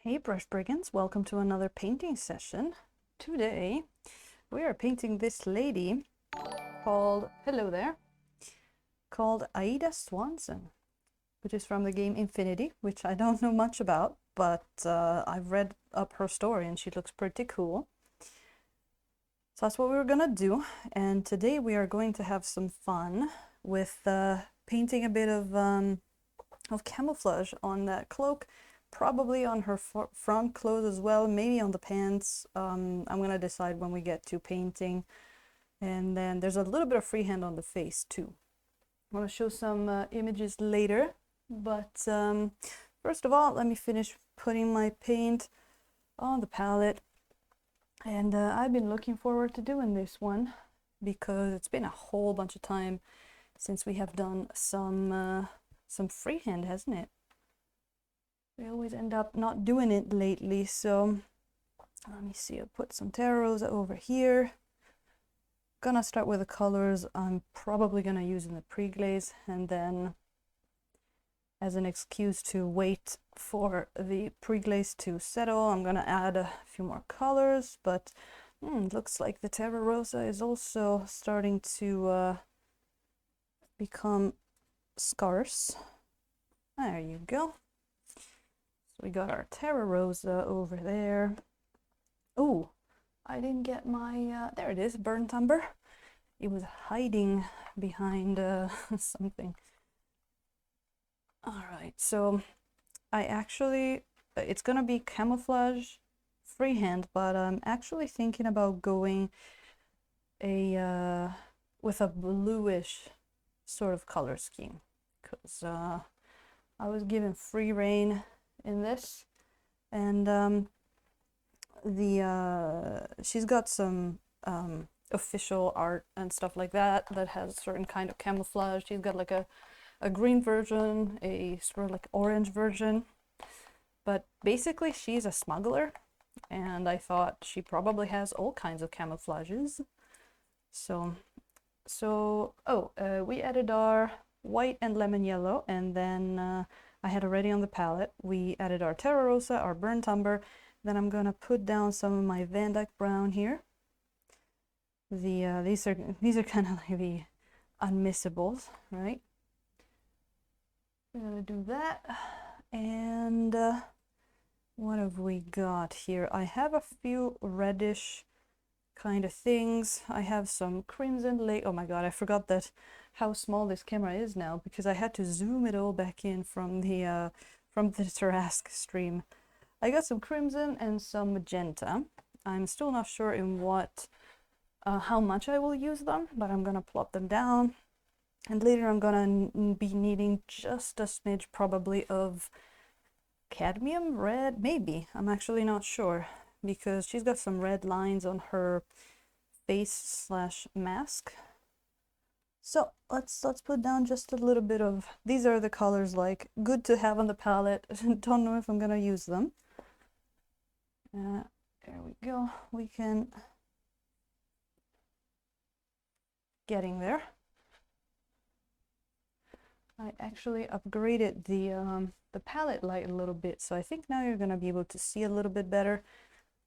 Hey brush brigands, welcome to another painting session. Today we are painting this lady called, hello there, called Aïda Swanson, which is from the game Infinity, which I don't know much about, but I've read up her story and she looks pretty cool. So that's what we were gonna do, and today we are going to have some fun with painting a bit of camouflage on that cloak. Probably on her front clothes as well, maybe on the pants. I'm gonna decide when we get to painting. And then there's a little bit of freehand on the face too. I'm gonna show some images later, but first of all, let me finish putting my paint on the palette. And I've been looking forward to doing this one because it's been a whole bunch of time since we have done some freehand, hasn't it? We always end up not doing it lately, so let me see. I'll put some Terra Rosa over here. Gonna start with the colors I'm probably gonna use in the pre-glaze, and then as an excuse to wait for the pre-glaze to settle, I'm gonna add a few more colors, but looks like the Terra Rosa is also starting to become scarce. There you go. We got our Terra Rosa over there. Oh, I didn't get my, there it is, burnt umber. It was hiding behind something. All right, so I actually, it's gonna be camouflage freehand, but I'm actually thinking about going with a bluish sort of color scheme, because I was given free rein in this, and she's got some official art and stuff like that has certain kind of camouflage. She's got like a green version, a sort of like orange version, but basically she's a smuggler, and I thought she probably has all kinds of camouflages. We added our white and lemon yellow, and then I had already on the palette, we added our Terra Rosa, our burnt umber. Then I'm gonna put down some of my Van Dyke brown here. These are kind of like the unmissables, right? We're gonna do that. And what have we got here? I have a few reddish kind of things. I have some crimson lake. Oh my god, I forgot that how small this camera is now, because I had to zoom it all back in from the Tarask stream. I got some crimson and some magenta. I'm still not sure in what how much I will use them, but I'm gonna plop them down, and later I'm gonna be needing just a smidge probably of cadmium red, maybe. I'm actually not sure, because she's got some red lines on her face slash mask. So let's put down just a little bit of, these are the colors like good to have on the palette. Don't know if I'm gonna use them. There we go. We can, getting there. I actually upgraded the palette light a little bit, so I think now you're gonna be able to see a little bit better.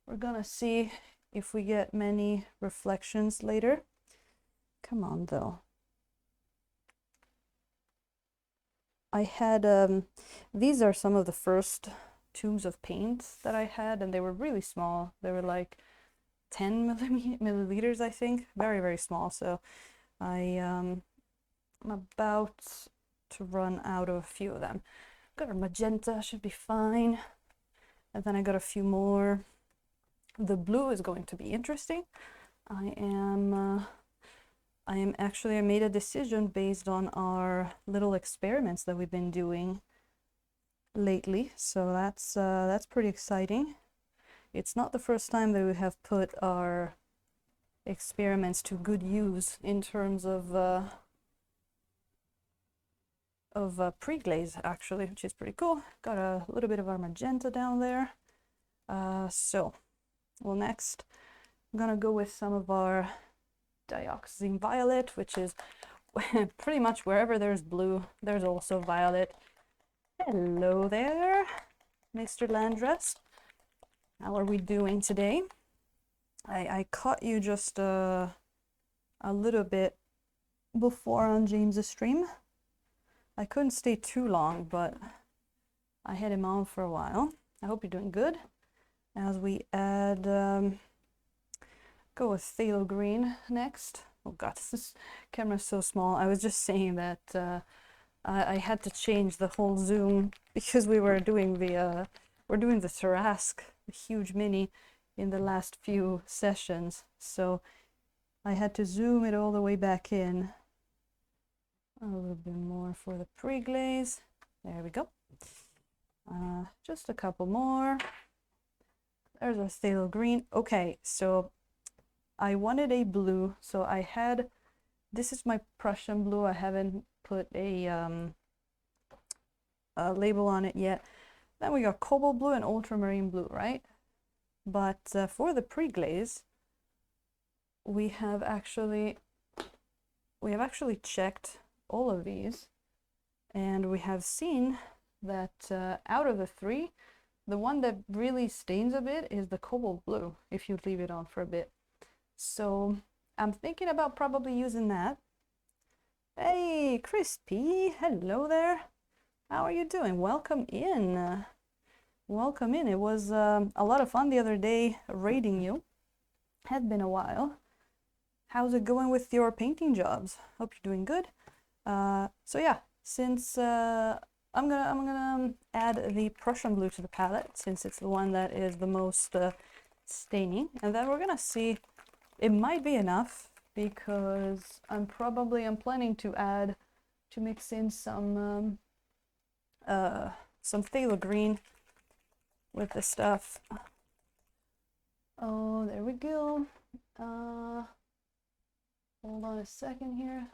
We're gonna see if we get many reflections later. Come on though. I had these are some of the first tubes of paint that I had, and they were really small. They were like 10 milliliters, I think, very, very small. So I'm about to run out of a few of them. Got a magenta, should be fine. And then I got a few more. The blue is going to be interesting. I made a decision based on our little experiments that we've been doing lately, so that's pretty exciting. It's not the first time that we have put our experiments to good use in terms of pre-glaze, actually, which is pretty cool. Got a little bit of our magenta down there. Well, next I'm gonna go with some of our dioxazine violet, which is pretty much wherever there's blue, there's also violet. Hello there, Mr. Landress. How are we doing today? I caught you just a little bit before on James's stream. I couldn't stay too long, but I had him on for a while. I hope you're doing good. As we add, go with phthalo green next. Oh God, this camera's so small. I was just saying that I had to change the whole zoom because we're doing the Tarrasque, the huge mini, in the last few sessions. So I had to zoom it all the way back in. A little bit more for the pre-glaze. There we go. Just a couple more. There's our phthalo green. Okay, so I wanted a blue, so I had, this is my Prussian blue. I haven't put a label on it yet. Then we got cobalt blue and ultramarine blue, right? But for the pre-glaze, we have actually checked all of these, and we have seen that out of the three, the one that really stains a bit is the cobalt blue if you leave it on for a bit. So I'm thinking about probably using that. Hey, Crispy, hello there. How are you doing? Welcome in. Welcome in. It was a lot of fun the other day raiding you. Had been a while. How's it going with your painting jobs? Hope you're doing good. So yeah, since I'm gonna add the Prussian blue to the palette, since it's the one that is the most staining, and then we're gonna see. It might be enough because I'm planning to mix in some phthalo green with the stuff. Oh, there we go. Hold on a second here.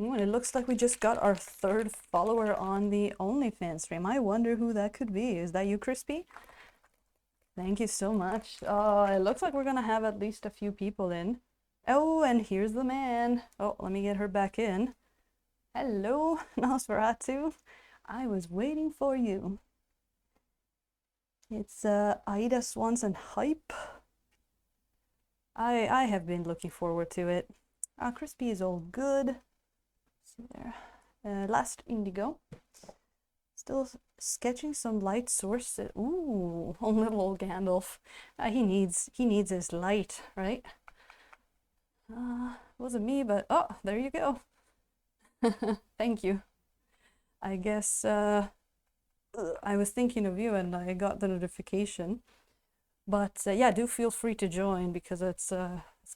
Ooh, and it looks like we just got our third follower on the OnlyFans stream. I wonder who that could be. Is that you, Crispy? Thank you so much. It looks like we're gonna have at least a few people in. Oh, and here's the man. Oh, let me get her back in. Hello, Nosferatu. I was waiting for you. It's Aïda Swanson hype. I have been looking forward to it. Crispy is all good. See there. Last indigo. Still sketching some light sources. Ooh, little old Gandalf. He needs his light, right? Wasn't me, but oh, there you go. Thank you. I guess I was thinking of you and I got the notification. But yeah, do feel free to join because it's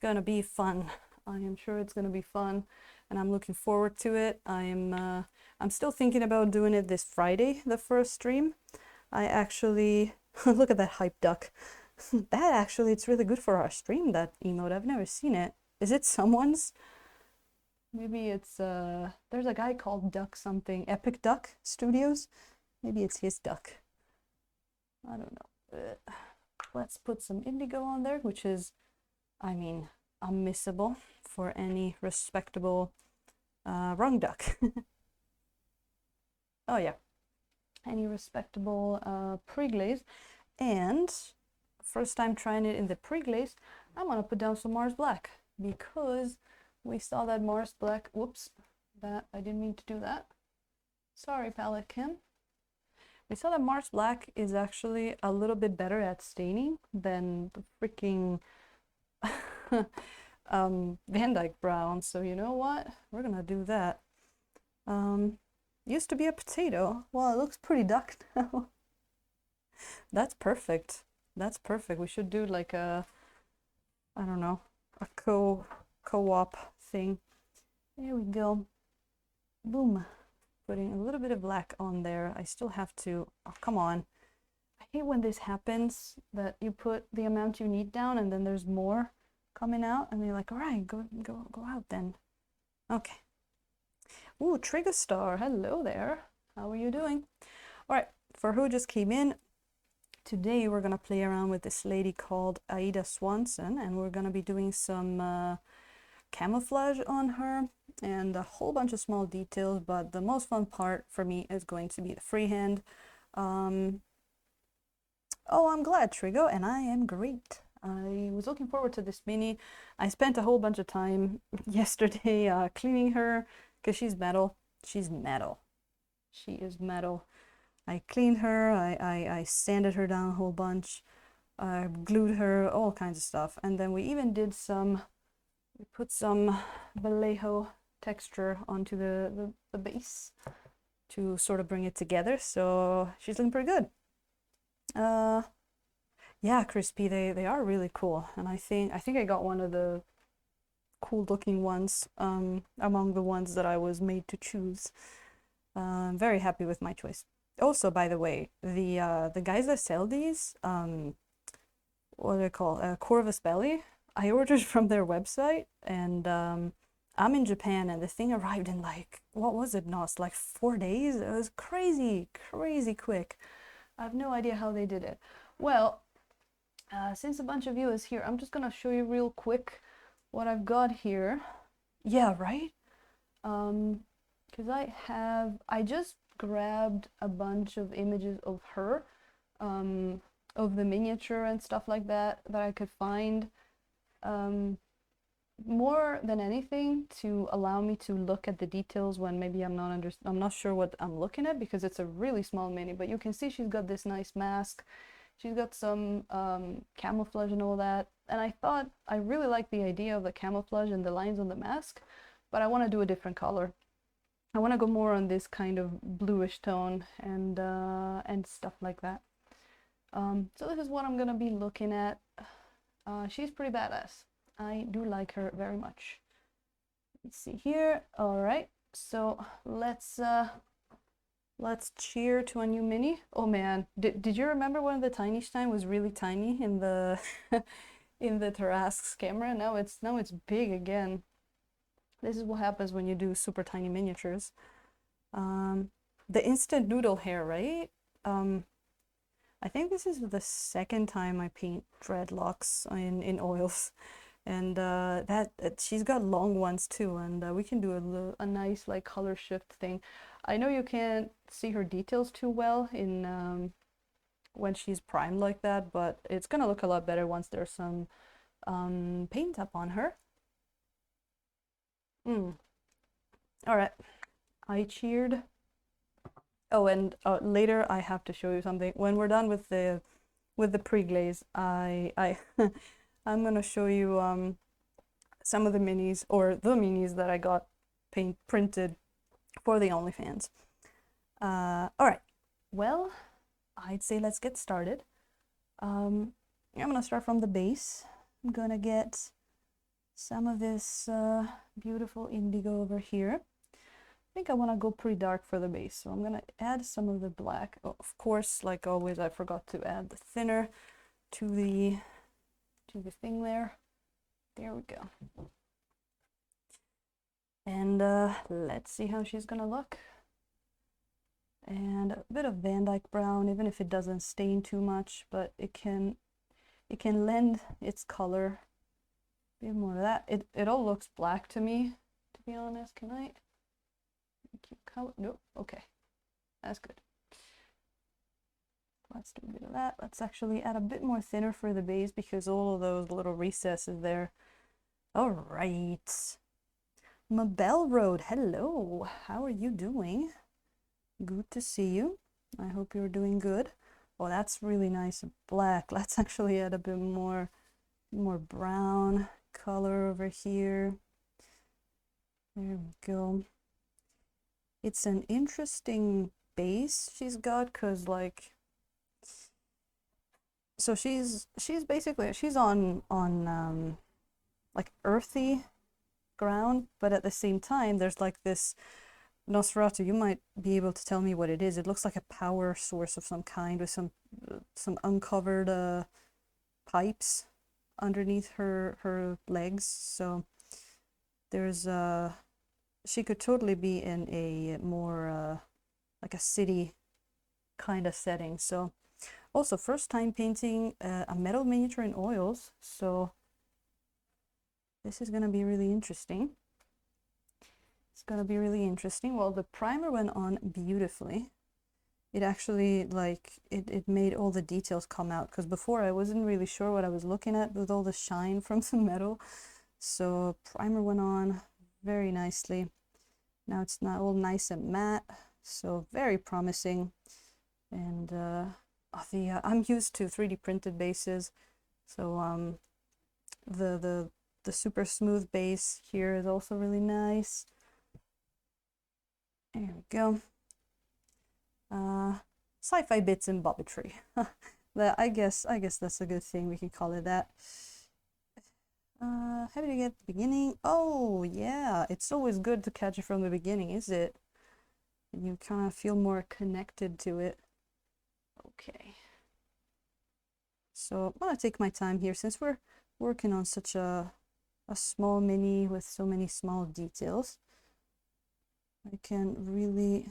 gonna be fun. I am sure it's gonna be fun, and I'm looking forward to it. I'm still thinking about doing it this Friday, the first stream. I actually look at that hype duck. That actually, it's really good for our stream, that emote. I've never seen it. Is it someone's? Maybe it's there's a guy called Duck something, Epic Duck Studios. Maybe it's his duck. I don't know. Let's put some indigo on there, which is, I mean, unmissable for any respectable wrong duck. Oh yeah, any respectable pre-glaze. And first time trying it in the pre-glaze, I'm gonna put down some Mars Black because we saw that Mars Black, whoops, that I didn't mean to do that. Sorry, Palette Kim. We saw that Mars Black is actually a little bit better at staining than the freaking Van Dyke brown. So you know what? We're gonna do that. Used to be a potato. Well, it looks pretty duck now. That's perfect. That's perfect. We should do like a, I don't know, a co-op thing. There we go. Boom. Putting a little bit of black on there. I still have to, oh, come on. I hate when this happens, that you put the amount you need down and then there's more coming out and you're like, all right, go out then. Okay. Ooh, Trigger Star, hello there. How are you doing? All right, for who just came in, today we're gonna play around with this lady called Aïda Swanson, and we're gonna be doing some camouflage on her and a whole bunch of small details, but the most fun part for me is going to be the freehand. Oh, I'm glad, Trigo, and I am great. I was looking forward to this mini. I spent a whole bunch of time yesterday cleaning her because she's metal. She's metal. She is metal. I cleaned her, I sanded her down a whole bunch, I glued her, all kinds of stuff. And then we even did we put some Vallejo texture onto the base to sort of bring it together. So she's looking pretty good. Yeah, Crispy, they are really cool. And I think I got one of the cool looking ones among the ones that I was made to choose. I'm very happy with my choice. Also, by the way, the guys that sell these, what do they call Corvus Belli? I ordered from their website, and I'm in Japan, and the thing arrived in like, what was it, Nos? Like 4 days? It was crazy, crazy quick. I have no idea how they did it. Well, since a bunch of you is here, I'm just gonna show you real quick what I've got here. Yeah, right? Because I just grabbed a bunch of images of her, of the miniature and stuff like that I could find, more than anything to allow me to look at the details when maybe I'm not sure what I'm looking at, because it's a really small mini. But you can see she's got this nice mask. She's got some camouflage and all that. And I thought I really like the idea of the camouflage and the lines on the mask, but I want to do a different color. I want to go more on this kind of bluish tone and stuff like that. So this is what I'm gonna be looking at. She's pretty badass. I do like her very much. Let's see here. All right, so let's cheer to a new mini. Oh man, did you remember when the Tiny Stein was really tiny in the in the Tarrasque's camera? Now it's big again. This is what happens when you do super tiny miniatures. The instant noodle hair, right? I think this is the second time I paint dreadlocks in oils, and she's got long ones too, and we can do a nice like color shift thing. I know you can't see her details too well in when she's primed like that, but it's gonna look a lot better once there's some paint up on her. All right, I cheered. Oh, and later I have to show you something. When we're done with the pre-glaze, I'm gonna show you some of the minis, or the minis that I got printed for the OnlyFans. All right, well, I'd say let's get started. I'm gonna start from the base. I'm gonna get some of this beautiful indigo over here. I think I want to go pretty dark for the base, so I'm gonna add some of the black. Oh, of course, like always, I forgot to add the thinner to the thing there. There we go. And let's see how she's gonna look. And a bit of Van Dyke brown, even if it doesn't stain too much, but it can lend its color. A bit more of that. It all looks black to me, to be honest. Can I keep color? Nope. Okay, that's good. Let's do a bit of that. Let's actually add a bit more thinner for the base, because all of those little recesses there. All right. Mabel Road, hello. How are you doing? Good to see you. I hope you're doing good. Oh, that's really nice black. Let's actually add a bit more brown color over here. There we go. It's an interesting base she's got, because like, so she's basically on like earthy ground, but at the same time there's like this Nosferatu. You might be able to tell me what it is. It looks like a power source of some kind, with some uncovered pipes underneath her legs. So there's she could totally be in a more like a city kind of setting. So also first time painting a metal miniature in oils, so this is gonna be really interesting. It's gonna be really interesting. Well, the primer went on beautifully. it actually like it made all the details come out, because before I wasn't really sure what I was looking at with all the shine from the metal. So primer went on very nicely. Now it's not all nice and matte, so very promising. And I'm used to 3D printed bases, so the super smooth base here is also really nice. There we go. Sci-fi bits and bobbitry. I guess that's a good thing. We can call it that. How did I get the beginning? Oh yeah, it's always good to catch it from the beginning, is it? And you kind of feel more connected to it. Okay. So I'm gonna take my time here since we're working on such a small mini with so many small details. I can really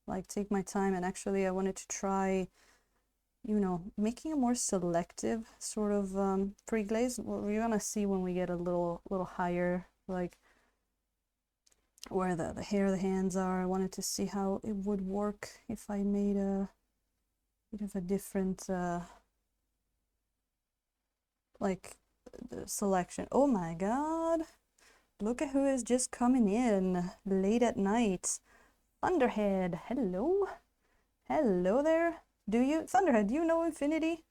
like take my time, and actually I wanted to try, you know, making a more selective sort of pre-glaze. Well, we're gonna see when we get a little higher, like where the hair, the hands are. I wanted to see how it would work if I made a bit of a different like the selection. Oh my god, look at who is just coming in late at night. Thunderhead, hello. Hello there. Thunderhead, do you know Infinity?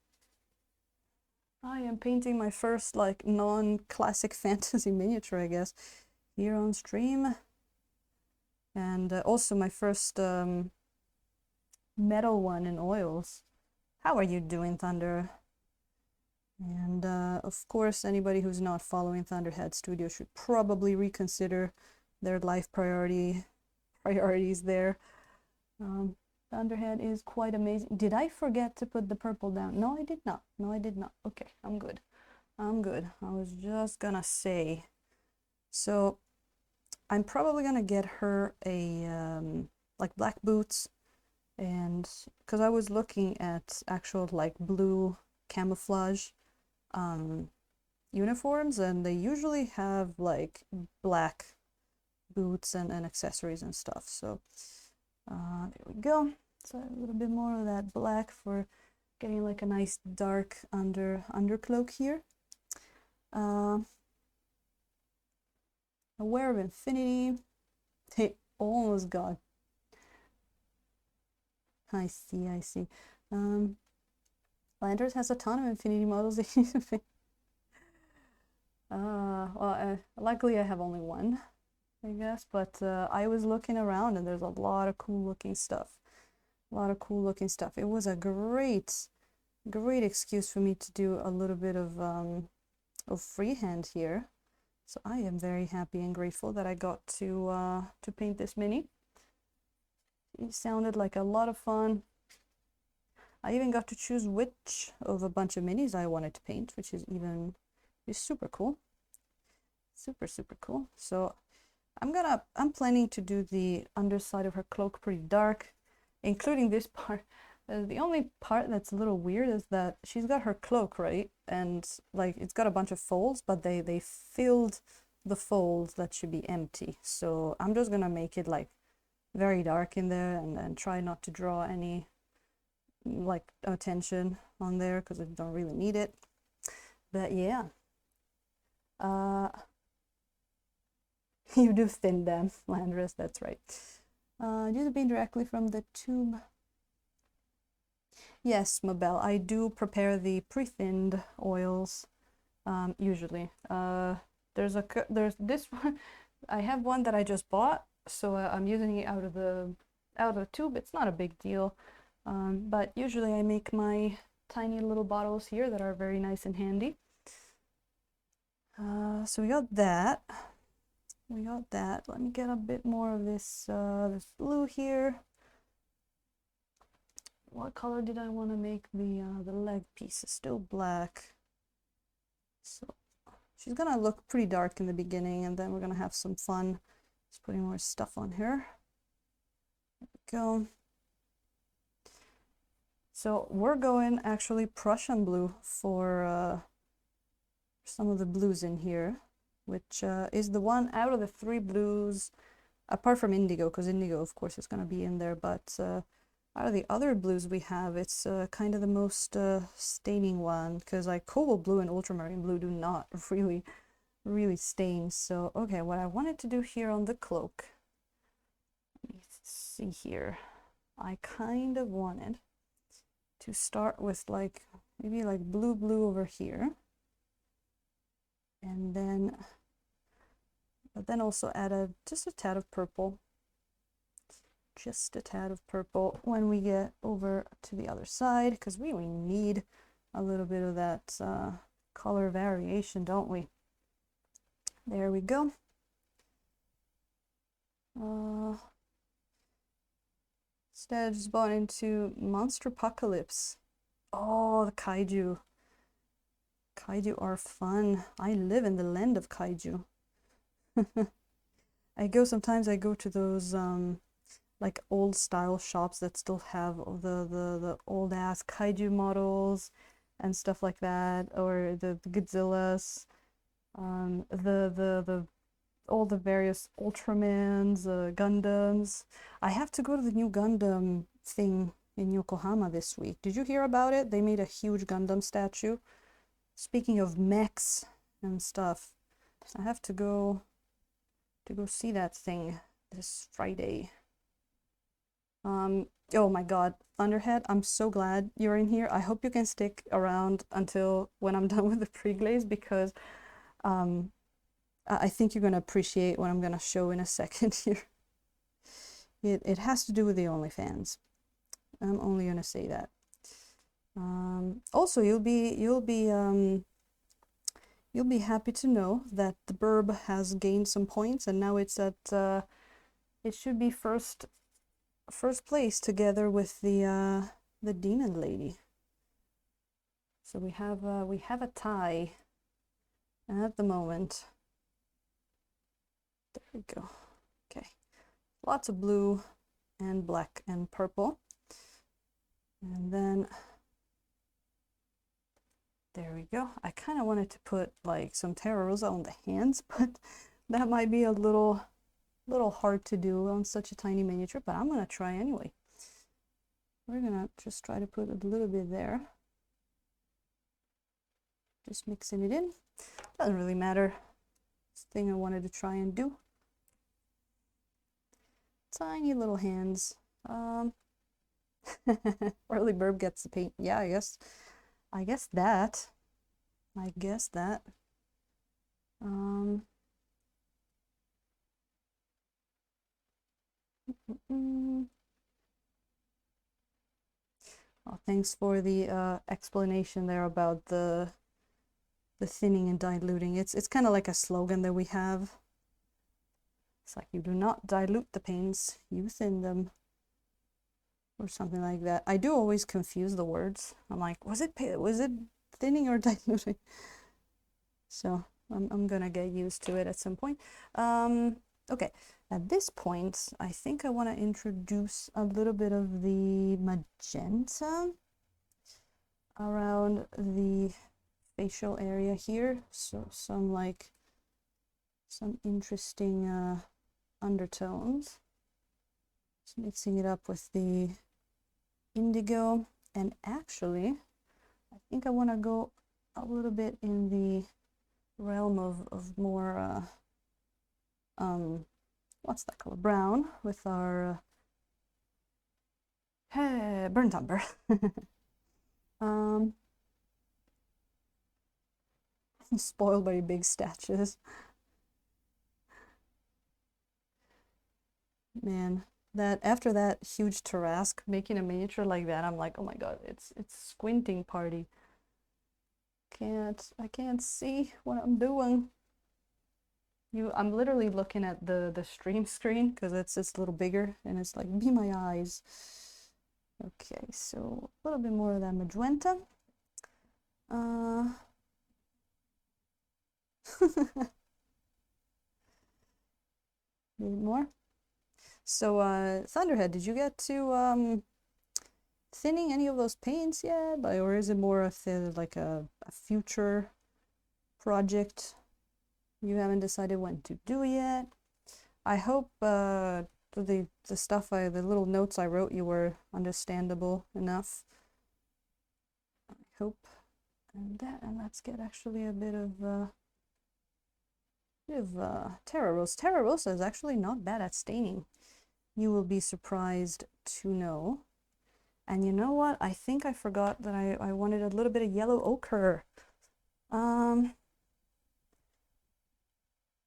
I am painting my first like non-classic fantasy miniature, I guess, here on stream. And also my first metal one in oils. How are you doing, Thunder? And of course, anybody who's not following Thunderhead Studio should probably reconsider their life priorities there. Thunderhead is quite amazing. Did I forget to put the purple down? No, I did not. No, I did not. Okay, I'm good. I'm good. I was just gonna say. So I'm probably gonna get her a like black boots, and because I was looking at actual like blue camouflage uniforms, and they usually have like black boots and accessories and stuff. So there we go. So a little bit more of that black for getting like a nice dark undercloak here. Aware of Infinity. They almost got. I see, I see. Landers has a ton of Infinity models. Well, luckily I have only one, I guess, but I was looking around and there's a lot of cool looking stuff. A lot of cool looking stuff. It was a great excuse for me to do a little bit of freehand here. So I am very happy and grateful that I got to paint this mini. It sounded like a lot of fun. I even got to choose which of a bunch of minis I wanted to paint, which is super cool. Super cool. So I'm planning to do the underside of her cloak pretty dark, including this part. The only part that's a little weird is that she's got her cloak, right? And like it's got a bunch of folds, but they filled the folds that should be empty. So I'm just gonna make it like very dark in there and try not to draw any like attention on there because I don't really need it. But yeah. You do thin them, Landris, that's right. Use the paint directly from the tube. Yes, Mabel, I do prepare the pre-thinned oils usually. There's this one. I have one that I just bought, so I'm using it out of the tube. It's not a big deal, but usually I make my tiny little bottles here that are very nice and handy. So we got that. Let me get a bit more of this this blue here. What color did I want to make the leg piece? It's still black. So she's gonna look pretty dark in the beginning, and then we're gonna have some fun just putting more stuff on her. There we go. So we're going actually Prussian blue for some of the blues in here, which is the one out of the 3 blues, apart from indigo, because indigo of course is going to be in there, but out of the other blues we have, it's kind of the most staining one, because like cobalt blue and ultramarine blue do not really stain. So okay, what I wanted to do here on the cloak, let me see here, I kind of wanted to start with like maybe like blue over here, and then but then also add just a tad of purple, just a tad of purple when we get over to the other side, because we need a little bit of that color variation, don't we? There we go. Instead, I just bought into Monster Apocalypse. Oh, the kaiju. Kaiju are fun. I live in the land of kaiju. Sometimes I go to those like old style shops that still have the old ass kaiju models and stuff like that, or the Godzillas, all the various Ultramans, Gundams. I have to go to the new Gundam thing in Yokohama this week. Did you hear about it? They made a huge Gundam statue. Speaking of mechs and stuff, I have to go see that thing this Friday. Oh my god, Thunderhead, I'm so glad you're in here. I hope you can stick around until when I'm done with the pre-glaze, because I think you're going to appreciate what I'm going to show in a second here. It has to do with the OnlyFans. I'm only going to say that. Also, you'll be happy to know that the Burb has gained some points, and now it's at it should be first place together with the Demon Lady. So we have a tie at the moment. There we go. Okay, lots of blue and black and purple, and then there we go. I kind of wanted to put like some Terra Rosa on the hands, but that might be a little hard to do on such a tiny miniature, but I'm gonna try anyway. We're gonna just try to put a little bit there, just mixing it in. Doesn't really matter. This thing I wanted to try and do. Tiny little hands. Early Burb gets the paint. Yeah, I guess that. Oh, thanks for the explanation there about the thinning and diluting. It's kind of like a slogan that we have. It's like, you do not dilute the paints, you thin them, or something like that. I do always confuse the words. I'm like, was it thinning or diluting? So I'm gonna get used to it at some point. Okay, at this point, I think I want to introduce a little bit of the magenta around the facial area here. So some interesting undertones. Just mixing it up with the indigo, and actually I think I want to go a little bit in the realm of more what's that color? Brown, with our burnt umber. Spoiled by big statues. Man, that after that huge Tarrasque, making a miniature like that, I'm like, oh my god, it's squinting party. I can't see what I'm doing. I'm literally looking at the stream screen because it's a little bigger, and it's like, be my eyes. Okay, so a little bit more of that magenta. Maybe more. So Thunderhead, did you get to thinning any of those paints yet? Or is it more of like a future project you haven't decided when to do yet? I hope the stuff the little notes I wrote you were understandable enough. I hope. And let's get actually a bit of Terra Rosa. Terra Rosa is actually not bad at staining. You will be surprised to know. And you know what? I think I forgot that I wanted a little bit of yellow ochre.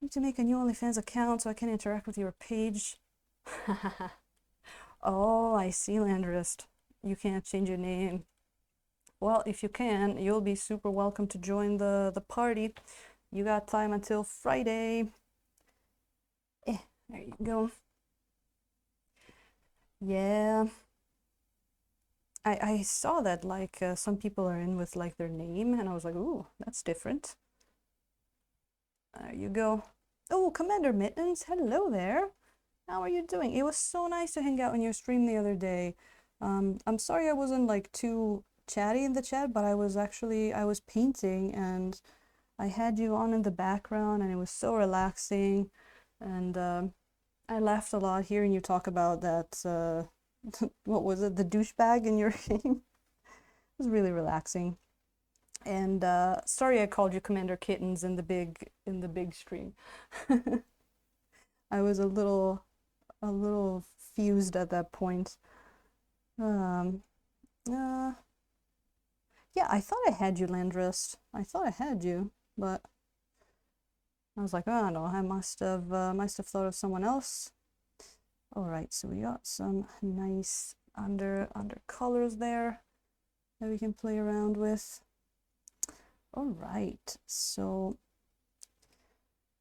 Need to make a new OnlyFans account so I can interact with your page. Oh, I see, Landrist. You can't change your name. Well, if you can, you'll be super welcome to join the party. You got time until Friday. There you go. Yeah. I saw that like some people are in with like their name, and I was like, ooh, that's different. There you go. Oh, Commander Mittens, hello there. How are you doing? It was so nice to hang out on your stream the other day. I'm sorry I wasn't like too chatty in the chat, but I was painting and I had you on in the background and it was so relaxing, and I laughed a lot hearing you talk about that what was it, the douchebag in your game. It was really relaxing. And sorry I called you Commander Kittens in the big stream. I was a little fused at that point. Yeah, I thought I had you, Landrist. I thought I had you, but I was like, oh no, I must have thought of someone else. All right, so we got some nice under colors there that we can play around with. All right, so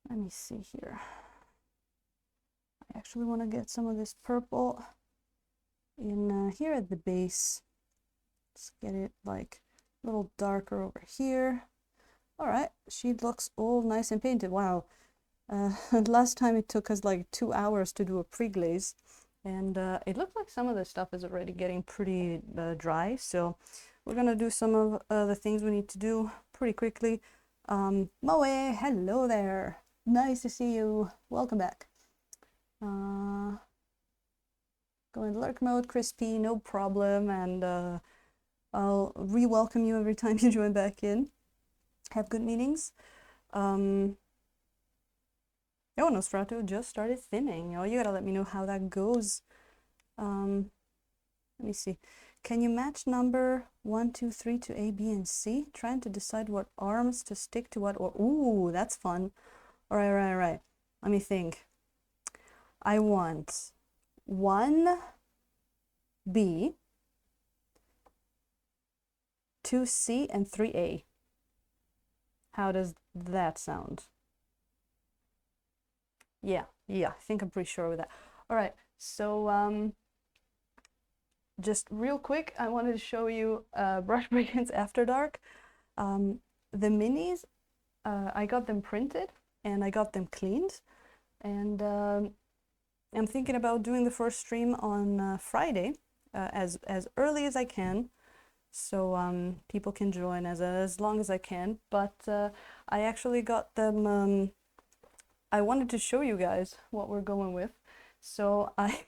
let me see here. I actually want to get some of this purple in here at the base. Let's get it like a little darker over here. All right, she looks all nice and painted. Wow. Last time it took us like 2 hours to do a pre-glaze, and it looks like some of the stuff is already getting pretty dry, so we're gonna do some of the things we need to do pretty quickly. Moe, hello there. Nice to see you. Welcome back. Go in lurk mode, Crispy, no problem, and I'll re-welcome you every time you join back in. Have good meetings. Oh, Nostrato just started thinning. Oh, you gotta let me know how that goes. Let me see. Can you match number 1, 2, 3 to A, B, and C? Trying to decide what arms to stick to what. Or ooh, that's fun. All right. Let me think. I want 1 B, 2 C, and 3 A. How does that sound? Yeah, I think I'm pretty sure with that. All right, so just real quick, I wanted to show you Brush Brigands After Dark. The minis, I got them printed and I got them cleaned, and I'm thinking about doing the first stream on Friday as early as I can, so people can join as long as I can. But I actually got them. I wanted to show you guys what we're going with, so I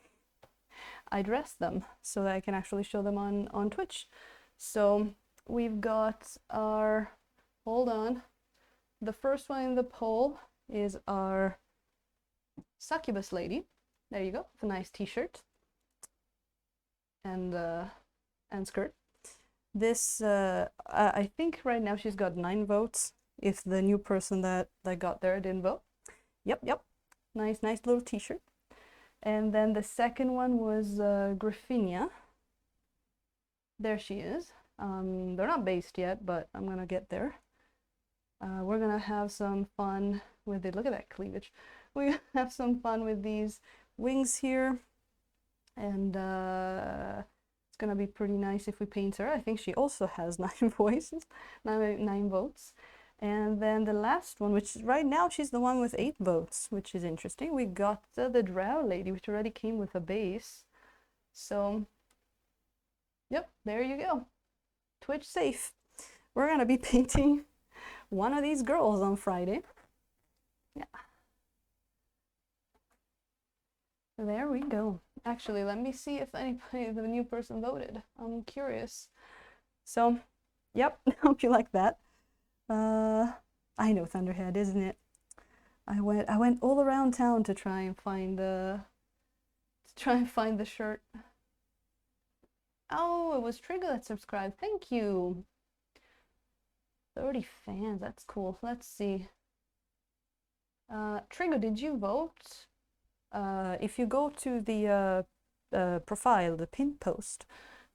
dressed them so that I can actually show them on Twitch. So we've got our, hold on, the first one in the poll is our succubus lady. There you go, with a nice t-shirt and skirt. This I think right now she's got 9 votes if the new person that got there didn't vote. Yep. Nice little t-shirt. And then the second one was Griffinia. There she is. They're not based yet, but I'm gonna get there. We're gonna have some fun with it. Look at that cleavage. We have some fun with these wings here, and it's gonna be pretty nice if we paint her. I think she also has 9 voices, 9 votes. And then the last one, which right now she's the one with 8 votes, which is interesting. We got the Drow lady, which already came with a base. So, yep, there you go. Twitch safe. We're gonna be painting one of these girls on Friday. Yeah. There we go. Actually, let me see if anybody, the new person voted. I'm curious. So, yep, hope you like that. I know Thunderhead, isn't it? I went all around town to try and find the shirt. Oh, it was Trigger that subscribed. Thank you. 30 fans. That's cool. Let's see. Trigger, did you vote? If you go to the profile, the pinned post,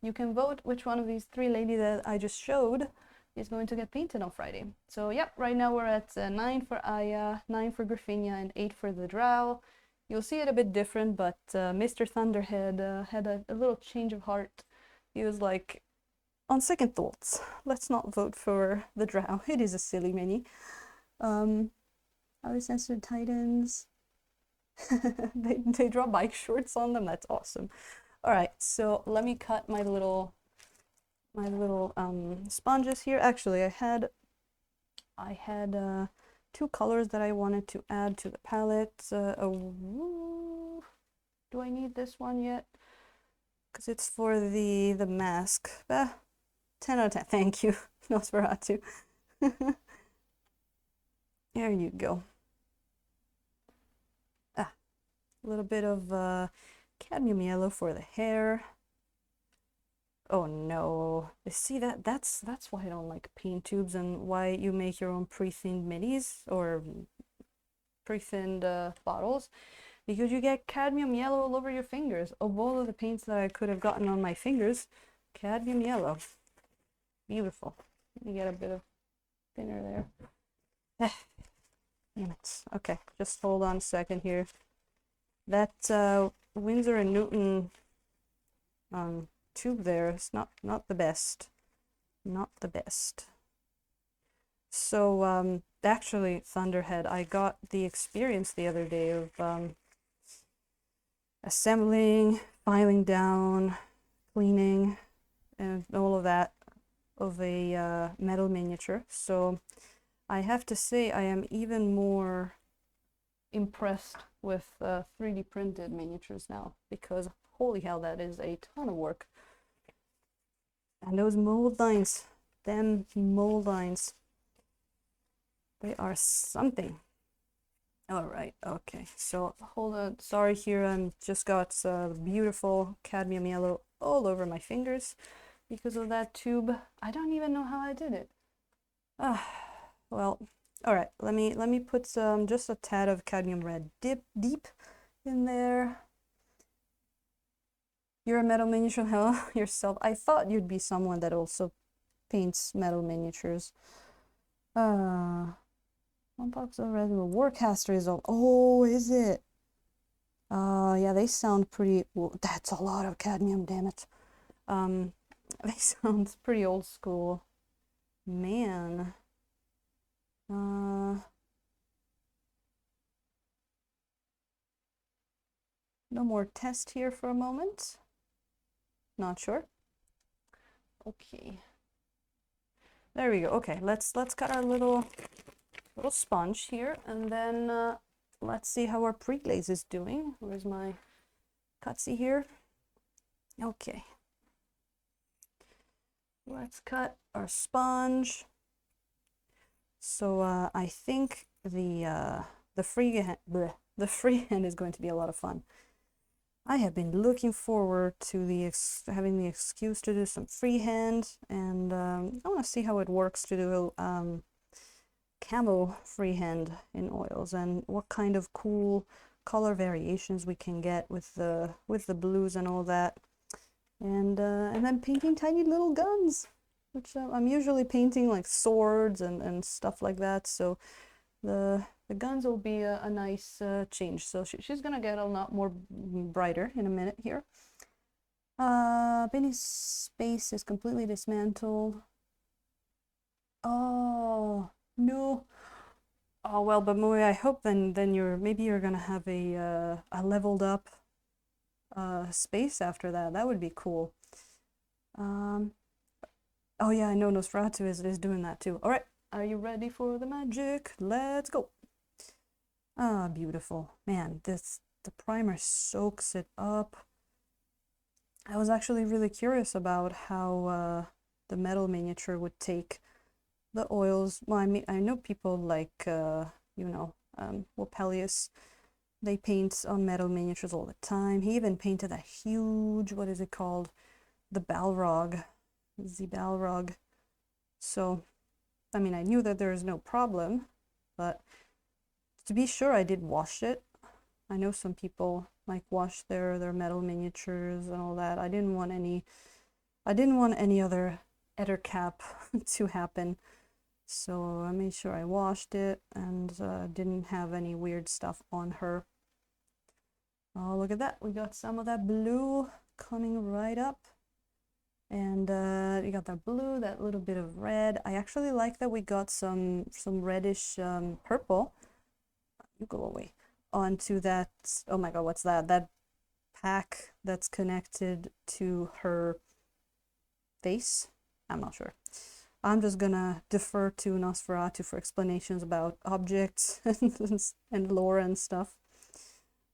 you can vote which one of these three ladies that I just showed is going to get painted on Friday. So yep, right now we're at 9 for Aya, 9 for Graffinia, and 8 for the Drow. You'll see it a bit different, but Mr. Thunderhead had a little change of heart. He was like, on second thoughts, let's not vote for the Drow. It is a silly mini. Highly sensitive Titans. they draw bike shorts on them. That's awesome. All right, so let me cut my little sponges here. Actually, I had 2 colors that I wanted to add to the palette. Do I need this one yet? Because it's for the mask. 10 out of 10. Thank you, Nosferatu. There you go. A little bit of cadmium yellow for the hair. Oh no. See, that's why I don't like paint tubes and why you make your own pre-thinned minis or pre-thinned bottles, because you get cadmium yellow all over your fingers. Of all of the paints that I could have gotten on my fingers, cadmium yellow. Beautiful. Let me get a bit of thinner there. Damn it. Okay, just hold on a second here. That Winsor & Newton tube there is not the best. Not the best. So actually, Thunderhead, I got the experience the other day of assembling, filing down, cleaning, and all of that of a metal miniature. So I have to say I am even more impressed with 3D printed miniatures now, because holy hell, that is a ton of work. And those mold lines, them mold lines, they are something. All right, okay, so hold on, sorry here, I'm just got beautiful cadmium yellow all over my fingers because of that tube. I don't even know how I did it. Well, all right, let me put some, just a tad of cadmium red deep in there. You're a metal miniature hell yourself. I thought you'd be someone that also paints metal miniatures. One box of red Warcaster is all. Oh, is it? Yeah, they sound pretty. Well, that's a lot of cadmium, damn it. They sound pretty old school. Man. No more test here for a moment. Not sure. Okay. There we go. Okay, let's cut our little sponge here, and then let's see how our pre-glaze is doing. Where's my cutsy here? Okay. Let's cut our sponge. So I think the freehand is going to be a lot of fun. I have been looking forward to having the excuse to do some freehand, and I want to see how it works to do camo freehand in oils, and what kind of cool color variations we can get with the blues and all that, and then painting tiny little guns, which I'm usually painting like swords and stuff like that. So the guns will be a nice change. So she's gonna get a lot more brighter in a minute here. Benny's space is completely dismantled. Oh no. Oh well, but Moe, I hope then maybe you're gonna have a leveled up space after that. That would be cool. Oh yeah, I know Nosferatu is doing that too. All right, are you ready for the magic? Let's go. Ah, beautiful. Man, the primer soaks it up. I was actually really curious about how the metal miniature would take the oils. Well, I mean, I know people like, you know, Wopelius, they paint on metal miniatures all the time. He even painted a huge, what is it called? The Balrog. The Balrog. So, I mean, I knew that there is no problem, but to be sure, I did wash it. I know some people like wash their metal miniatures and all that. I didn't want any other ettercap to happen. So I made sure I washed it and didn't have any weird stuff on her. Oh, look at that. We got some of that blue coming right up. And you got that blue, that little bit of red. I actually like that we got some reddish purple. You go away. Onto that, oh my god, what's that? That pack that's connected to her face? I'm not sure. I'm just gonna defer to Nosferatu for explanations about objects and lore and stuff.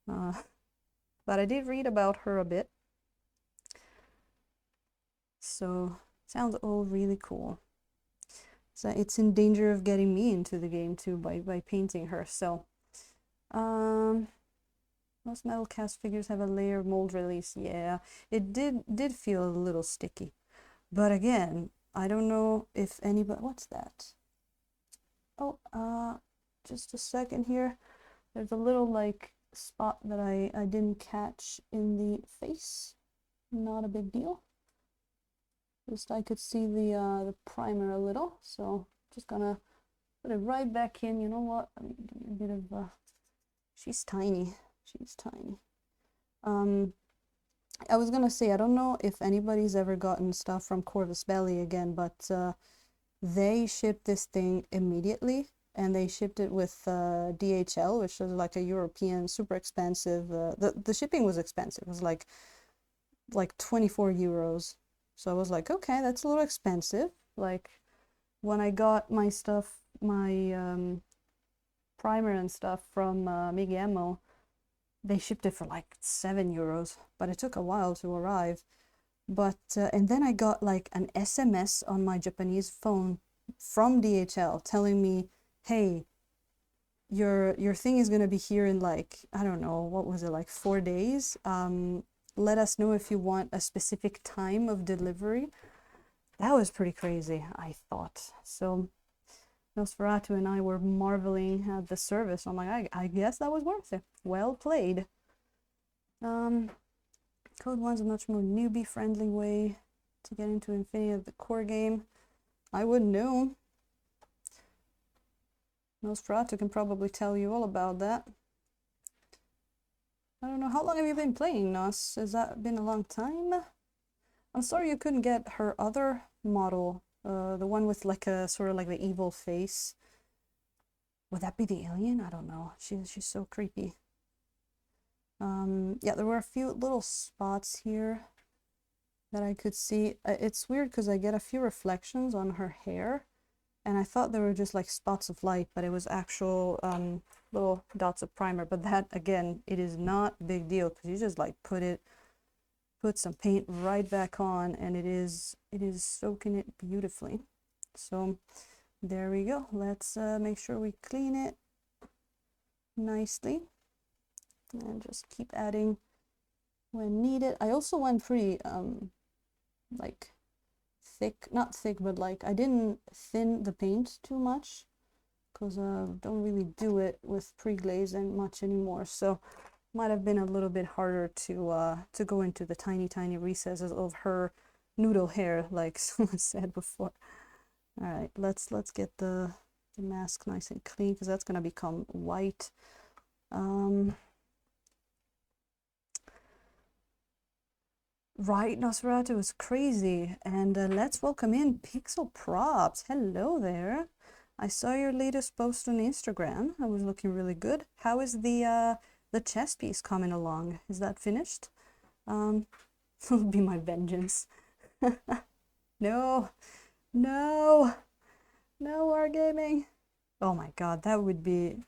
But I did read about her a bit. So, sounds all really cool. So it's in danger of getting me into the game too by painting her. So, most metal cast figures have a layer of mold release. Yeah, it did feel a little sticky. But again, I don't know if anybody... What's that? Oh, just a second here. There's a little, like, spot that I didn't catch in the face. Not a big deal. Just I could see the primer a little, so just gonna put it right back in. You know what? I mean, give me a bit of... She's tiny. She's tiny. I was gonna say, I don't know if anybody's ever gotten stuff from Corvus Belli again, but they shipped this thing immediately, and they shipped it with DHL, which is like a European, super expensive. The shipping was expensive. It was like 24 euros. So I was like, okay, that's a little expensive. Like when I got my stuff, my primer and stuff from Migamo, they shipped it for like 7 euros, but it took a while to arrive. But and then I got like an SMS on my Japanese phone from DHL telling me, hey, your thing is gonna be here in like, I don't know, what was it, like 4 days? Let us know if you want a specific time of delivery. That was pretty crazy, I thought. So Nosferatu and I were marveling at the service. I'm like, I guess that was worth it. Well played. Code 1's a much more newbie-friendly way to get into Infinity of the core game. I wouldn't know. Nosferatu can probably tell you all about that. I don't know, how long have you been playing, Nos? Has that been a long time? I'm sorry you couldn't get her other model, the one with like a sort of like the evil face. Would that be the alien? I don't know. She's so creepy. Yeah, there were a few little spots here that I could see. It's weird because I get a few reflections on her hair, and I thought they were just like spots of light, but it was actual little dots of primer. But that, again, it is not a big deal because you just like put some paint right back on, and it is soaking it beautifully. So there we go. Let's make sure we clean it nicely and just keep adding when needed. I also went pretty like thick, not thick, but like I didn't thin the paint too much because I don't really do it with pre-glazing much anymore, so might have been a little bit harder to go into the tiny recesses of her noodle hair, like someone said before. All right, let's get the mask nice and clean because that's gonna become white. Right, Nosferatu is crazy. And let's welcome in Pixel Props. Hello there. I saw your latest post on Instagram. That was looking really good. How is the chess piece coming along? Is that finished? It'll be my vengeance. No, no, no wargaming. Oh my god, that would be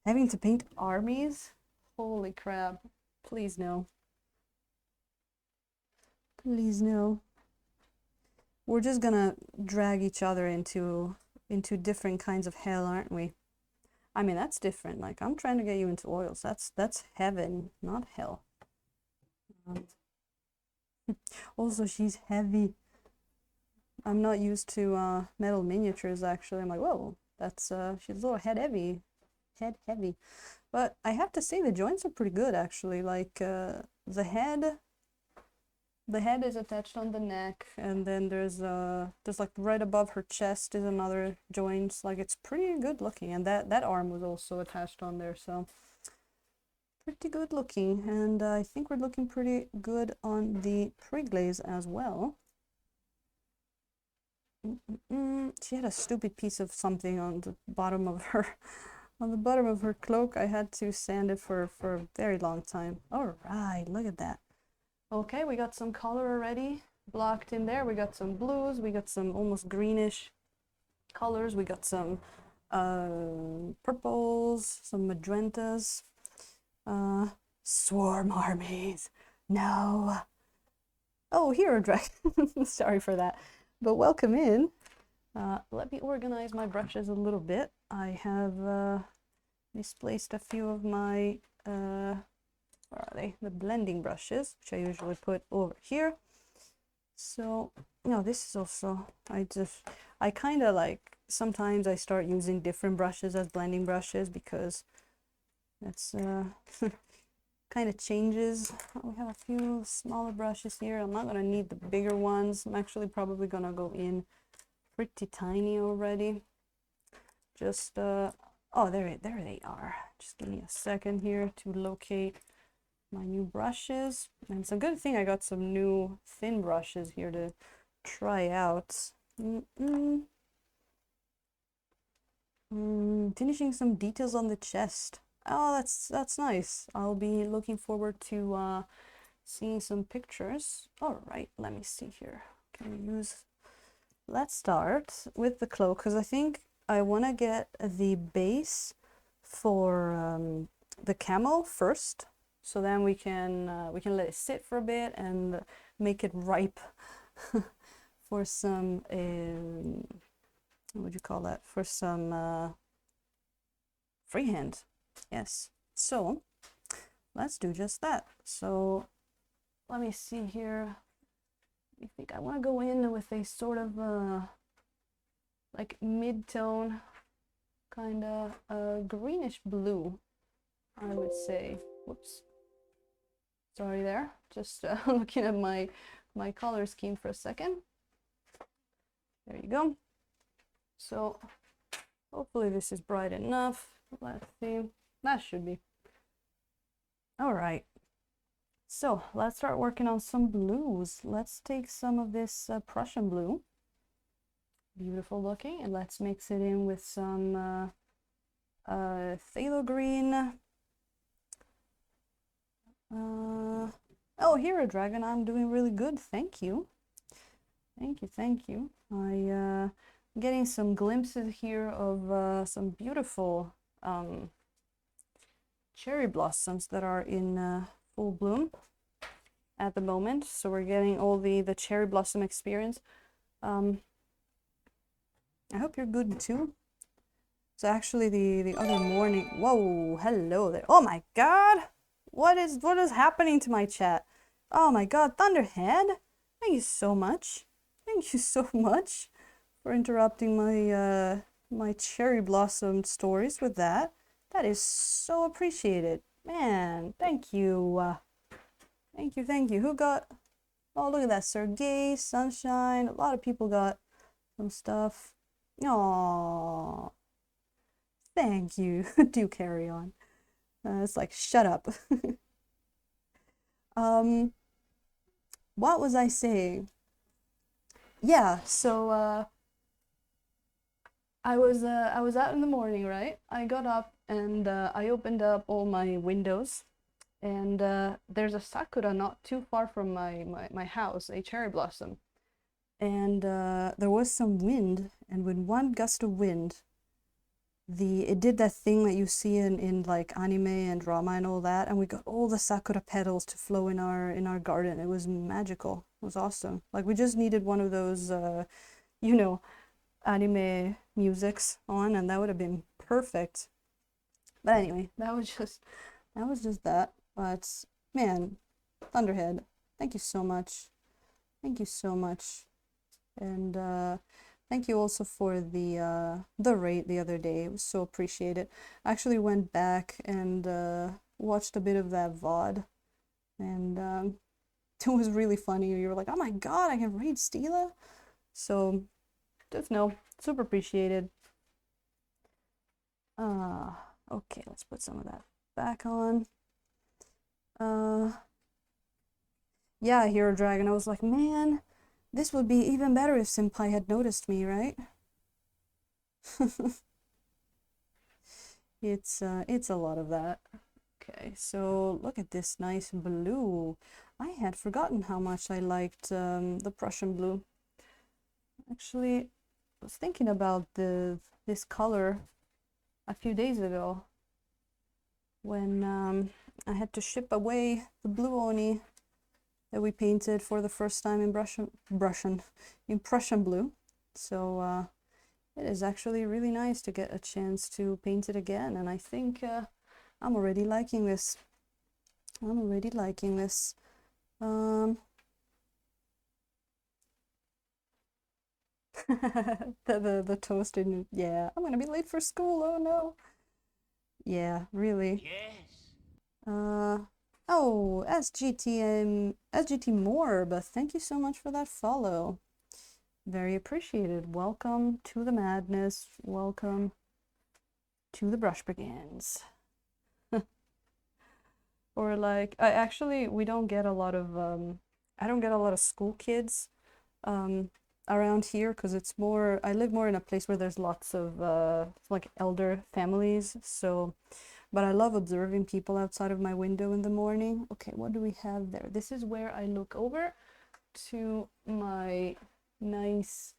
having to paint armies. Holy crap. Please no. Please no. We're just gonna drag each other into different kinds of hell, aren't we? I mean, that's different. Like, I'm trying to get you into oils. That's heaven, not hell. Also, she's heavy. I'm not used to metal miniatures, actually. I'm like, whoa, that's she's a little head heavy. Head heavy. But I have to say the joints are pretty good, actually. Like, the head is attached on the neck, and then there's like right above her chest is another joint. Like, it's pretty good looking, and that arm was also attached on there, so pretty good looking. And I think we're looking pretty good on the pre-glaze as well. She had a stupid piece of something on the bottom of her cloak. I had to sand it for a very long time. All right, look at that. Okay, we got some color already blocked in there. We got some blues, we got some almost greenish colors, we got some purples, some magentas. Swarm armies. No. Oh, hero dragon. Sorry for that. But welcome in. Let me organize my brushes a little bit. I have misplaced a few of my where are they? The blending brushes, which I usually put over here. So, no, this is also, I kind of like, sometimes I start using different brushes as blending brushes because that's kind of changes. We have a few smaller brushes here. I'm not going to need the bigger ones. I'm actually probably going to go in pretty tiny already. Just, oh, there they are. Just give me a second here to locate my new brushes. And it's a good thing I got some new thin brushes here to try out. Finishing some details on the chest. Oh, that's nice. I'll be looking forward to seeing some pictures. All right, let me see here. Let's start with the cloak, because I think I want to get the base for the camo first. So then we can let it sit for a bit and make it ripe for some what would you call that? For some freehand. Yes. So let's do just that. So let me see here. I think I want to go in with a sort of like mid-tone, kind of greenish blue, I would say. Whoops. Sorry there, just looking at my color scheme for a second. There you go. So hopefully this is bright enough. Let's see, that should be. All right, so let's start working on some blues. Let's take some of this Prussian blue, beautiful looking, and let's mix it in with some phthalo green. Oh, Hero Dragon, I'm doing really good, thank you. Thank you. I'm getting some glimpses here of some beautiful cherry blossoms that are in full bloom at the moment. So we're getting all the cherry blossom experience. I hope you're good too. So actually the other morning, whoa, hello there. Oh my God. What is happening to my chat? Oh my God, Thunderhead, thank you so much. Thank you so much for interrupting my my cherry blossom stories with that. That is so appreciated. Man, thank you. Thank you. Who got, oh, look at that, Sergey, Sunshine, a lot of people got some stuff. Aww. Thank you. Do carry on. It's like, shut up. What was I saying? Yeah, so I was out in the morning, right? I got up and I opened up all my windows, and there's a sakura not too far from my house, a cherry blossom. And there was some wind, and with one gust of wind, it did that thing that you see in like anime and drama and all that, and we got all the sakura petals to flow in our garden. It was magical. It was awesome. Like we just needed one of those you know, anime musics on, and that would have been perfect. But anyway, that was just that. But man, Thunderhead, thank you so much. Thank you so much. And thank you also for the rate the other day. It was so appreciated. I actually went back and watched a bit of that VOD, and it was really funny. You were like, "Oh my God, I can raid Stila!" So just know, super appreciated. Okay, let's put some of that back on. Yeah, Hero Dragon. I was like, man, this would be even better if Senpai had noticed me, right? It's a lot of that. Okay, so look at this nice blue. I had forgotten how much I liked the Prussian blue. Actually, I was thinking about this color a few days ago when I had to ship away the blue Oni that we painted for the first time in Prussian blue. So it is actually really nice to get a chance to paint it again, and I think I'm already liking this. I'm already liking this. The toasted, yeah, I'm gonna be late for school, oh no. Yeah, really. Yes. Oh, SGT more, but thank you so much for that follow. Very appreciated. Welcome to the madness. Welcome to the brush begins. Or like, we don't get a lot of, I don't get a lot of school kids around here because it's more, I live more in a place where there's lots of like elder families. So, but I love observing people outside of my window in the morning. Okay, what do we have there? This is where I look over to my nice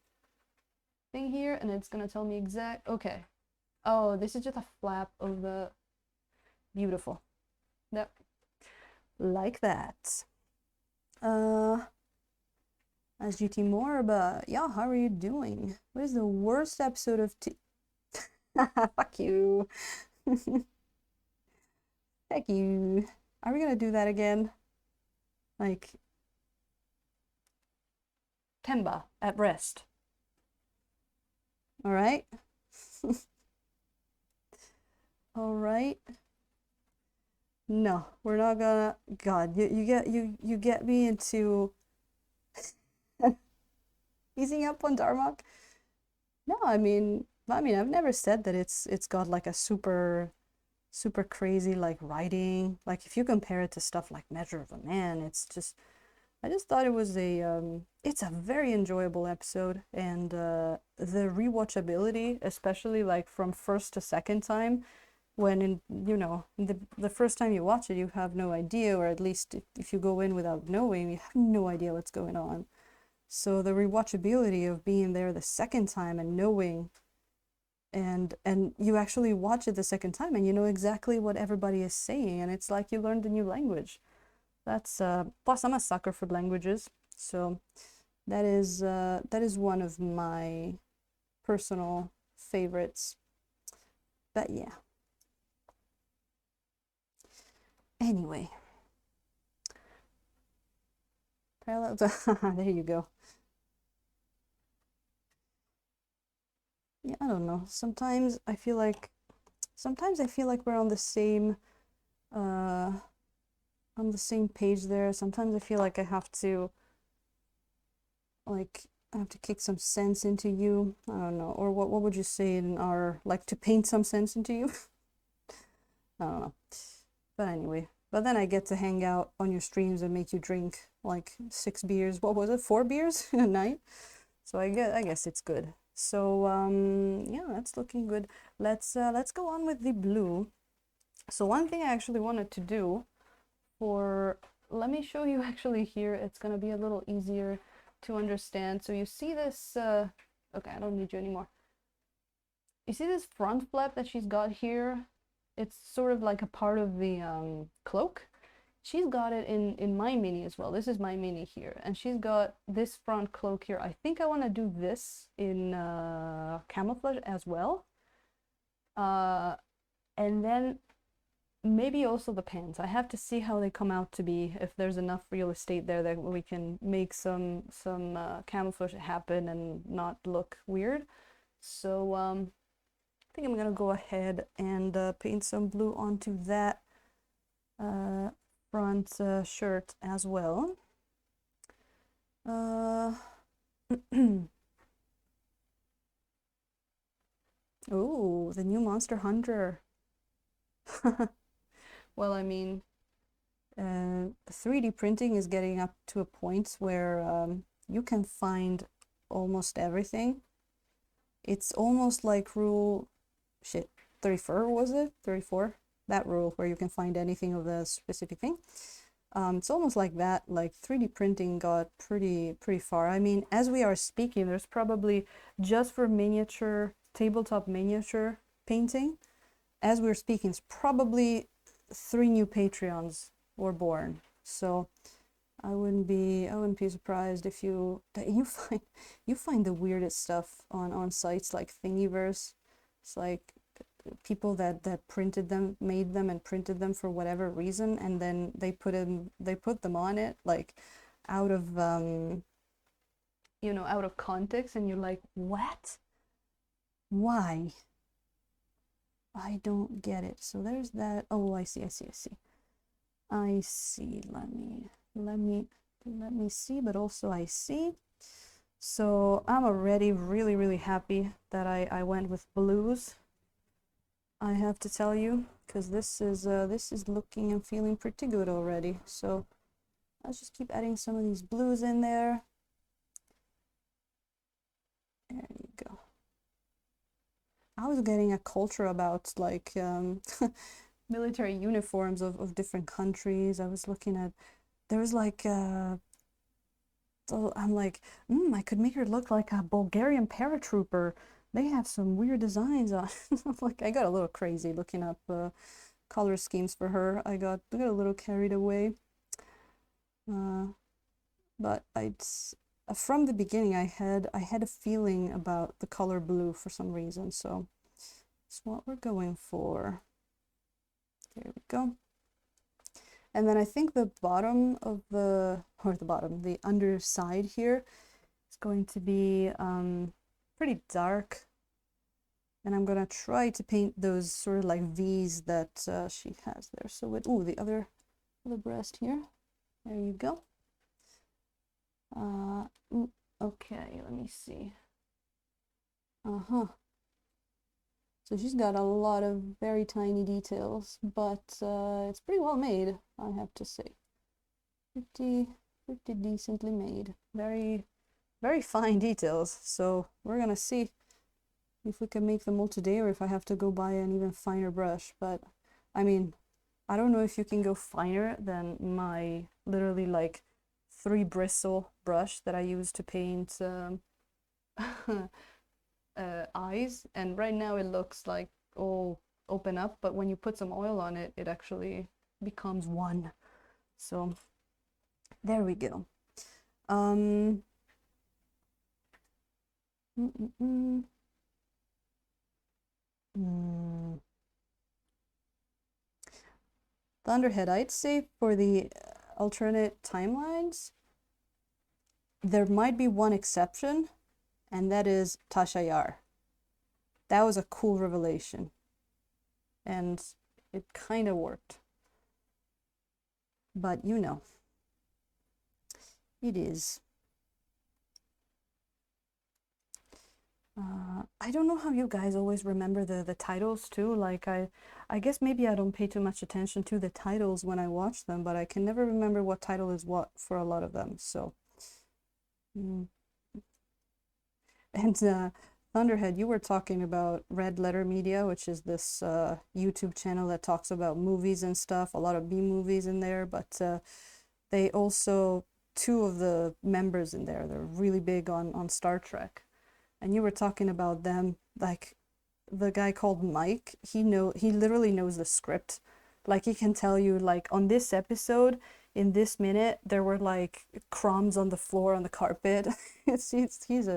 thing here, and it's gonna tell me exact. Okay. Oh, this is just a flap of the beautiful. Yep. Like that. As GT Morba, yeah, how are you doing? What is the worst episode of Fuck you. Thank you. Are we gonna do that again? Like Temba at rest. All right. All right. No, we're not gonna. God, you get me into easing up on Darmok. No, I've never said that it's got like a super crazy like writing. Like if you compare it to stuff like Measure of a Man, it's just I just thought it was it's a very enjoyable episode, and the rewatchability, especially like from first to second time, when the first time you watch it, you have no idea, or at least if you go in without knowing, you have no idea what's going on. So the rewatchability of being there the second time and knowing, and you actually watch it the second time and you know exactly what everybody is saying, and it's like you learned a new language. That's plus I'm a sucker for languages, so that is one of my personal favorites. But yeah. Anyway. Parallel. There you go. Yeah, I don't know. Sometimes I feel like we're on the same page there. Sometimes I feel like I have to kick some sense into you. I don't know. Or what would you say in our like to paint some sense into you? I don't know. But anyway, but then I get to hang out on your streams and make you drink like 6 beers. What was it? 4 beers in a night. So I guess it's good. So yeah, that's looking good. Let's go on with the blue. So one thing I actually wanted to do let me show you actually here. It's gonna be a little easier to understand. So you see this okay, I don't need you anymore. you see this front flap that she's got here? It's sort of like a part of the cloak. She's got it in my mini as well. This is my mini here, and she's got this front cloak here. I think I want to do this in camouflage as well. And then maybe also the pants. I have to see how they come out to be, if there's enough real estate there that we can make some camouflage happen and not look weird. So I think I'm gonna go ahead and paint some blue onto that front shirt as well. Oh, the new Monster Hunter. Well, I mean, 3D printing is getting up to a point where you can find almost everything. It's almost like rule 34, was it? 34? That rule where you can find anything of the specific thing. It's almost like that, like 3D printing got pretty far. I mean, as we are speaking, there's probably, just for miniature, tabletop miniature painting, as we're speaking, it's probably 3 new Patreons were born. So I wouldn't be surprised if you find the weirdest stuff on sites like Thingiverse. It's like people that printed them, made them and printed them for whatever reason, and then they put them on it like out of you know, out of context, and you're like, what? Why? I don't get it. So there's that. Oh, I see. Let me see, but also I see. So I'm already really happy that I went with blues. I have to tell you, because this is looking and feeling pretty good already. So let's just keep adding some of these blues in there. There you go. I was getting a culture about like military uniforms of different countries. I was looking at, there was like so I'm like, I could make her look like a Bulgarian paratrooper. They have some weird designs on. Like, I got a little crazy looking up color schemes for her. I got a little carried away. But from the beginning, I had a feeling about the color blue for some reason. So that's what we're going for. There we go. And then I think the bottom of the underside here is going to be pretty dark. And I'm gonna try to paint those sort of like V's that she has there. So with, the other breast here. There you go. Okay, let me see. So she's got a lot of very tiny details, but it's pretty well made, I have to say. Pretty decently made. Very fine details. So we're gonna see if we can make them all today, or if I have to go buy an even finer brush. But I mean, I don't know if you can go finer than my literally like 3 bristle brush that I use to paint eyes, and right now it looks like all open up, but when you put some oil on it, it actually becomes one. So there we go. Thunderhead, I'd say for the alternate timelines, there might be one exception, and that is Tasha Yar. That was a cool revelation, and it kind of worked. But you know, it is. I don't know how you guys always remember the titles too. Like I guess maybe I don't pay too much attention to the titles when I watch them, but I can never remember what title is what for a lot of them. So, and Thunderhead, you were talking about Red Letter Media, which is this YouTube channel that talks about movies and stuff. A lot of B movies in there, but they also, 2 of the members in there, they're really big on Star Trek. And you were talking about them, like, the guy called Mike, he literally knows the script. Like he can tell you like on this episode, in this minute, there were like crumbs on the floor on the carpet. He's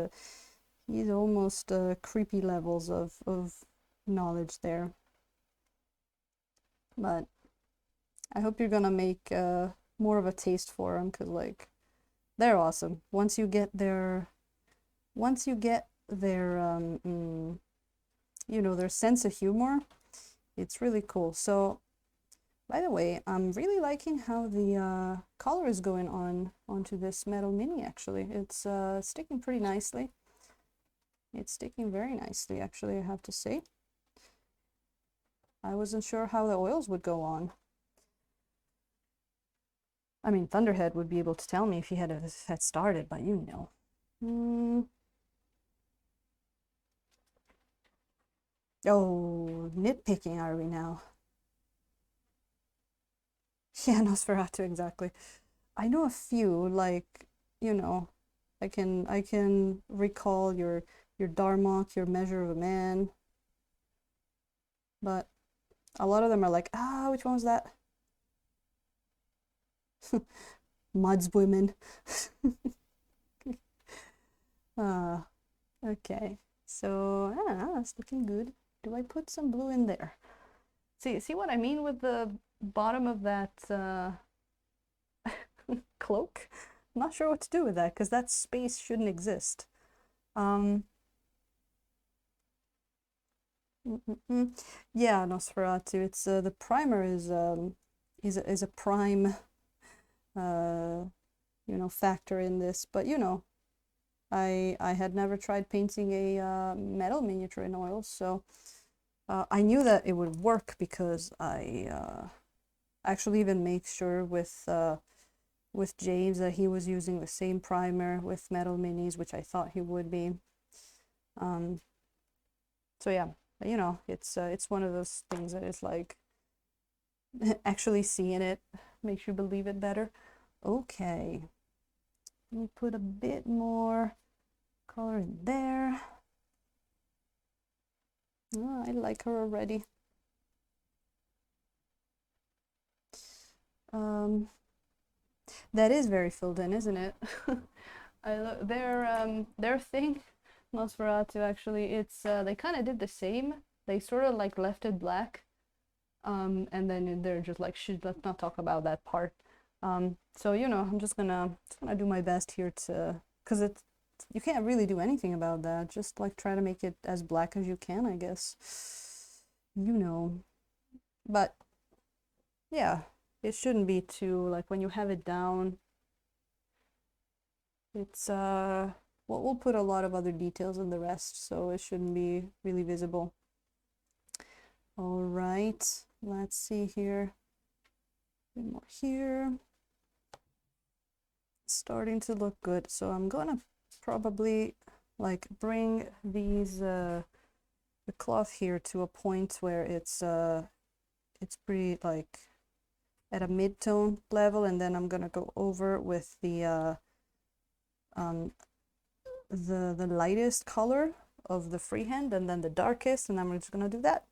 almost creepy levels of knowledge there. But I hope you're gonna make more of a taste for them, because like they're awesome. Once you get their you know, their sense of humor, it's really cool. So by the way, I'm really liking how the color is going on onto this metal mini. Actually, it's sticking pretty nicely. It's sticking very nicely, actually, I have to say. I wasn't sure how the oils would go on. I mean, Thunderhead would be able to tell me if he had started, but you know. Oh, nitpicking are we now? Yeah, Nosferatu, exactly. I know a few, like, you know, I can recall your Darmok, your Measure of a Man, but a lot of them are like, which one was that? Mud's Women. Okay. So, that's looking good. Do I put some blue in there? See what I mean with the bottom of that cloak? I'm not sure what to do with that, because that space shouldn't exist. Yeah, Nosferatu. It's the primer is a prime you know, factor in this, but you know, I had never tried painting a metal miniature in oils, so I knew that it would work, because I actually even make sure with James that he was using the same primer with metal minis, which I thought he would be. So yeah, you know, it's one of those things that is like actually seeing it makes you believe it better. Okay, let me put a bit more color in there. Oh, I like her already. That is very filled in, isn't it? Their thing, Nosferatu, actually, it's they kind of did the same. They sort of like left it black, and then they're just like, shit, let's not talk about that part. So you know, I'm just gonna do my best here to, because it's, you can't really do anything about that. Just like try to make it as black as you can, I guess. You know, but yeah, it shouldn't be too, like when you have it down, it's well, we'll put a lot of other details in the rest, so it shouldn't be really visible. All right, let's see here. A bit more here. Starting to look good, so I'm gonna probably like bring these the cloth here to a point where it's pretty like at a mid-tone level, and then I'm gonna go over with the lightest color of the freehand, and then the darkest, and I'm just gonna do that.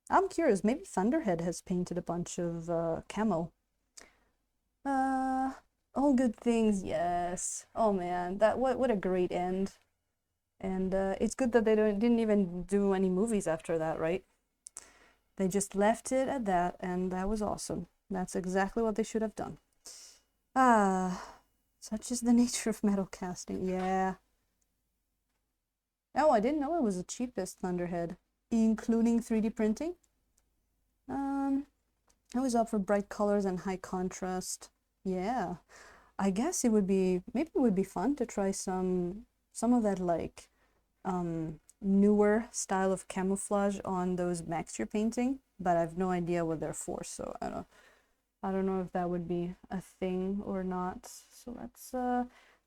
I'm curious, maybe Thunderhead has painted a bunch of camo. All good things, yes. Oh man, that what a great end. And it's good that they didn't even do any movies after that, right? They just left it at that, and that was awesome. That's exactly what they should have done. Such is the nature of metal casting. Yeah. Oh, I didn't know it was the cheapest Thunderhead, including 3D printing. I was up for bright colors and high contrast. Yeah. I guess maybe it would be fun to try some of that like newer style of camouflage on those mechs you're painting, but I have no idea what they're for, so I don't know if that would be a thing or not. So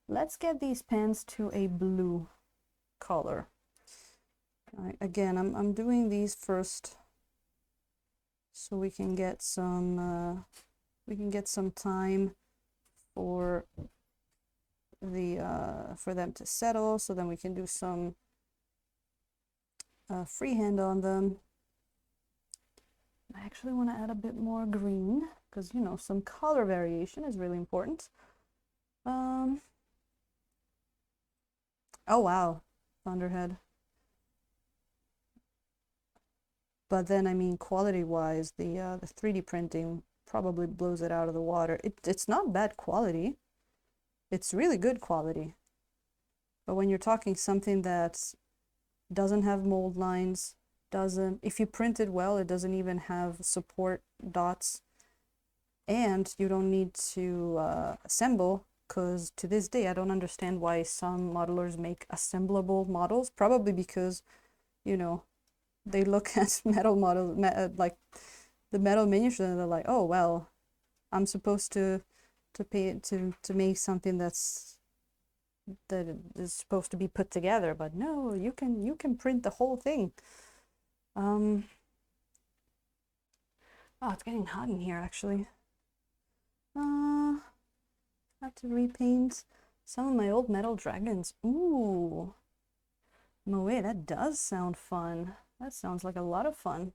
let's get these pens to a blue color. Again, I'm doing these first so we can get some time for the for them to settle, so then we can do some freehand on them. I actually want to add a bit more green because, you know, some color variation is really important. Oh wow, Thunderhead. But then, I mean, quality-wise, the 3D printing probably blows it out of the water. It's not bad quality. It's really good quality. But when you're talking something that doesn't have mold lines, if you print it well, it doesn't even have support dots, and you don't need to assemble, because to this day I don't understand why some modelers make assemblable models, probably because, you know, they look at metal models, like the metal miniatures, and they're like, oh well, I'm supposed to make something that is supposed to be put together, but no, you can print the whole thing. Oh, it's getting hot in here actually. I have to repaint some of my old metal dragons. Ooh, Moe, that does sound fun. That sounds like a lot of fun.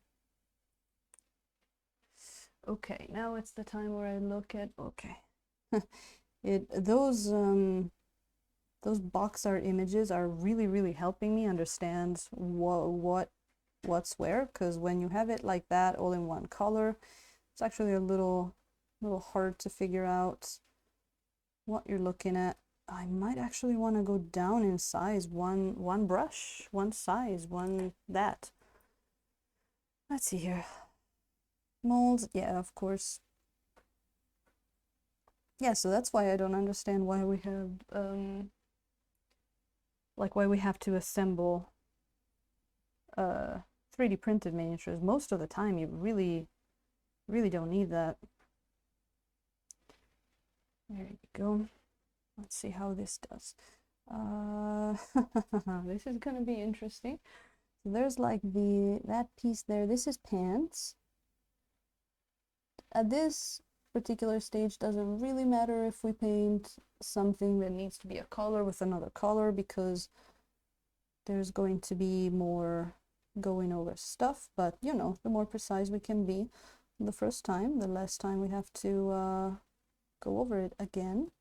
Okay, now it's the time where I look at, okay. Those box art images are really helping me understand what's where, because when you have it like that all in one color, it's actually a little hard to figure out what you're looking at. I might actually want to go down in size, one brush, one size, one that. Let's see here. Molds, yeah, of course. Yeah, so that's why I don't understand why we have like why we have to assemble 3D printed miniatures. Most of the time you really don't need that. There you go. Let's see how this does. This is gonna be interesting. So there's like that piece there. This is pants. At this particular stage, doesn't really matter if we paint something that needs to be a color with another color, because there's going to be more going over stuff. But you know, the more precise we can be the first time, the less time we have to go over it again.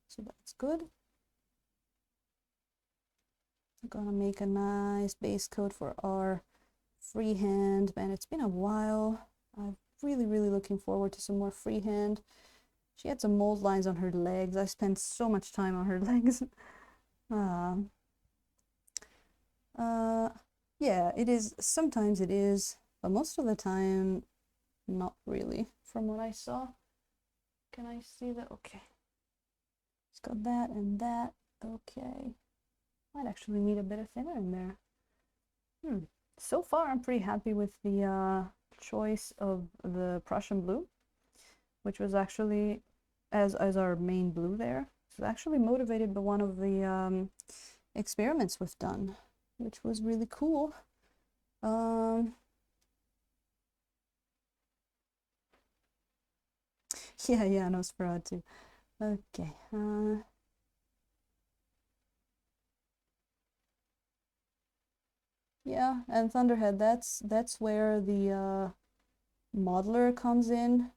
So that's good. I'm gonna make a nice base coat for our freehand. Man, it's been a while. I'm really looking forward to some more freehand. She had some mold lines on her legs. I spent so much time on her legs. Yeah, it is. Sometimes it is, but most of the time, not really, from what I saw. Can I see that? Okay. It's got that and that. Okay. Might actually need a bit of thinner in there. So far, I'm pretty happy with the choice of the Prussian blue, which was actually as our main blue there. It's actually motivated by one of the experiments we've done, which was really cool. Yeah, Nosferatu. Okay. Yeah, and Thunderhead, that's where the modeler comes in,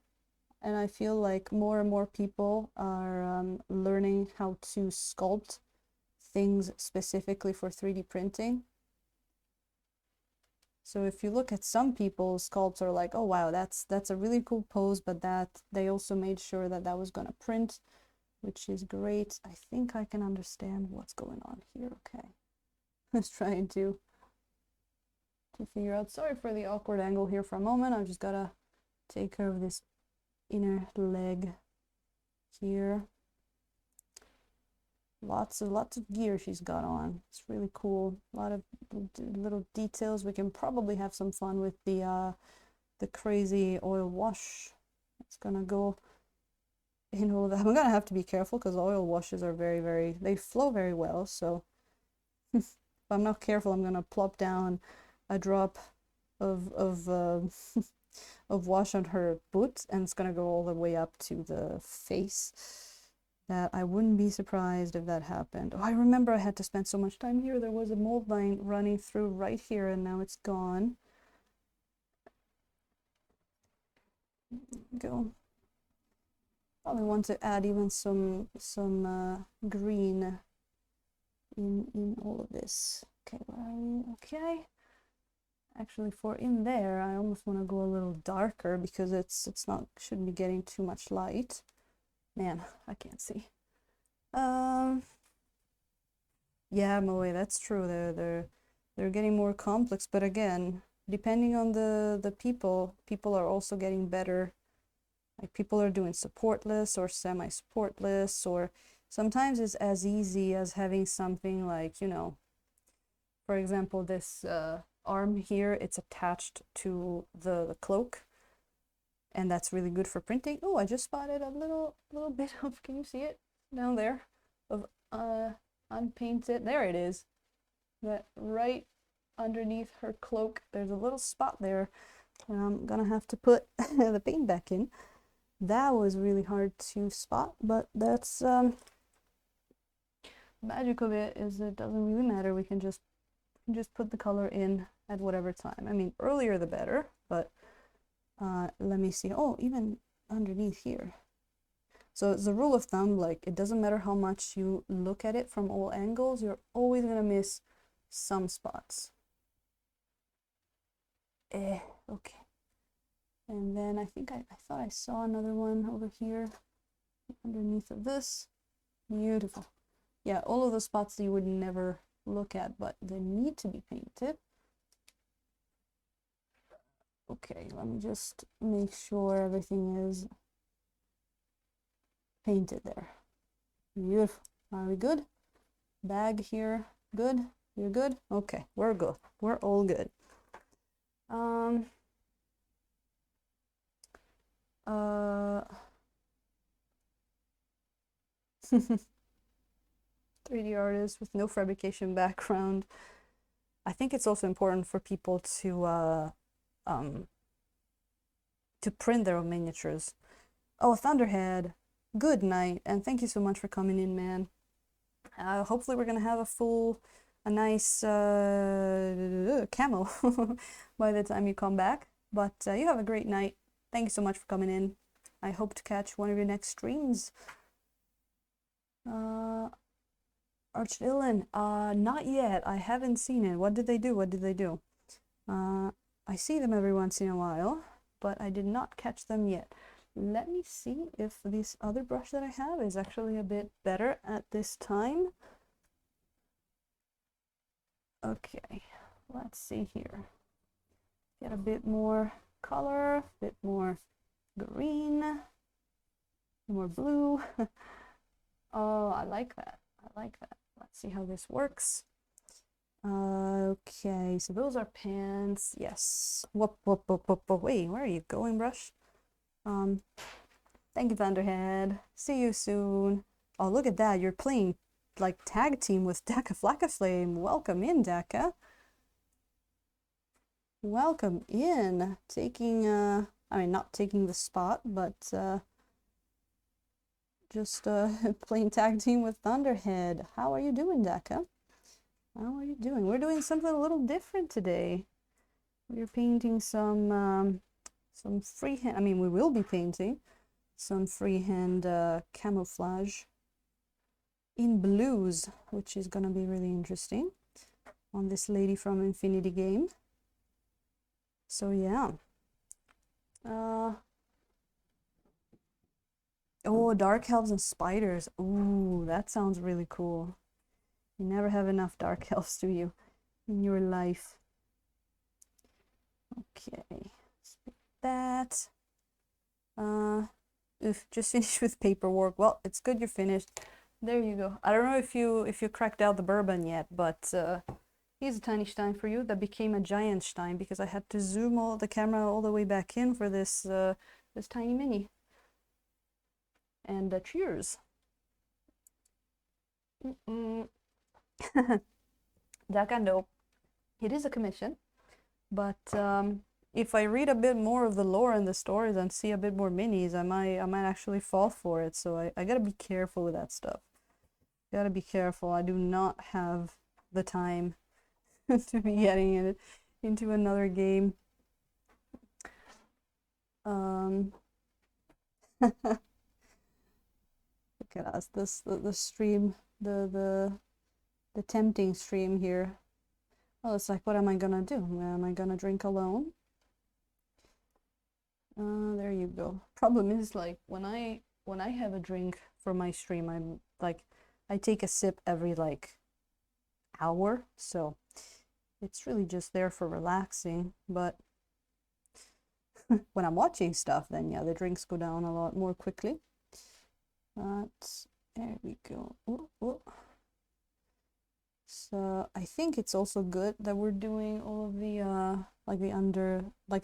and I feel like more and more people are learning how to sculpt things specifically for 3D printing. So if you look at some people, sculpts are like, oh wow, that's a really cool pose, but that they also made sure that that was gonna print, which is great. I think I can understand what's going on here. Okay. I was trying to figure out. Sorry for the awkward angle here for a moment. I've just gotta take care of this inner leg here. Lots of gear she's got on. It's really cool. A lot of little details. We can probably have some fun with the crazy oil wash. It's gonna go in all of that. I'm gonna have to be careful because oil washes are very they flow very well. So if I'm not careful, I'm gonna plop down a drop of of wash on her boot, and it's gonna go all the way up to the face. that I wouldn't be surprised if that happened. Oh, I remember I had to spend so much time here. There was a mold line running through right here, and now it's gone. Go. Probably want to add even some green in all of this. Okay, where are we? Okay. Actually, for in there, I almost want to go a little darker because it's not, shouldn't be getting too much light. Man, I can't see. Yeah, Moe, that's true. They're getting more complex, but again, depending on the people are also getting better. Like people are doing supportless or semi-supportless, or sometimes it's as easy as having something like, you know, for example, this arm here, it's attached to the cloak, and that's really good for printing. Oh, I just spotted a little bit of, can you see it down there, of unpainted, there it is, that right underneath her cloak, there's a little spot there, and I'm gonna have to put the paint back in. That was really hard to spot, but that's magic of it is it doesn't really matter. We can just put the color in at whatever time. I mean, earlier the better, but let me see. Oh, even underneath here. So it's a rule of thumb, like it doesn't matter how much you look at it from all angles, you're always gonna miss some spots. Okay. And then I think I thought I saw another one over here underneath of this. Beautiful. Yeah, all of the spots that you would never look at, but they need to be painted. Okay, let me just make sure everything is painted there. Beautiful. Are we good? Bag here, good? You're good? Okay, we're good. We're all good. 3D artist with no fabrication background. I think it's also important for people to print their own miniatures. Oh, Thunderhead, good night, and thank you so much for coming in, man. Hopefully we're gonna have a nice camo by the time you come back. But you have a great night. Thank you so much for coming in. I hope to catch one of your next streams. Archvillain, not yet. I haven't seen it. What did they do? What did they do? I see them every once in a while, but I did not catch them yet. Let me see if this other brush that I have is actually a bit better at this time. Okay, let's see here. Get a bit more color, a bit more green, more blue. Oh, I like that. I like that. Let's see how this works. Okay, so those are pants. Yes. Whoop, whoop, whoop, whoop, whoop. Wait, where are you going, brush? Thank you, Thunderhead. See you soon. Oh, look at that. You're playing like tag team with Daka Flame. Welcome in, Daka. Welcome in. Taking, I mean, not taking the spot, but just playing tag team with Thunderhead. How are you doing, Daka? How are you doing? We're doing something a little different today. We're painting some freehand. I mean, we will be painting some freehand camouflage in blues, which is gonna be really interesting on this lady from Infinity Game. So yeah. Oh, dark elves and spiders. Ooh, that sounds really cool. You never have enough dark elves, do you, in your life? Okay, let's pick that. Just finished with paperwork. Well, it's good you're finished. There you go. I don't know if you cracked out the bourbon yet, but here's a tiny stein for you that became a giant stein because I had to zoom the camera all the way back in for this this tiny mini. And cheers. Daka, no, it is a commission, but if I read a bit more of the lore and the stories and see a bit more minis, I might actually fall for it. So I gotta be careful with that stuff. Gotta be careful. I do not have the time to be getting into another game. Look at us. The stream, the tempting stream here. Oh, it's like, what am I gonna do? Am I gonna drink alone? There you go. Problem is, like, when I have a drink for my stream, I'm like, I take a sip every like hour, so it's really just there for relaxing. But when I'm watching stuff, then yeah, the drinks go down a lot more quickly. But there we go. Ooh, ooh. So I think it's also good that we're doing all of the like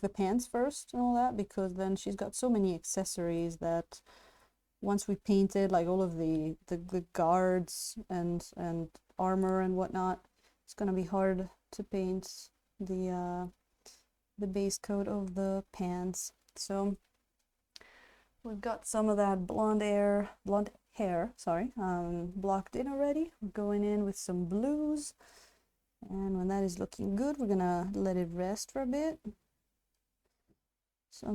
the pants first and all that, because then she's got so many accessories that once we painted like all of the guards and armor and whatnot, it's gonna be hard to paint the base coat of the pants. So we've got some of that blonde hair, sorry, blocked in already. We're going in with some blues, and when that is looking good, we're gonna let it rest for a bit. So I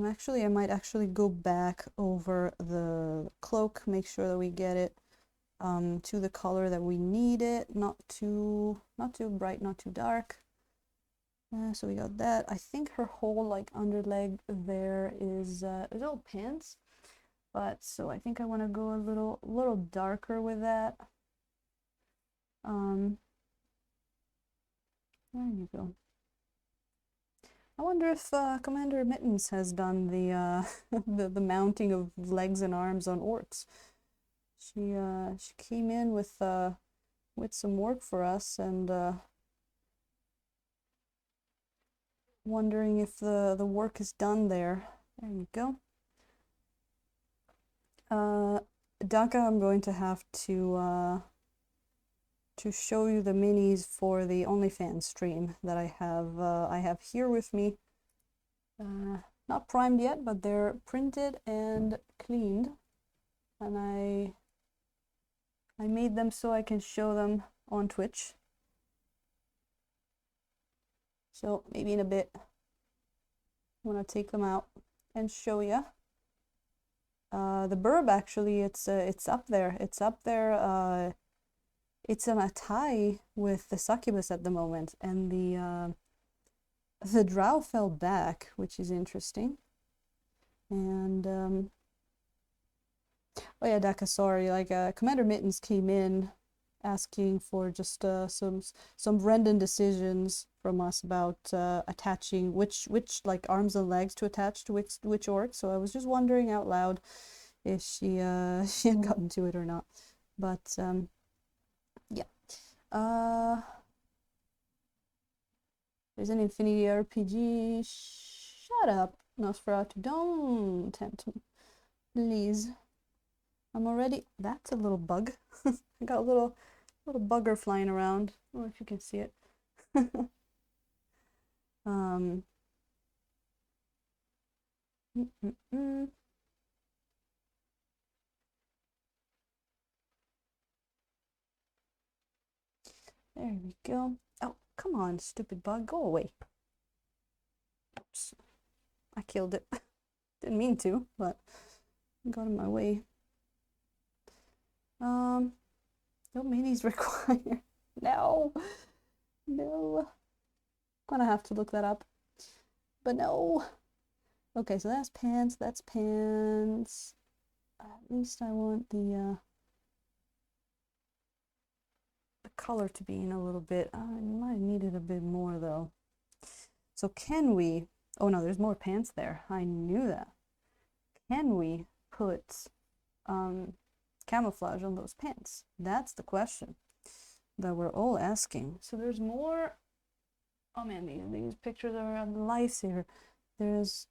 might actually go back over the cloak, make sure that we get it to the color that we need it, not too bright, not too dark. So we got that. I think her whole like underleg there is all pants, but so I think I want to go a little darker with that. There you go. I wonder if Commander Mittens has done the the mounting of legs and arms on orcs. She came in with some work for us, and wondering if the work is done there. There you go. Daka, I'm going to have to show you the minis for the OnlyFans stream that I have here with me. Not primed yet, but they're printed and cleaned, and I made them so I can show them on Twitch. So maybe in a bit, I want to take them out and show you. The burb, actually, it's up there. It's up there. It's in a tie with the succubus at the moment, and the drow fell back, which is interesting. And oh yeah, Daka, sorry. Like Commander Mittens came in asking for just some random decisions from us about attaching which like arms and legs to attach to which orc. So I was just wondering out loud if she she had gotten to it or not. But yeah. There's an Infinity RPG. Shut up, Nosferatu. Don't tempt me, please. I'm already. That's a little bug. I got a little bugger flying around. I don't know if you can see it. There we go. Oh, come on, stupid bug, go away. Oops. I killed it. Didn't mean to, but got in my way. No minis required. No. No. Gonna have to look that up. But no. Okay, so that's pants, that's pants. At least I want the color to be in a little bit. I might need it a bit more though. So can we, oh no, there's more pants there. I knew that. Can we put camouflage on those pants? That's the question that we're all asking. So there's more. Oh man, these pictures are a lifesaver. This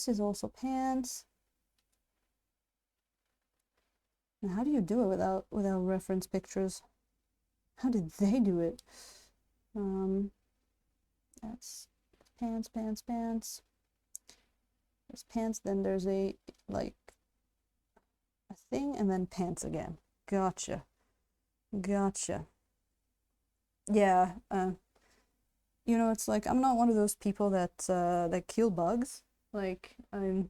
is also pants. Now, how do you do it without reference pictures? How did they do it? That's pants, pants, pants. There's pants, then there's a like a thing, and then pants again. Gotcha. Gotcha. Yeah, you know, it's like I'm not one of those people that kill bugs. Like I'm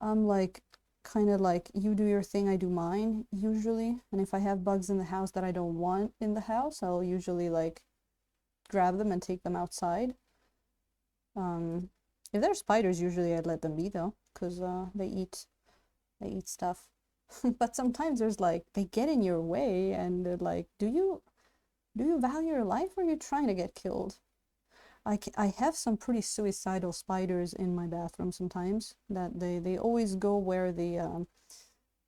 like kind of like you do your thing, I do mine usually. And if I have bugs in the house that I don't want in the house, I'll usually like grab them and take them outside. If they're spiders, usually I'd let them be though, because they eat stuff. But sometimes there's like they get in your way and they're like, do you value your life or are you trying to get killed? I have some pretty suicidal spiders in my bathroom sometimes that they always go where the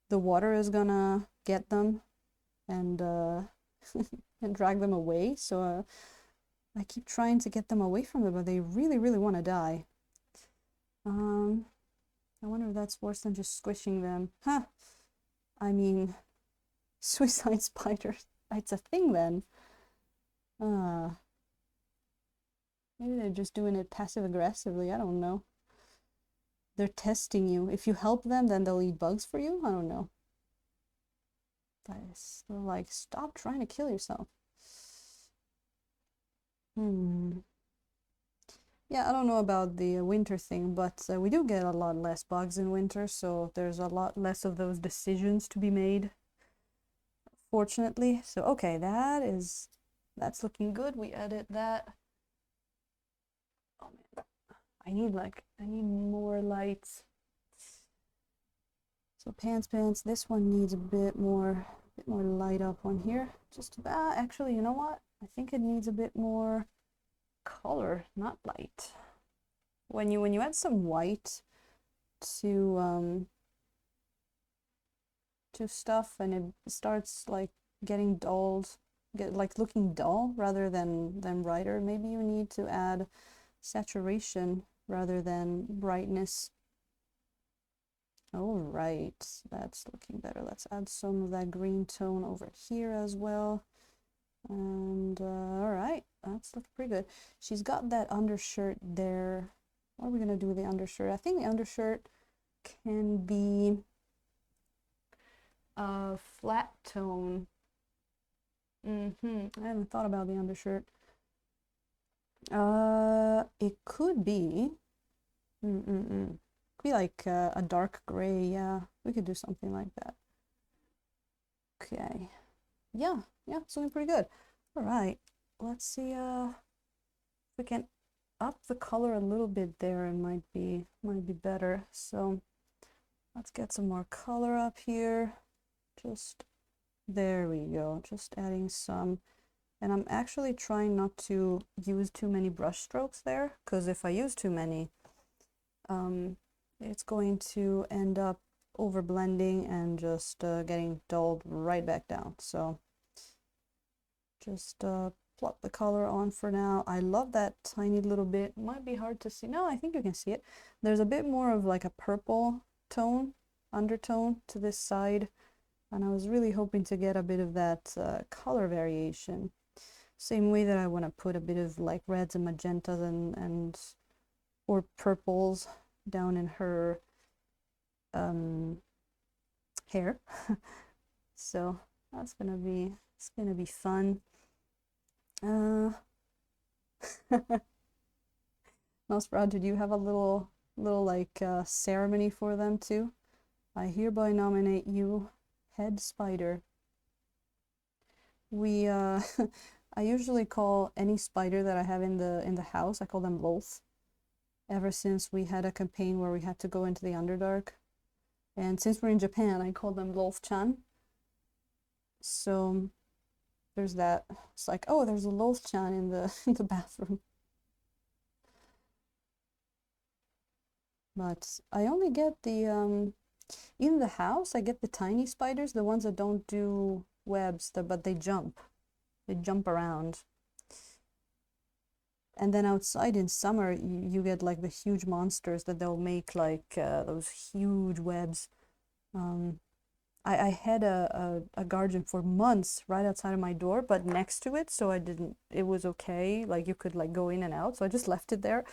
water is gonna get them and and drag them away. So I keep trying to get them away from them, but they really, really want to die. I wonder if that's worse than just squishing them. Huh. I mean, suicide spiders. It's a thing then. Maybe they're just doing it passive aggressively. I don't know. They're testing you. If you help them, then they'll eat bugs for you. I don't know. But it's like, stop trying to kill yourself. Yeah, I don't know about the winter thing, but we do get a lot less bugs in winter, so there's a lot less of those decisions to be made, fortunately. So, okay, that's looking good. We edit that. Oh man, I need more lights. So pants, this one needs a bit more light up on here. Just about, actually, you know what? I think it needs a bit more color, not light. When you add some white to stuff and it starts like getting dulled, like looking dull rather than brighter, maybe you need to add saturation rather than brightness. All right, that's looking better. Let's add some of that green tone over here as well. And all right, that's looking pretty good. She's got that undershirt there. What are we gonna do with the undershirt? I think the undershirt can be a flat tone. I haven't thought about the undershirt. It could be. Could be like a dark gray. Yeah, we could do something like that. Okay. Yeah, it's looking pretty good. All right, let's see if we can up the color a little bit there. It might be better. So let's get some more color up here. Just there we go. Just adding some. And I'm actually trying not to use too many brush strokes there, because if I use too many, it's going to end up over blending and just getting dulled right back down. So just plop the color on for now. I love that tiny little bit. It might be hard to see. No, I think you can see it. There's a bit more of like a purple tone, undertone to this side. And I was really hoping to get a bit of that color variation. Same way that I want to put a bit of like reds and magentas and or purples down in her hair. So that's gonna be fun. Nosferatu, did you have a little like ceremony for them too? I hereby nominate you head spider. We I usually call any spider that I have in the house, I call them Lolth. Ever since we had a campaign where we had to go into the Underdark. And since we're in Japan, I call them Lolth-chan. So there's that. It's like, oh, there's a Lolth-chan in the bathroom. But I only get the in the house I get the tiny spiders, the ones that don't do webs, but they jump. They jump around. And then outside in summer, you get like the huge monsters that they'll make like those huge webs. I had a guardian for months right outside of my door, but next to it, so it was okay. Like you could like go in and out. So I just left it there.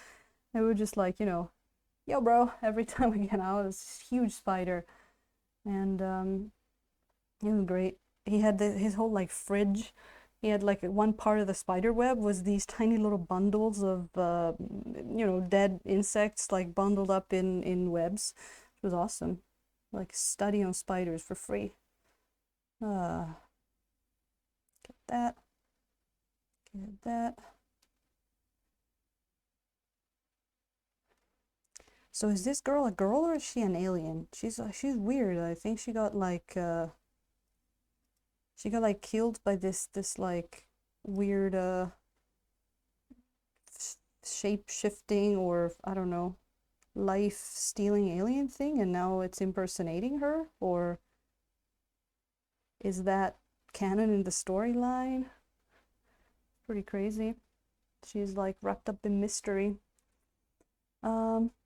It would just like, you know, yo, bro, every time we get out, this huge spider. And it was great. He had his whole like fridge. He had like one part of the spider web was these tiny little bundles of dead insects like bundled up in webs. It was awesome. Like study on spiders for free. Get that. Get that. So is this girl a girl or is she an alien? She's weird. I think she got like killed by this like weird shape shifting or I don't know, life stealing alien thing, and now it's impersonating her, or is that canon in the storyline? Pretty crazy. She's like wrapped up in mystery.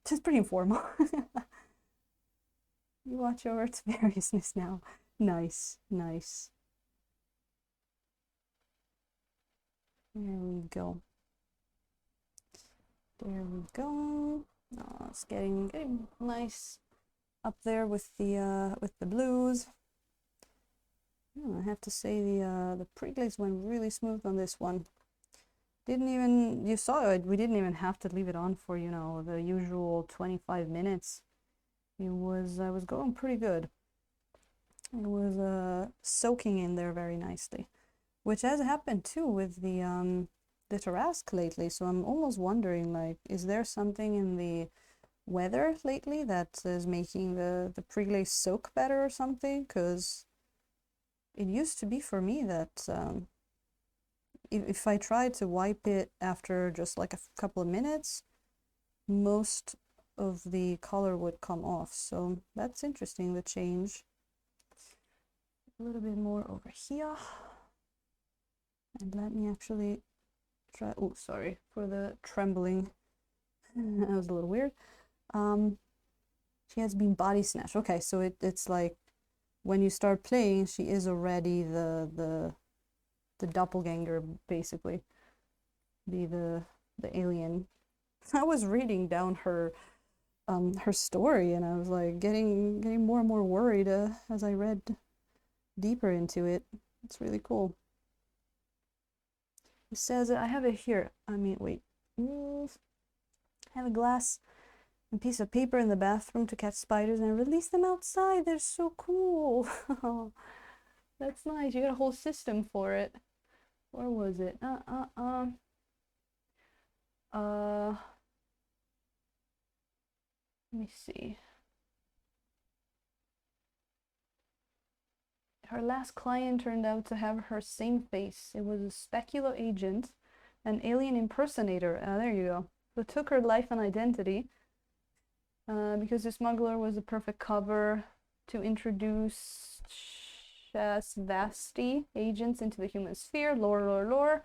Just pretty informal. You watch over its variousness now. Nice, nice. There we go. There we go. Oh, it's getting nice up there with the blues. I have to say the pre-glaze went really smooth on this one. You saw it, we didn't even have to leave it on for, the usual 25 minutes. I was going pretty good. It was soaking in there very nicely, which has happened too with the Tarrasque lately. So I'm almost wondering, like, is there something in the weather lately that is making the pre-glaze soak better or something? Because it used to be for me that if I tried to wipe it after just like a couple of minutes, most of the color would come off. So that's interesting, the change. A little bit more over here. And let me actually try, oh, sorry for the trembling. That was a little weird. She has been body snatched. Okay, so it's like when you start playing, she is already the doppelganger, basically. The alien. I was reading down her story, and I was like getting more and more worried as I read deeper into it. It's really cool. It says, I have it here. I mean, wait. I have a glass and piece of paper in the bathroom to catch spiders and release them outside. They're so cool. That's nice. You got a whole system for it. Where was it? Let me see. Her last client turned out to have her same face. It was a specular agent, an alien impersonator. There you go. Who took her life and identity because the smuggler was the perfect cover to introduce Shasvasti agents into the human sphere. Lore.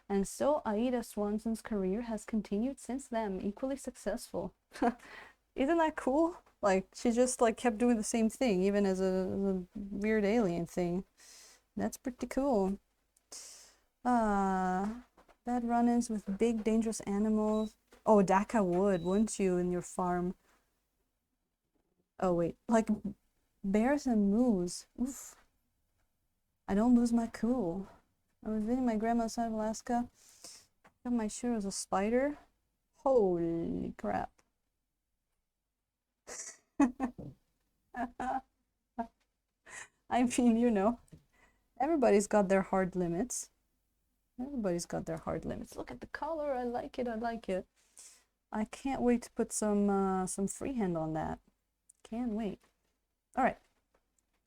And so Aïda Swanson's career has continued since then, equally successful. Isn't that cool? Like, she just like kept doing the same thing, even as a weird alien thing. That's pretty cool. Bad run-ins with big dangerous animals. Oh, Daka would, wouldn't you, in your farm? Oh wait, like bears and moose. Oof. I don't lose my cool. I was visiting my grandma's side of Alaska. Got my shoe as a spider. Holy crap. I mean, everybody's got their hard limits. Everybody's got their hard limits. Look at the color. I like it. I like it. I can't wait to put some freehand on that. Can't wait. All right.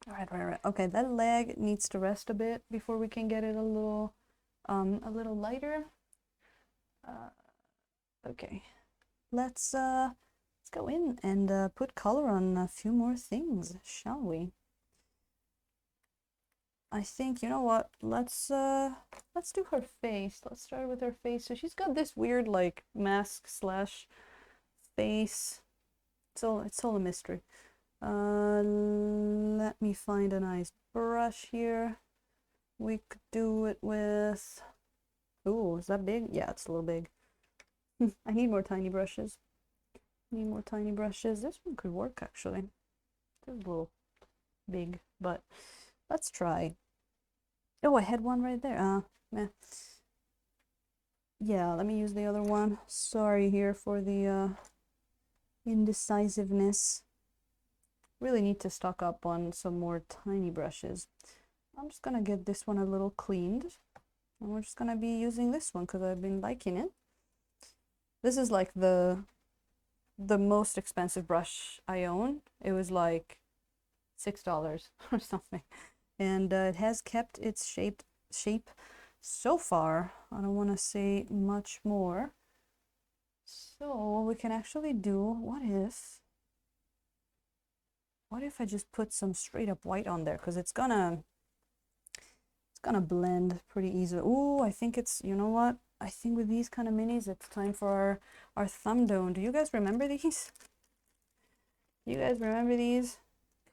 Right. Okay, that leg needs to rest a bit before we can get it a little lighter. Okay. Let's go in and put color on a few more things, shall we? I think, you know what, let's do her face. Let's start with her face. So she's got this weird like mask slash face. It's all a mystery. Let me find a nice brush here. We could do it with, oh, is that big? Yeah, it's a little big. I need more tiny brushes. Need more tiny brushes. This one could work actually. It's a little big, but let's try. Oh, I had one right there. Meh. Yeah, let me use the other one. Sorry here for the indecisiveness. Really need to stock up on some more tiny brushes. I'm just gonna get this one a little cleaned, and we're just gonna be using this one because I've been liking it. This is like the most expensive brush I own. It was like $6 or something, and it has kept its shape so far. I don't want to say much more. So what we can actually do, what if I just put some straight up white on there, because it's gonna blend pretty easily. Ooh, I think it's, you know what, I think with these kind of minis it's time for our thumb dome. Do you guys remember these? You guys remember these?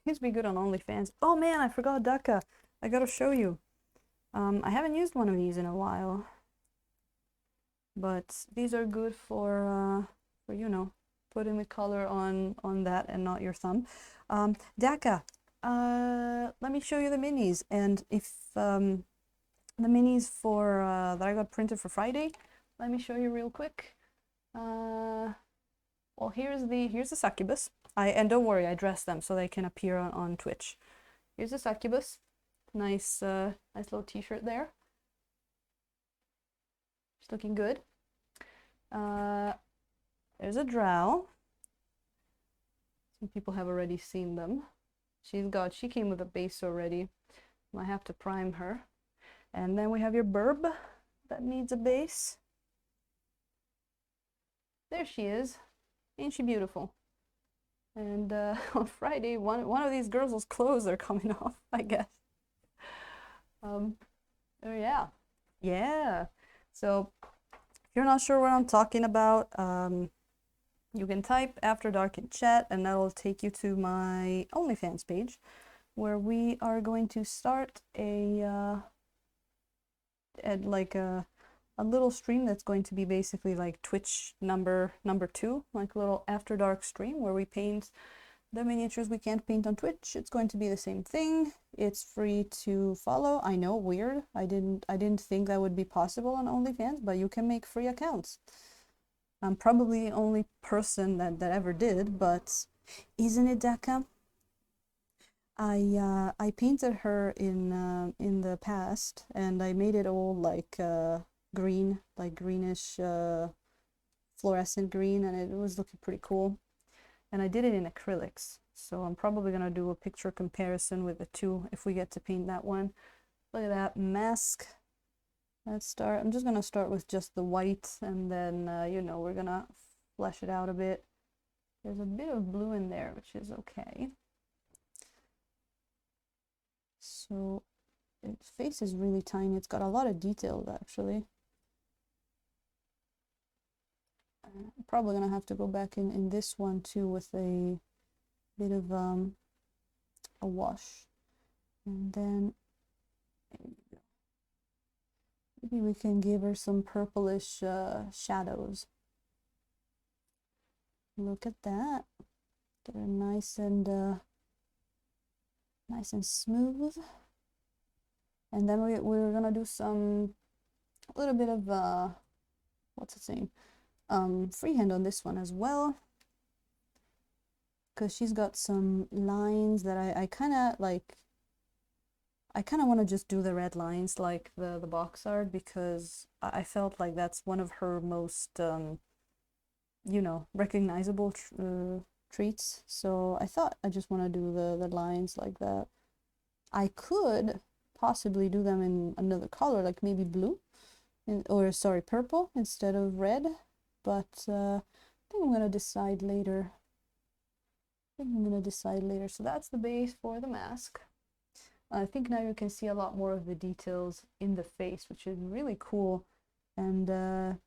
These be good on OnlyFans. Oh man, I forgot Daka. I gotta show you. I haven't used one of these in a while, but these are good for you know, putting the color on that and not your thumb. Daka, let me show you the minis, and if the minis for that I got printed for Friday, let me show you real quick. Well, here's the succubus. And don't worry, I dressed them so they can appear on Twitch. Here's the succubus. Nice little t-shirt there. She's looking good. There's a drow. Some people have already seen them. She came with a base already. I have to prime her. And then we have your burb that needs a base. There she is. Ain't she beautiful? And on Friday, one of these girls' clothes are coming off, I guess. Oh yeah. Yeah. So if you're not sure what I'm talking about, you can type After Dark in chat, and that'll take you to my OnlyFans page, where we are going to start a little stream that's going to be basically like Twitch number 2, like a little After Dark stream where we paint the miniatures we can't paint on Twitch. It's going to be the same thing. It's free to follow. I know, weird. I didn't think that would be possible on OnlyFans, but you can make free accounts. I'm probably the only person that ever did, but isn't it, Daka? I painted her in the past, and I made it all like green, like greenish fluorescent green, and it was looking pretty cool. And I did it in acrylics, so I'm probably gonna do a picture comparison with the two if we get to paint that one. Look at that mask. Let's start. I'm just gonna start with just the white, and then you know, we're gonna flesh it out a bit. There's a bit of blue in there, which is okay. So its face is really tiny. It's got a lot of details actually. I'm probably gonna have to go back in this one too with a bit of a wash, and then maybe we can give her some purplish shadows. Look at that. They're nice and smooth. And then we're gonna do a little bit of what's it saying? Freehand on this one as well, because she's got some lines that I kind of like. I kind of want to just do the red lines like the box art, because I felt like that's one of her most you know, recognizable treats. So I thought I just want to do the lines like that. I could possibly do them in another color, like maybe blue, or sorry, purple instead of red. But I think I'm gonna decide later. So that's the base for the mask. I think now you can see a lot more of the details in the face, which is really cool, and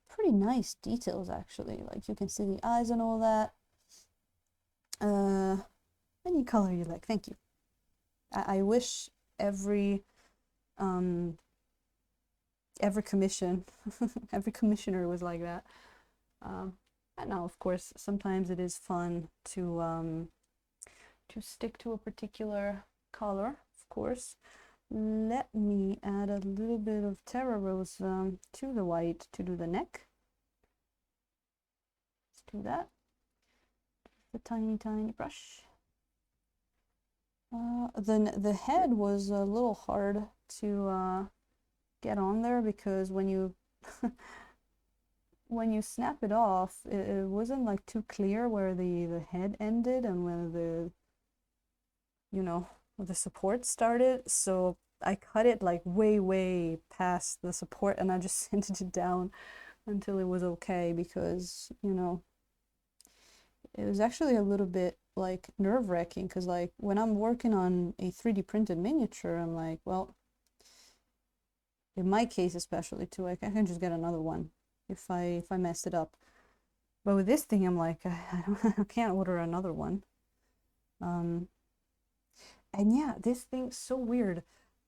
pretty nice details actually. Like you can see the eyes and all that. Any color you like. Thank you. I wish every commission every commissioner was like that. And now, of course, sometimes it is fun to stick to a particular color, of course. Let me add a little bit of Terra Rose to the white to do the neck. Let's do that. The tiny, tiny brush. The head was a little hard to get on there because when you when you snap it off, it wasn't like too clear where the head ended and where the, you know, where the support started. So I cut it like way past the support and I just sanded it down until it was okay because, you know, it was actually a little bit like nerve-wracking because like when I'm working on a 3D printed miniature, I'm like, well, in my case especially too, I can just get another one if I messed it up. But with this thing, I'm like, I can't order another one. And yeah, this thing's so weird.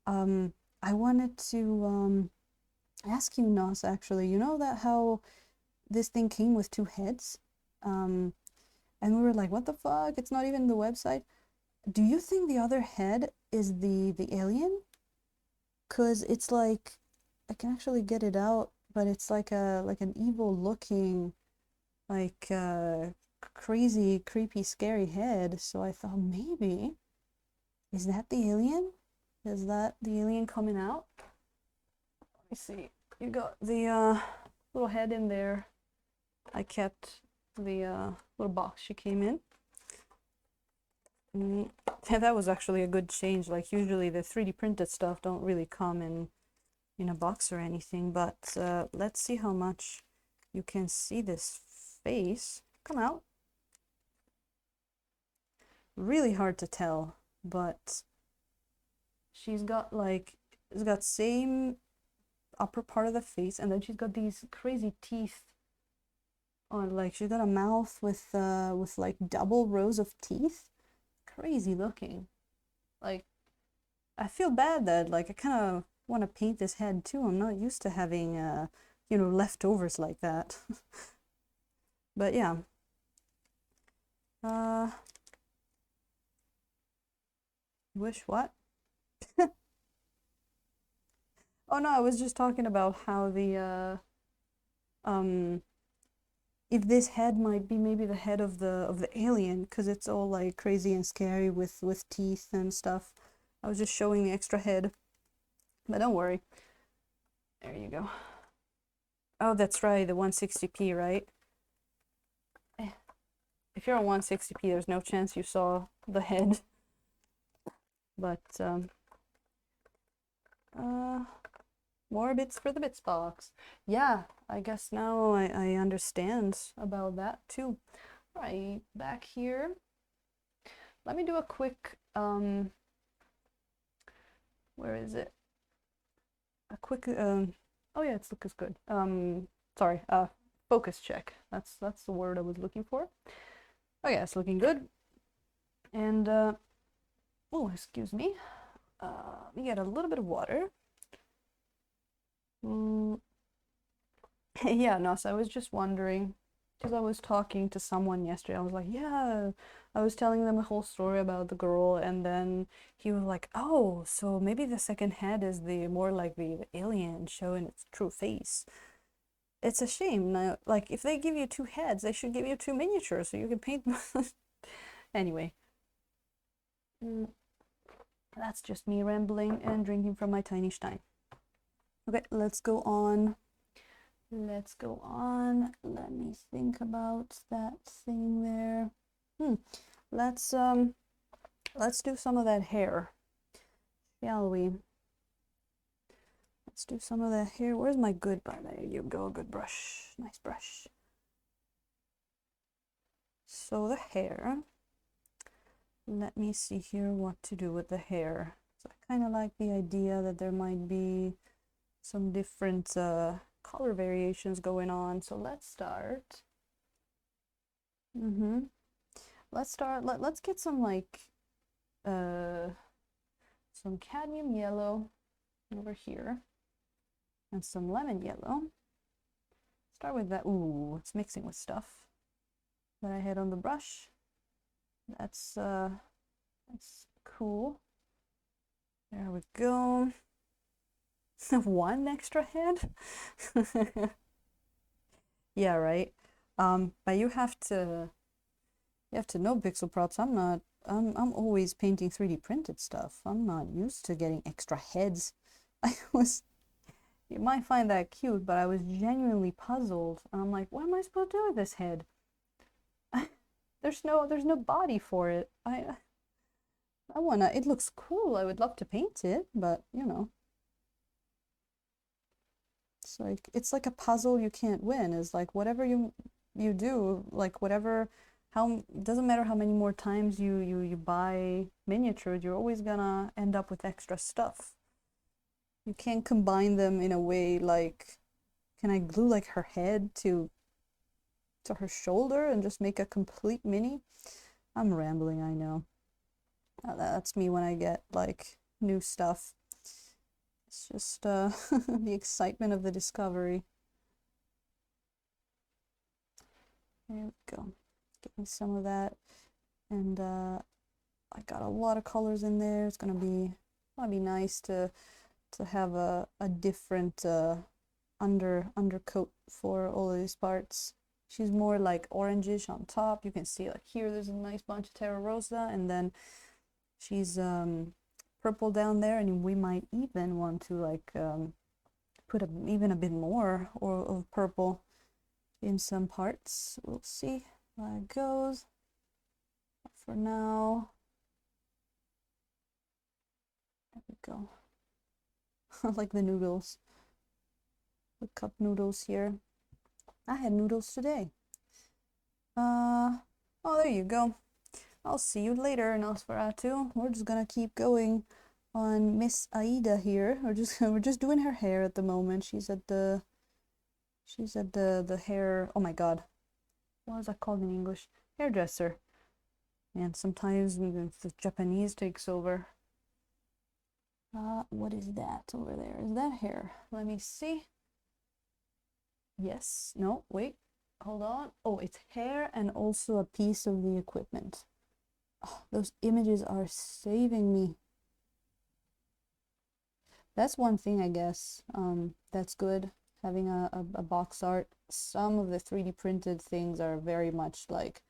I wanted to ask you, Nos, actually, you know that how this thing came with two heads? And we were like, what the fuck? It's not even the website. Do you think the other head is the alien? Cause it's like I can actually get it out, but it's like an evil looking, like crazy, creepy, scary head. So I thought maybe is that the alien? Is that the alien coming out? Let me see. You got the little head in there. I kept the little box she came in. Yeah, that was actually a good change. Like usually the 3D printed stuff don't really come in a box or anything, but let's see how much you can see this face come out. Really hard to tell, but she's got like, it's got same upper part of the face, and then she's got these crazy teeth on, like she's got a mouth with like double rows of teeth. Crazy looking. Like I feel bad that like I kind of want to paint this head too. I'm not used to having you know, leftovers like that. But yeah. Wish what? Oh no, I was just talking about how the if this head might be maybe the head of the alien because it's all like crazy and scary with teeth and stuff. I was just showing the extra head. But don't worry. There you go. Oh, that's right, the 160p, right? If you're on 160p, there's no chance you saw the head. But more bits for the bits box. Yeah, I guess now I understand about that too. Right, back here. Let me do a quick where is it? A quick oh yeah, it's looks good. Sorry, focus check. That's the word I was looking for. Oh yeah, it's looking good. And oh, excuse me. Let me get a little bit of water. Yeah, no, so I was just wondering, because I was talking to someone yesterday. I was like, yeah, I was telling them a whole story about the girl, and then he was like, oh, so maybe the second head is the more like the alien showing its true face. It's a shame. Now, like, if they give you two heads, they should give you two miniatures so you can paint them. Anyway. That's just me rambling and drinking from my tiny stein. Okay, let's go on. Let's go on. Let me think about that thing there. Let's do some of that hair, shall we? Let's do some of that hair. Where's my good brush? There you go, good brush. Nice brush. So the hair. Let me see here what to do with the hair. So I kind of like the idea that there might be some different color variations going on. So let's start. Let's get some like some cadmium yellow over here and some lemon yellow. Start with that. Ooh, it's mixing with stuff. that I had on the brush. That's cool. There we go. One extra head? Yeah, right. But you have to know pixel props. I'm always painting 3D printed stuff. I'm not used to getting extra heads. You might find that cute, but I was genuinely puzzled. And I'm like, what am I supposed to do with this head? There's no body for it. I wanna, it looks cool. I would love to paint it, but you know. It's like a puzzle you can't win. It's like whatever you do, like whatever, how, doesn't matter how many more times you buy miniatures, you're always gonna end up with extra stuff. You can't combine them in a way like, can I glue like her head to her shoulder and just make a complete mini? I'm rambling, I know. That's me when I get like new stuff. It's just the excitement of the discovery. There we go. Get me some of that. And I got a lot of colors in there. It's gonna be nice to have a different undercoat for all of these parts. She's more like orangish on top. You can see like here there's a nice bunch of Terra Rosa, and then she's purple down there, and we might even want to like put even a bit more of purple in some parts. We'll see how it goes. For now, there we go. Like the noodles, the cup noodles here. I had noodles today. Oh, there you go. I'll see you later, Nosferatu. We're just gonna keep going on Miss Aïda here. We're just doing her hair at the moment. She's at the hair. Oh my God, what is that called in English? Hairdresser. And sometimes the Japanese takes over. What is that over there? Is that hair? Let me see. Yes. No, wait. Hold on. Oh, it's hair and also a piece of the equipment. Oh, those images are saving me. That's one thing, I guess. That's good, having a box art. Some of the 3D printed things are very much like,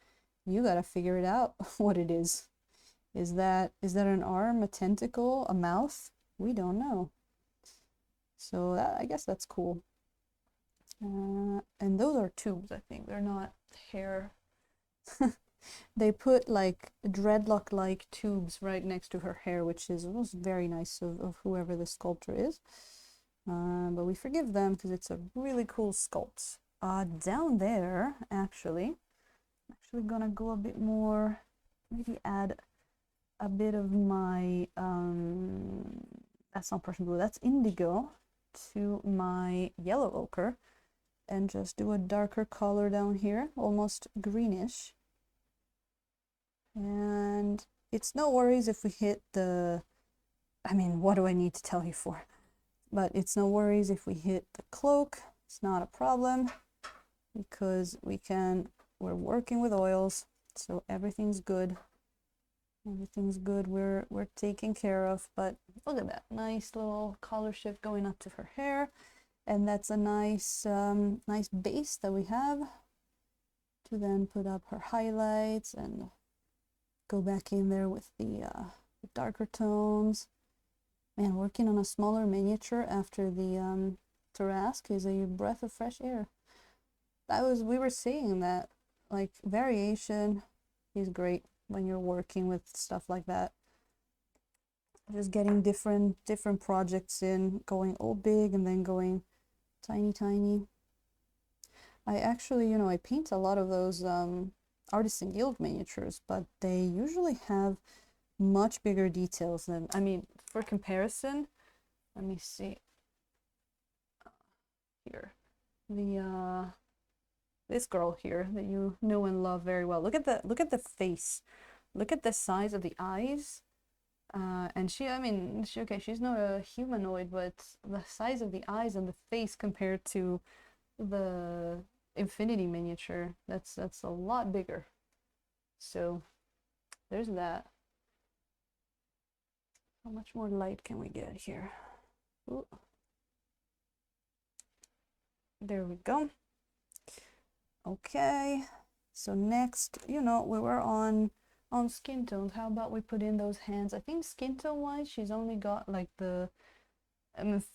you gotta figure it out what it is. Is that an arm, a tentacle, a mouth? We don't know. So I guess that's cool. And those are tubes, I think. They're not hair. They put like dreadlock-like tubes right next to her hair, which was very nice of whoever the sculptor is. But we forgive them because it's a really cool sculpt. Down there, actually, I'm actually gonna go a bit more, maybe add a bit of my, that's not Prussian blue, that's indigo, to my yellow ochre, and just do a darker color down here, almost greenish. And it's no worries if we hit the, I mean, what do I need to tell you for? But it's no worries if we hit the cloak. It's not a problem because we're working with oils, so everything's good. Everything's good. We're taken care of. But look at that nice little color shift going up to her hair, and that's a nice nice base that we have to then put up her highlights and go back in there with the darker tones. Man, working on a smaller miniature after the Tarrasque is a breath of fresh air. We were saying that, like, variation is great when you're working with stuff like that. Just getting different projects in, going all big and then going tiny. I actually, you know, I paint a lot of those Artisan Guild miniatures, but they usually have much bigger details than, I mean, for comparison, let me see here, the this girl here that you know and love very well. Look at the face, look at the size of the eyes, and I mean, she's not a humanoid, but the size of the eyes and the face compared to the infinity miniature. That's a lot bigger. So there's that. How much more light can we get here? Ooh. There we go. Okay, so next, you know, we were on skin tones. How about we put in those hands? I think skin tone wise, she's only got like the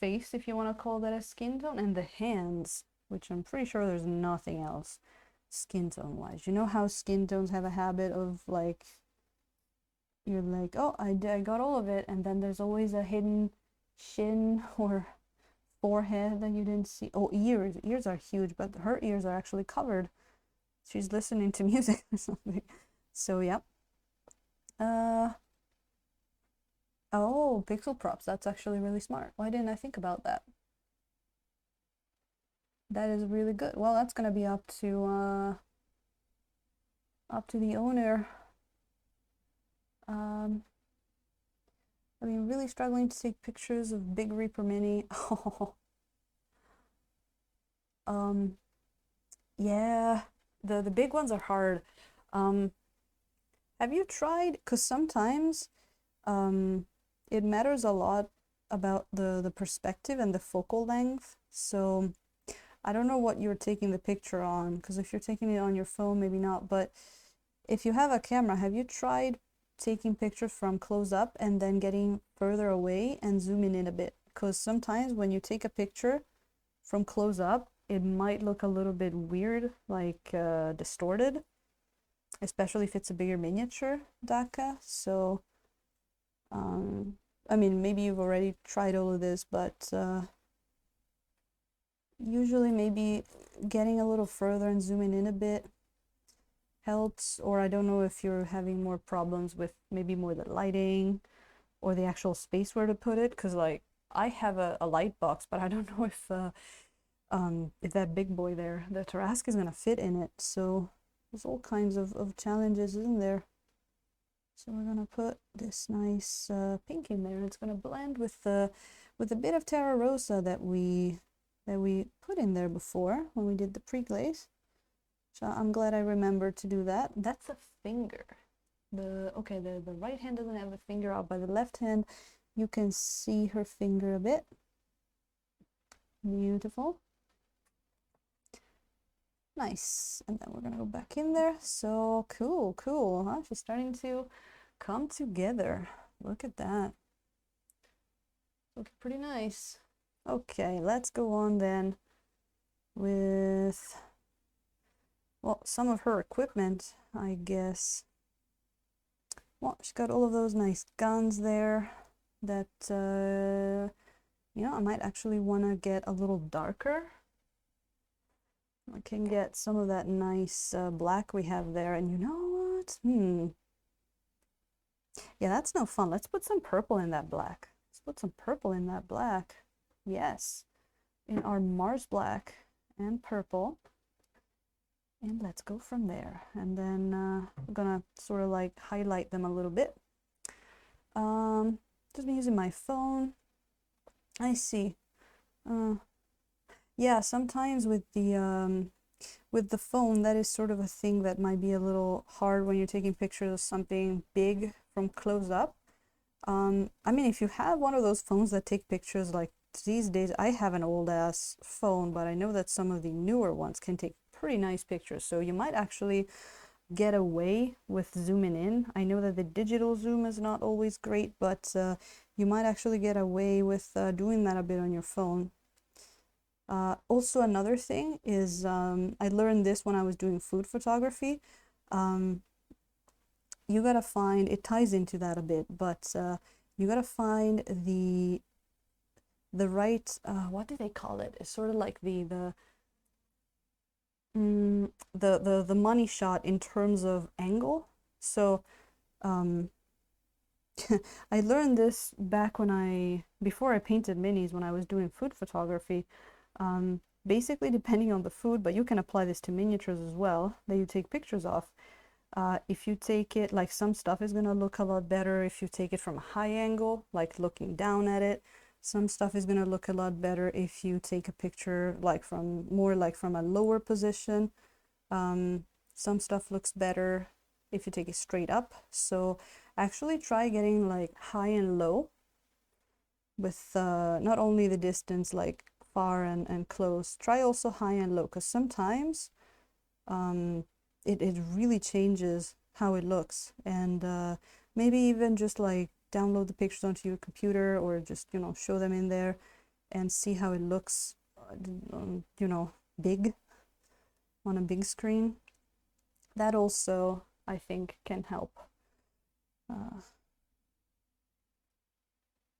face, if you want to call that a skin tone, and the hands, which I'm pretty sure there's nothing else skin tone wise. You know how skin tones have a habit of like, you're like, oh, I got all of it, and then there's always a hidden shin or forehead that you didn't see. Oh, ears are huge, but her ears are actually covered. She's listening to music or something. So yeah. Oh, pixel props. That's actually really smart. Why didn't I think about that? That is really good. Well, that's gonna be up to the owner. I mean, really struggling to take pictures of Big Reaper Mini. Yeah, the big ones are hard. Have you tried? Because sometimes it matters a lot about the perspective and the focal length. So I don't know what you're taking the picture on, because if you're taking it on your phone, maybe not. But if you have a camera, have you tried taking pictures from close up and then getting further away and zooming in a bit? Because sometimes when you take a picture from close up, it might look a little bit weird, like distorted, especially if it's a bigger miniature Daka. So I mean, maybe you've already tried all of this, but usually maybe getting a little further and zooming in a bit helps. Or I don't know if you're having more problems with maybe more the lighting or the actual space where to put it, because like I have a light box, but I don't know if that big boy there, the Tarrasque, is gonna fit in it. So there's all kinds of challenges, isn't there? So we're gonna put this nice pink in there. It's gonna blend with a bit of Terra Rosa that we put in there before when we did the pre-glaze. So I'm glad I remembered to do that. That's a finger. The right hand doesn't have a finger out, by the left hand you can see her finger a bit. Beautiful. Nice. And then we're gonna go back in there. So cool, huh? She's starting to come together. Look at that. Looking pretty nice. Okay, let's go on then with, well, some of her equipment, I guess. Well, she's got all of those nice guns there that, you know, I might actually want to get a little darker. I can get some of that nice black we have there, and you know what? Yeah, that's no fun. Let's put some purple in that black. Let's put some purple in that black. Yes, in our Mars black and purple. And let's go from there. And then I'm gonna sort of like highlight them a little bit. Just been using my phone. I see. Yeah, sometimes with the phone, that is sort of a thing that might be a little hard when you're taking pictures of something big from close up. I mean, if you have one of those phones that take pictures, like these days, I have an old ass phone, but I know that some of the newer ones can take pretty nice pictures. So you might actually get away with zooming in. I know that the digital zoom is not always great, but you might actually get away with doing that a bit on your phone. Also, another thing is, I learned this when I was doing food photography. You gotta find, it ties into that a bit, but you gotta find the right, what do they call it? It's sort of like the money shot in terms of angle. So I learned this back before I painted minis, when I was doing food photography. Basically, depending on the food, but you can apply this to miniatures as well, that you take pictures of. If you take it, like some stuff is gonna look a lot better if you take it from a high angle, like looking down at it. Some stuff is gonna look a lot better if you take a picture like from a lower position. Some stuff looks better if you take it straight up. So actually try getting like high and low with not only the distance like far and close, try also high and low, because sometimes it really changes how it looks. And maybe even just like download the pictures onto your computer, or just, you know, show them in there and see how it looks, you know, big on a big screen. That also, I think, can help.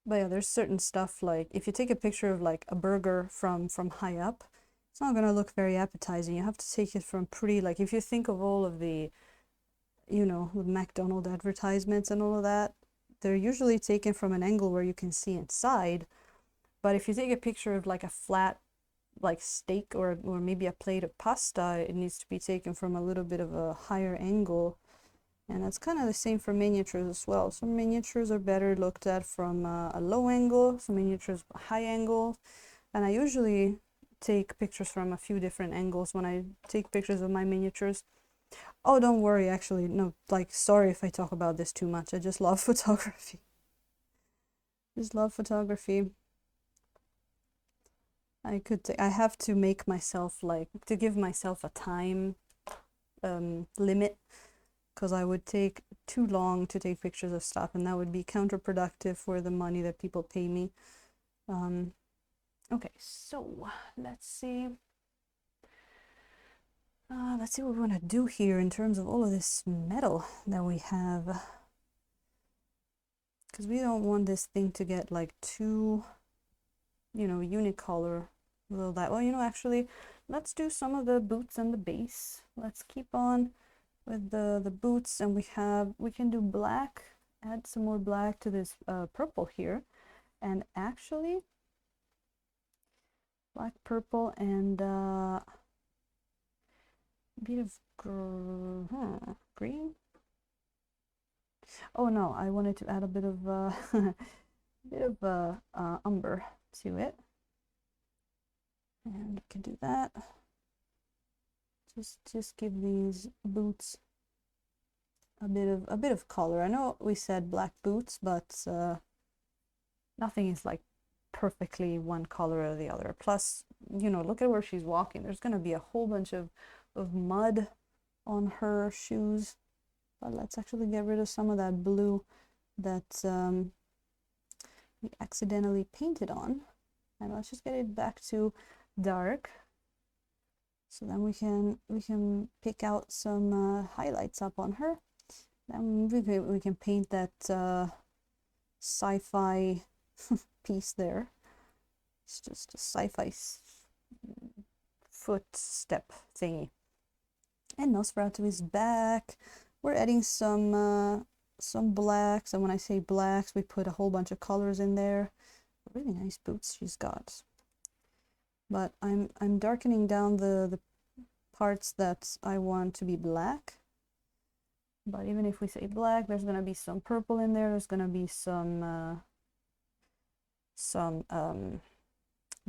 But yeah, there's certain stuff like if you take a picture of like a burger from high up, it's not gonna look very appetizing. You have to take it from pretty, like if you think of all of the, you know, the McDonald's advertisements and all of that, they're usually taken from an angle where you can see inside. But if you take a picture of like a flat like steak or maybe a plate of pasta, it needs to be taken from a little bit of a higher angle. And that's kind of the same for miniatures as well. Some miniatures are better looked at from a low angle, some miniatures high angle. And I usually take pictures from a few different angles when I take pictures of my miniatures. Oh, don't worry, actually, no, like, sorry if I talk about this too much. I just love photography. Just love photography. I have to make myself, like, to give myself a time limit, because I would take too long to take pictures of stuff, and that would be counterproductive for the money that people pay me. Okay, so let's see. Let's see what we want to do here in terms of all of this metal that we have. Because we don't want this thing to get like too, you know, unicolor. Well, you know, actually, let's do some of the boots and the base. Let's keep on with the boots, and we can do black, add some more black to this purple here, and actually black, purple, and a bit of green. Oh no, I wanted to add a bit of umber to it, and we can do that. Just give these boots a bit of color. I know we said black boots, but nothing is like perfectly one color or the other. Plus, you know, look at where she's walking. There's gonna be a whole bunch of mud on her shoes. But let's actually get rid of some of that blue that we accidentally painted on, and let's just get it back to dark. So then we can pick out some highlights up on her. Then we can paint that sci-fi piece there. It's just a sci-fi footstep thingy. And Nosferatu is back. We're adding some blacks, and when I say blacks, we put a whole bunch of colors in there. Really nice boots she's got. But I'm darkening down the parts that I want to be black. But even if we say black, there's gonna be some purple in there. There's gonna be some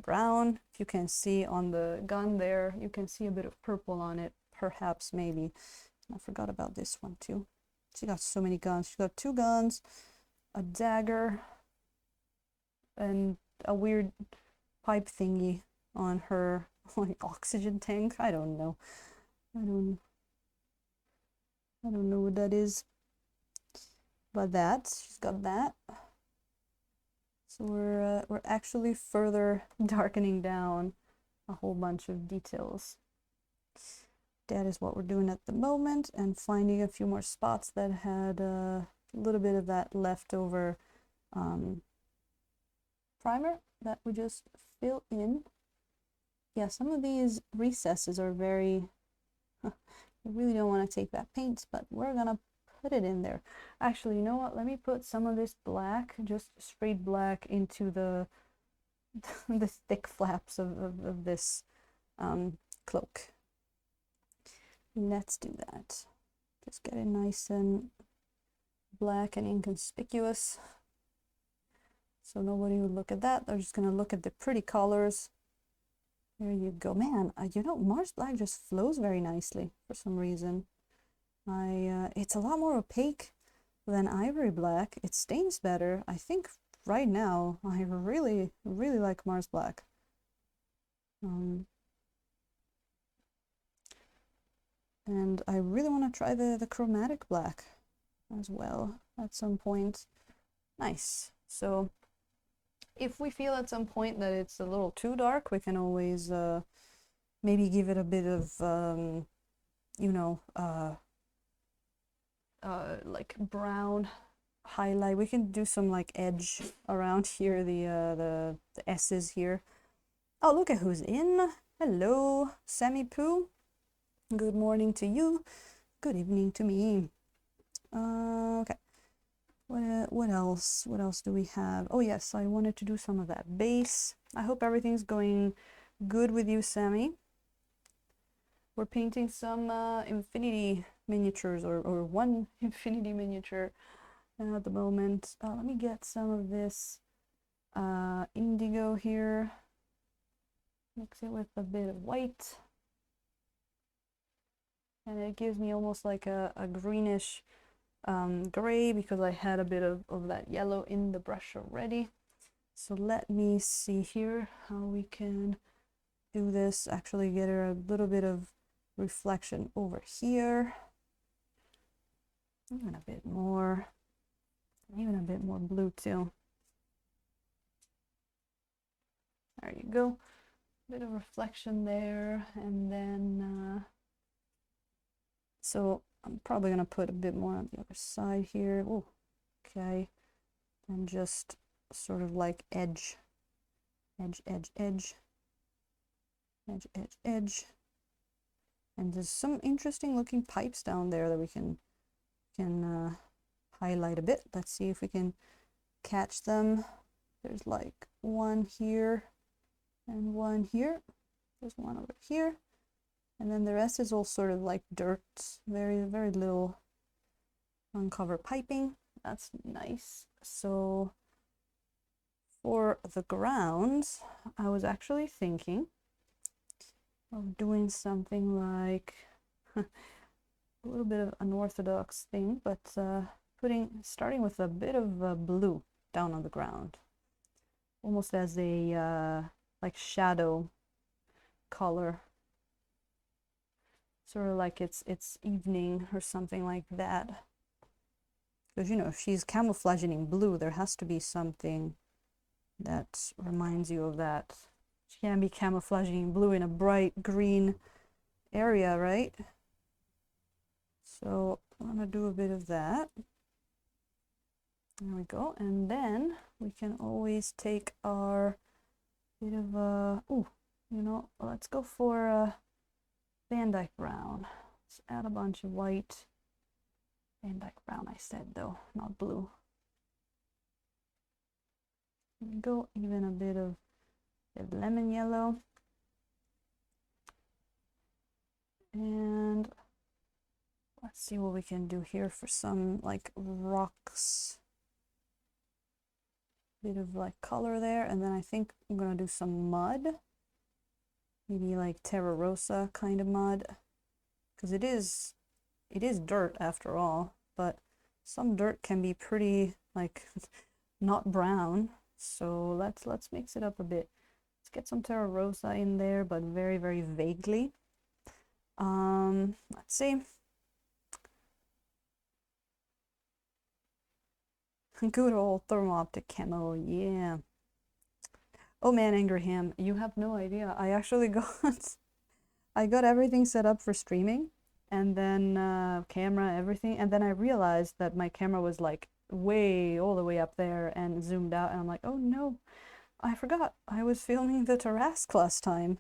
brown. If you can see on the gun there, you can see a bit of purple on it, perhaps, maybe. I forgot about this one too. She got so many guns. She got 2 guns, a dagger, and a weird pipe thingy on her like oxygen tank. I don't know. I don't know what that is. But she's got that. So we're actually further darkening down a whole bunch of details. That is what we're doing at the moment, and finding a few more spots that had a little bit of that leftover primer that we just fill in. Yeah, some of these recesses are very, you really don't want to take that paint, but we're gonna put it in there. Actually, you know what? Let me put some of this black, just straight black, into the the thick flaps of this cloak. Let's do that. Just get it nice and black and inconspicuous. So nobody would look at that. They're just gonna look at the pretty colors. There you go. Man, you know, Mars Black just flows very nicely for some reason. It's a lot more opaque than Ivory Black. It stains better. I think right now I really, really like Mars Black. And I really want to try the chromatic black as well at some point. Nice. So if we feel at some point that it's a little too dark, we can always maybe give it a bit of you know, like brown highlight. We can do some like edge around here, the S's here. Oh, look at who's in. Hello, Sammy Poo. Good morning to you. Good evening to me. Okay. What else? What else do we have? Oh yes, I wanted to do some of that base. I hope everything's going good with you, Sammy. We're painting some infinity miniatures, or one infinity miniature at the moment. Let me get some of this indigo here. Mix it with a bit of white. And it gives me almost like a greenish gray, because I had a bit of that yellow in the brush already. So let me see here how we can do this. Actually get a little bit of reflection over here. Even a bit more blue too. There you go. Bit of reflection there, and then so I'm probably gonna put a bit more on the other side here. Oh, okay. And just sort of like edge, edge, edge, edge, edge, edge, edge. And there's some interesting looking pipes down there that we can highlight a bit. Let's see if we can catch them. There's like one here and one here. There's one over here. And then the rest is all sort of like dirt, very, very little uncover piping. That's nice. So for the grounds, I was actually thinking of doing something like a little bit of unorthodox thing, but starting with a bit of blue down on the ground, almost as a like shadow color, sort of like it's evening or something like that. Because, you know, if she's camouflaging in blue, there has to be something that reminds you of that. She can't be camouflaging in blue in a bright green area, right? So I'm gonna do a bit of that. There we go. And then we can always take our bit of ooh, you know, let's go for Van Dyke brown. Let's add a bunch of white. Van Dyke brown, I said, though, not blue. Go even a bit of lemon yellow. And let's see what we can do here for some like rocks. Bit of like color there, and then I think I'm gonna do some mud. Maybe like Terra Rosa kind of mud, because it is dirt after all, but some dirt can be pretty like not brown. So let's mix it up a bit. Let's get some Terra Rosa in there, but very, very vaguely. Let's see. Good old thermal optic camo, yeah. Oh man, Angry Ham, you have no idea. I actually got everything set up for streaming, and then camera, everything, and then I realized that my camera was like all the way up there and zoomed out, and I'm like, oh no, I forgot I was filming the Tarrasque last time.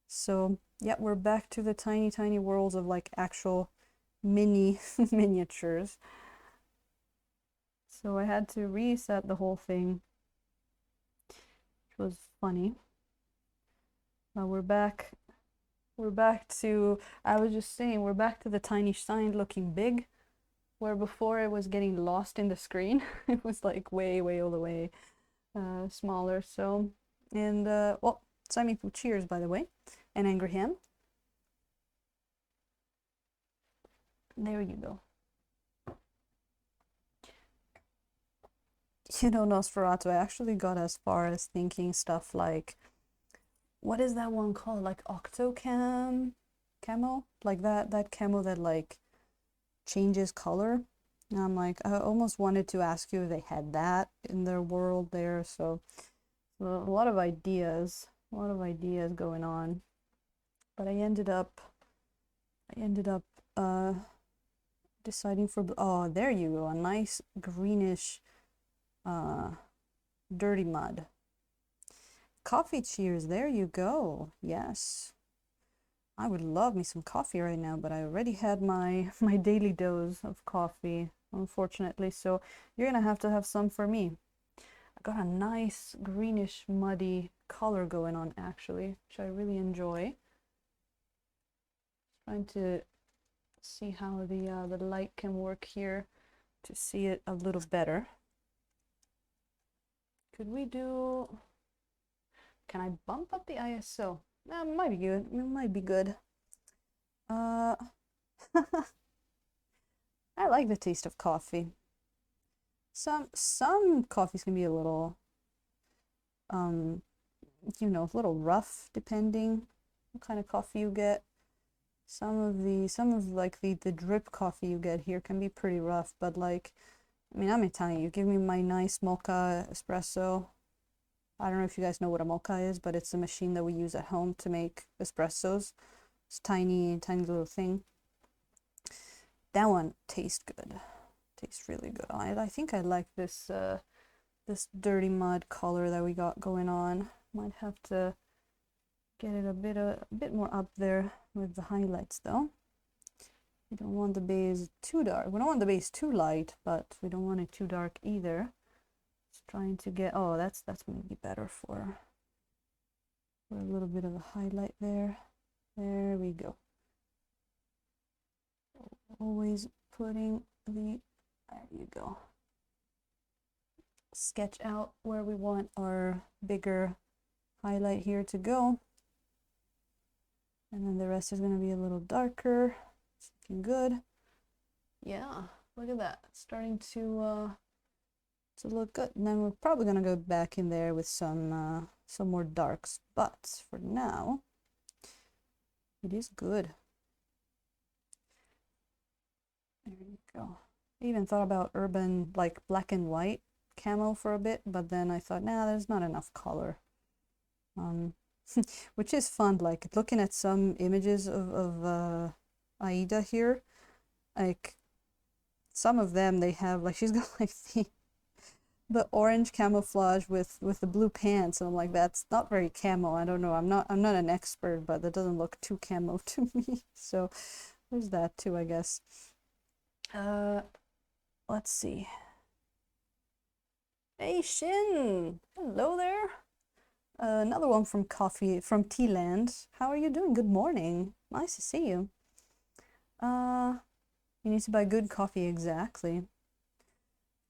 So yeah, we're back to the tiny worlds of like actual mini miniatures. So I had to reset the whole thing, which was funny. We're back to, I was just saying, we're back to the tiny sign looking big, where before it was getting lost in the screen. It was like way all the way smaller. So, and well, Simon Poo, cheers, by the way, and Angry Ham. There you go. You know, Nosferatu, I actually got as far as thinking stuff like, what is that one called? Like Octocam camo? Like that camo that like changes color. And I'm like, I almost wanted to ask you if they had that in their world there. So a lot of ideas going on. But I ended up deciding for, oh, there you go, a nice greenish dirty mud. Coffee cheers, there you go. Yes. I would love me some coffee right now, but I already had my daily dose of coffee, unfortunately, so you're gonna have to have some for me. I got a nice greenish muddy color going on actually, which I really enjoy. Trying to see how the light can work here to see it a little better. Could we do, can I bump up the ISO? Might be good. It might be good. I like the taste of coffee. Some coffees can be a little, you know, a little rough depending what kind of coffee you get. Some of like the drip coffee you get here can be pretty rough, but like, I mean, I'm Italian. You give me my nice mocha espresso. I don't know if you guys know what a mocha is, but it's a machine that we use at home to make espressos. It's tiny little thing. That one tastes good. Tastes really good. I think I like this this dirty mud color that we got going on. Might have to get it a bit more up there with the highlights though. We don't want the base too dark. We don't want the base too light, but we don't want it too dark either. Just trying to get, oh, that's maybe better for a little bit of a highlight there. There we go. Always putting the, there you go. Sketch out where we want our bigger highlight here to go. And then the rest is going to be a little darker. It's looking good. Yeah, look at that. It's starting to look good. And then we're probably going to go back in there with some more darks. But for now, it is good. There you go. I even thought about urban, like black and white camo for a bit, but then I thought, nah, there's not enough color. Which is fun, like looking at some images of Aïda here, like some of them they have like she's got like the orange camouflage with the blue pants, and I'm like, that's not very camo. I don't know, I'm not an expert, but that doesn't look too camo to me. So there's that too, I guess. Let's see. Hey Shin, hello there. Another one from Tea Land. How are you doing? Good morning. Nice to see you. You need to buy good coffee, exactly.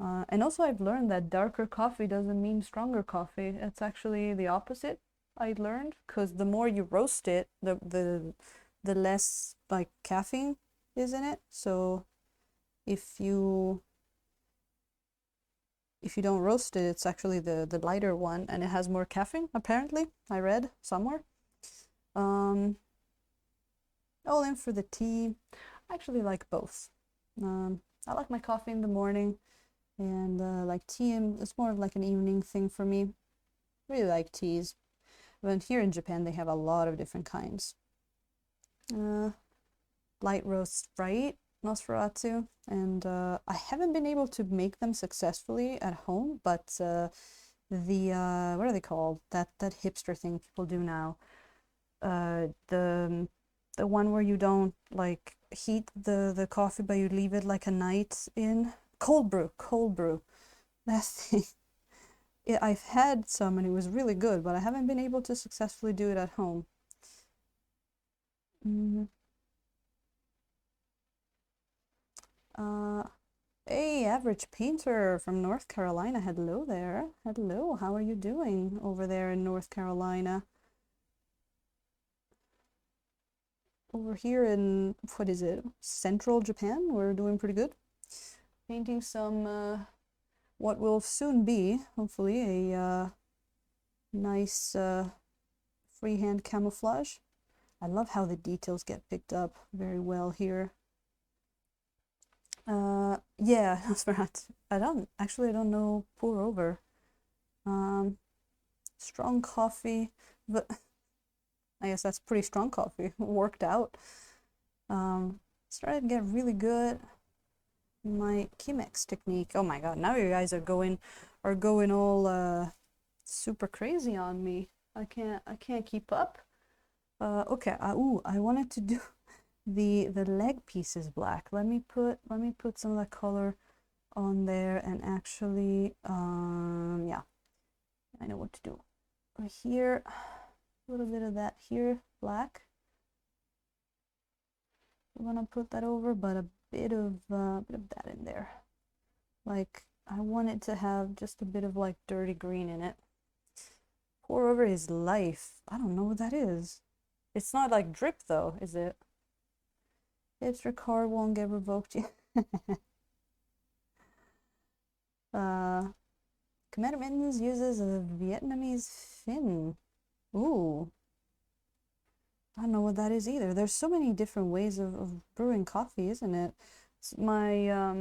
And also I've learned that darker coffee doesn't mean stronger coffee. It's actually the opposite, I learned, because the more you roast it, the less like caffeine is in it. So if you don't roast it, it's actually the lighter one, and it has more caffeine, apparently. I read somewhere. All in for the tea. I actually like both. I like my coffee in the morning, and like tea, it's more of like an evening thing for me. Really like teas. But here in Japan, they have a lot of different kinds. Light roast, right? Nosferatu, and I haven't been able to make them successfully at home, but the what are they called? That hipster thing people do now. The one where you don't like heat the coffee, but you leave it like a night in cold brew. That thing. Yeah, I've had some and it was really good, but I haven't been able to successfully do it at home. Hey, Average Painter from North Carolina. Hello there. Hello, how are you doing over there in North Carolina? Over here in, what is it, central Japan, we're doing pretty good. Painting some, what will soon be, hopefully, a nice freehand camouflage. I love how the details get picked up very well here. Yeah, I don't know pour over. Strong coffee, but I guess that's pretty strong coffee. Worked out. Started to get really good. My Chemex technique. Oh my god, now you guys are going all super crazy on me. I can't keep up. Okay. Ooh, I wanted to do the leg pieces black. Let me put some of that color on there and actually yeah, I know what to do. Here, a little bit of that here, black. I'm gonna put that over, but a bit of that in there. Like I want it to have just a bit of like dirty green in it. Pour over his life. I don't know what that is. It's not like drip though, is it? If your card won't get revoked yet. Commander Mittens uses a Vietnamese fin. Ooh. I don't know what that is either. There's so many different ways of brewing coffee, isn't it? My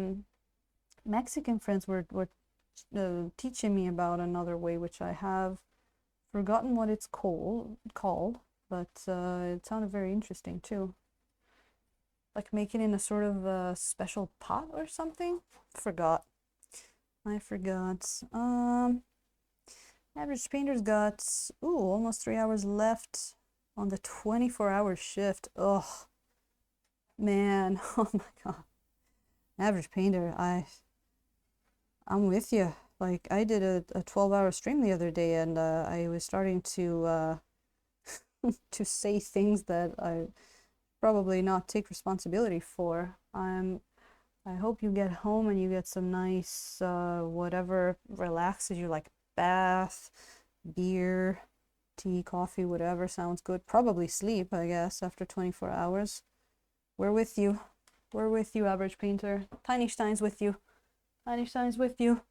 Mexican friends were teaching me about another way, which I have forgotten what it's called, but it sounded very interesting too. Like making in a sort of a special pot or something? I forgot. Average Painter's got, ooh, almost 3 hours left on the 24-hour shift. Oh, man. Oh my god. Average Painter, I'm with you. Like, I did a 12-hour stream the other day, and I was starting to to say things that I probably not take responsibility for. I hope you get home and you get some nice whatever relaxes you, like bath, beer, tea, coffee, whatever sounds good. Probably sleep, I guess, after 24 hours. We're with you. We're with you, Average Painter. Tiny Stein's with you. Tiny Stein's with you.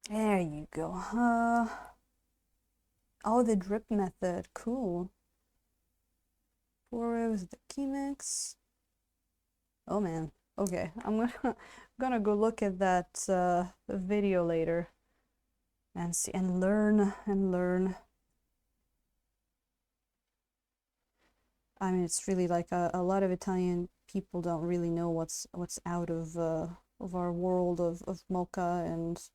There you go. Oh, the drip method. Cool. Pour over the Chemex. Oh man. Okay, I'm gonna go look at that video later and see and learn. I mean, it's really like a lot of Italian people don't really know what's out of our world of mocha and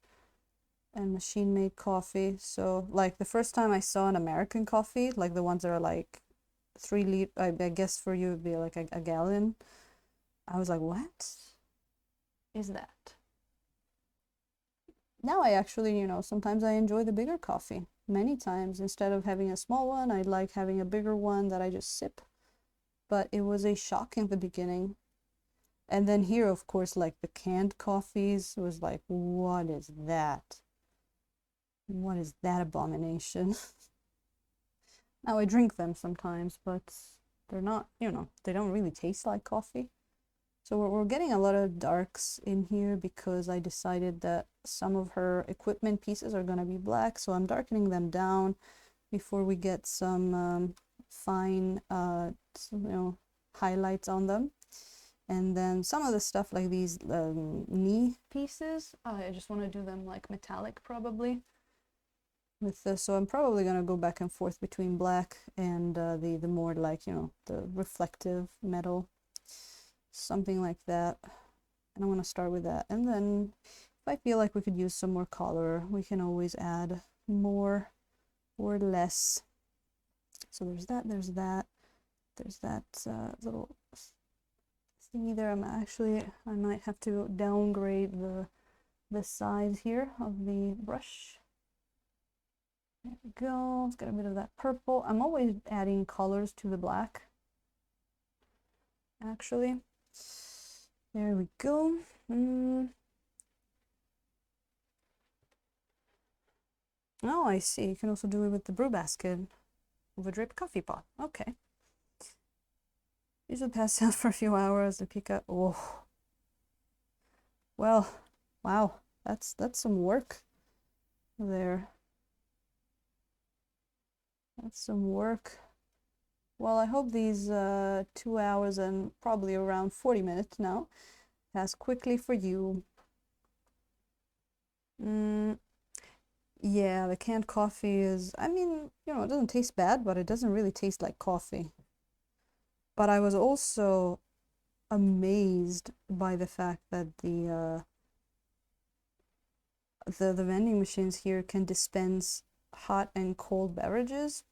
machine-made coffee. So like the first time I saw an American coffee, like the ones that are like 3 liter, I guess for you it'd be like a gallon. I was like, what is that? Now I actually, sometimes I enjoy the bigger coffee. Many times, instead of having a small one, I like having a bigger one that I just sip. But it was a shock in the beginning. And then here, of course, like the canned coffees was like, what is that? What is that abomination? Now I drink them sometimes, but they're not, they don't really taste like coffee. So we're getting a lot of darks in here because I decided that some of her equipment pieces are going to be black. So I'm darkening them down before we get some fine, highlights on them. And then some of the stuff like these knee pieces, I just want to do them like metallic probably. With this, so I'm probably going to go back and forth between black and the more like, the reflective metal. Something like that. And I want to start with that. And then if I feel like we could use some more color, we can always add more or less. So there's that little thingy there. I might have to downgrade the size here of the brush. There we go. Let's get a bit of that purple. I'm always adding colors to the black, actually. There we go. Oh, I see. You can also do it with the brew basket of a drip coffee pot. Okay. Use the pass out for a few hours to pick up. Oh. Well, wow. That's some work there. That's some work. Well, I hope these 2 hours and probably around 40 minutes now pass quickly for you. Yeah, the canned coffee is, I mean, you know, it doesn't taste bad, but it doesn't really taste like coffee. But I was also amazed by the fact that the vending machines here can dispense hot and cold beverages,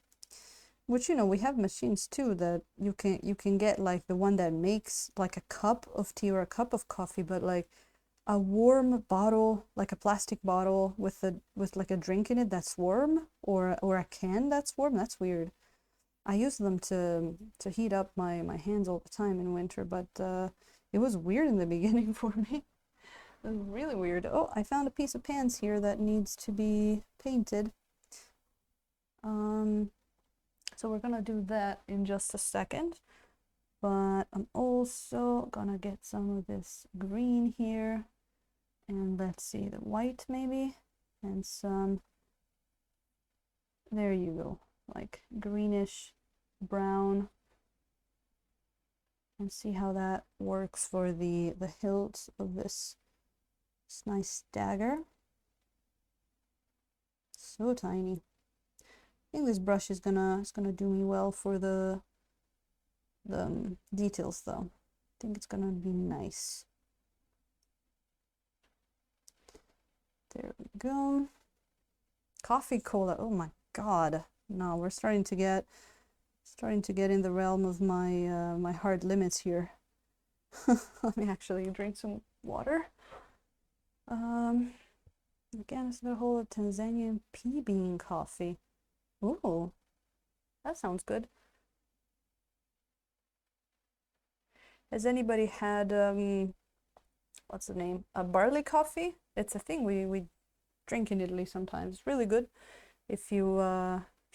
which, you know, we have machines too that you can get like the one that makes like a cup of tea or a cup of coffee, but like a warm bottle, like a plastic bottle with like a drink in it that's warm, or a can that's warm, that's weird. I use them to heat up my hands all the time in winter, but it was weird in the beginning for me. It was really weird. Oh, I found a piece of pants here that needs to be painted. So we're gonna do that in just a second. But I'm also gonna get some of this green here. And let's see, the white maybe, and some, there you go, like greenish brown, and see how that works for the hilt of this nice dagger. So tiny. I think this brush is gonna do me well for the details though. I think it's gonna be nice. There we go. Coffee cola. Oh my god. No, we're starting to get in the realm of my my hard limits here. Let me actually drink some water. Again, it's the whole Tanzanian pea bean coffee. Ooh, that sounds good. Has anybody had what's the name? A barley coffee? It's a thing we drink in Italy sometimes. It's really good if you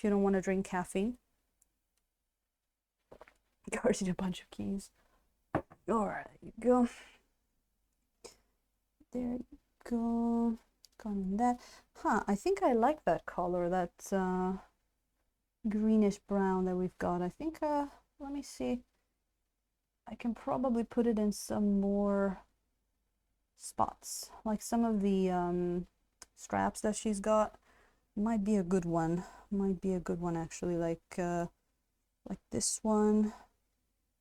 don't want to drink caffeine. Guarded a bunch of keys. Alright, there you go. There you go. On that. Huh, I think I like that color, that greenish brown that we've got. I think let me see. I can probably put it in some more spots. Like some of the straps that she's got might be a good one. Might be a good one actually, like this one.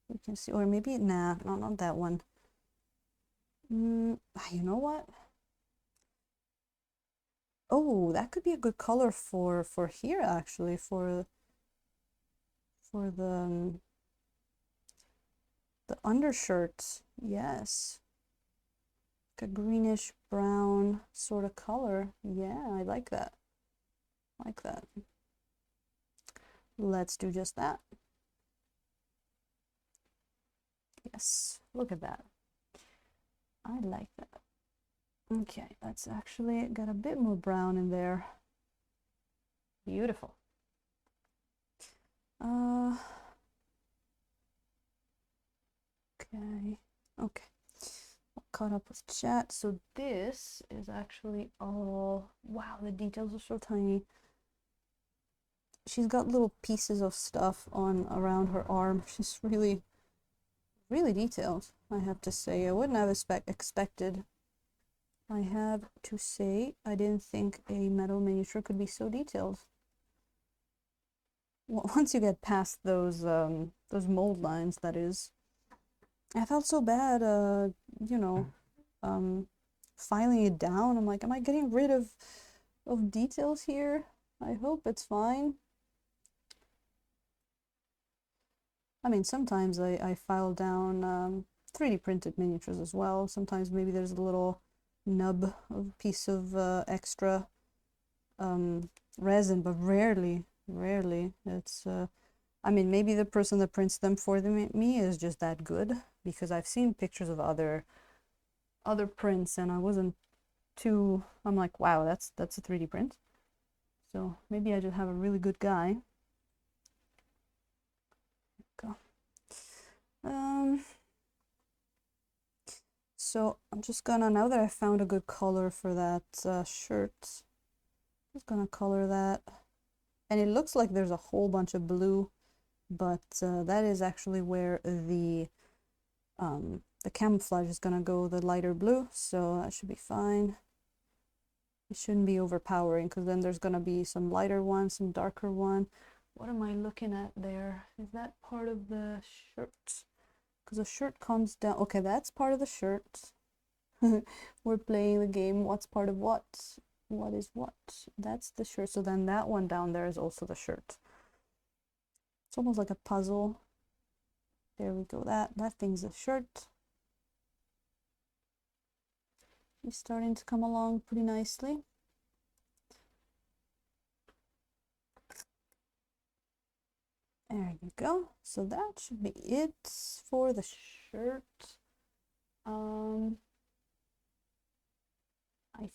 We can see, or maybe not that one. You know what? Oh, that could be a good color for here actually, for the undershirt. Yes. Like a greenish brown sort of color. Yeah, I like that. Like that. Let's do just that. Yes, look at that. I like that. Okay, that's actually got a bit more brown in there. Beautiful. Okay. Caught up with chat. So this is actually all, wow, the details are so tiny. She's got little pieces of stuff on around her arm. She's really detailed, I have to say. I wouldn't have expected. I have to say, I didn't think a metal miniature could be so detailed. Well, once you get past those mold lines, that is. I felt so bad, you know, filing it down. I'm like, am I getting rid of details here? I hope it's fine. I mean, sometimes I file down 3D printed miniatures as well. Sometimes maybe there's a little nub of piece of extra resin, but rarely. It's I mean, maybe the person that prints them for me is just that good, because I've seen pictures of other prints and I wasn't too, I'm like, wow, that's a 3D print. So maybe I just have a really good guy. Go. So I'm just gonna, now that I found a good color for that shirt, I'm just gonna color that. And it looks like there's a whole bunch of blue, but that is actually where the camouflage is gonna go, the lighter blue, so that should be fine. It shouldn't be overpowering, because then there's gonna be some lighter one, some darker one. What am I looking at there? Is that part of the shirt? Because the shirt comes down. Okay, that's part of the shirt. We're playing the game. What's part of what? What is what? That's the shirt. So then that one down there is also the shirt. It's almost like a puzzle. There we go. That thing's a shirt. He's starting to come along pretty nicely. There you go. So that should be it for the shirt. I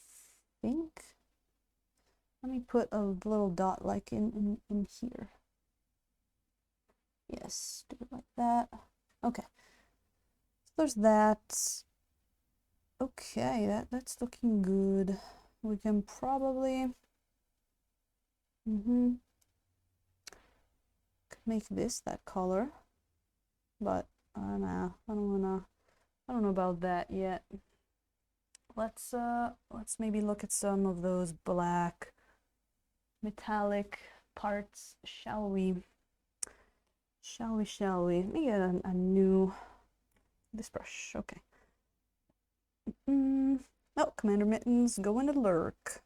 think, let me put a little dot like in here. Yes, do it like that. Okay. So there's that. Okay, that's looking good. We can probably make this that color, but I don't know. I don't know about that yet. Let's maybe look at some of those black metallic parts, shall we? Shall we? Let me get a new, this brush, okay. Oh, Commander Mittens, go into lurk.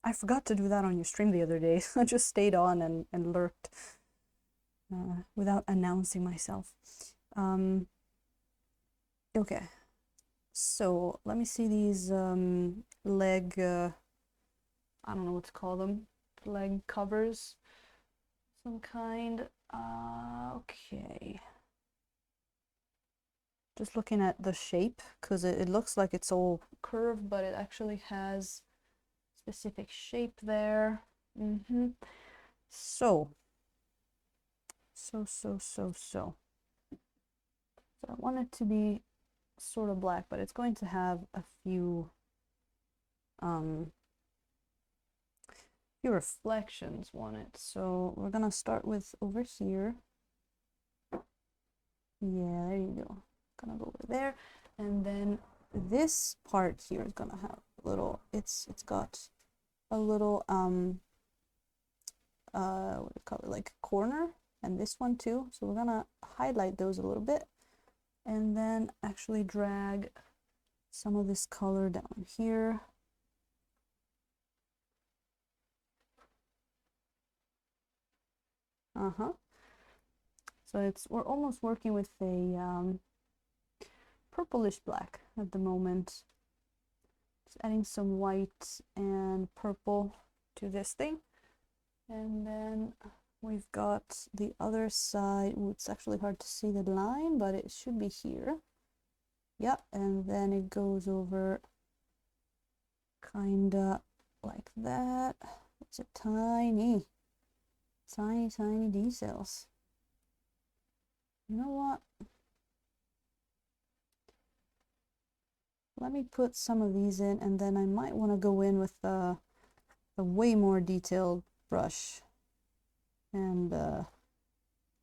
I forgot to do that on your stream the other day. I just stayed on and lurked without announcing myself. Okay, so let me see these leg, I don't know what to call them, leg covers, some kind. Okay. Just looking at the shape, because it looks like it's all curved, but it actually has specific shape there. So I want it to be sort of black, but it's going to have a few reflections on it. So we're gonna start with over here. Yeah, there you go. Gonna go over there, and then this part here is gonna have a little, it's got a little what do you call it, like corner, and this one too. So we're gonna highlight those a little bit and then actually drag some of this color down here. So we're almost working with a purplish black at the moment. Just adding some white and purple to this thing. And then we've got the other side. Ooh, it's actually hard to see the line, but it should be here. Yep, and then it goes over kinda like that. It's a tiny details. You know what? Let me put some of these in, and then I might want to go in with a way more detailed brush and a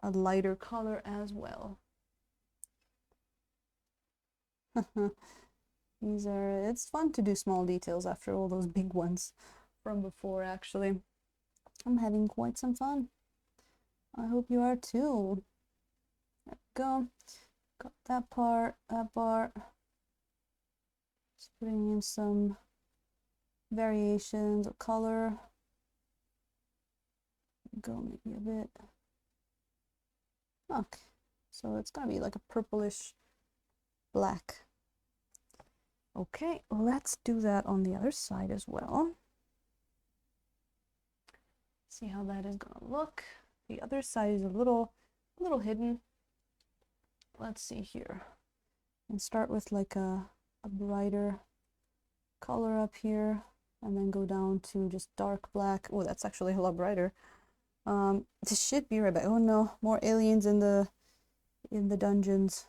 lighter color as well. It's fun to do small details after all those big ones from before, actually. I'm having quite some fun. I hope you are too. There we go. Got that part, Just putting in some variations of color. Go maybe a bit. Okay, so it's gonna be like a purplish black. Okay, let's do that on the other side as well. See how that is gonna look. The other side is a little hidden. Let's see here. And start with like a brighter color up here, and then go down to just dark black. Oh, that's actually a lot brighter. This should be right back. Oh no, more aliens in the dungeons.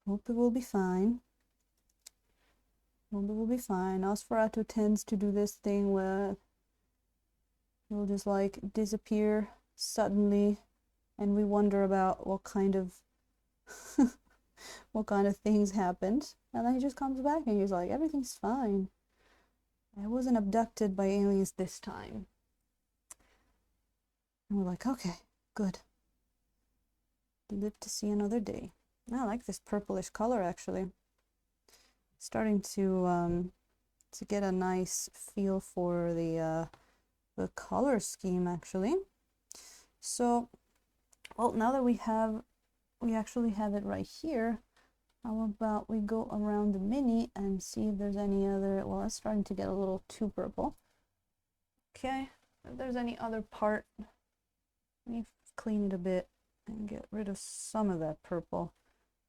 Hope it will be fine. Hope it will be fine. Nosferatu tends to do this thing where he'll just like disappear suddenly, and we wonder about what kind of what kind of things happened, and then he just comes back and he's like, everything's fine. I wasn't abducted by aliens this time. And we're like, okay, good. Live to see another day. I like this purplish color actually. Starting to get a nice feel for the color scheme actually. So, well, now that we actually have it right here, how about we go around the mini and see if there's any other, well, it's starting to get a little too purple. Okay, if there's any other part, let me clean it a bit and get rid of some of that purple.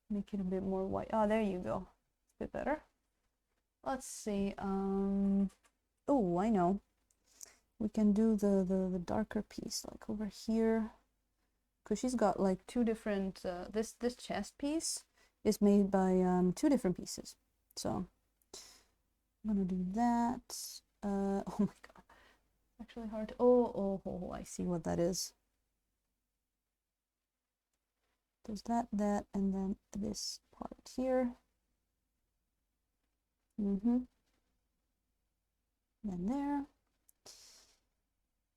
Make it a bit more white. Oh, there you go. A bit better. Let's see. Oh, I know. We can do the darker piece, like over here, because she's got like two different. This chest piece is made by two different pieces. So I'm gonna do that. Oh my god, it's actually hard to. Oh, I see what that is. There's that, and then this part here. Then there.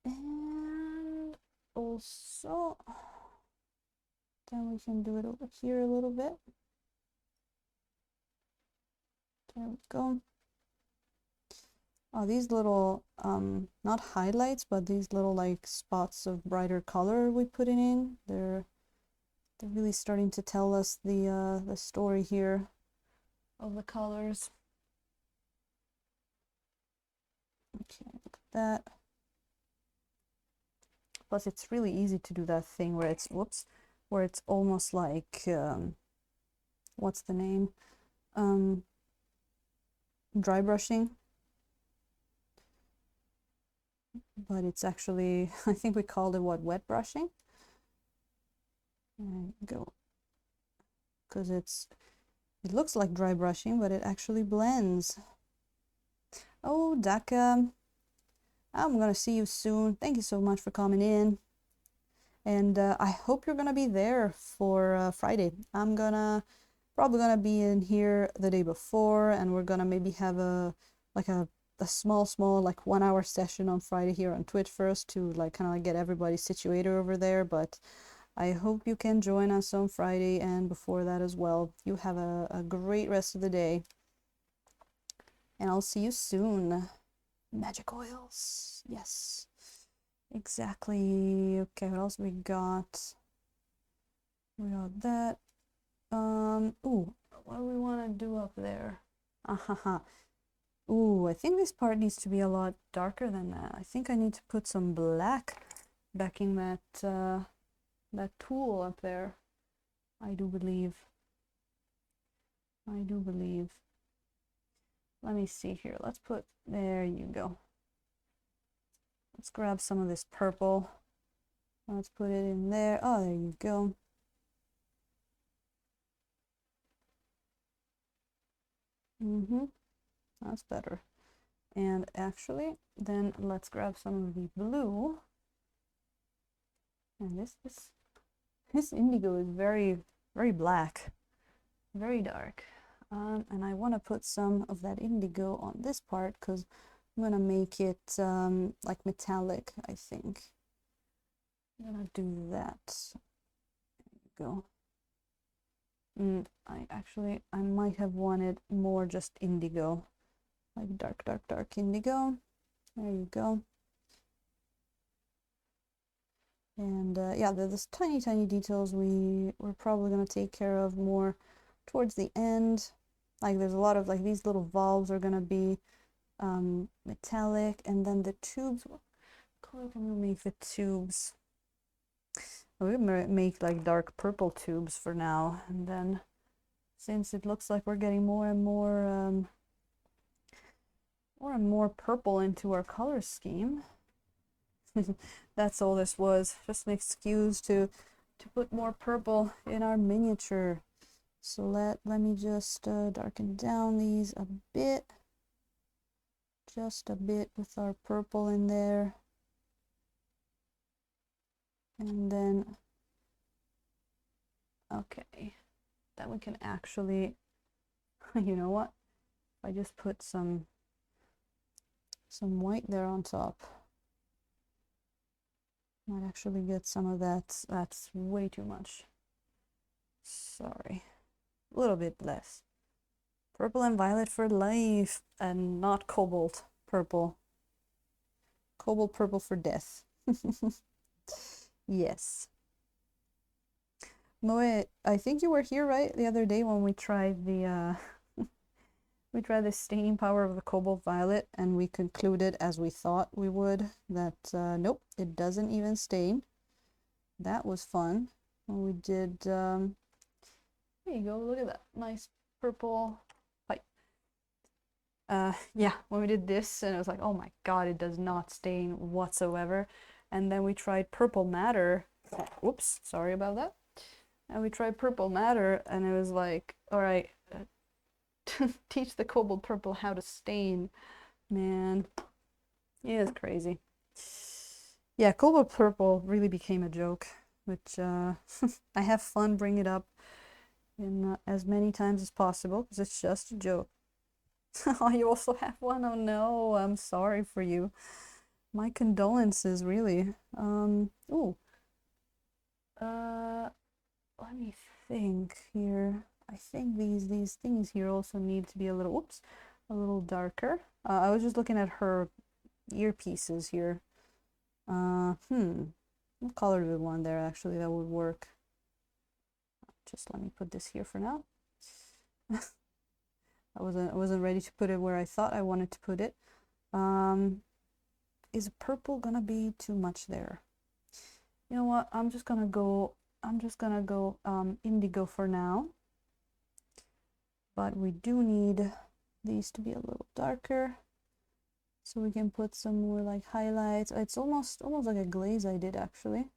And also, then we can do it over here a little bit. There we go. Oh, these little, not highlights, but these little like spots of brighter color we put in. They're really starting to tell us the story here of the colors. Okay, look at that. Plus, it's really easy to do that thing where it's, whoops, where it's almost like, what's the name? Dry brushing. But it's actually, I think we called it what, wet brushing? There you go. Because it looks like dry brushing, but it actually blends. Oh, Daka, I'm gonna see you soon. Thank you so much for coming in. And I hope you're gonna be there for Friday. I'm probably gonna be in here the day before, and we're gonna maybe have a small like 1 hour session on Friday here on Twitch first to like kind of like get everybody situated over there. But I hope you can join us on Friday and before that as well. You have a great rest of the day, and I'll see you soon. Magic oils, yes, exactly. Okay, what else we got? We got that. Ooh, what do we want to do up there? Ooh, I think this part needs to be a lot darker than that. I think I need to put some black backing that that tool up there. I do believe. Let me see here. Let's put, there you go. Let's grab some of this purple. Let's put it in there. Oh, there you go. That's better. And actually, then let's grab some of the blue. And this indigo is very, very black, very dark. And I want to put some of that indigo on this part because I'm gonna make it like metallic, I think. I'm gonna do that. There you go. I might have wanted more just indigo, like dark indigo. There you go. And yeah, there's tiny details we're probably gonna take care of more towards the end. Like there's a lot of like these little valves are gonna be metallic, and then the tubes. What color can we make the tubes? we make like dark purple tubes for now, and then since it looks like we're getting more and more purple into our color scheme, that's all this was, just an excuse to put more purple in our miniature. So let me just darken down these a bit, just a bit with our purple in there. And then, okay, then we can actually, you know what? I just put some white there on top. Might actually get some of that. That's way too much. Sorry. A little bit less. Purple and violet for life, and not cobalt purple. Cobalt purple for death. Yes. Moe, I think you were here, right, the other day when we tried the we tried the staining power of the cobalt violet, and we concluded, as we thought we would, that nope, it doesn't even stain. That was fun. When we did there you go, look at that nice purple pipe. Yeah, when we did this, and it was like, oh my god, it does not stain whatsoever. And then we tried purple matter. Whoops, sorry about that. And we tried purple matter, and it was like, all right, teach the cobalt purple how to stain. Man, it is crazy. Yeah, cobalt purple really became a joke, which I have fun bringing it up in as many times as possible, because it's just a joke. Oh, you also have one? Oh no, I'm sorry for you. My condolences, really. Ooh. Let me think here. I think these things here also need to be a little, whoops, a little darker. I was just looking at her earpieces here. What color do we want there? Actually, that would work. Just let me put this here for now. I wasn't ready to put it where I thought I wanted to put it. Is purple gonna be too much there? You know what? I'm just gonna go indigo for now. But we do need these to be a little darker, so we can put some more like highlights. It's almost like a glaze I did actually,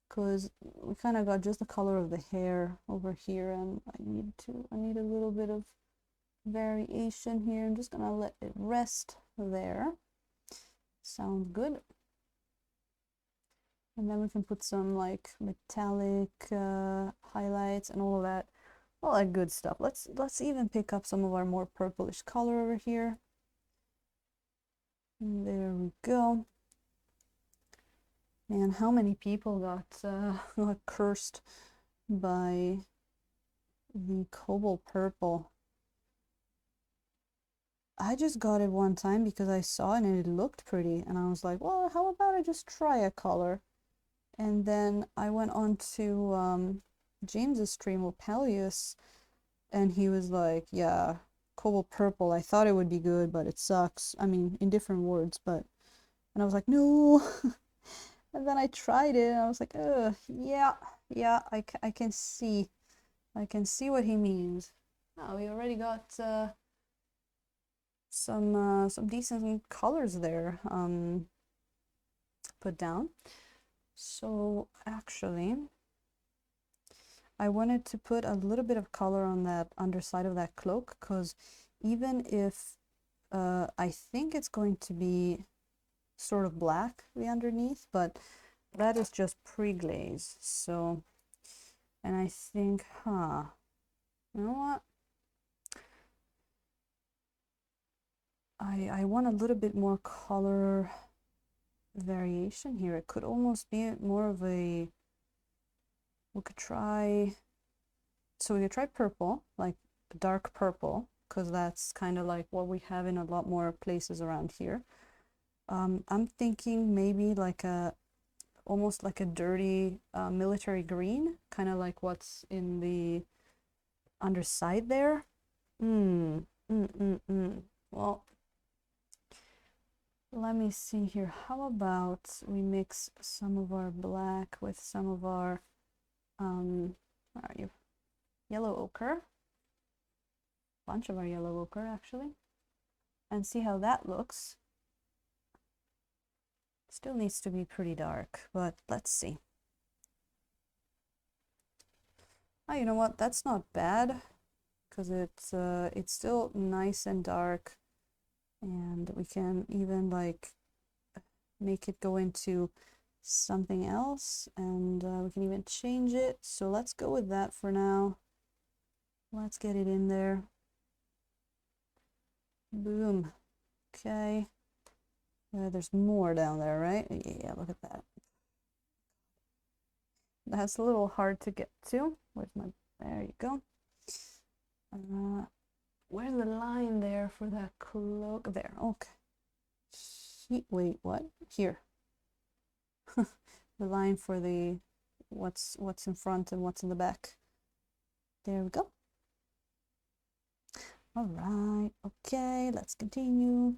because we kind of got just the color of the hair over here, and I need a little bit of variation here. I'm just gonna let it rest there. Sounds good. And then we can put some like metallic highlights and all that good stuff. Let's even pick up some of our more purplish color over here. And there we go. Man, how many people got cursed by the cobalt purple? I just got it one time because I saw it and it looked pretty, and I was like, well, how about I just try a color? And then I went on to James's stream with Peleus, and he was like, yeah, cobalt purple, I thought it would be good, but it sucks. I mean, in different words, but, and I was like, no. And then I tried it, and I was like, yeah, I can see what he means. Oh, we already got some decent colors there put down. So actually, I wanted to put a little bit of color on that underside of that cloak, because even if I think it's going to be sort of black, the underneath, but that is just pre-glaze. So, and I think, you know what? I want a little bit more color variation here. It could almost be more of a, we could try purple, like dark purple, because that's kind of like what we have in a lot more places around here. I'm thinking maybe like almost like a dirty military green, kind of like what's in the underside there. Well, let me see here. How about we mix some of our black with some of our where are you? Yellow ochre. Bunch of our yellow ochre actually. And see how that looks. Still needs to be pretty dark, but let's see. Oh, you know what? That's not bad, because it's still nice and dark, and we can even like make it go into something else, and we can even change it. So let's go with that for now. Let's get it in there. Boom. Okay. There's more down there, right? Yeah, look at that. That's a little hard to get to. Where's my... There you go. Where's the line there for that cloak? There, okay. Wait, what? Here. The line for the what's in front and what's in the back. There we go. All right, okay, let's continue.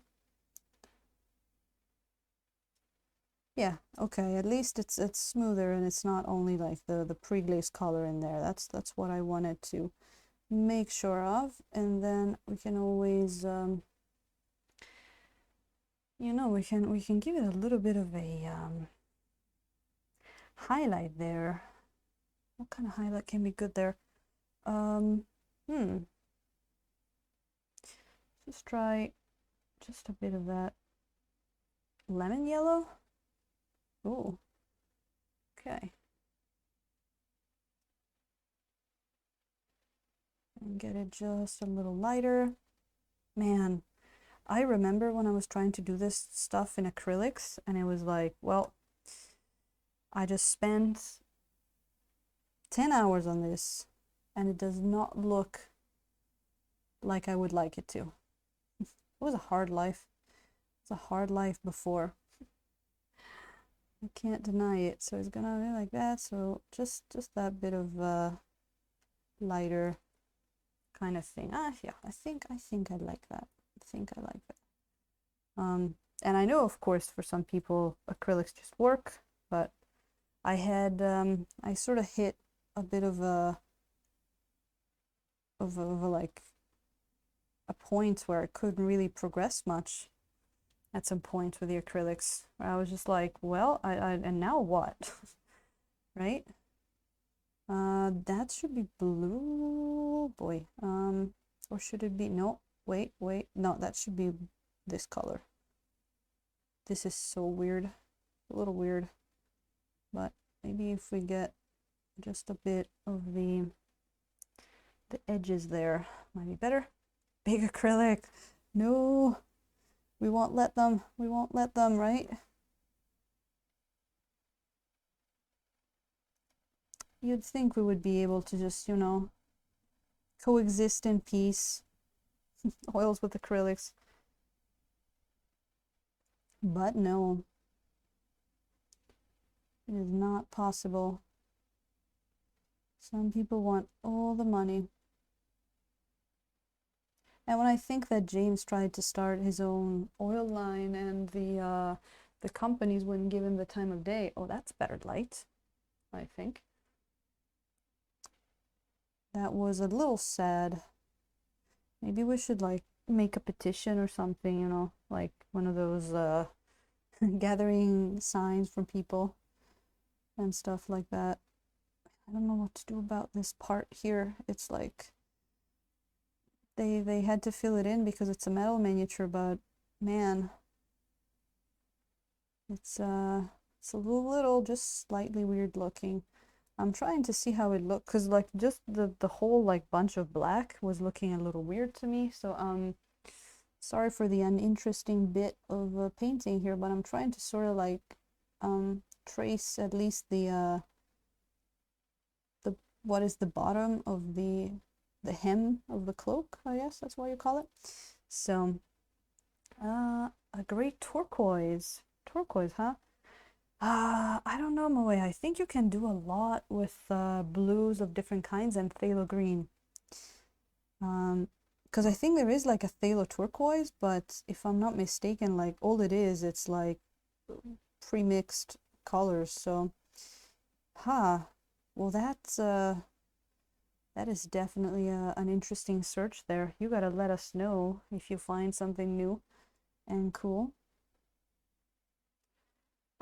Yeah, okay, at least it's smoother and it's not only like the pre-glazed color in there. That's what I wanted to make sure of. And then we can always you know, we can give it a little bit of a highlight there. What kind of highlight can be good there? Just try just a bit of that lemon yellow. Oh, okay. And get it just a little lighter. Man, I remember when I was trying to do this stuff in acrylics, and it was like, well, I just spent 10 hours on this, and it does not look like I would like it to. It was a hard life. It's a hard life before. I can't deny it. So it's gonna be like that. So just that bit of lighter kind of thing. Yeah, I think I like that. I think I like that. And I know, of course, for some people acrylics just work, but I had I sort of hit a bit of a like a point where I couldn't really progress much at some point with the acrylics, where I was just like, well, and now what? Right? That should be blue, boy. Or should it be, no, wait, no, that should be this color. This is so weird, a little weird, but maybe if we get just a bit of the edges there, might be better. Big acrylic, no, we won't let them, right? You'd think we would be able to just, you know, coexist in peace. Oils with acrylics. But no, it is not possible. Some people want all the money. And when I think that James tried to start his own oil line and the companies wouldn't give him the time of day, oh, that's better light, I think. That was a little sad. Maybe we should like make a petition or something, you know, like one of those gathering signs from people and stuff like that. I don't know what to do about this part here. It's like they had to fill it in because it's a metal miniature, but man, it's a little just slightly weird looking. I'm trying to see how it looked, because like just the whole like bunch of black was looking a little weird to me. So sorry for the uninteresting bit of painting here, but I'm trying to sort of like trace at least the what is the bottom of the hem of the cloak, I guess that's what you call it. So a great turquoise, huh? I don't know, Moe. I think you can do a lot with blues of different kinds and phthalo green. because I think there is like a phthalo turquoise, but if I'm not mistaken, like all it is, it's like pre-mixed colors. So, well, that is definitely an interesting search there. You gotta let us know if you find something new and cool.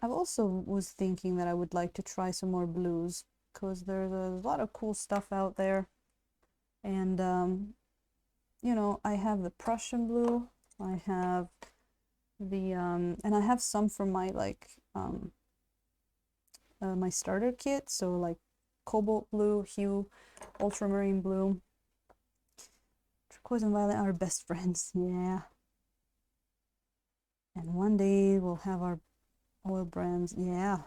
I also was thinking that I would like to try some more blues, because there's a lot of cool stuff out there. And you know, I have the Prussian blue, I have the and I have some from my like my starter kit, so like cobalt blue, hue, ultramarine blue, turquoise and violet are best friends. Yeah. And one day we'll have our oil brands. Yeah,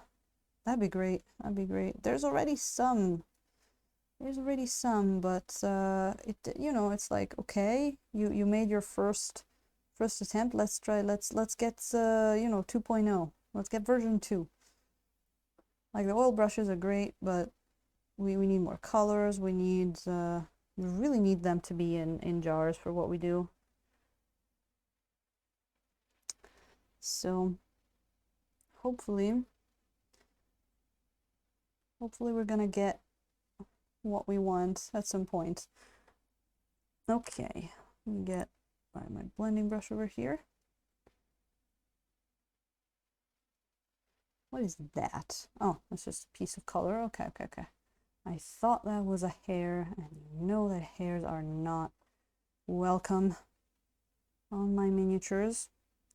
that'd be great. That'd be great. There's already some, but it, you know, it's like, okay, you made your first attempt. Let's try. Let's get you know, 2.0. Let's get version 2. Like the oil brushes are great, but we need more colors. We really need them to be in jars for what we do. So hopefully we're gonna get what we want at some point. Okay, let me get my blending brush over here. What is that? Oh, that's just a piece of color. Okay. I thought that was a hair, and you know that hairs are not welcome on my miniatures.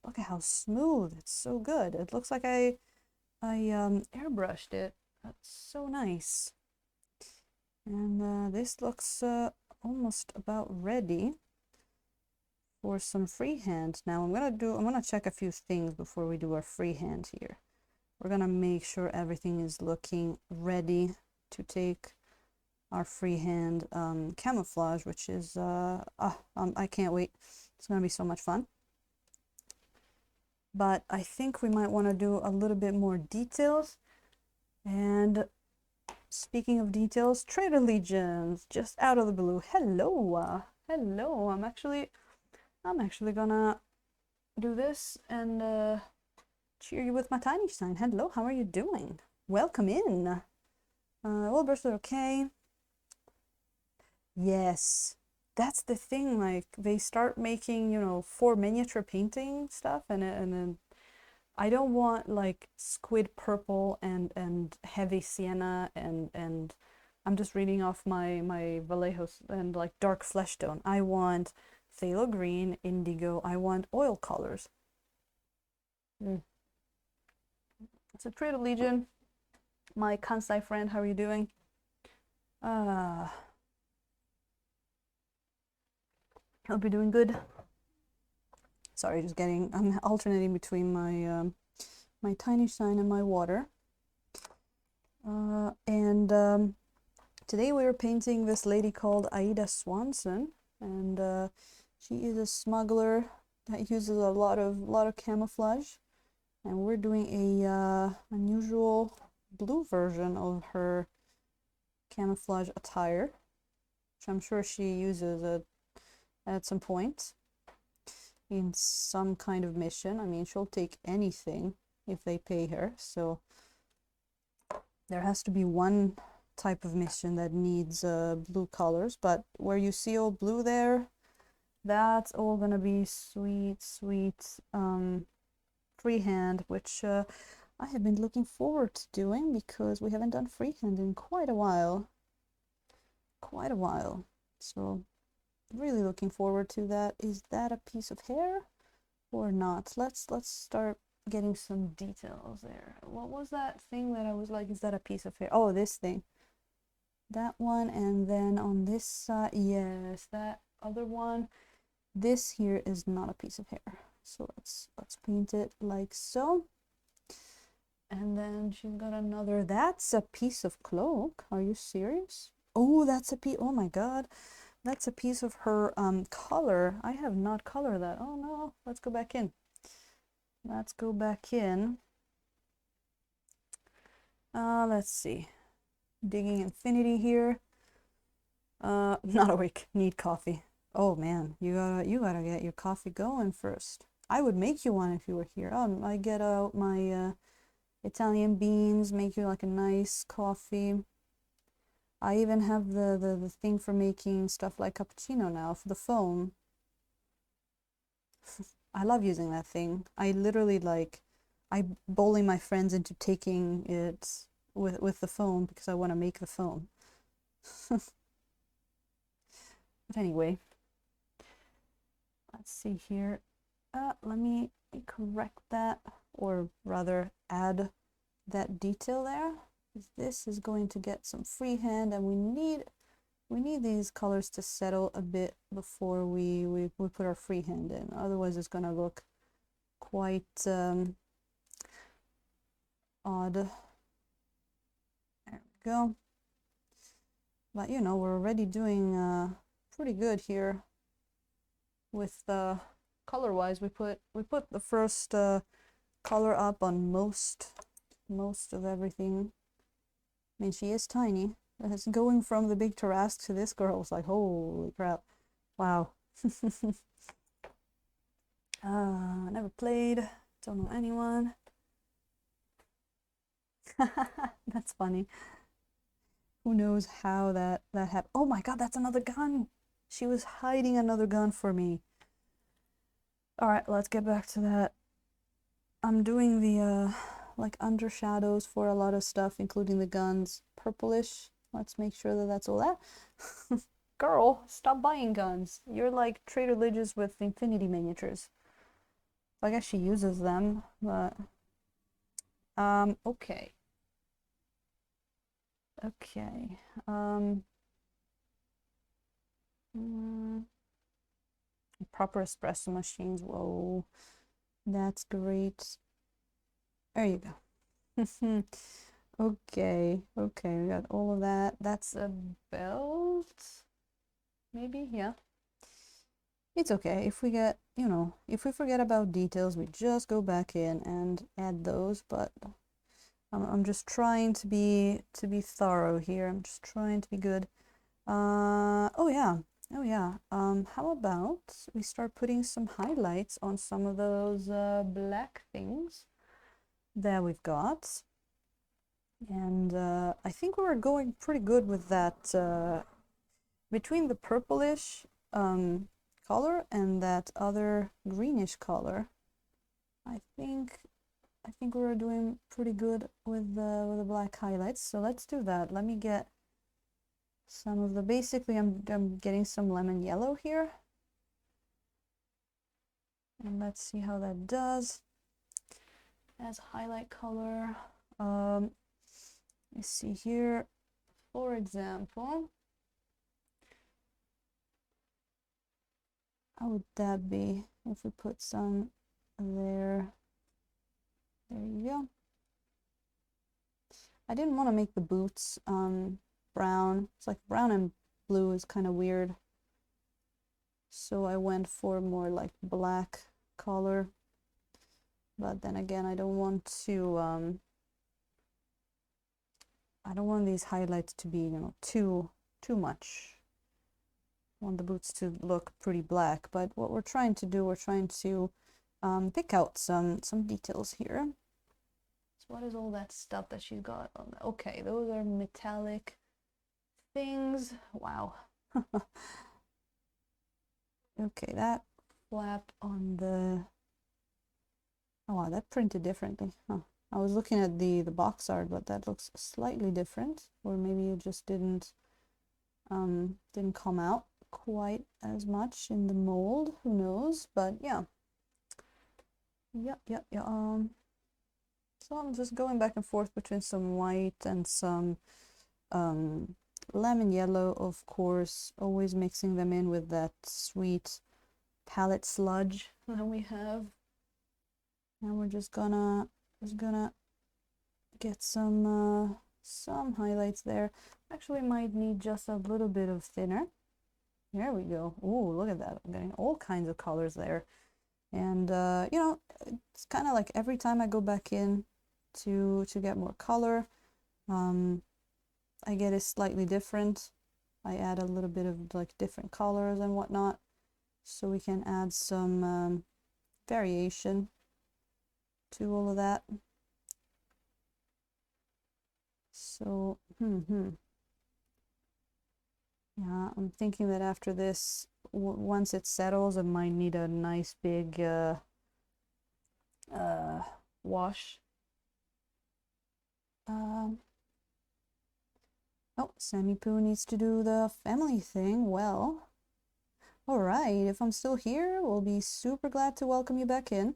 Look at how smooth. It's so good. It looks like I airbrushed it. That's so nice. And this looks almost about ready for some freehand. Now I'm gonna check a few things before we do our freehand here. We're gonna make sure everything is looking ready to take our freehand camouflage, which is I can't wait. It's gonna be so much fun. But I think we might want to do a little bit more details. And speaking of details, Trader Legions, just out of the blue. Hello, hello. I'm actually gonna do this and cheer you with my tiny sign. Hello, how are you doing? Welcome in. All bursts are okay. Yes, that's the thing. Like they start making, you know, for miniature painting stuff, and then I don't want like squid purple and heavy sienna and I'm just reading off my Vallejos and like dark flesh tone. I want phthalo green, indigo. I want oil colors. It's a Trader Legion. My Kansai friend, how are you doing? Hope you're doing good. Sorry, just getting, I'm alternating between my my tiny shine and my water. Today we are painting this lady called Aïda Swanson, and she is a smuggler that uses a lot of camouflage, and we're doing a unusual blue version of her camouflage attire, which I'm sure she uses at some point in some kind of mission. I mean, she'll take anything if they pay her, so there has to be one type of mission that needs blue colors, but where you see all blue there, that's all gonna be sweet freehand, which I have been looking forward to doing because we haven't done freehand in quite a while. So really looking forward to that. Is that a piece of hair or not? Let's start getting some details there. What was that thing that I was like, is that a piece of hair? Oh, this thing. That one, and then on this side, yes, that other one. This here is not a piece of hair. So let's paint it like so. And then she's got another, that's a piece of cloak. Are you serious? Oh, that's a piece, oh my god. That's a piece of her color. I have not colored that. Oh no, let's go back in. Let's go back in. Let's see. Digging infinity here. Not awake. Need coffee. Oh man, you gotta get your coffee going first. I would make you one if you were here. I get out my Italian beans, make you like a nice coffee. I even have the thing for making stuff like cappuccino now for the foam. I love using that thing. I literally like I bully my friends into taking it with the foam because I want to make the foam. But anyway, let's see here. Let me correct that, or rather add that detail there. This is going to get some freehand, and we need these colors to settle a bit before we put our freehand in. Otherwise, it's gonna look quite odd. There we go. But you know, we're already doing pretty good here with color-wise. We put the first color up on most of everything. I mean, she is tiny. It's going from the big Tarrasque to this girl. It's like, holy crap. Wow. Never played. Don't know anyone. That's funny. Who knows how that happened? Oh my god, that's another gun. She was hiding another gun for me. All right, let's get back to that. I'm doing the like undershadows for a lot of stuff, including the guns. Purplish. Let's make sure that that's all that. Girl, stop buying guns. You're like Trader Lige's with infinity miniatures. I guess she uses them, but okay. Okay. Proper espresso machines. Whoa, that's great. There you go. Okay, we got all of that. That's a belt, maybe, yeah. It's okay if we get, you know, if we forget about details, we just go back in and add those. But I'm just trying to be thorough here. I'm just trying to be good. Oh yeah. How about we start putting some highlights on some of those black things that we've got. And I think we're going pretty good with that between the purplish color and that other greenish color. I think we're doing pretty good with the black highlights. So let's do that. Let me get some of the, basically I'm getting some lemon yellow here. And let's see how that does as highlight color. Let's see here, for example, how would that be if we put some there? There you go. I didn't want to make the boots brown. It's like brown and blue is kind of weird. So I went for more like black color. But then again, I don't want to I don't want these highlights to be, you know, too much. I want the boots to look pretty black, but what we're trying to do, we're trying to pick out some details here. So what is all that stuff that she's got on? Okay, those are metallic things. Wow. Okay, that flap on the, oh wow, that printed differently. Huh. I was looking at the box art, but that looks slightly different, or maybe it just didn't come out quite as much in the mold. Who knows? But yeah. So I'm just going back and forth between some white and some lemon yellow, of course, always mixing them in with that sweet palette sludge that we have. And we're just gonna get some highlights there. Actually might need just a little bit of thinner. There we go. Oh, look at that. I'm getting all kinds of colors there. And you know, it's kind of like every time I go back in to get more color, I get it slightly different. I add a little bit of like different colors and whatnot, so we can add some variation to all of that. So, yeah, I'm thinking that after this, once it settles, I might need a nice big wash. Oh, Sammy Poo needs to do the family thing. Well, all right, if I'm still here, we'll be super glad to welcome you back in.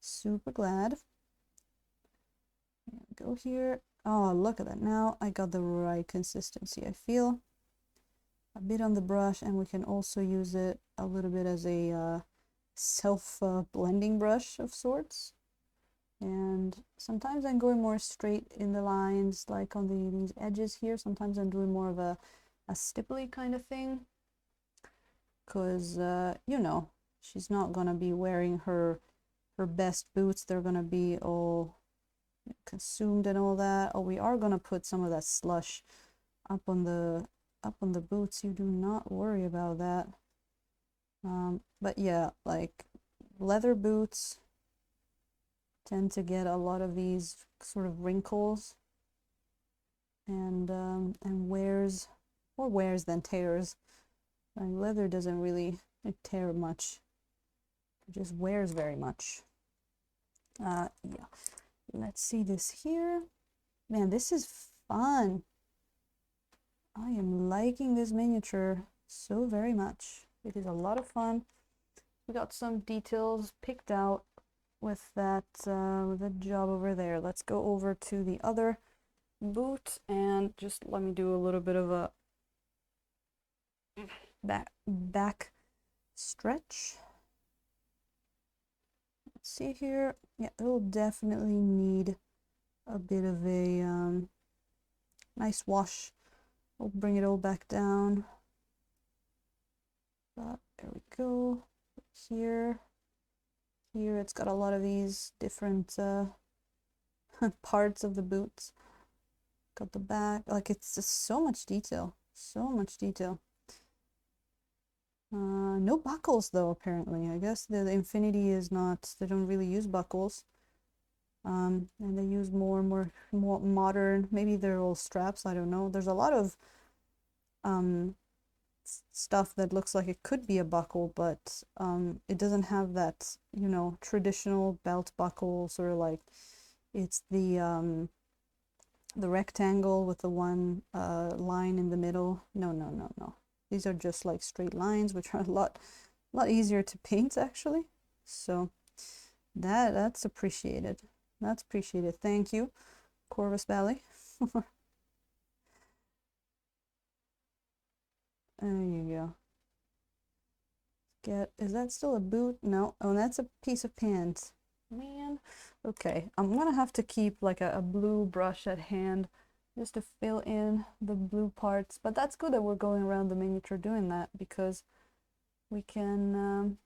Super glad. Go here. Oh, look at that. Now I got the right consistency, I feel. A bit on the brush, and we can also use it a little bit as a self-blending brush of sorts. And sometimes I'm going more straight in the lines, like on these edges here. Sometimes I'm doing more of a stipply kind of thing, because you know, she's not gonna be wearing her best boots. They're gonna be all consumed and all that. Oh, we are gonna put some of that slush up on the boots. You do not worry about that. But yeah, like leather boots tend to get a lot of these sort of wrinkles and wears, or wears then tears. Like leather doesn't really tear much, it just wears very much. Yeah, let's see this here. Man, this is fun. I am liking this miniature so very much. It is a lot of fun. We got some details picked out with that job over there. Let's go over to the other boot and just let me do a little bit of a back stretch. Let's see here. Yeah, it'll definitely need a bit of a nice wash. We'll bring it all back down. There we go. Here it's got a lot of these different parts of the boots. Got the back, like it's just so much detail, so much detail. No buckles though, apparently. I guess the Infinity is not, they don't really use buckles. And they use more modern, maybe they're all straps, I don't know. There's a lot of stuff that looks like it could be a buckle, but it doesn't have that, you know, traditional belt buckle, sort of like it's the rectangle with the one line in the middle. No. These are just like straight lines, which are a lot easier to paint actually. So that's appreciated. That's appreciated. Thank you, Corvus Belli. There you go. Is that still a boot? No. Oh, that's a piece of pants. Man. Okay, I'm gonna have to keep like a blue brush at hand just to fill in the blue parts. But that's good that we're going around the miniature doing that, because we can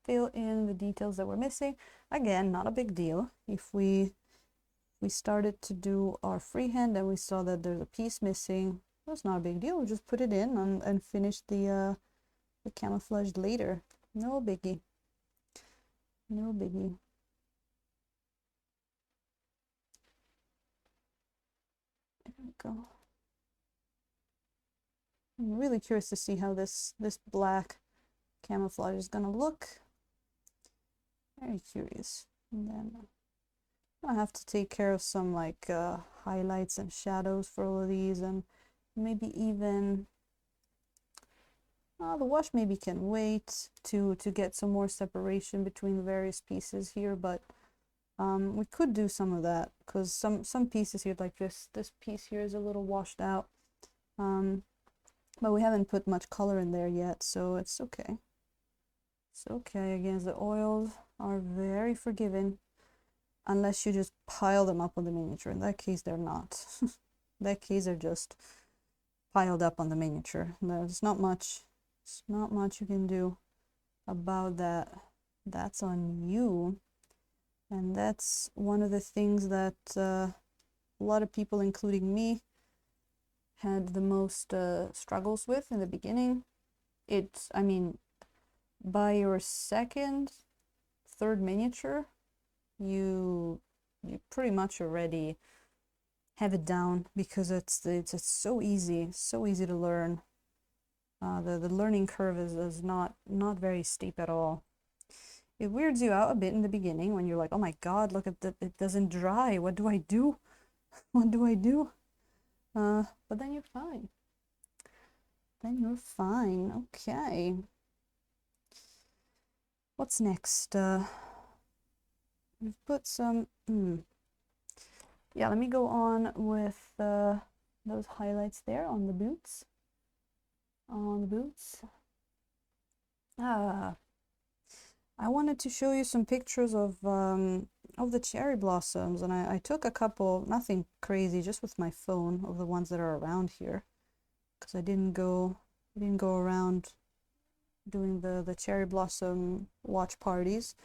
fill in the details that we're missing. Again, not a big deal. If we started to do our freehand and we saw that there's a piece missing, that's not a big deal. We'll just put it in and finish the camouflage later. No biggie. No biggie. There we go. I'm really curious to see how this black camouflage is gonna look. Very curious. And then I have to take care of some like highlights and shadows for all of these, and maybe even the wash maybe can wait to get some more separation between the various pieces here, but we could do some of that, because some pieces here, like this piece here, is a little washed out, but we haven't put much color in there yet, so it's okay. It's okay. Again, the oils are very forgiving, unless you just pile them up on the miniature. In that case, they're not. In that case, they're just piled up on the miniature. There's not much you can do about that. That's on you. And that's one of the things that a lot of people, including me, had the most struggles with in the beginning. I mean, by your second, third miniature, you pretty much already have it down, because it's so easy to learn. The learning curve is not very steep at all. It weirds you out a bit in the beginning when you're like, oh my god, look at that, it doesn't dry. What do I do? What do I do? But then you're fine. Then you're fine. Okay. What's next? We've put some. Yeah, let me go on with those highlights there on the boots. On the boots. I wanted to show you some pictures of the cherry blossoms, and I took a couple, nothing crazy, just with my phone, of the ones that are around here, because I didn't go around doing the cherry blossom watch parties,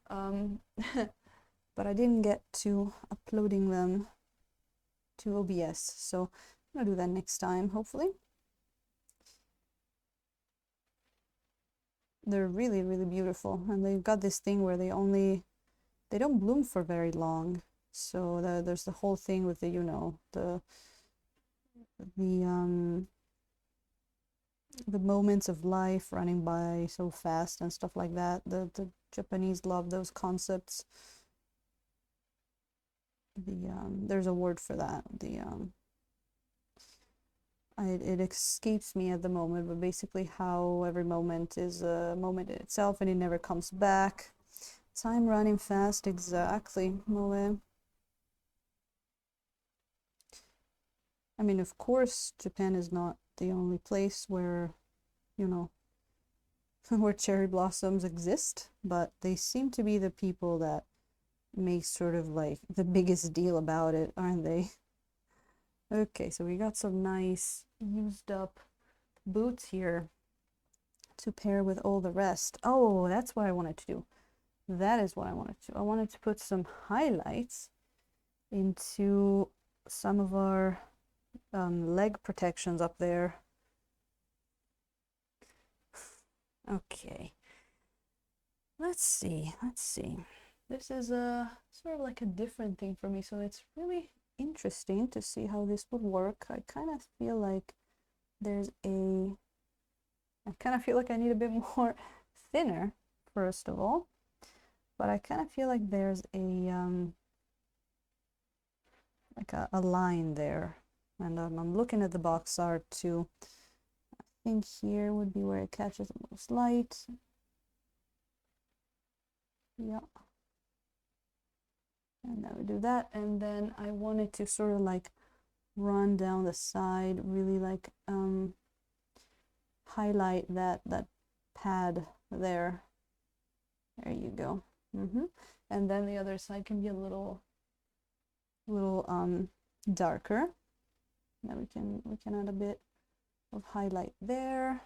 but I didn't get to uploading them to OBS, so I'm gonna do that next time, hopefully. They're really, really beautiful, and they've got this thing where they don't bloom for very long. So there's the whole thing with the, you know, the moments of life running by so fast and stuff like that. The Japanese love those concepts. There's a word for that. It escapes me at the moment, but basically how every moment is a moment in itself and it never comes back. Time running fast, exactly, Moe. I mean, of course, Japan is not the only place where, you know, where cherry blossoms exist, but they seem to be the people that make sort of like the biggest deal about it, aren't they? Okay, so we got some nice used up boots here to pair with all the rest. Oh, that's what I wanted to do. That is what I wanted to do. I wanted to put some highlights into some of our leg protections up there. Okay. Let's see. This is a sort of like a different thing for me, so it's really interesting to see how this would work. I kind of feel like I need a bit more thinner, first of all, but I kind of feel like there's a line there, and I'm looking at the box art too. I think here would be where it catches the most light. Yeah. And now we do that, and then I wanted to sort of like run down the side, really like highlight that pad there. There you go. And then the other side can be a little darker. Now we can add a bit of highlight there.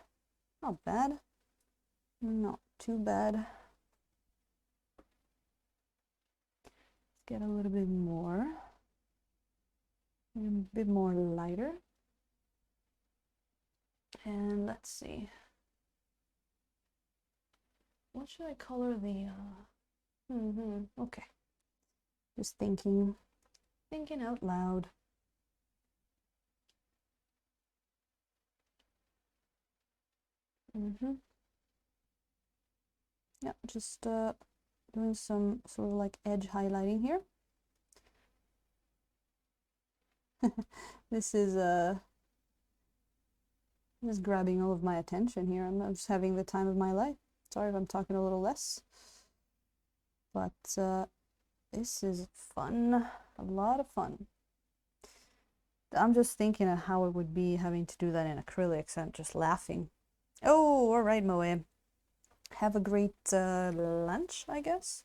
Not bad. Not too bad. Let's get a little bit more. A bit more lighter. And let's see. What should I color the okay. Just thinking out loud. Yeah, just doing some sort of like edge highlighting here. This is just grabbing all of my attention here. I'm just having the time of my life. Sorry if I'm talking a little less, but this is fun, a lot of fun. I'm just thinking of how it would be having to do that in acrylics and just laughing. Oh, all right, Moe. Have a great lunch, I guess.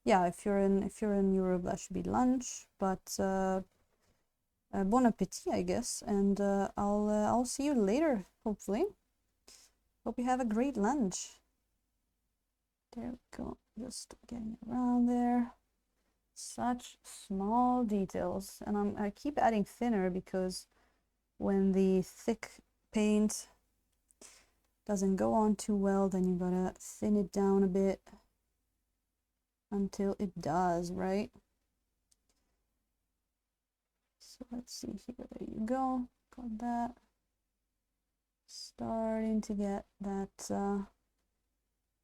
Yeah, if you're in Europe, that should be lunch. But bon appetit, I guess. And I'll see you later, hopefully. Hope you have a great lunch. There we go. Just getting around there. Such small details, and I keep adding thinner because when the thick paint doesn't go on too well, then you gotta thin it down a bit until it does, right? So let's see here, there you go, got that. Starting to get that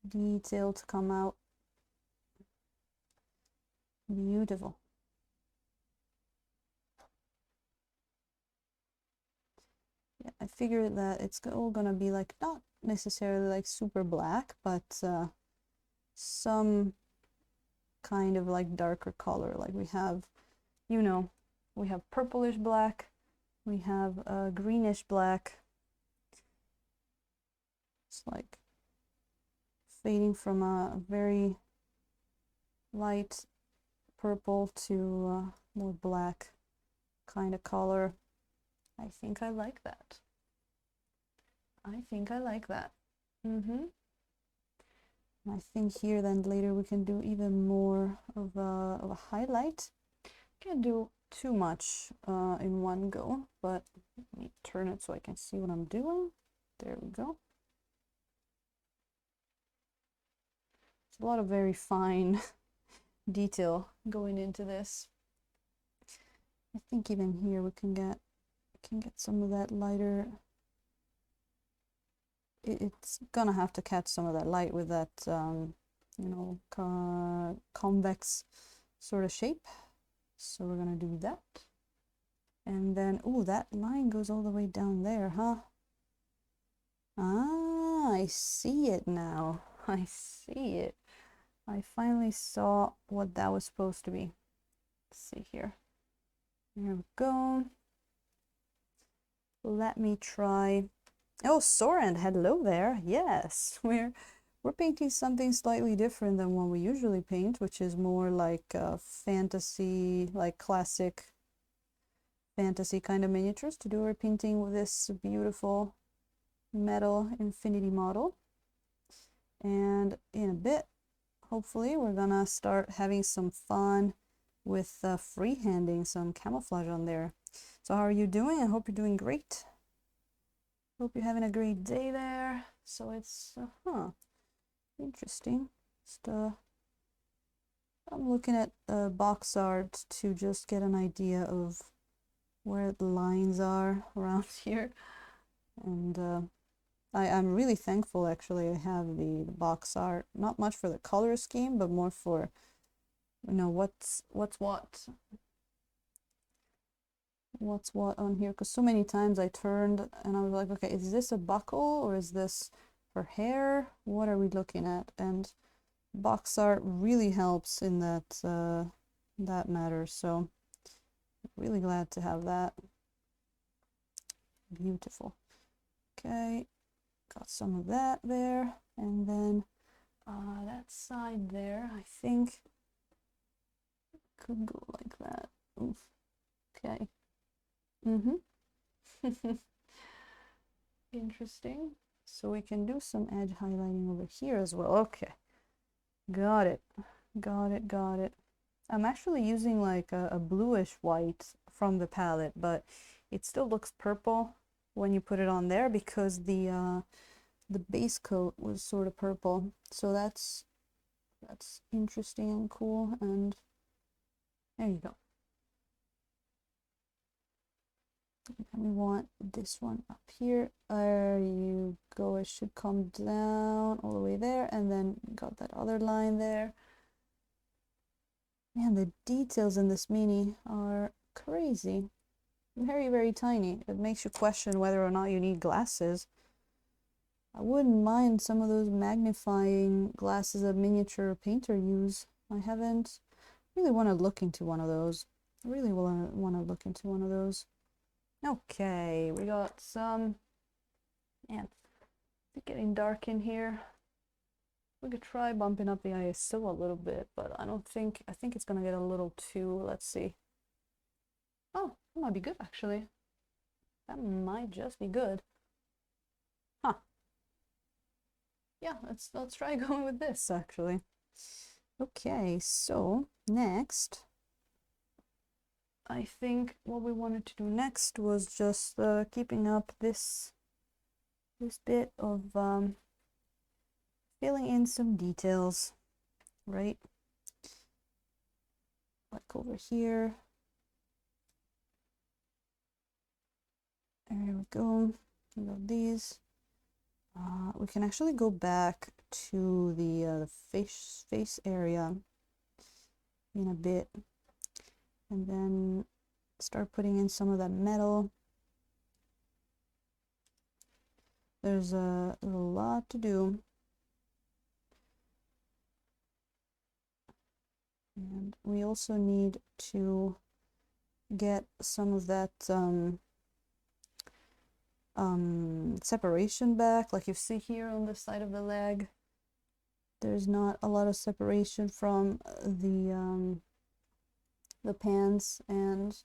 detail to come out. Beautiful. Yeah, I figured that it's all gonna be like not necessarily like super black, but some kind of like darker color. Like we have, you know, we have purplish black, we have a greenish black. It's like fading from a very light purple to more black kind of color. I think I like that. I think I like that. I think here then later we can do even more of a highlight. Can't do too much in one go, but let me turn it so I can see what I'm doing. There we go. It's a lot of very fine detail going into this. I think even here we can get some of that lighter. It's gonna have to catch some of that light with that you know, convex sort of shape. So we're gonna do that. And then, oh, that line goes all the way down there, huh? Ah, I see it now. I see it. I finally saw what that was supposed to be. Let's see here. There we go. Let me try. Oh, Soren, hello there. Yes, we're painting something slightly different than what we usually paint, which is more like fantasy, like classic fantasy kind of miniatures. Today we're painting with this beautiful metal infinity model. And in a bit, hopefully, we're gonna start having some fun with freehanding some camouflage on there. So how are you doing? I hope you're doing great. Hope you're having a great day there. So it's, interesting. Just, I'm looking at box art to just get an idea of where the lines are around here. And I'm really thankful, actually. I have the box art, not much for the color scheme, but more for, you know, what's what on here, because so many times I turned and I was like, okay, is this a buckle or is this for hair? What are we looking at? And box art really helps in that that matter. So really glad to have that. Beautiful. Okay, got some of that there, and then that side there, I think could go like that. Oof. Okay. Interesting. So we can do some edge highlighting over here as well. Okay, got it. I'm actually using like a bluish white from the palette, but it still looks purple when you put it on there because the base coat was sort of purple. So that's interesting and cool. And there you go. And we want this one up here. There you go. It should come down all the way there, and then got that other line there. Man, the details in this mini are crazy. Very, very tiny. It makes you question whether or not you need glasses. I wouldn't mind some of those magnifying glasses a miniature painter use. I haven't really want to look into one of those. I really want to look into one of those. Okay, we got some, man, it's getting dark in here. We could try bumping up the ISO a little bit, but I think it's gonna get a little too, let's see. Oh, that might be good actually. That might just be good. Huh. Yeah, let's try going with this actually. Okay, so next I think what we wanted to do next was just keeping up this bit of filling in some details, right? Like over here. There we go. We got these. We can actually go back to the face area in a bit, and then start putting in some of that metal. There's a lot to do, and we also need to get some of that separation back. Like you see here on the side of the leg, there's not a lot of separation from the pants and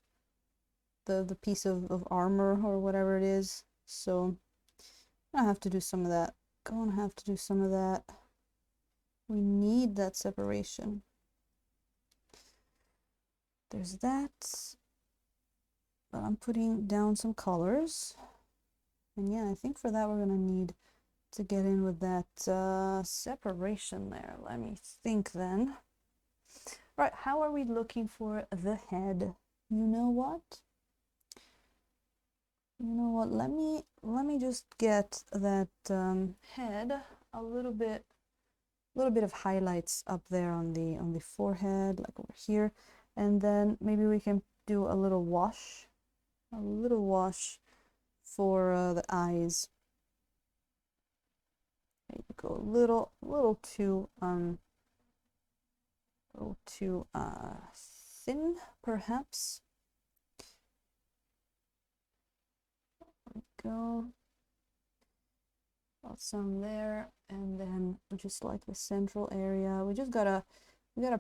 the piece of armor or whatever it is. So I have to do some of that. Gonna have to do some of that. We need that separation. There's that. But I'm putting down some colors. And yeah, I think for that we're gonna need to get in with that separation there. Let me think then. Right, how are we looking for the head? You know what? You know what? Let me just get that head a little bit of highlights up there on the forehead, like over here, and then maybe we can do a little wash for the eyes. There you go, a little too thin, perhaps. There we go. Got some there, and then just like the central area, we gotta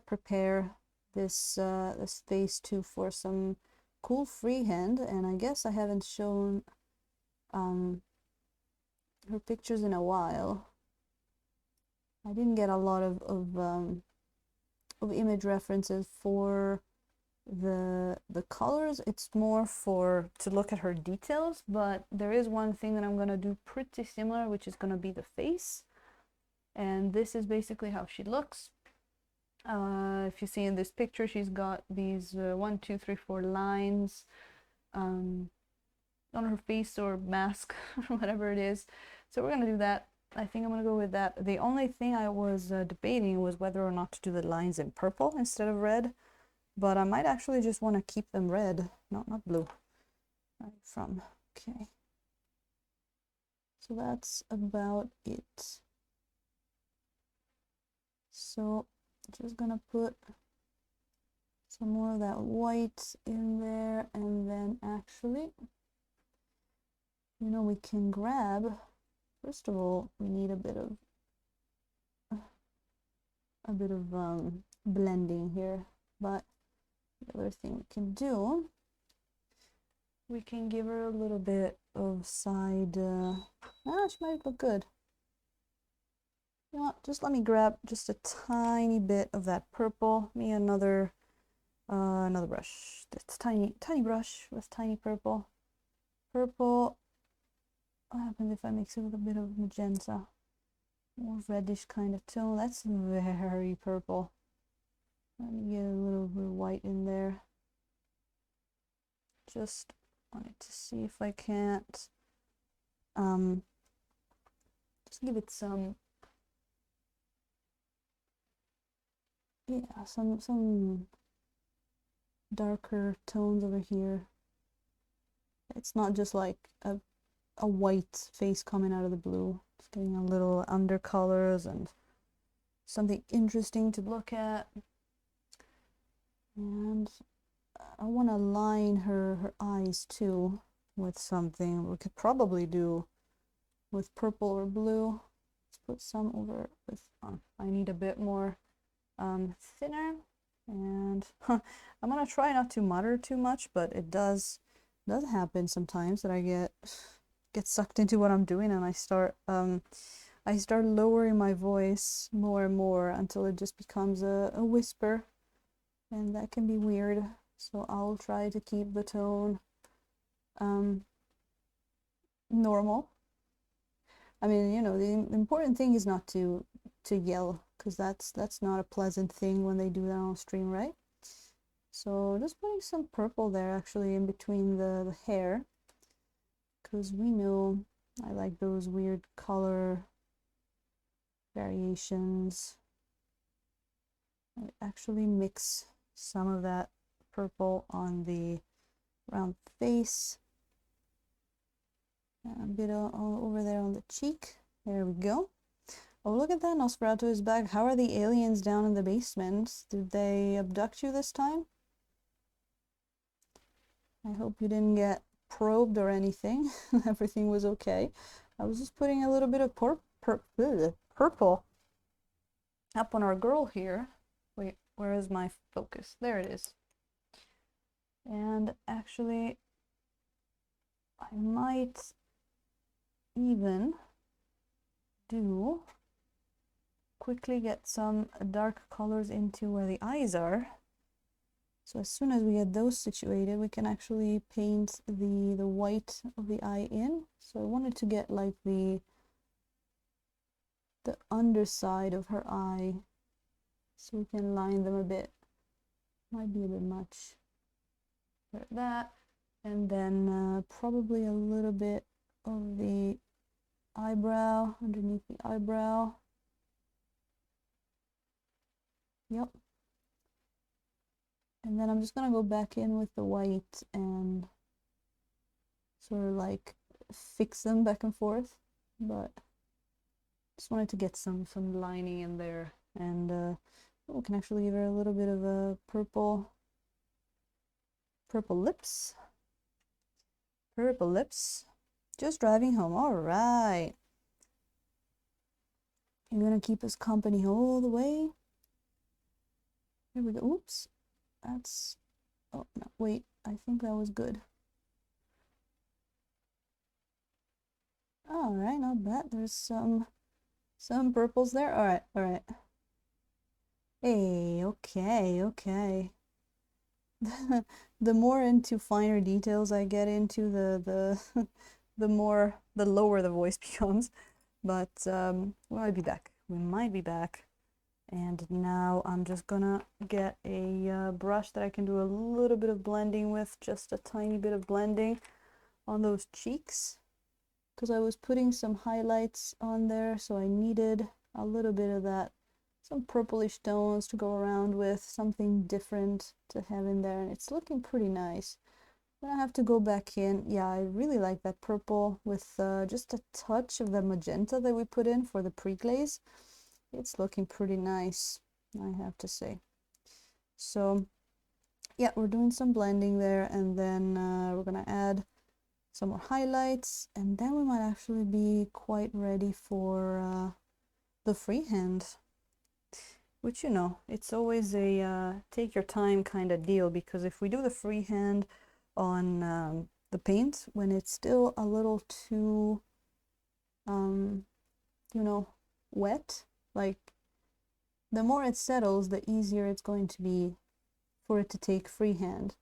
prepare this this face too for some cool freehand. And I guess I haven't shown her pictures in a while. I didn't get a lot of image references for the colors. It's more to look at her details, but there is one thing that I'm gonna do pretty similar, which is gonna be the face. And this is basically how she looks. If you see in this picture, she's got these 1, 2, 3, 4 lines on her face or mask or whatever it is. So we're gonna do that. I think I'm gonna go with that. The only thing I was debating was whether or not to do the lines in purple instead of red, but I might actually just want to keep them red, not blue. Right, okay. So that's about it. So just gonna put some more of that white in there, and then actually, you know, we can grab, first of all, we need a bit of blending here, but the other thing we can do, we can give her a little bit of side, she might look good. You know what, just let me grab just a tiny bit of that purple, another brush, that's tiny brush with tiny purple. What happens if I mix it with a bit of magenta? More reddish kind of tone. That's very purple. Let me get a little bit of white in there. Just wanted to see if I can't just give it some, yeah, some darker tones over here. It's not just like a white face coming out of the blue. It's getting a little undercolors and something interesting to look at. And I want to line her eyes too with something we could probably do with purple or blue. Let's put some over with, I need a bit more thinner, and I'm gonna try not to mutter too much, but it does happen sometimes that I get sucked into what I'm doing, and I start lowering my voice more and more until it just becomes a whisper, and that can be weird. so I'll try to keep the tone normal. I mean, you know, the important thing is not to yell, because that's not a pleasant thing when they do that on stream, right? So just putting some purple there actually in between the hair, because we know I like those weird color variations. I actually mix some of that purple on the round face, and a bit over there on the cheek. There we go. Oh, look at that, Nosferatu is back. How are the aliens down in the basement? Did they abduct you this time? I hope you didn't get probed or anything. Everything was okay. I was just putting a little bit of purple up on our girl here. Wait, where is my focus? There it is. And actually, I might even quickly get some dark colors into where the eyes are. So as soon as we get those situated, we can actually paint the white of the eye in. So I wanted to get like the underside of her eye, so we can line them a bit. Might be a bit much. Like that. And then probably a little bit of the eyebrow, underneath the eyebrow. Yep. And then I'm just gonna go back in with the white and sort of like fix them back and forth, but just wanted to get some lining in there. And we can actually give her a little bit of a purple lips. Purple lips. Just driving home. All right. You're gonna keep us company all the way. Here we go. Oops. That's, oh no, wait, I think that was good. All right, not bad. There's some purples there. All right, all right. Hey, okay, okay. The more into finer details I get into, the lower the voice becomes. But we might be back. We might be back. And now I'm just gonna get a brush that I can do a little bit of blending with, just a tiny bit of blending on those cheeks, because I was putting some highlights on there, so I needed a little bit of that, some purplish tones to go around with, something different to have in there, and it's looking pretty nice. Then I have to go back in. Yeah, I really like that purple with just a touch of the magenta that we put in for the pre-glaze. It's looking pretty nice, I have to say. So yeah, we're doing some blending there, and then we're gonna add some more highlights, and then we might actually be quite ready for the freehand, which, you know, it's always a take your time kind of deal, because if we do the freehand on the paint when it's still a little too you know, wet, like the more it settles, the easier it's going to be for it to take freehand.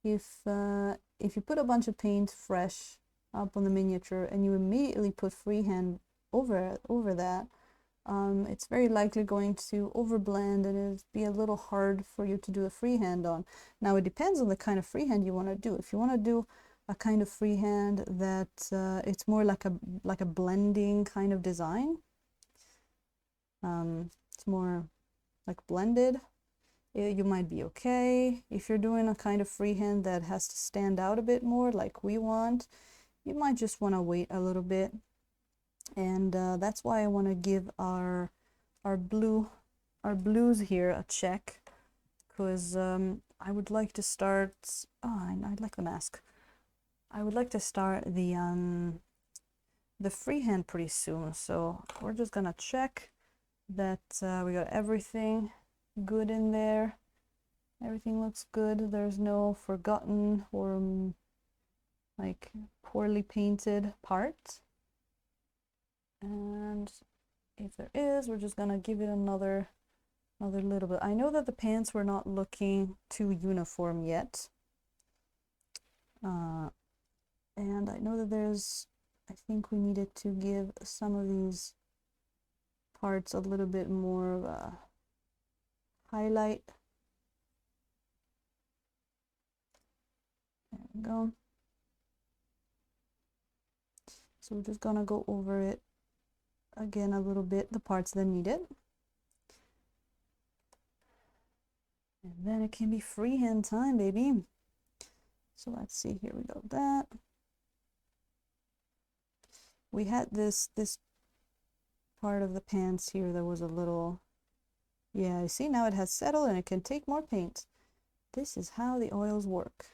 If you put a bunch of paint fresh up on the miniature and you immediately put freehand over that, it's very likely going to overblend, and it'll be a little hard for you to do a freehand on. Now it depends on the kind of freehand you want to do. If you want to do a kind of freehand that it's more like a blending kind of design, it's more like blended, you might be okay. If you're doing a kind of freehand that has to stand out a bit more like we want, you might just want to wait a little bit. And that's why I want to give our blues here a check, because I would like to start, I like the mask. I would like to start the freehand pretty soon, so we're just gonna check that we got everything good in there. Everything looks good. There's no forgotten or like poorly painted part. And if there is, we're just gonna give it another Another little bit. I know that the pants were not looking too uniform yet. And I know that I think we needed to give some of these parts a little bit more of a highlight. There we go. So we're just gonna go over it again a little bit, the parts that need it. And then it can be freehand time, baby. So let's see, here we go, that. We had this part of the pants here that was a little, yeah, you see now it has settled and it can take more paint. This is how the oils work.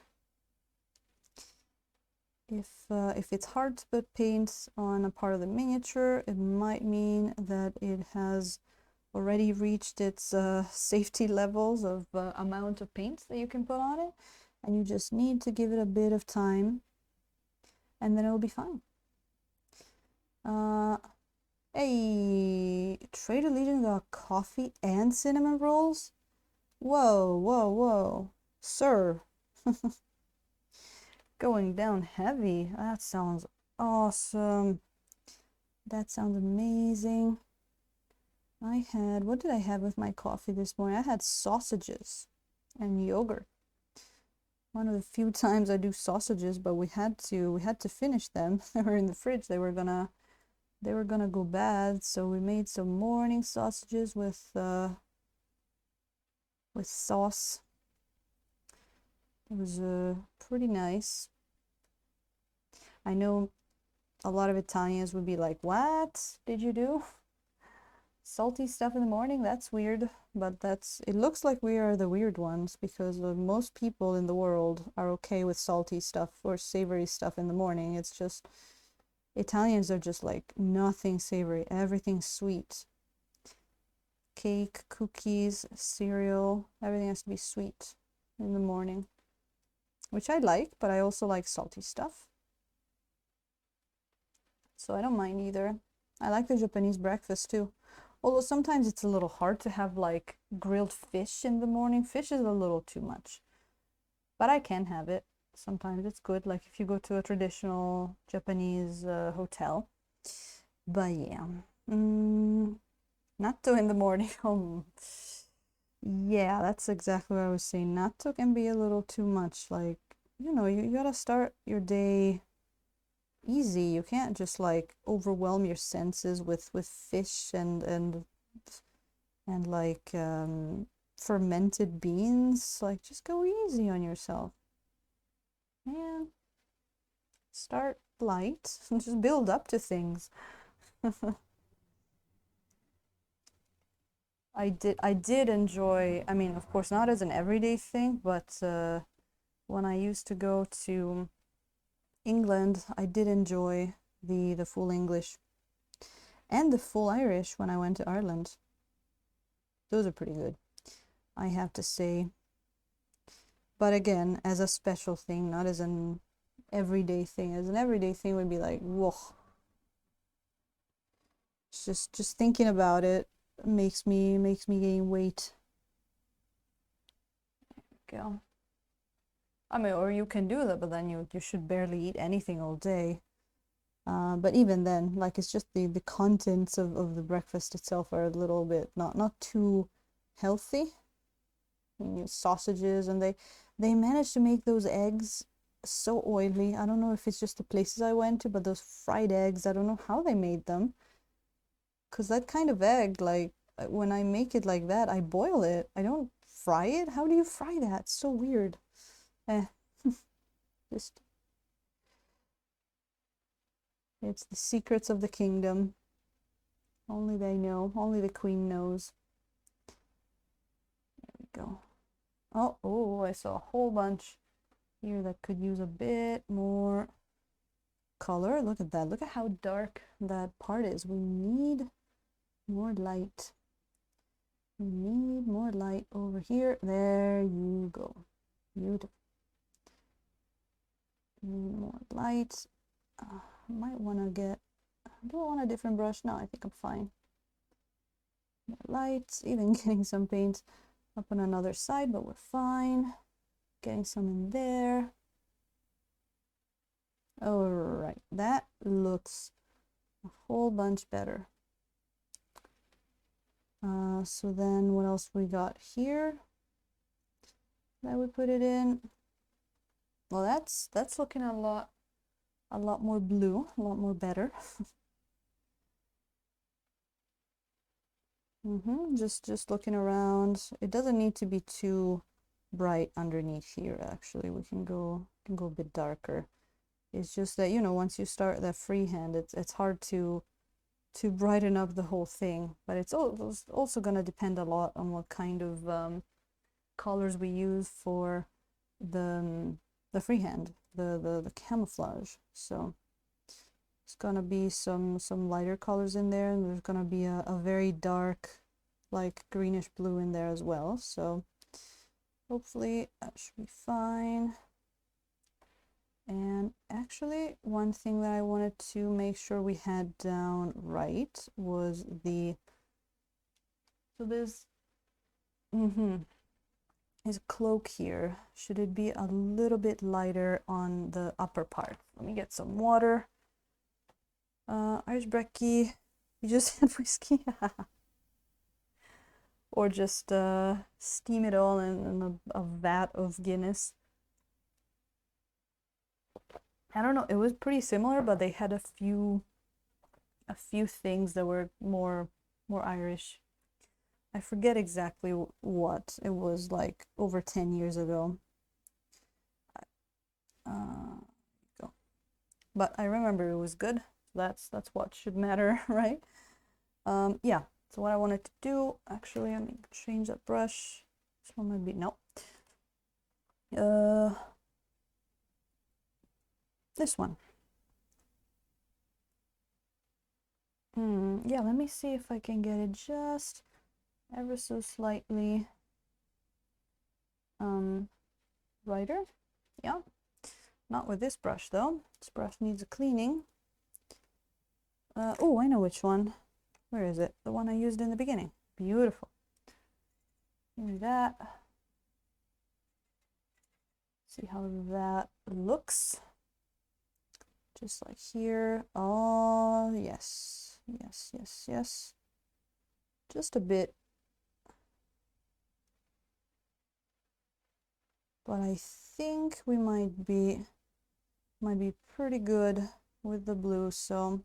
If it's hard to put paint on a part of the miniature, it might mean that it has already reached its safety levels of amount of paint that you can put on it, and you just need to give it a bit of time and then it'll be fine. Hey, Trader Legion got coffee and cinnamon rolls? Whoa, whoa, whoa, sir. Going down heavy. That sounds awesome. That sounds amazing. What did I have with my coffee this morning? I had sausages and yogurt. One of the few times I do sausages, but we had to finish them. They were in the fridge. They were gonna go bad, so we made some morning sausages with sauce. It was pretty nice. I know a lot of Italians would be like, "What did you do? Salty stuff in the morning? That's weird." But it looks like we are the weird ones, because most people in the world are okay with salty stuff or savory stuff in the morning. It's just Italians are just like nothing savory, everything sweet. Cake, cookies, cereal, everything has to be sweet in the morning, which I like, but I also like salty stuff. So I don't mind either. I like the Japanese breakfast too. Although sometimes it's a little hard to have like grilled fish in the morning. Fish is a little too much. But I can have it. Sometimes it's good, like if you go to a traditional Japanese hotel. But yeah. Natto in the morning. Yeah, that's exactly what I was saying. Natto can be a little too much. Like, you gotta start your day easy. You can't just like overwhelm your senses with fish and like fermented beans. Like, just go easy on yourself, man. Start light and just build up to things. I did enjoy, I mean, of course not as an everyday thing, but when I used to go to England, I did enjoy the full English and the full Irish when I went to Ireland. Those are pretty good, I have to say. But again, as a special thing, not as an everyday thing. As an everyday thing would be like, whoa. Just thinking about it makes me gain weight. There we go. I mean, or you can do that, but then you should barely eat anything all day. But even then, like, it's just the contents of the breakfast itself are a little bit not too healthy. I mean, sausages, and they managed to make those eggs so oily. I don't know if it's just the places I went to, but those fried eggs, I don't know how they made them. Because that kind of egg, like, when I make it like that, I boil it. I don't fry it. How do you fry that? It's so weird. Just, it's the secrets of the kingdom. Only they know. Only the queen knows. There we go. Oh, I saw a whole bunch here that could use a bit more color. Look at that. Look at how dark that part is. We need more light. We need more light over here. There you go. Beautiful. Need more light. I might want to get... Do I want a different brush? No, I think I'm fine. more light, even getting some paint up on another side, but we're fine. Getting some in there. All right, that looks a whole bunch better. So then what else we got here that we put it in? Well, that's looking a lot more blue, a lot more better. Just looking around. It doesn't need to be too bright underneath here. Actually, we can go a bit darker. It's just that, you know, once you start that freehand, it's hard to brighten up the whole thing. But it's also gonna depend a lot on what kind of colors we use for the freehand, the camouflage. So it's gonna be some lighter colors in there, and there's gonna be a very dark, like greenish blue in there as well. So hopefully that should be fine. And actually, one thing that I wanted to make sure we had down right was so there's a cloak here. Should it be a little bit lighter on the upper part? Let me get some water. Irish brekkie, you just had whiskey? Or just steam it all in a vat of Guinness. I don't know, it was pretty similar, but they had a few things that were more Irish. I forget exactly what. It was like over 10 years ago. But I remember it was good. That's what should matter, right? Yeah, so what I wanted to do, actually, let me change that brush. This one might be, no. This one. Yeah, let me see if I can get it just ever so slightly brighter. Yeah, not with this brush though. This brush needs a cleaning. Oh, I know which one. Where is it? The one I used in the beginning. Beautiful. Give me that. See how that looks. Just like here. Oh, yes. Yes, yes, yes. Just a bit. But I think we might be pretty good with the blue, so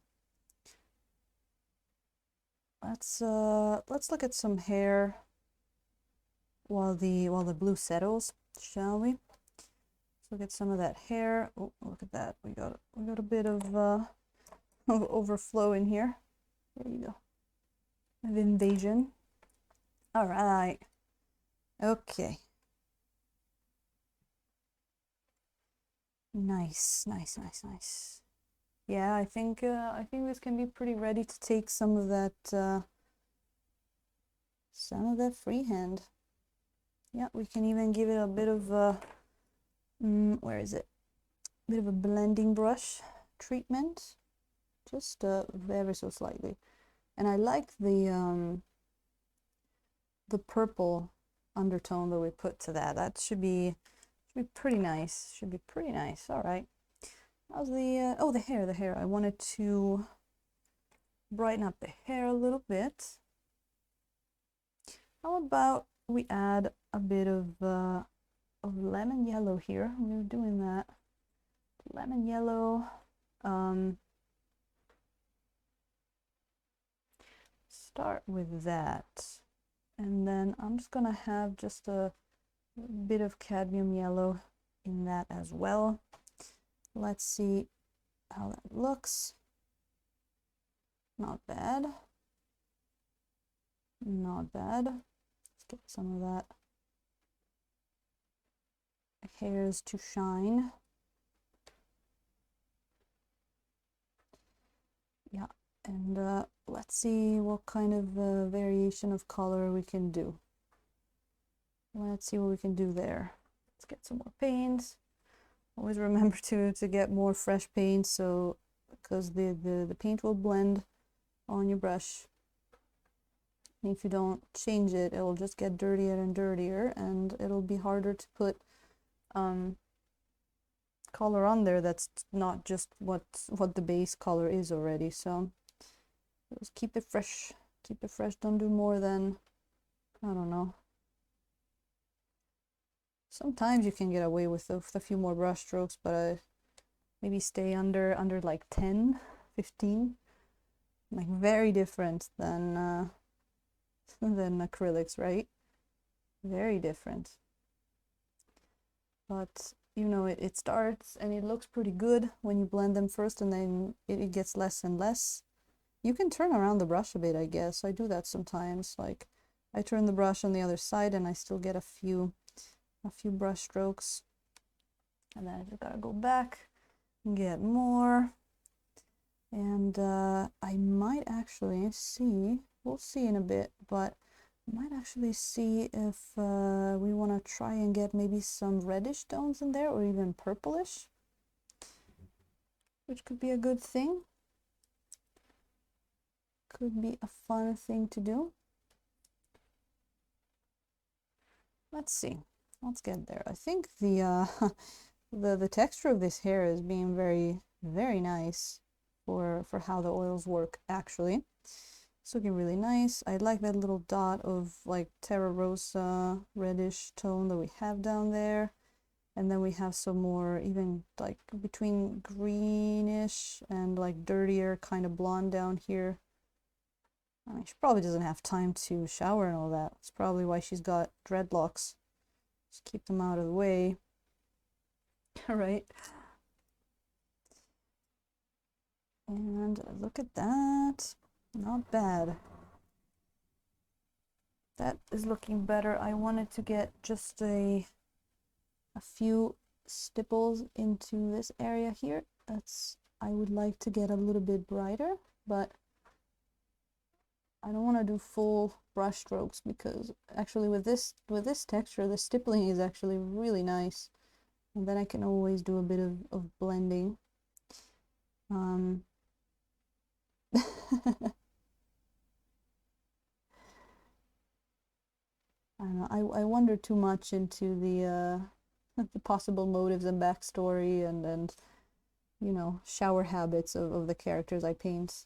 let's look at some hair while the blue settles, shall we? Let's look at some of that hair. Oh, look at that. We got a bit of overflow in here. There you go. Of invasion. All right. Okay. Nice, nice, nice, nice. Yeah, I think this can be pretty ready to take some of that freehand. Yeah, we can even give it a bit of where is it? A bit of a blending brush treatment, just very so slightly. And I like the purple undertone that we put to that. That should be pretty nice. Should be pretty nice. All right. How's the oh, the hair. I wanted to brighten up the hair a little bit. How about we add a bit of lemon yellow here? We were doing that. Lemon yellow. Start with that. And then I'm just gonna have just a bit of cadmium yellow in that as well. Let's see how that looks. Not bad. Not bad. Let's get some of that hairs to shine. Yeah, and let's see what kind of variation of color we can do. Let's see what we can do there. Let's get some more paints. Always remember to get more fresh paint, so because the paint will blend on your brush. If you don't change it, it'll just get dirtier and dirtier, and it'll be harder to put color on there that's not just what the base color is already. So just keep it fresh. Keep it fresh. Don't do more than, I don't know. Sometimes you can get away with a few more brush strokes, but maybe stay under like 10, 15. Like very different than acrylics, right? Very different. But you know, it starts and it looks pretty good when you blend them first, and then it gets less and less. You can turn around the brush a bit, I guess. I do that sometimes. Like I turn the brush on the other side and I still get a few brush strokes. And then I just gotta go back and get more. And I might actually see, we'll see in a bit, but I might actually see if we want to try and get maybe some reddish tones in there, or even purplish, which could be a good thing. Could be a fun thing to do. Let's see. Let's get there. I think the the texture of this hair is being very, very nice for how the oils work, actually. It's looking really nice. I like that little dot of like Terra Rosa reddish tone that we have down there. And then we have some more, even like between greenish and like dirtier kind of blonde down here. I mean, she probably doesn't have time to shower and all that. That's probably why she's got dreadlocks. Just keep them out of the way. All right. And look at that. Not bad. That is looking better. I wanted to get just a few stipples into this area here. I would like to get a little bit brighter, but I don't want to do full brush strokes, because actually with this texture, the stippling is actually really nice. And then I can always do a bit of blending. I don't know, I wonder too much into the possible motives and backstory and you know, shower habits of the characters I paint.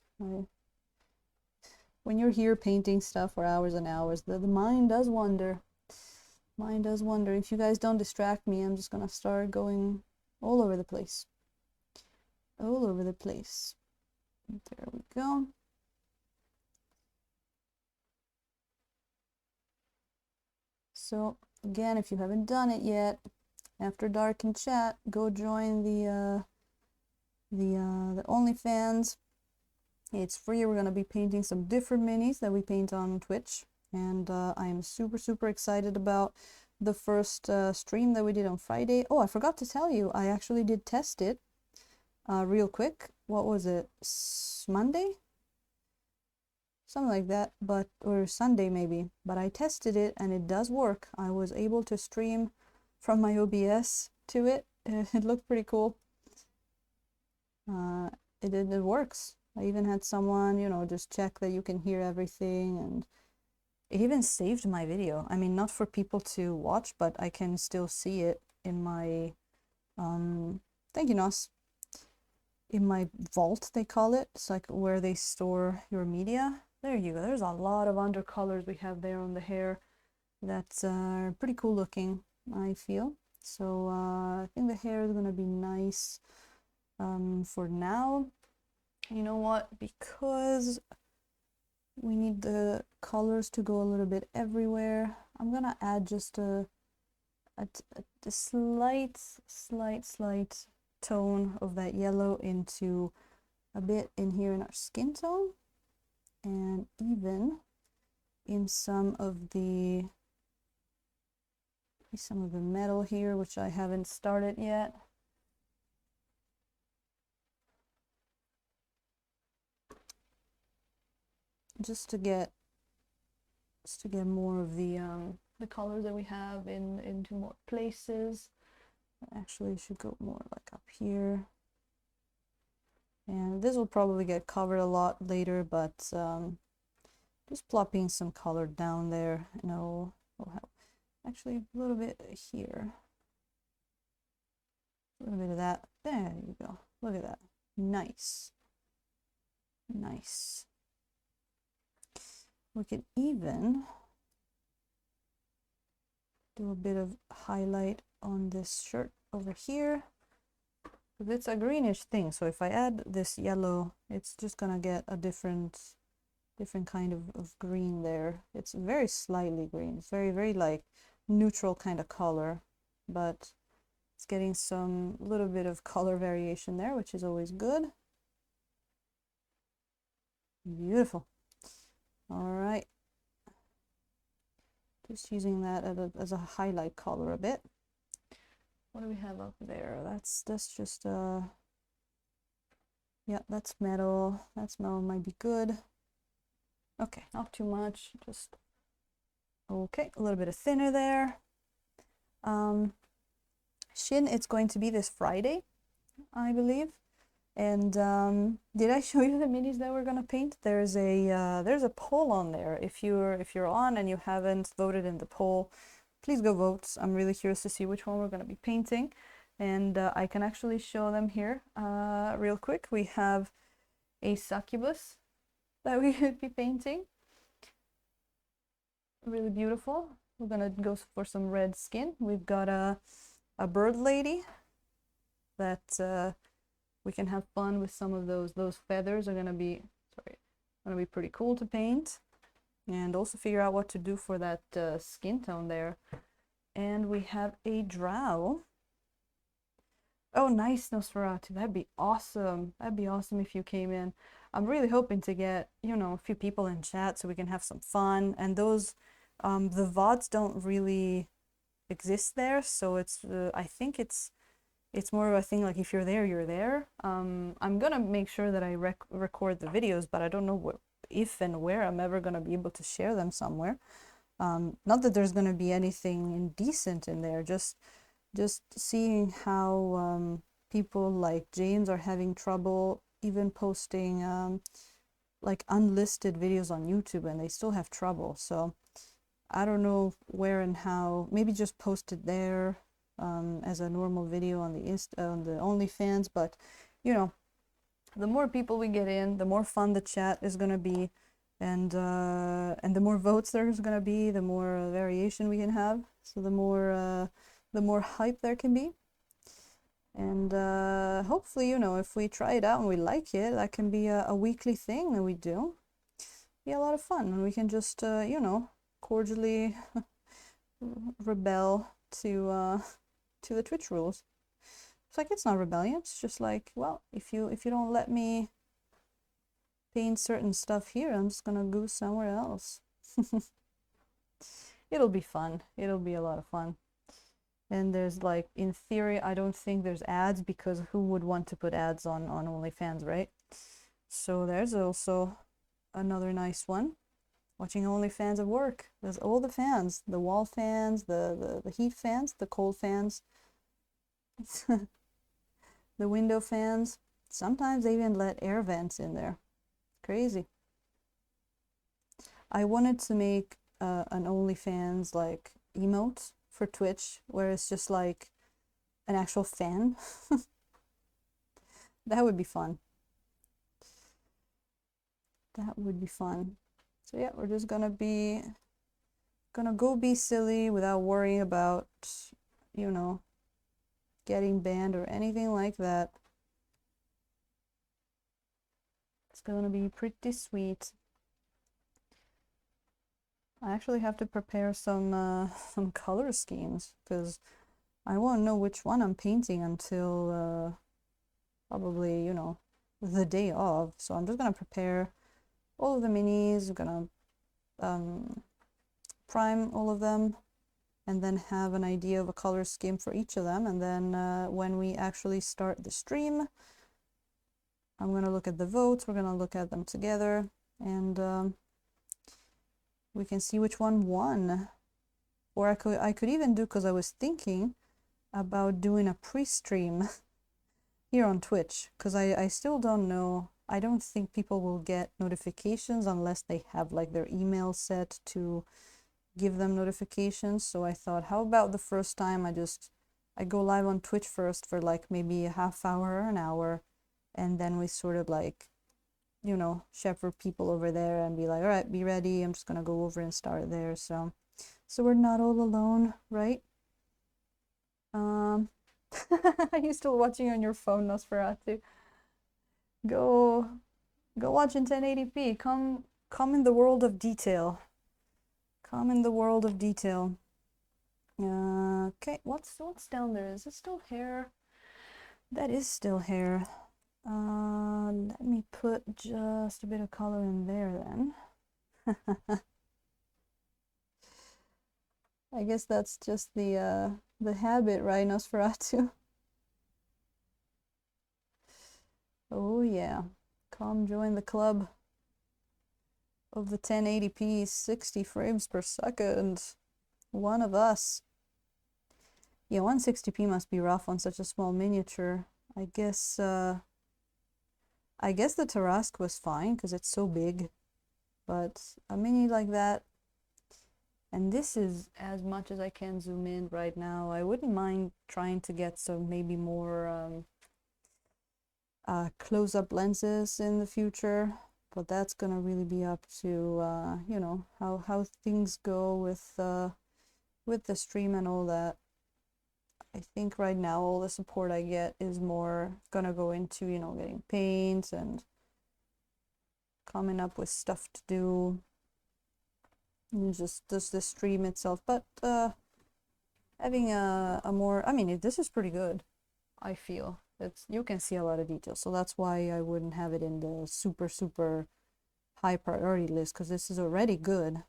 When you're here painting stuff for hours and hours, the mind does wander. Mind does wander. If you guys don't distract me, I'm just gonna start going all over the place. All over the place. There we go. So again, if you haven't done it yet, after dark in chat, go join the OnlyFans. It's free. We're gonna be painting some different minis that we paint on Twitch, and I am super excited about the first stream that we did on Friday. Oh, I forgot to tell you, I actually did test it real quick. What was it? Monday? Something like that, or Sunday maybe. But I tested it and it does work. I was able to stream from my OBS to it. It looked pretty cool. It works. I even had someone, you know, just check that you can hear everything, and it even saved my video. I mean, not for people to watch, but I can still see it in my thank you, Nos. In my vault, they call it. It's like where they store your media. There you go. There's a lot of undercolors we have there on the hair. That's pretty cool looking, I feel. So I think the hair is gonna be nice for now. You know what? Because we need the colors to go a little bit everywhere, I'm gonna add just a slight tone of that yellow into a bit in here in our skin tone, and even in some of the metal here, which I haven't started yet. Just to get more of the colors that we have into more places. Actually, it should go more like up here. And this will probably get covered a lot later, but just plopping some color down there, and it'll help. Actually, a little bit here. A little bit of that. There you go. Look at that. Nice. Nice. We could even do a bit of highlight on this shirt over here. It's a greenish thing, so if I add this yellow, it's just gonna get a different kind of green there. It's very slightly green. It's very like neutral kind of color, but it's getting some little bit of color variation there, which is always good. Beautiful. All right. Just using that as a highlight color a bit. What do we have up there? That's just yeah, that's metal. That's metal, might be good. Okay, not too much. Just okay, a little bit of thinner there. Shin, it's going to be this Friday, I believe. And did I show you the minis that we're gonna paint? There's a poll on there. If you're on and you haven't voted in the poll, please go vote. I'm really curious to see which one we're gonna be painting, and I can actually show them here real quick. We have a succubus that we could be painting. Really beautiful. We're gonna go for some red skin. We've got a bird lady that we can have fun with. Some of those feathers are gonna be pretty cool to paint, and also figure out what to do for that skin tone there. And we have a drow. Oh, nice, Nosferatu. That'd be awesome. That'd be awesome if you came in. I'm really hoping to get, you know, a few people in chat so we can have some fun. And those, the VODs don't really exist there, so it's I think it's more of a thing like if you're there, you're there. I'm gonna make sure that I record the videos, but I don't know if and where I'm ever gonna be able to share them somewhere. Not that there's gonna be anything indecent in there, just seeing how people like James are having trouble even posting like unlisted videos on YouTube, and they still have trouble. So I don't know where and how. Maybe just post it there as a normal video on the OnlyFans. But you know, the more people we get in, the more fun the chat is gonna be, and the more votes there's gonna be, the more variation we can have. So the more hype there can be. And hopefully, you know, if we try it out and we like it, that can be a weekly thing that we do. Be a lot of fun, and we can just you know, cordially rebel to the Twitch rules. It's like, it's not rebellion, it's just like, well, if you don't let me paint certain stuff here, I'm just gonna go somewhere else. It'll be fun. It'll be a lot of fun. And there's like, in theory, I don't think there's ads, because who would want to put ads on OnlyFans, right? So there's also another nice one. Watching OnlyFans at work. There's all the fans, the wall fans, the heat fans, the cold fans, the window fans. Sometimes they even let air vents in there. Crazy. I wanted to make an OnlyFans like emote for Twitch, where it's just like an actual fan. That would be fun. That would be fun. So yeah, we're just gonna go be silly without worrying about, you know, getting banned or anything like that. It's gonna be pretty sweet. I actually have to prepare some color schemes, because I won't know which one I'm painting until probably, you know, the day of. So I'm just gonna prepare all of the minis. I'm gonna prime all of them, and then have an idea of a color scheme for each of them. And then when we actually start the stream, I'm gonna look at the votes. We're gonna look at them together, and we can see which one won. Or I could even do, because I was thinking about doing a pre-stream here on Twitch, because I still don't know. I don't think people will get notifications unless they have like their email set to give them notifications. So I thought, how about the first time I go live on Twitch first for like maybe a half hour or an hour, and then we sort of like, you know, shepherd people over there and be like, all right, be ready. I'm just gonna go over and start there. So we're not all alone, right? Are you still watching on your phone, Nosferatu? Go watch in 1080p. Come in the world of detail. Come in the world of detail. Okay, what's down there? Is it still hair? That is still hair. Let me put just a bit of color in there then. I guess that's just the habit, right, Nosferatu? Oh yeah, come join the club of the 1080p 60 frames per second. One of us. Yeah, 160p must be rough on such a small miniature. I guess the Tarrasque was fine because it's so big, but a mini like that, and this is as much as I can zoom in right now. I wouldn't mind trying to get some maybe more close-up lenses in the future, but that's gonna really be up to you know, how things go with the stream and all that. I think right now all the support I get is more gonna go into, you know, getting paints and coming up with stuff to do, and just the stream itself. But having a more, I mean, this is pretty good. I feel you can see a lot of details, so that's why I wouldn't have it in the super high priority list, because this is already good.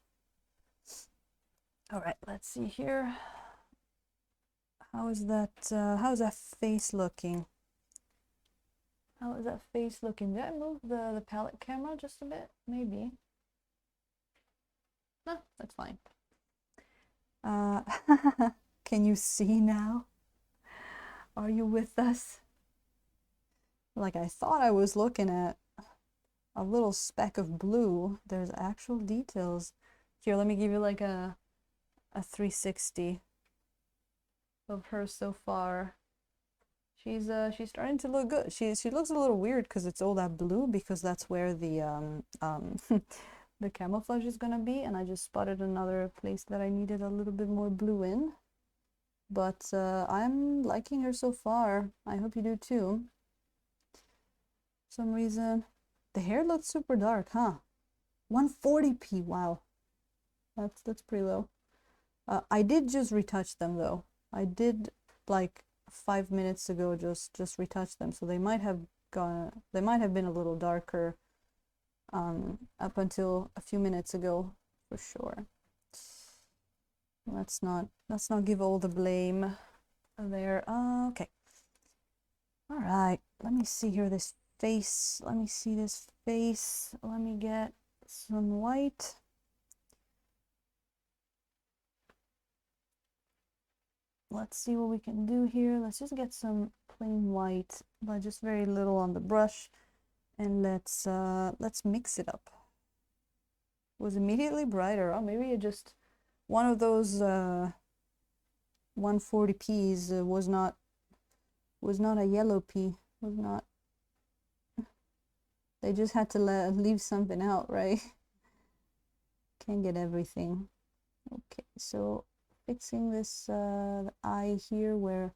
All right, let's see here. How's that face looking? How is that face looking? Did I move the palette camera just a bit? Maybe. No, that's fine. Can you see now? Are you with us? Like, I thought I was looking at a little speck of blue. There's actual details. Here, let me give you like a 360 of her so far. She's starting to look good. She looks a little weird because it's all that blue, because that's where the the camouflage is gonna be, and I just spotted another place that I needed a little bit more blue in. But I'm liking her so far. I hope you do too. For some reason the hair looks super dark, huh? 140p, wow. That's pretty low. I did just retouch them though. I did like 5 minutes ago just retouch them, so they might have been a little darker up until a few minutes ago, for sure. Let's not give all the blame there. Okay. All right, let me see here this face. Let me see this face. Let me get some white. Let's see what we can do here. Let's just get some plain white, but just very little on the brush, and let's mix it up. It was immediately brighter. Oh, maybe it just one of those 140p's was not a yellow pea. Was not. They just had to leave something out, right? Can't get everything. Okay, so fixing this eye here, where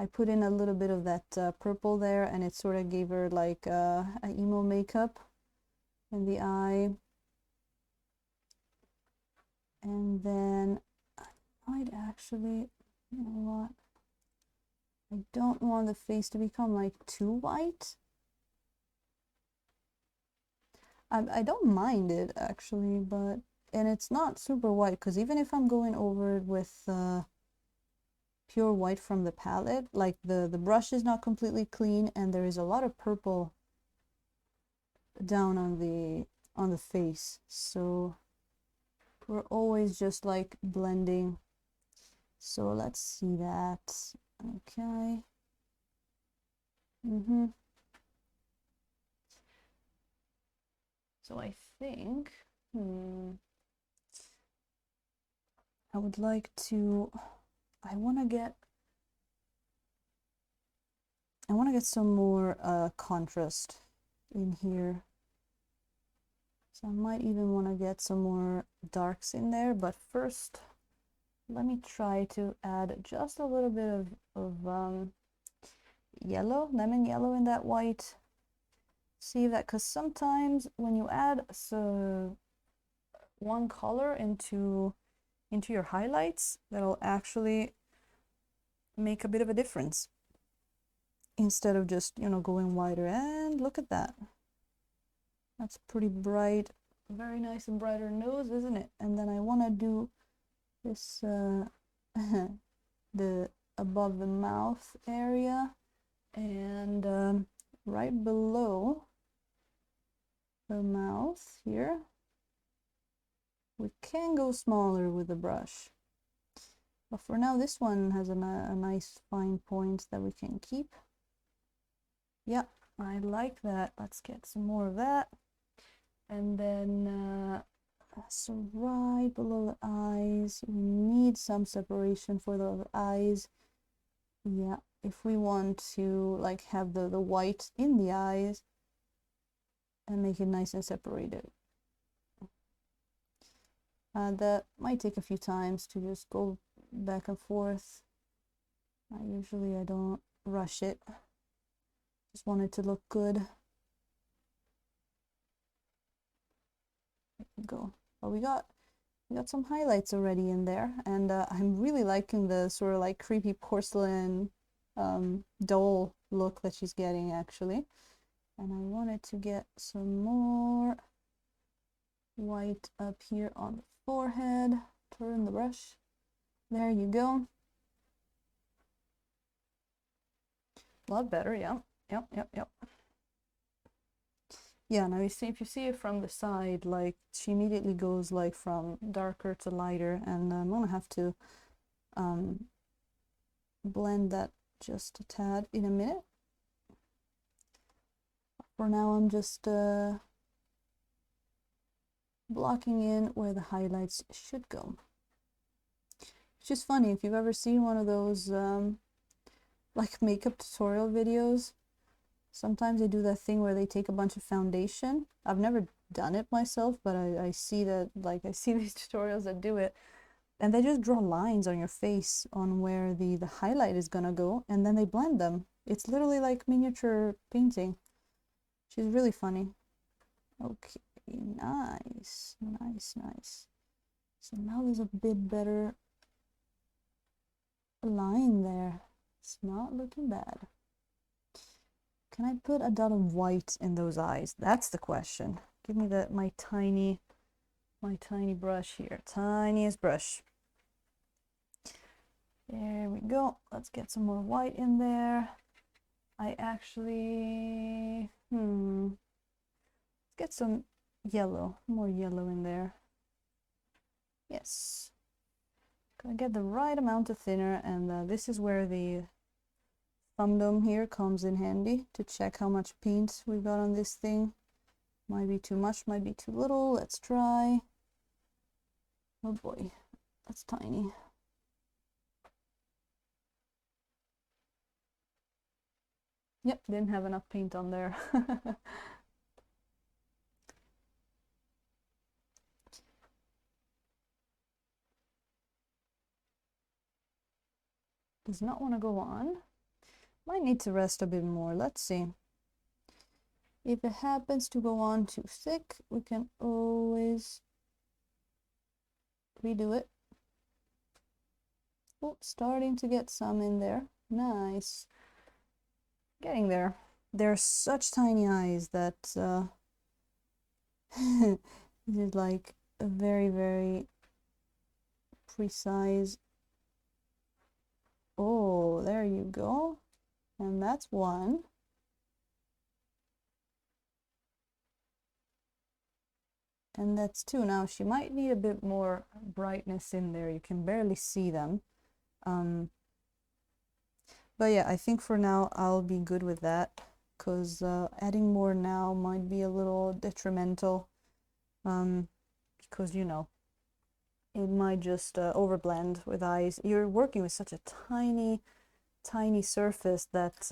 I put in a little bit of that purple there, and it sort of gave her like a emo makeup in the eye. And then I might actually, you know what, I don't want the face to become like too white. I don't mind it actually, but, and it's not super white, because even if I'm going over it with pure white from the palette, like the brush is not completely clean, and there is a lot of purple down on the face, so we're always just like blending. So let's see that. Okay. So I think, I would like to, I want to get some more contrast in here. So I might even want to get some more darks in there, but first let me try to add just a little bit of yellow, lemon yellow in that white. See that, because sometimes when you add one color into your highlights, that'll actually make a bit of a difference instead of just, you know, going wider. And look at that. That's pretty bright, very nice and brighter nose, isn't it? And then I want to do this the above the mouth area, and right below the mouth here. We can go smaller with the brush, but for now this one has a nice fine point that we can keep. Yeah, I like that. Let's get some more of that. And then so right below the eyes, we need some separation for the eyes. Yeah, if we want to like have the white in the eyes and make it nice and separated. That might take a few times to just go back and forth. I don't rush it. Just want it to look good. There you go. Well, we got some highlights already in there, and I'm really liking the sort of like creepy porcelain doll look that she's getting actually. And I wanted to get some more white up here on the forehead. Turn the brush. There you go. A lot better, yeah. Yep. Yeah, now you see, if you see it from the side, like she immediately goes like from darker to lighter, and I'm gonna have to blend that just a tad in a minute. For now, I'm just blocking in where the highlights should go. It's just funny, if you've ever seen one of those like makeup tutorial videos, sometimes they do that thing where they take a bunch of foundation. I've never done it myself, but I see that, like, I see these tutorials that do it, and they just draw lines on your face on where the highlight is gonna go, and then they blend them. It's literally like miniature painting. She's really funny. Okay, nice. So now there's a bit better line there. It's not looking bad. Can I put a dot of white in those eyes? That's the question. Give me my tiny brush here. Tiniest brush. There we go. Let's get some more white in there. I actually, let's get some yellow, more yellow in there. Yes. Gonna get the right amount of thinner, and this is where the thumb dome here comes in handy to check how much paint we've got on this thing. Might be too much, might be too little. Let's try. Oh boy, that's tiny. Yep, didn't have enough paint on there. Does not want to go on. Might need to rest a bit more. Let's see. If it happens to go on too thick, we can always redo it. Oh, starting to get some in there. Nice. Getting there. They're such tiny eyes that it is like a very, very precise. Oh, there you go. And that's one. And that's two. Now she might need a bit more brightness in there. You can barely see them. But yeah, I think for now I'll be good with that, because adding more now might be a little detrimental because you know it might just overblend with eyes. You're working with such a tiny surface that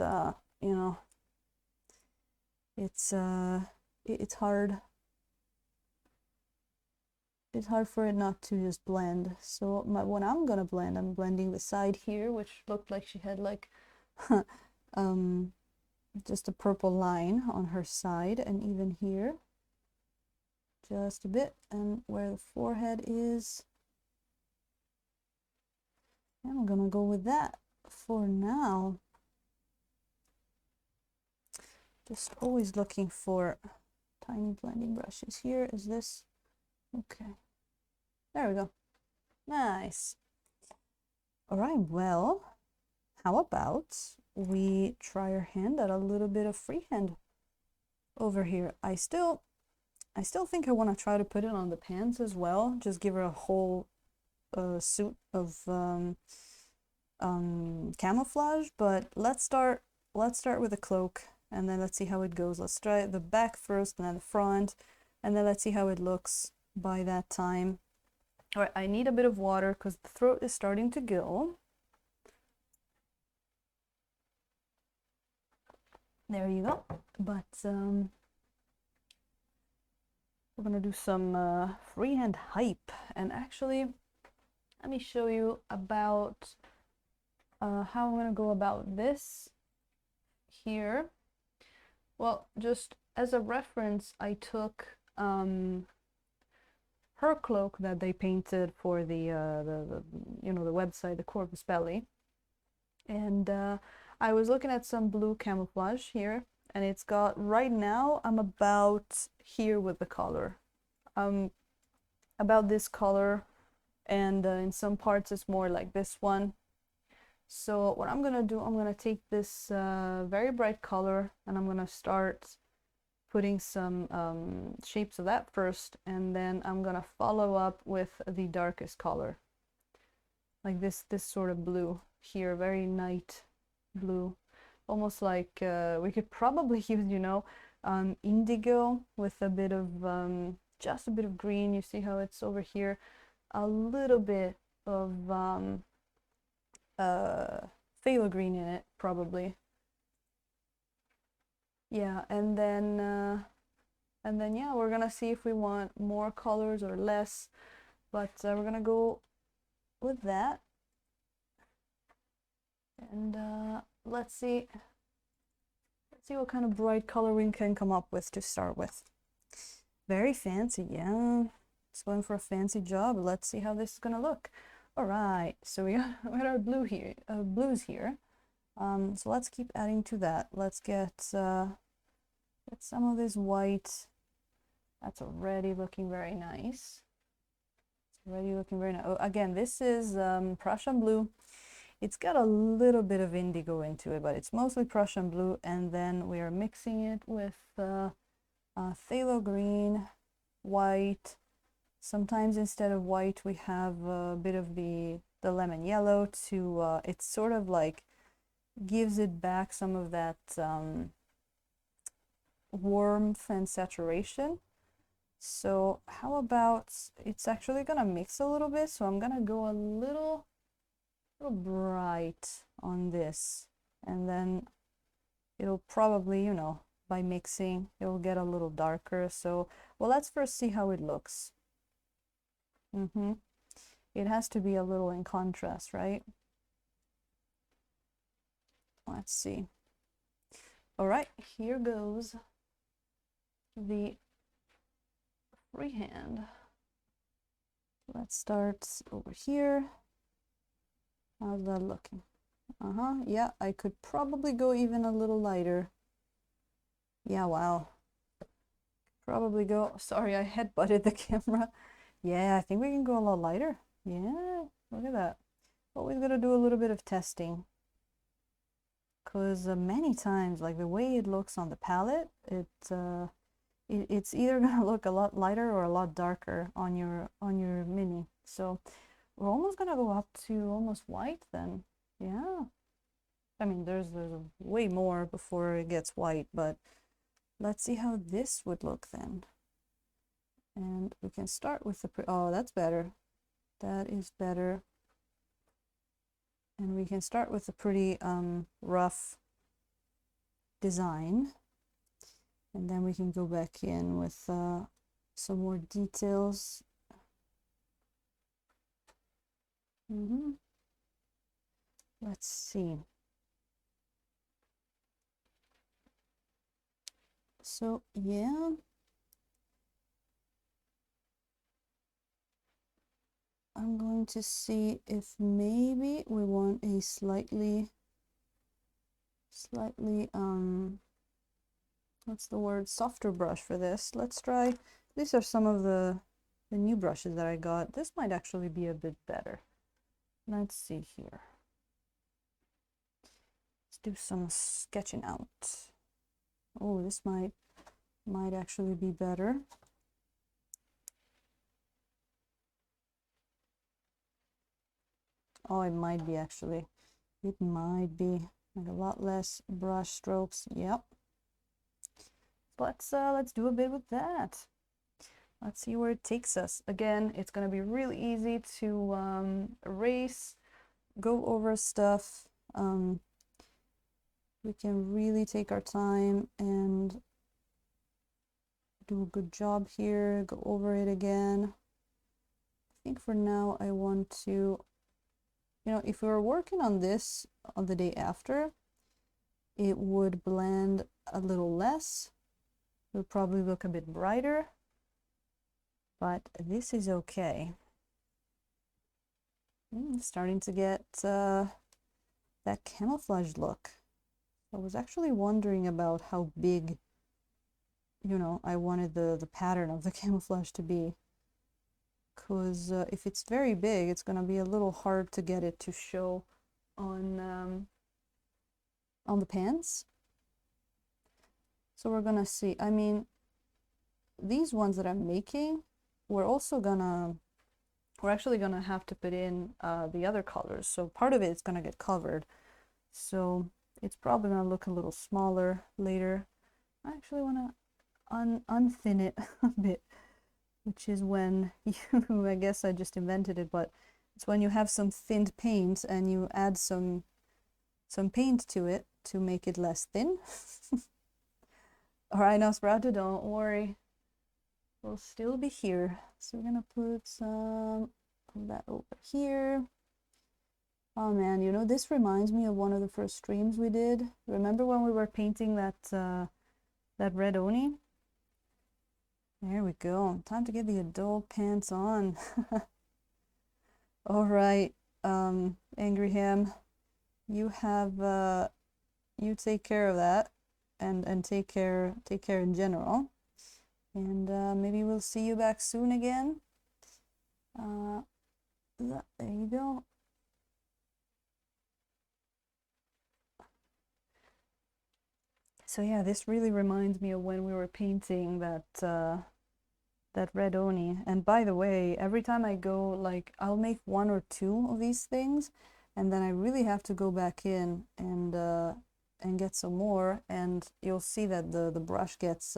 you know it's hard. It's hard for it not to just blend. So what I'm gonna blend, I'm blending the side here, which looked like she had like just a purple line on her side, and even here just a bit, and where the forehead is, I'm gonna go with that for now. Just always looking for tiny blending brushes. Here is this. Okay, there we go. Nice. All right, well, how about we try our hand at a little bit of freehand over here. I still think I want to try to put it on the pants as well. Just give her a whole suit of camouflage, but let's start with a cloak, and then let's see how it goes. Let's try the back first and then the front, and then let's see how it looks by that time. All right, I need a bit of water because the throat is starting to go. There you go. But we're gonna do some freehand hype, and actually let me show you about how I'm gonna go about this here. Well, just as a reference, I took her cloak that they painted for the you know, the website, the Corvus Belli, and I was looking at some blue camouflage here, and it's got, right now I'm about here with the color, about this color, and in some parts it's more like this one. So what I'm gonna do, I'm gonna take this very bright color, and I'm gonna start putting some shapes of that first, and then I'm gonna follow up with the darkest color, like this sort of blue here, very night blue, almost like we could probably use, you know, indigo with a bit of just a bit of green. You see how it's over here, a little bit of phthalo green in it, probably. Yeah, and then yeah, we're gonna see if we want more colors or less, but we're gonna go with that, and let's see what kind of bright color we can come up with to start with. Very fancy, yeah. Just going for a fancy job. Let's see how this is gonna look. All right, so we got our blues here. So let's keep adding to that. Let's get some of this white. That's already looking very nice. It's already looking very nice. Oh, again, this is Prussian blue. It's got a little bit of indigo into it, but it's mostly Prussian blue, and then we are mixing it with phthalo green, white. Sometimes instead of white we have a bit of the lemon yellow to it's sort of like gives it back some of that warmth and saturation. So how about, it's actually gonna mix a little bit, so I'm gonna go a little bright on this, and then it'll probably, you know, by mixing it'll get a little darker. So well, let's first see how it looks. It has to be a little in contrast, right? Let's see. All right, here goes the freehand. Let's start over here. How's that looking? Yeah, I could probably go even a little lighter. Yeah, wow. Probably go, sorry, I headbutted the camera. Yeah, I think we can go a lot lighter. Yeah, look at that. Always gotta do a little bit of testing, because many times, like the way it looks on the palette, it's either gonna look a lot lighter or a lot darker on your mini. So we're almost gonna go up to almost white then. Yeah, I mean there's way more before it gets white, but let's see how this would look then. And we can start with the, oh, that's better. That is better. And we can start with a pretty rough design. And then we can go back in with some more details. Let's see. So, yeah. I'm going to see if maybe we want a slightly, what's the word, softer brush for this. Let's try, these are some of the new brushes that I got. This might actually be a bit better. Let's see here. Let's do some sketching out. Oh, this might actually be better. Oh, it might be actually. It might be like a lot less brush strokes. Yep. Let's do a bit with that. Let's see where it takes us. Again, it's gonna be really easy to erase, go over stuff. We can really take our time and do a good job here, go over it again. I think for now I want to, you know, if we were working on this on the day after, it would blend a little less. It would probably look a bit brighter, but this is okay. Starting to get that camouflage look. I was actually wondering about how big, you know, I wanted the pattern of the camouflage to be. Because if it's very big, it's going to be a little hard to get it to show on the pants. So we're going to see. I mean, these ones that I'm making, we're actually going to have to put in the other colors. So part of it is going to get covered. So it's probably going to look a little smaller later. I actually want to unthin it a bit, which is when you, I guess I just invented it, but it's when you have some thinned paint and you add some paint to it to make it less thin. All right, Nosferatu, don't worry. We'll still be here. So we're gonna put some of that over here. Oh man, you know, this reminds me of one of the first streams we did. Remember when we were painting that red Oni? There we go. Time to get the adult pants on. All right, Angry Ham, you have you take care of that, and take care in general. And maybe we'll see you back soon again. There you go. So yeah, this really reminds me of when we were painting that red Oni. And by the way, every time I go, like, I'll make one or two of these things, and then I really have to go back in and get some more, and you'll see that the brush gets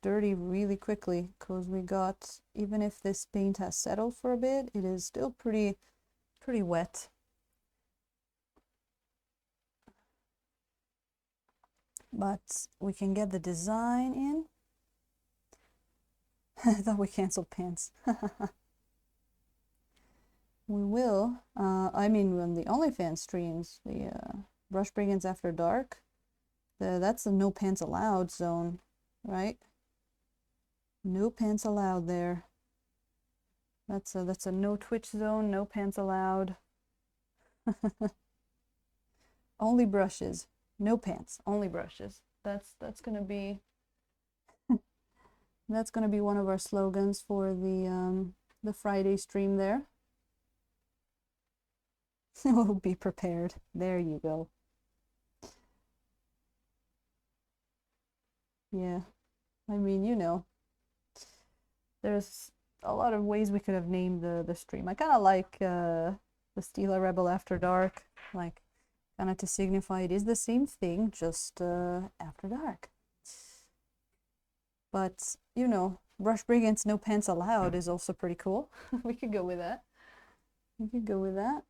dirty really quickly, because we got, even if this paint has settled for a bit, it is still pretty wet. But we can get the design in. I thought we canceled pants. We will. I mean, when the OnlyFans streams, the Brush Brigands After Dark, that's a no pants allowed zone, right? No pants allowed there. That's a no Twitch zone, no pants allowed. Only brushes, no pants, only brushes. That's gonna be that's gonna be one of our slogans for the Friday stream there. We'll be prepared. There you go. Yeah, I mean, you know, there's a lot of ways we could have named the stream. I kind of like the Stila Rebel After Dark, like, kind of to signify it is the same thing, just after dark. But, you know, Brush Brigands, no pants allowed is also pretty cool. We could go with that. We could go with that.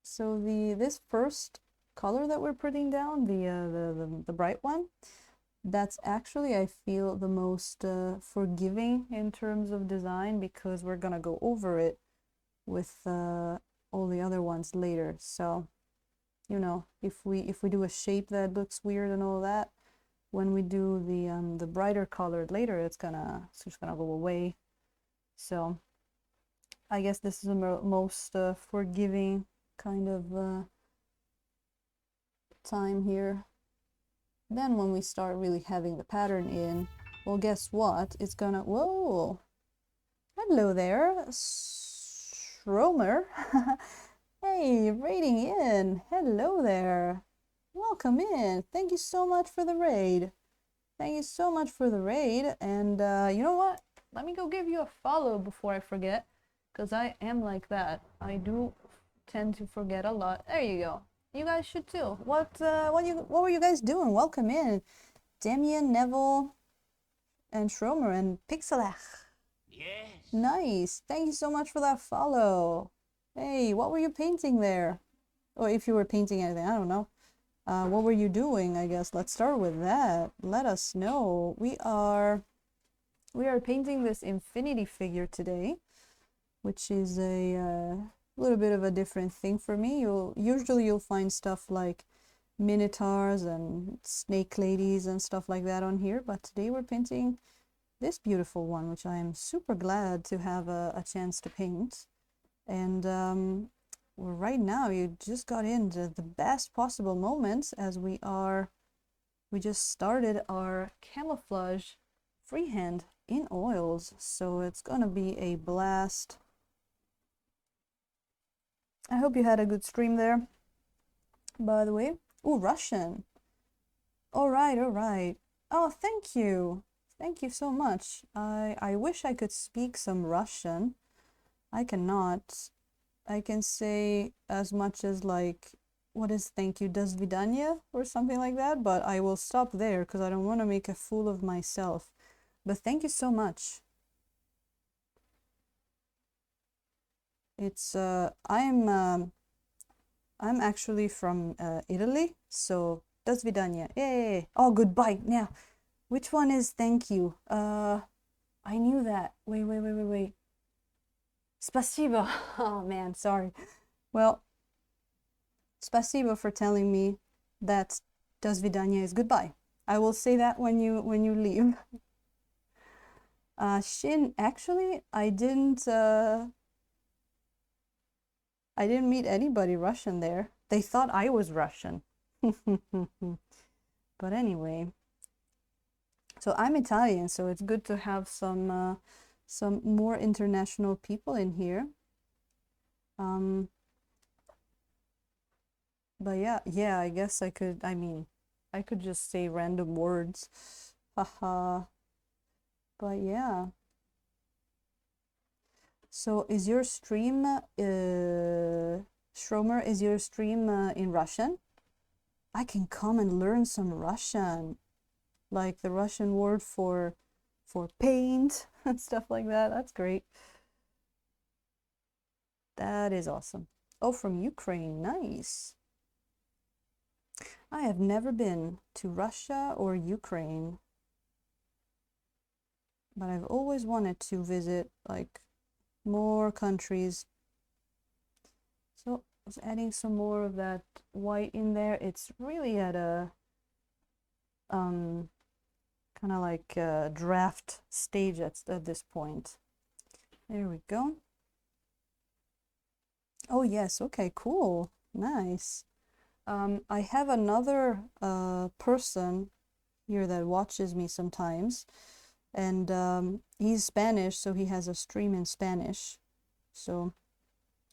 So this first color that we're putting down, the bright one, that's actually, I feel, the most forgiving in terms of design, because we're gonna go over it with all the other ones later. So, you know, if we do a shape that looks weird and all that, when we do the brighter colored later, it's just gonna go away. So I guess this is the most forgiving kind of time here. Then when we start really having the pattern in, well, guess what? It's gonna, whoa, hello there, Schromer. Hey, raiding in. Hello there. Welcome in. Thank you so much for the raid. Thank you so much for the raid. And you know what? Let me go give you a follow before I forget, because I am like that. I do tend to forget a lot. There you go. You guys should too. What were you guys doing? Welcome in, Damien, Neville, and Schromer, and Pixelach. Yes. Nice. Thank you so much for that follow. Hey, what were you painting there? Or if you were painting anything, I don't know. What were you doing, I guess? Let's start with that. Let us know. We are painting this infinity figure today, which is a little bit of a different thing for me. Usually you'll find stuff like minotaurs and snake ladies and stuff like that on here, but today we're painting this beautiful one, which I am super glad to have a chance to paint. And right now you just got into the best possible moments, as we just started our Camouflage freehand in oils, so it's gonna be a blast. I hope you had a good stream there, by the way. Oh, Russian. All right. Oh, thank you so much. I wish I could speak some Russian. I cannot. I can say as much as, like, what is thank you, do svidaniya, or something like that, but I will stop there because I don't want to make a fool of myself. But thank you so much. It's I'm actually from Italy, so do svidaniya. Yay! Oh, goodbye. Now, which one is thank you? I knew that. Wait. Spasibo. Oh man, sorry. Well, spasibo for telling me that do svidaniya is goodbye. I will say that when you leave. Shin, actually, I didn't meet anybody Russian there. They thought I was Russian. But anyway, so I'm Italian, so it's good to have some more international people in here. But yeah, I guess I could, I could just say random words. Haha. But yeah. So is your stream, Schromer, is your stream in Russian? I can come and learn some Russian, like the Russian word for paint and stuff like that. That's great. That is awesome. Oh, from Ukraine. Nice. I have never been to Russia or Ukraine, but I've always wanted to visit, like, more countries. So I was adding some more of that white in there. It's really at a kind of like a draft stage at this point. There we go. Oh yes, okay, cool, nice. I have another person here that watches me sometimes, and he's Spanish, so he has a stream in Spanish. So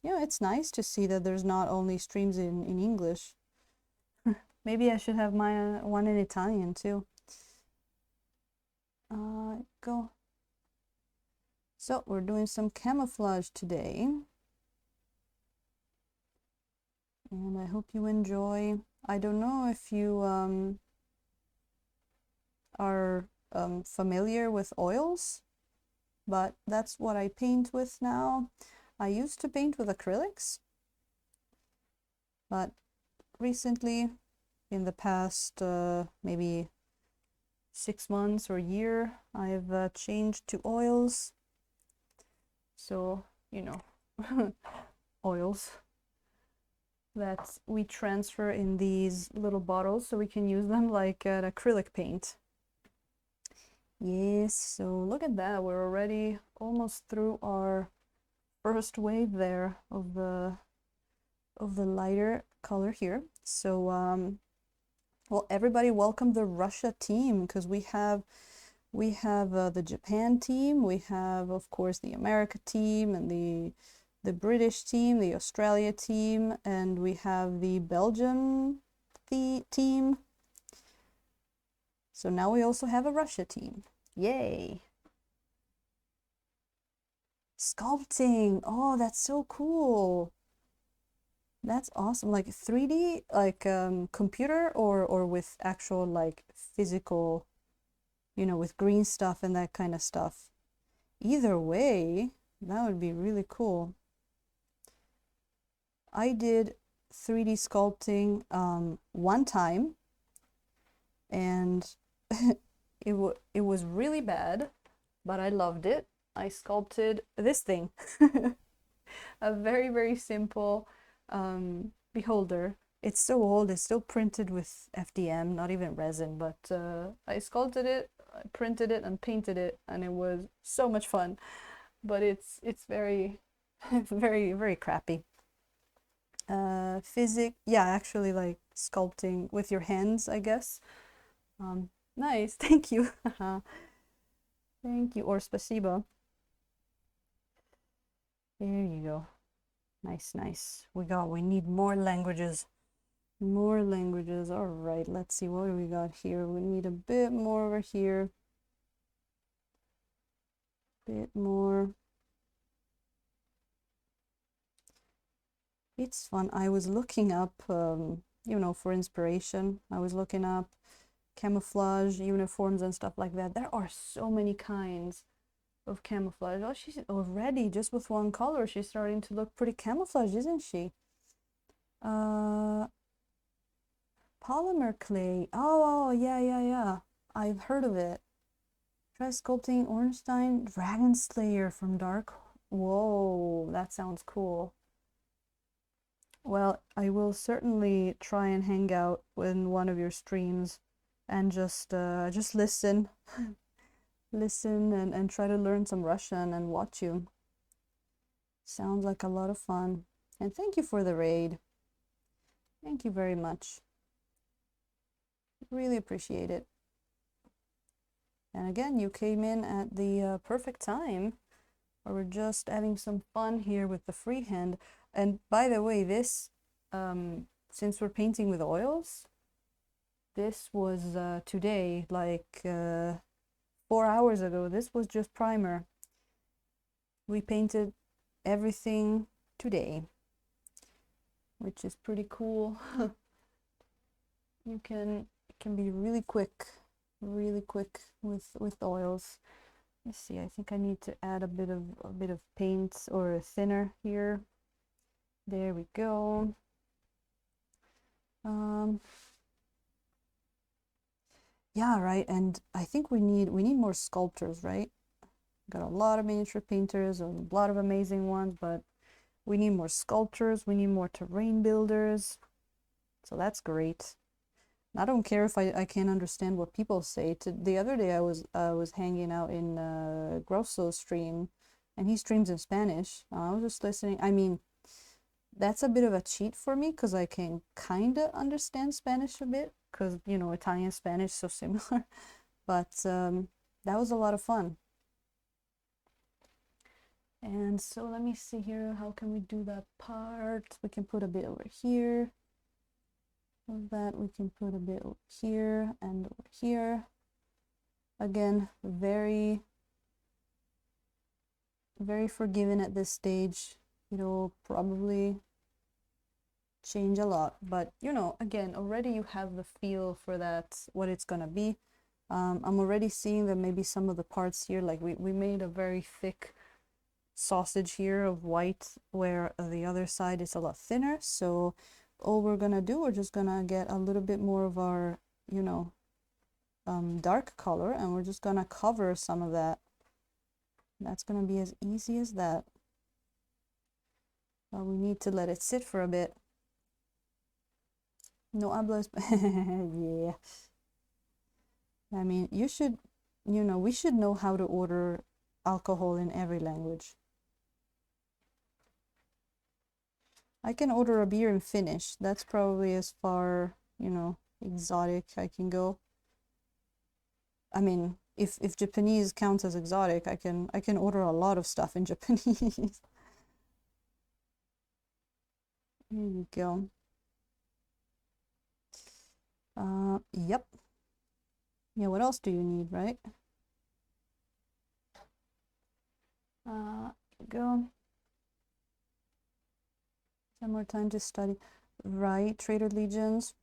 yeah, it's nice to see that there's not only streams in English. Maybe I should have my one in Italian too. Go. So we're doing some camouflage today, and I hope you enjoy. I don't know if you are familiar with oils, but that's what I paint with now. I used to paint with acrylics, but recently, in the past maybe 6 months or a year, I've changed to oils. So, you know, oils that we transfer in these little bottles so we can use them like an acrylic paint. Yes, so look at that. We're already almost through our first wave there of the lighter color here. So well, everybody welcome the Russia team, because we have the Japan team, we have of course the America team, and the British team, the Australia team, and we have the Belgium team. So now we also have a Russia team. Yay! Sculpting! Oh, that's so cool! That's awesome. Like 3D, like computer, or with actual like physical, you know, with green stuff and that kind of stuff. Either way, that would be really cool. I did 3D sculpting one time, and it was really bad, but I loved it. I sculpted this thing. A very, very simple beholder. It's so old, it's still printed with FDM, not even resin, but I sculpted it, I printed it and painted it, and it was so much fun. But it's very very, very crappy. Yeah, actually like sculpting with your hands, I guess. Nice, thank you. Thank you, or spasibo. There you go. Nice, nice. We need more languages. More languages. All right, let's see what we got here. We need a bit more over here. Bit more. It's fun. I was looking up, you know, for inspiration. I was looking up camouflage uniforms and stuff like that. There are so many kinds of camouflage. Oh, she's already, just with one color, she's starting to look pretty camouflage, isn't she? Polymer clay. Oh, yeah. I've heard of it. Try sculpting Ornstein Dragon Slayer from Dark. Whoa, that sounds cool. Well, I will certainly try and hang out in one of your streams and just listen. Listen and try to learn some Russian and watch you. Sounds like a lot of fun. And thank you for the raid. Thank you very much. Really appreciate it. And again, you came in at the perfect time, where we're just having some fun here with the freehand. And by the way, this, since we're painting with oils, this was today, like 4 hours ago. This was just primer. We painted everything today, which is pretty cool. It can be really quick with oils. Let's see, I think I need to add a bit of paint or thinner here. There we go. Yeah, right. And I think we need more sculptors, right? Got a lot of miniature painters, a lot of amazing ones, but we need more sculptors, we need more terrain builders. So that's great. I don't care if I can't understand what people say. The other day I was hanging out in Grosso's stream, and he streams in Spanish. I was just listening. I mean, that's a bit of a cheat for me, because I can kind of understand Spanish a bit, because, you know, Italian and Spanish so similar. But that was a lot of fun. And so let me see here, how can we do that part? We can put a bit over here. Of that we can put a bit over here and over here. Again, very forgiving at this stage. It'll probably change a lot, but you know, again, already you have the feel for that, what it's gonna be. I'm already seeing that maybe some of the parts here, like we made a very thick sausage here of white, where the other side is a lot thinner. So all we're gonna do, we're just gonna get a little bit more of our, you know, dark color, and we're just gonna cover some of that. That's gonna be as easy as that. But we need to let it sit for a bit. No hablo yeah. I mean, you should, you know, we should know how to order alcohol in every language. I can order a beer in Finnish. That's probably as far, you know, exotic I can go. I mean, if Japanese counts as exotic, I can order a lot of stuff in Japanese. There you go. Yep. Yeah, what else do you need, right? Go. Some more time to study. Right, Trader Legions.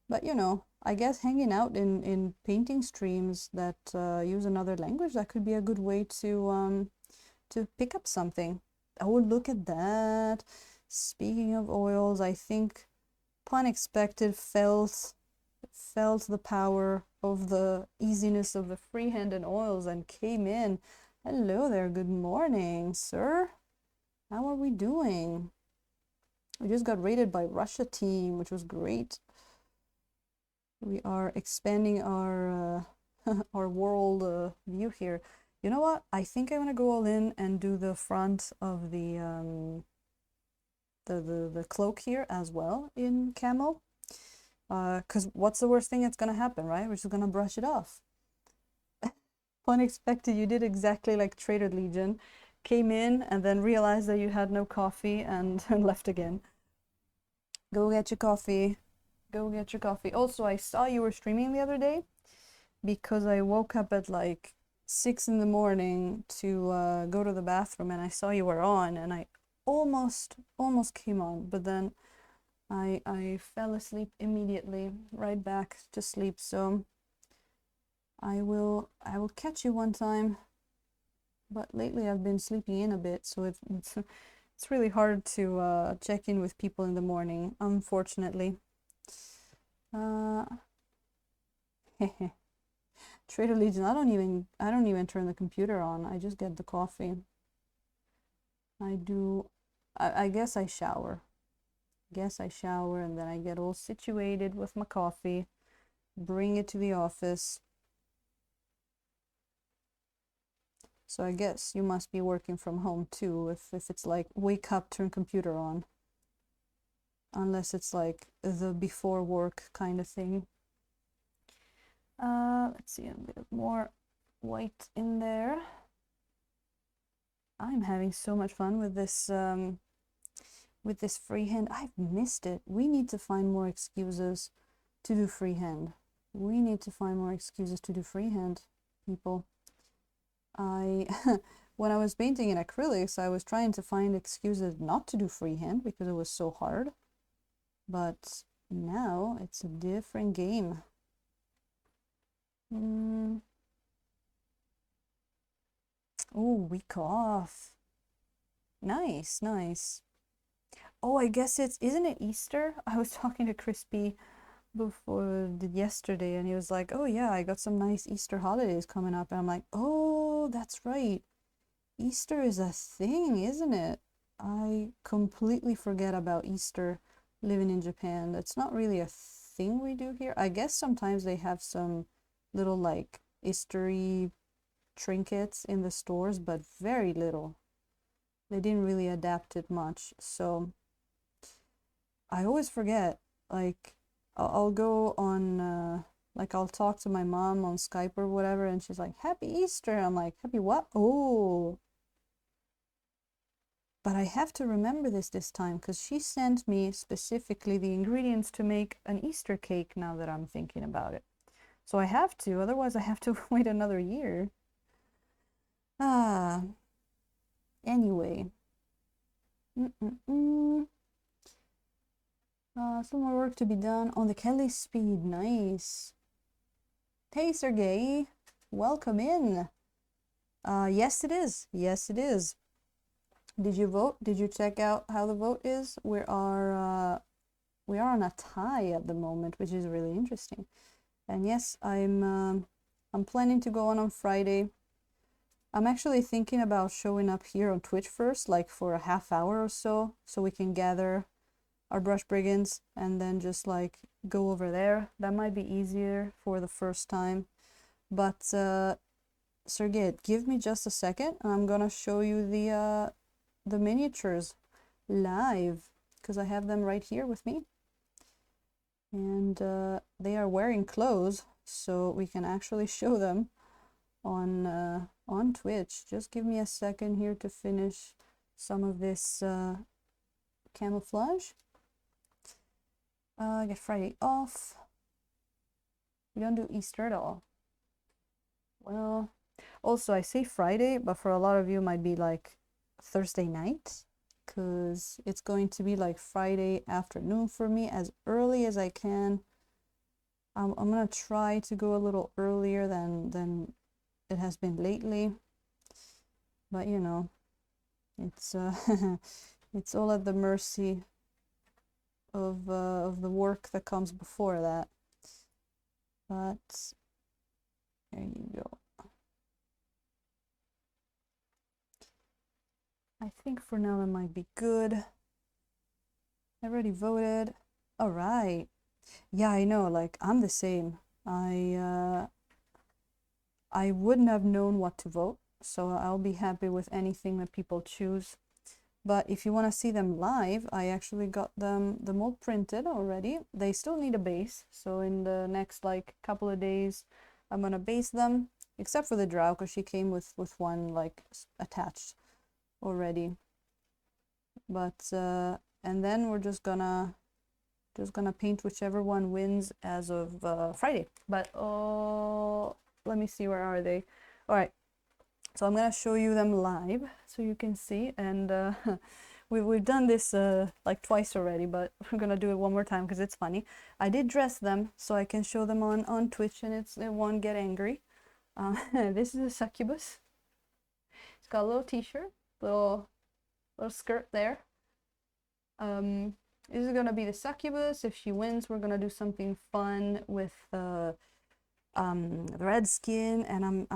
But you know, I guess hanging out in painting streams that use another language, that could be a good way to pick up something. Oh, look at that. Speaking of oils, I think Unexpected felt the power of the easiness of the freehand and oils and came in. Hello there, good morning, sir. How are we doing? We just got rated by Russia team, which was great. We are expanding our our world view here. You know what? I think I'm gonna go all in and do the front of the cloak here as well in camo. Because what's the worst thing that's gonna happen, right? We're just gonna brush it off. Unexpected, you did exactly like Trader Legion. Came in and then realized that you had no coffee and left again. Go get your coffee. Go get your coffee. Also, I saw you were streaming the other day because I woke up at like 6 in the morning to go to the bathroom, and I saw you were on, and I almost came on, but then I fell asleep immediately, right back to sleep. So I will catch you one time. But lately I've been sleeping in a bit, so it's really hard to check in with people in the morning, unfortunately. Trader Legion, I don't even turn the computer on. I just get the coffee. I guess I shower. And then I get all situated with my coffee, bring it to the office. So I guess you must be working from home too, if it's like wake up, turn computer on. Unless it's like the before work kind of thing. Let's see, a bit more white in there. I'm having so much fun with this freehand. I've missed it. We need to find more excuses to do freehand. We need to find more excuses to do freehand, people. When I was painting in acrylics, I was trying to find excuses not to do freehand because it was so hard. But now it's a different game. Oh, week off. Nice, nice. Oh, I guess isn't it Easter? I was talking to Crispy yesterday, and he was like, oh yeah, I got some nice Easter holidays coming up. And I'm like, oh, that's right. Easter is a thing, isn't it? I completely forget about Easter living in Japan. It's not really a thing we do here. I guess sometimes they have some little like Eastery trinkets in the stores, but very little. They didn't really adapt it much. So I always forget. Like I'll go on like I'll talk to my mom on Skype or whatever, and she's like, Happy Easter. I'm like, Happy what? Oh. But I have to remember this time because she sent me specifically the ingredients to make an Easter cake now that I'm thinking about it. So I have to, otherwise I have to wait another year. Anyway. Some more work to be done on the Kelly speed. Nice. Hey, Sergey, welcome in. Yes, it is. Yes, it is. Did you vote? Did you check out how the vote is? We are on a tie at the moment, which is really interesting. And yes, I'm planning to go on Friday. I'm actually thinking about showing up here on Twitch first, like for a half hour or so we can gather our brush brigands and then just like go over there. That might be easier for the first time. But Sergey, give me just a second and I'm gonna show you the miniatures live because I have them right here with me. And they are wearing clothes, so we can actually show them on Twitch. Just give me a second here to finish some of this camouflage. Get Friday off. We don't do Easter at all. Well, also I say Friday, but for a lot of you it might be like Thursday night, because it's going to be like Friday afternoon for me, as early as I can. I'm gonna try to go a little earlier than it has been lately, but you know, it's it's all at the mercy of the work that comes before that. But there you go. I think for now that might be good. I already voted. All right. Yeah, I know, like I'm the same. I wouldn't have known what to vote, so I'll be happy with anything that people choose. But if you want to see them live, I actually got them the mold printed already. They still need a base, so in the next like couple of days I'm gonna base them, except for the drow because she came with one like attached already. But and then we're just gonna paint whichever one wins as of Friday. But oh, let me see, where are they? All right, so I'm gonna show you them live so you can see. And we've done this like twice already, but we're gonna do it one more time because it's funny. I did dress them so I can show them on Twitch and it won't get angry. This is a succubus. It's got a little t-shirt, little skirt there. This is gonna be the succubus. If she wins, we're gonna do something fun with the red skin, and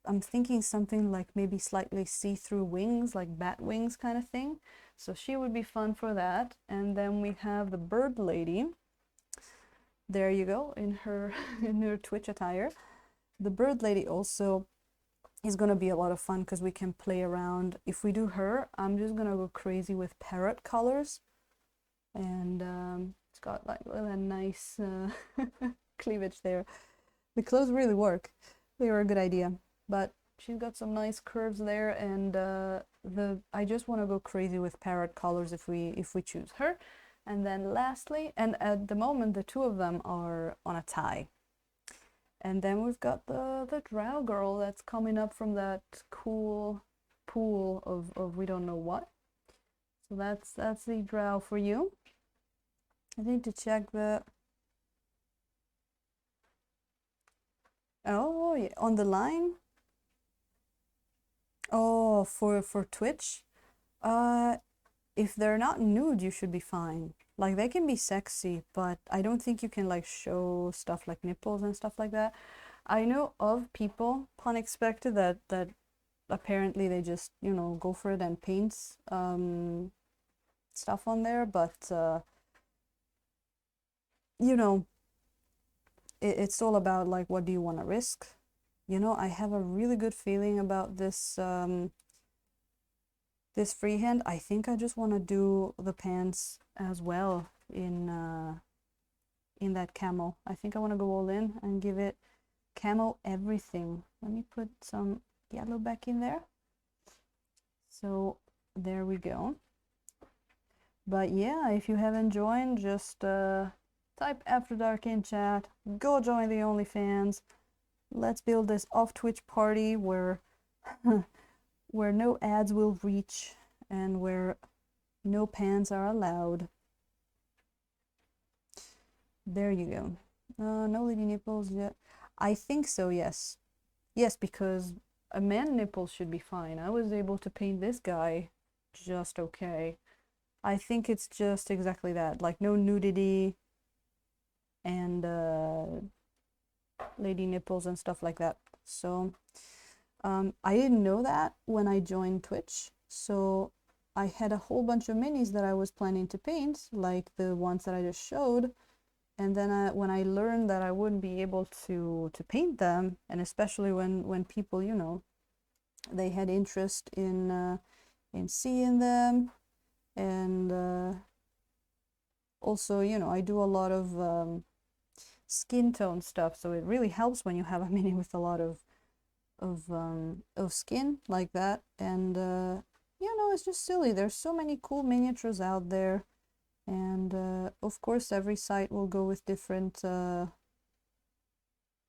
I'm thinking something like maybe slightly see-through wings, like bat wings kind of thing. So she would be fun for that. And then we have the bird lady. There you go, in her in her Twitch attire. The bird lady also is gonna be a lot of fun because we can play around. If we do her, I'm just gonna go crazy with parrot colors, and it's got like a nice cleavage there. The clothes really work. They were a good idea, but she's got some nice curves there, and I just want to go crazy with parrot colors if we choose her. And then lastly, and at the moment the two of them are on a tie. And then we've got the drow girl that's coming up from that cool pool of we don't know what. So that's the drow for you. I need to check the... Oh, yeah, on the line? Oh, for Twitch? If they're not nude, you should be fine. Like, they can be sexy, but I don't think you can like show stuff like nipples and stuff like that. I know of people, unexpected, that apparently they just, you know, go for it and paint stuff on there, but you know, it's all about like what do you want to risk. You know, I have a really good feeling about this this freehand. I think I just want to do the pants as well in that camo. I think I want to go all in and give it camo everything. Let me put some yellow back in there. So there we go. But yeah, if you haven't joined, just type After Dark in chat, go join the OnlyFans. Let's build this off Twitch party where where no ads will reach and where no pants are allowed. There you go. No lady nipples yet. I think so, yes. Yes, because a man nipple should be fine. I was able to paint this guy just okay. I think it's just exactly that, like no nudity and lady nipples and stuff like that. So I didn't know that when I joined Twitch. So I had a whole bunch of minis that I was planning to paint, like the ones that I just showed. And then when I learned that I wouldn't be able to paint them, and especially when people, you know, they had interest in seeing them, and also, you know, I do a lot of skin tone stuff, so it really helps when you have a mini with a lot of skin like that. And you know, it's just silly. There's so many cool miniatures out there, and of course every site will go with different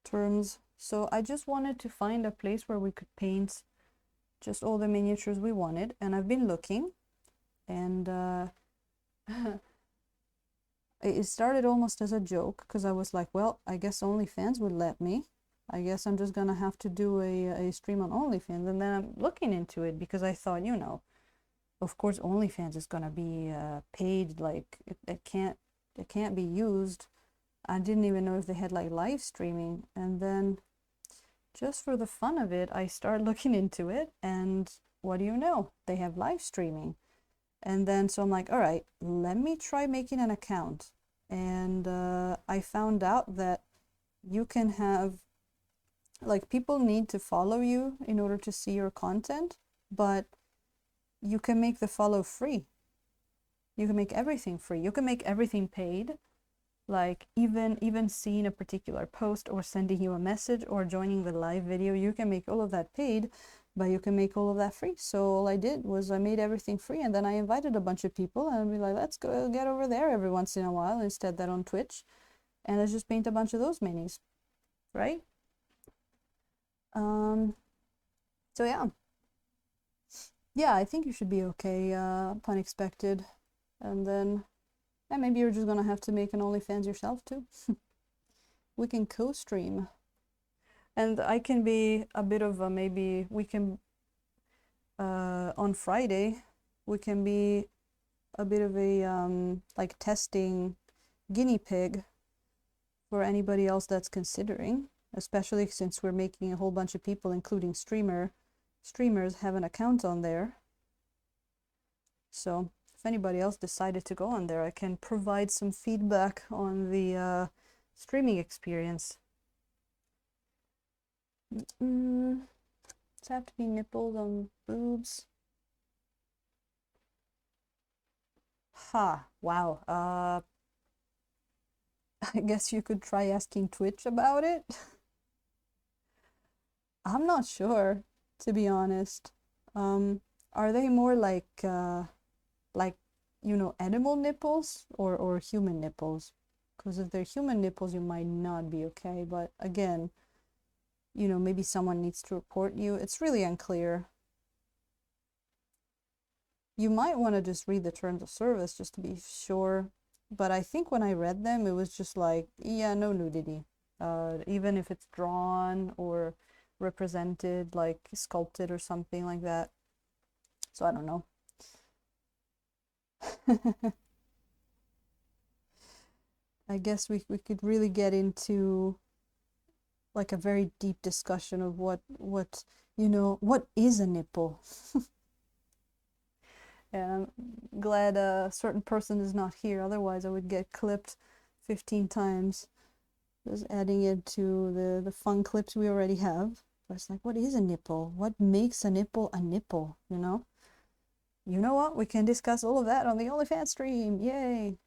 terms. So I just wanted to find a place where we could paint just all the miniatures we wanted, and I've been looking, and it started almost as a joke, because I was like, well, I guess OnlyFans would let me. I guess I'm just gonna have to do a stream on OnlyFans. And then I'm looking into it because I thought, you know, of course OnlyFans is gonna be paid, like it can't be used. I didn't even know if they had like live streaming. And then just for the fun of it, I started looking into it, and what do you know? They have live streaming. And then so I'm like, all right, let me try making an account. And I found out that you can have, like, people need to follow you in order to see your content, but you can make the follow free. You can make everything free. You can make everything paid, like even seeing a particular post or sending you a message or joining the live video. You can make all of that paid, but you can make all of that free. So all I did was I made everything free, and then I invited a bunch of people, and I'd be like, let's go get over there every once in a while instead that on Twitch, and let's just paint a bunch of those minis, right? So yeah, I think you should be okay, pun expected. And then maybe you're just gonna have to make an OnlyFans yourself too. We can co-stream, and I can be a bit of a, maybe we can on Friday we can be a bit of a like testing guinea pig for anybody else that's considering, especially since we're making a whole bunch of people, including streamers, have an account on there. So if anybody else decided to go on there, I can provide some feedback on the streaming experience. Does it have to be nipples on boobs? Ha, wow. I guess you could try asking Twitch about it. I'm not sure, to be honest. Are they more like you know, animal nipples or human nipples? Because if they're human nipples, you might not be okay. But again, you know, maybe someone needs to report you. It's really unclear. You might want to just read the terms of service just to be sure. But I think when I read them, it was just like, yeah, no nudity. Even if it's drawn or represented, like sculpted or something like that. So I don't know. I guess we could really get into like a very deep discussion of what you know, what is a nipple. And I'm glad a certain person is not here, otherwise I would get clipped 15 times. Just adding it to the fun clips we already have. But it's like, what is a nipple? What makes a nipple, you know? You know what? We can discuss all of that on the OnlyFans stream. Yay!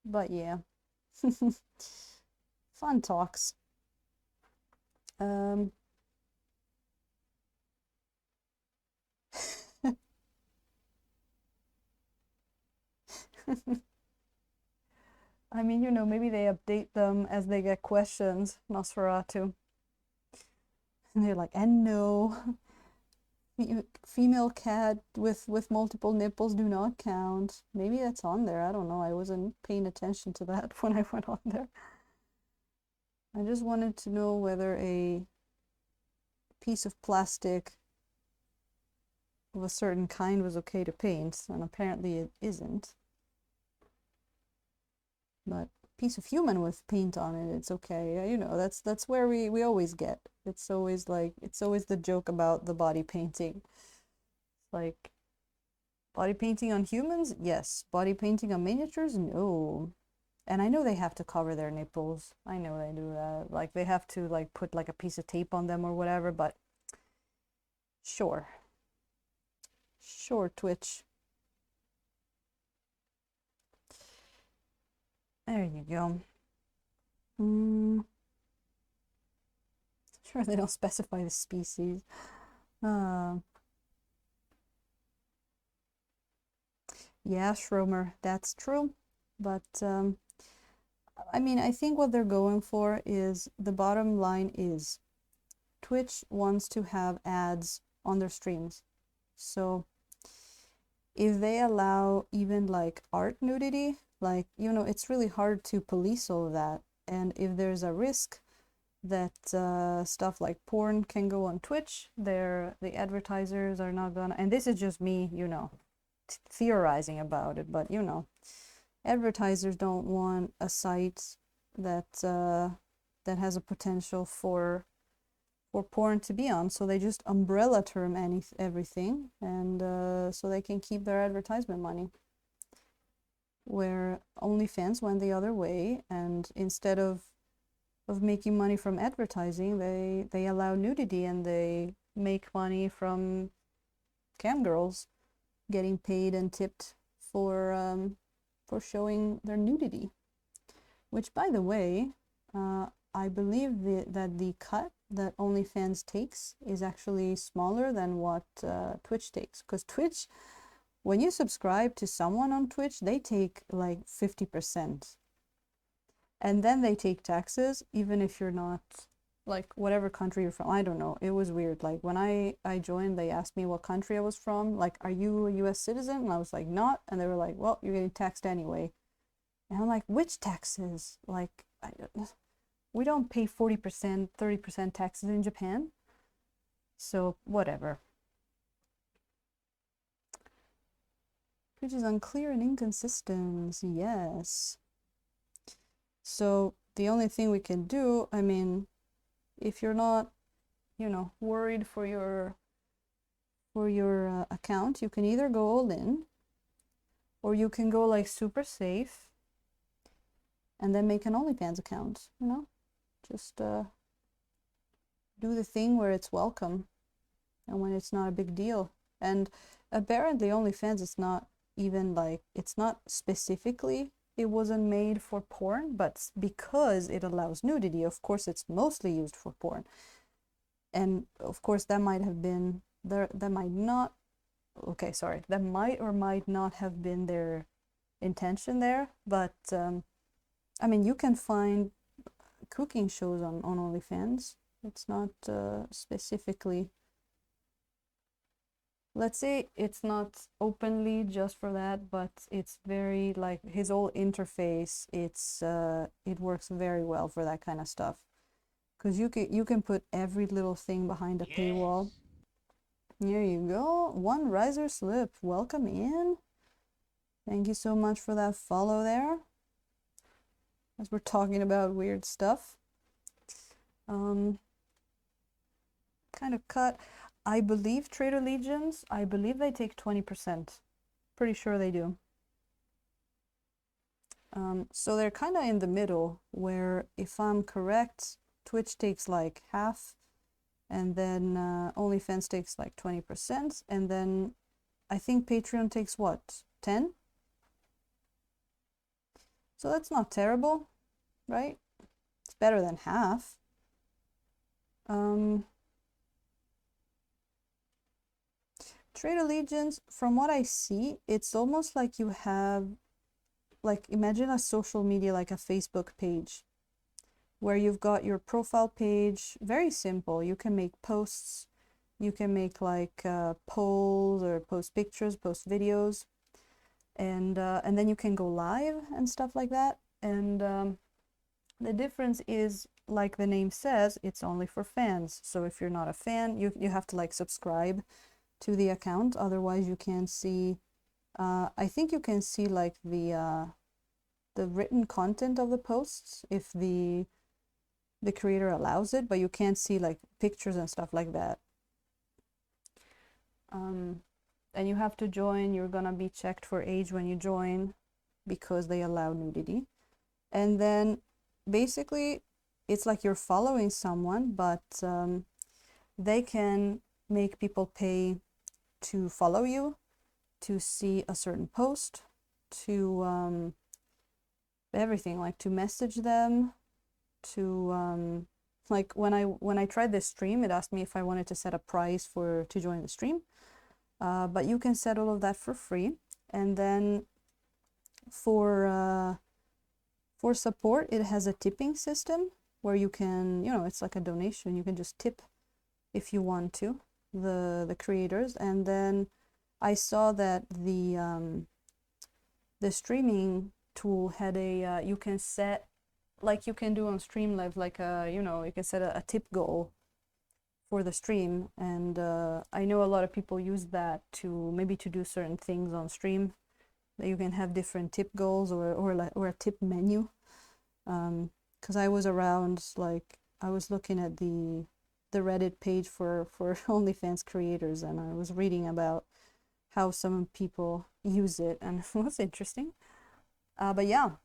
But yeah. Fun talks. I mean, you know, maybe they update them as they get questions, Nosferatu. And they're like, and no, female cat with multiple nipples do not count. Maybe that's on there. I don't know. I wasn't paying attention to that when I went on there. I just wanted to know whether a piece of plastic of a certain kind was okay to paint, and apparently it isn't. But piece of human with paint on it, it's okay. You know, that's where we always get. It's always the joke about the body painting. Like, body painting on humans? Yes. Body painting on miniatures? No. And I know they have to cover their nipples. I know they do that. Like, they have to, like, put, like, a piece of tape on them or whatever, but sure. Sure, Twitch. There you go. Sure, they don't specify the species. Yeah, Schromer, that's true. But, I mean, I think what they're going for is, the bottom line is, Twitch wants to have ads on their streams. So if they allow even like art nudity, like, you know, it's really hard to police all of that. And if there's a risk that stuff like porn can go on Twitch, the advertisers are not gonna, and this is just me, you know, theorizing about it, but you know, advertisers don't want a site that that has a potential for porn to be on, so they just umbrella term everything, and so they can keep their advertisement money. Where OnlyFans went the other way, and instead of making money from advertising, they allow nudity, and they make money from cam girls getting paid and tipped for showing their nudity. Which, by the way, I believe that the cut that OnlyFans takes is actually smaller than what Twitch takes. Because Twitch, when you subscribe to someone on Twitch, they take like 50%. And then they take taxes, even if you're not, like, whatever country you're from. I don't know. It was weird. Like, when I joined, they asked me what country I was from. Like, are you a US citizen? And I was like, not. And they were like, well, you're getting taxed anyway. And I'm like, which taxes? Like, we don't pay 40%, 30% taxes in Japan. So, whatever. Which is unclear and inconsistent, yes. So, the only thing we can do, I mean, if you're not, you know, worried for your account, you can either go all in, or you can go like super safe and then make an OnlyFans account, you know? Just do the thing where it's welcome and when it's not a big deal. And apparently OnlyFans is not even like, it's not specifically, it wasn't made for porn, but because it allows nudity, of course it's mostly used for porn. And of course that might have been there, that might not, okay, sorry, that might or might not have been their intention there, but I mean, you can find cooking shows on OnlyFans. It's not specifically, let's say it's not openly just for that, but it's very, like, his whole interface, it's it works very well for that kind of stuff, because you can put every little thing behind a paywall. Here you go. One riser slip, welcome in. Thank you so much for that follow there, as we're talking about weird stuff. Kind of cut. I believe Trader Legions, I believe they take 20%. Pretty sure they do. So they're kind of in the middle, where, if I'm correct, Twitch takes like half, and then OnlyFans takes like 20%, and then I think Patreon takes what, 10? So that's not terrible, right? It's better than half. Trader Legions, from what I see, it's almost like you have, like, imagine a social media, like a Facebook page, where you've got your profile page, very simple. You can make posts, you can make like polls, or post pictures, post videos, and then you can go live and stuff like that. And The difference is, like the name says, it's only for fans. So if you're not a fan, you have to like subscribe to the account. Otherwise, you can't see. I think you can see like the written content of the posts if the creator allows it, but you can't see like pictures and stuff like that. And you have to join. You're gonna be checked for age when you join because they allow nudity. And then basically it's like you're following someone, but they can make people pay to follow you, to see a certain post, to everything, like to message them, to like when I tried this stream, it asked me if I wanted to set a price to join the stream, but you can set all of that for free. And then for support, it has a tipping system where you can, it's like a donation. You can just tip if you want to the creators. And then I saw that the streaming tool had a you can set, like you can do on Streamlabs, like you can set a tip goal for the stream. And I know a lot of people use that to maybe to do certain things on stream. That you can have different tip goals or a tip menu. Because I was around, like I was looking at the Reddit page for OnlyFans creators, and I was reading about how some people use it, and it was interesting. But yeah.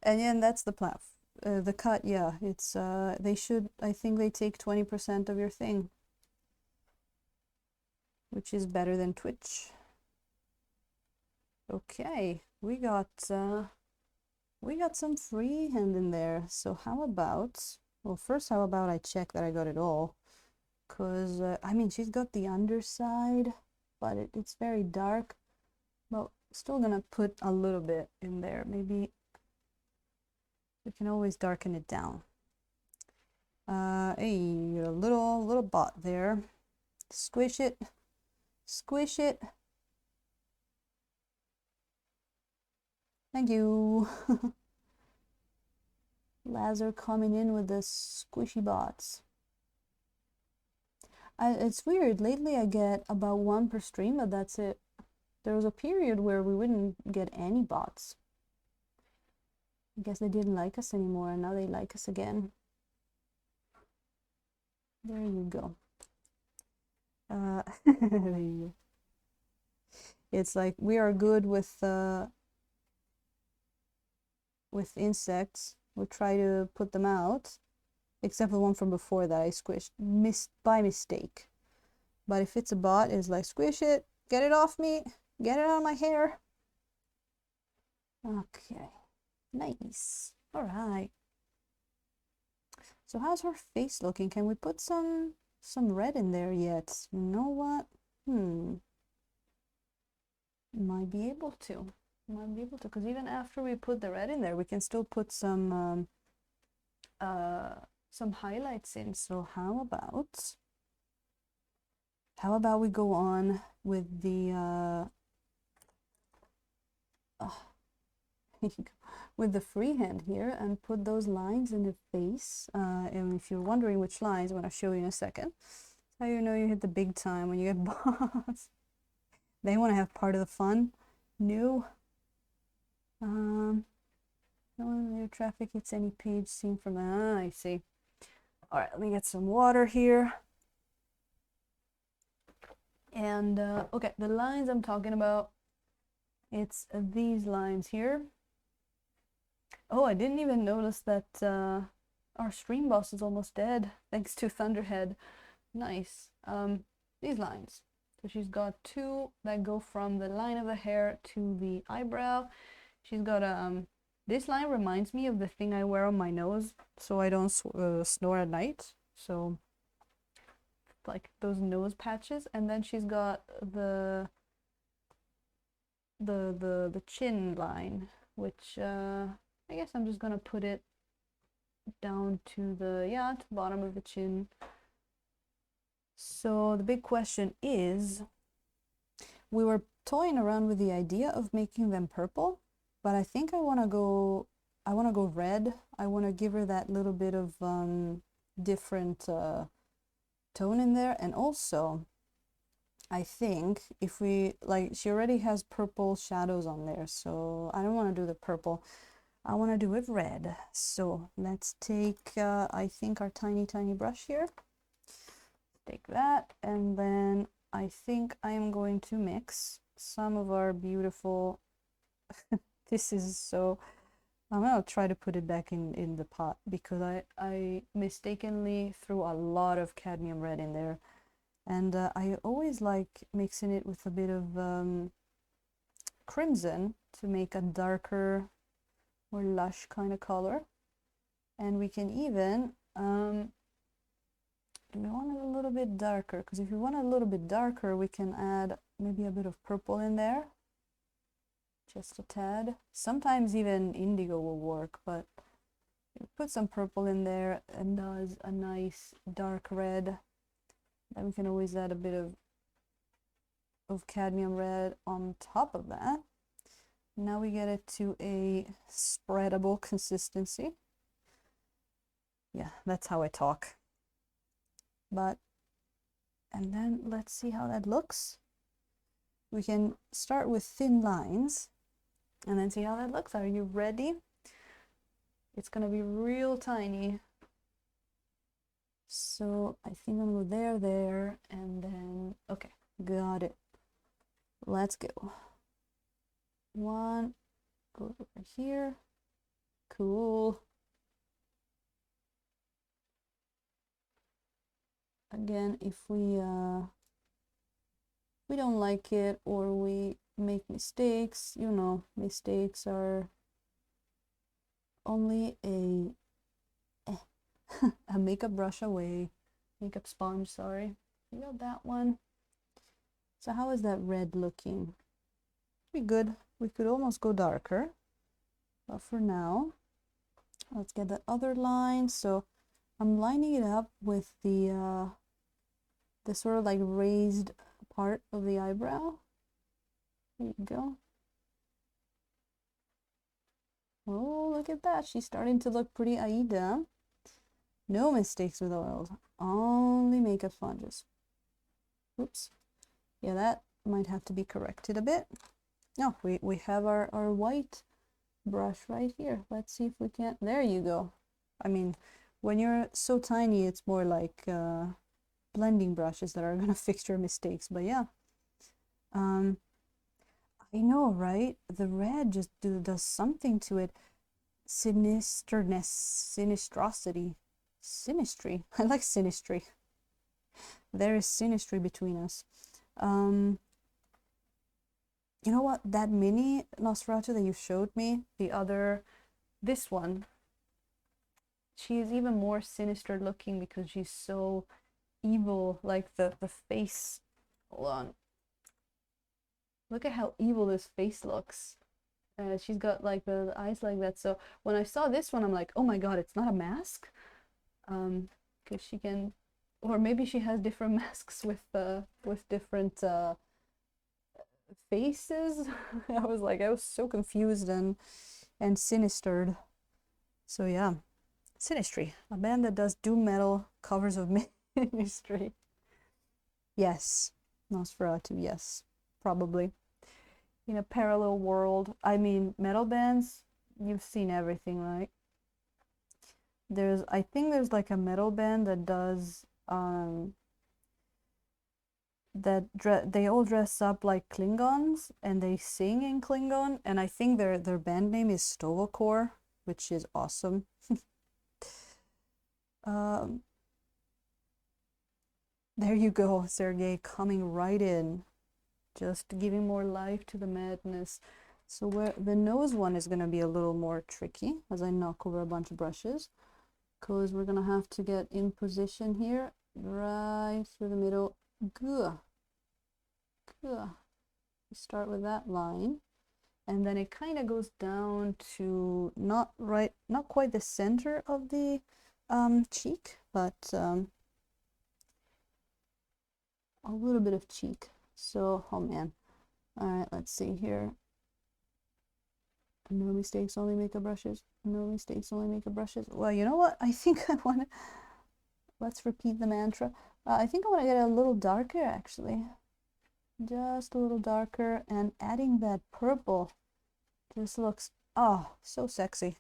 And that's the the cut, yeah. It's they should, I think they take 20% of your thing, which is better than Twitch. Okay, we got some freehand in there. So how about, well, first, how about I check that I got it all? Because I mean, she's got the underside, but it's very dark. But still gonna put a little bit in there. Maybe we can always darken it down. Hey, a little bot there. Squish it. Squish it. Thank you. Lazar coming in with the squishy bots. It's weird. Lately I get about 1 per stream, but that's it. There was a period where we wouldn't get any bots. I guess they didn't like us anymore, and now they like us again. There you go. There you go. It's like we are good with insects. We'll try to put them out, except for the one from before that I squished by mistake. But if it's a bot, it's like, squish it, get it off me, get it out of my hair. Okay, nice. All right. So how's her face looking? Can we put some red in there yet? You know what? Might be able to. Because even after we put the red in there, we can still put some highlights in. So how about we go on with the with the freehand here and put those lines in the face. And if you're wondering which lines, I'm going to show you in a second. How you know you hit the big time when you get bots. They want to have part of the fun. No. When your traffic hits any page seen from I see. All right, let me get some water here. And okay, the lines I'm talking about, it's these lines here. Oh, I didn't even notice that our stream boss is almost dead, thanks to Thunderhead. Nice. These lines. So she's got 2 that go from the line of the hair to the eyebrow. She's got this line reminds me of the thing I wear on my nose so I don't snore at night. So like those nose patches. And then she's got the chin line, which I guess I'm just gonna put it down to the bottom of the chin. So the big question is, we were toying around with the idea of making them purple, but I think I want to go red. I want to give her that little bit of different tone in there. And also I think if we, like, she already has purple shadows on there, so I don't want to do the purple. I want to do it red. So let's take I think our tiny brush here. Take that, and then I think I am going to mix some of our beautiful this is so, I'm gonna try to put it back in the pot because I mistakenly threw a lot of cadmium red in there, and I always like mixing it with a bit of crimson to make a darker, more lush kind of color. And we can even do we want it a little bit darker? Because if you want it a little bit darker, we can add maybe a bit of purple in there, just a tad. Sometimes even indigo will work, but put some purple in there and does a nice dark red. Then we can always add a bit of cadmium red on top of that. Now we get it to a spreadable consistency. Yeah, that's how I talk. But, and then let's see how that looks. We can start with thin lines and then see how that looks. Are you ready? It's gonna be real tiny. So I think I'm gonna go there, and then, okay, got it. Let's go. One, go over here. Cool. Again, if we don't like it or we make mistakes, you know, mistakes are only a a makeup brush away, makeup sponge, sorry. You got that one. So how is that red looking? Pretty good. We could almost go darker, but for now, let's get the other line. So I'm lining it up with the sort of like raised part of the eyebrow. There you go. Oh, look at that. She's starting to look pretty Aïda. No mistakes with oils, only makeup sponges. Oops. Yeah, that might have to be corrected a bit. No, we have our white brush right here. Let's see if we can. There you go. I mean, when you're so tiny, it's more like blending brushes that are gonna fix your mistakes. But yeah, I know, right? The red just does something to it. Sinisterness, sinistrosity, synastry. I like synastry. There is synastry between us. You know what? That mini Nosferatu that you showed me, this one, she is even more sinister looking because she's so evil. Like the face. Hold on. Look at how evil this face looks. She's got like the eyes like that. So when I saw this one, I'm like, oh my god, it's not a mask. Because she can, or maybe she has different masks with different faces. I was so confused and sinistered. So yeah, Sinistry, a band that does doom metal covers of Ministry. Yes, Nosferatu, yes, probably. In a parallel world, I mean, metal bands, you've seen everything, right? I think there's like a metal band that does they all dress up like Klingons and they sing in Klingon, and I think their band name is Stovokor, which is awesome. There you go, Sergey, coming right in, just giving more life to the madness. So where the nose one is going to be a little more tricky as I knock over a bunch of brushes, because we're going to have to get in position here, right through the middle. Good. Good. We start with that line, and then it kind of goes down to not quite the center of the cheek, but a little bit of cheek. So, oh man. All right, let's see here. No mistakes, only makeup brushes. No mistakes, only makeup brushes. Well, you know what? I think I want to... Let's repeat the mantra. I think I want to get a little darker, actually. Just a little darker, and adding that purple just looks, oh, so sexy.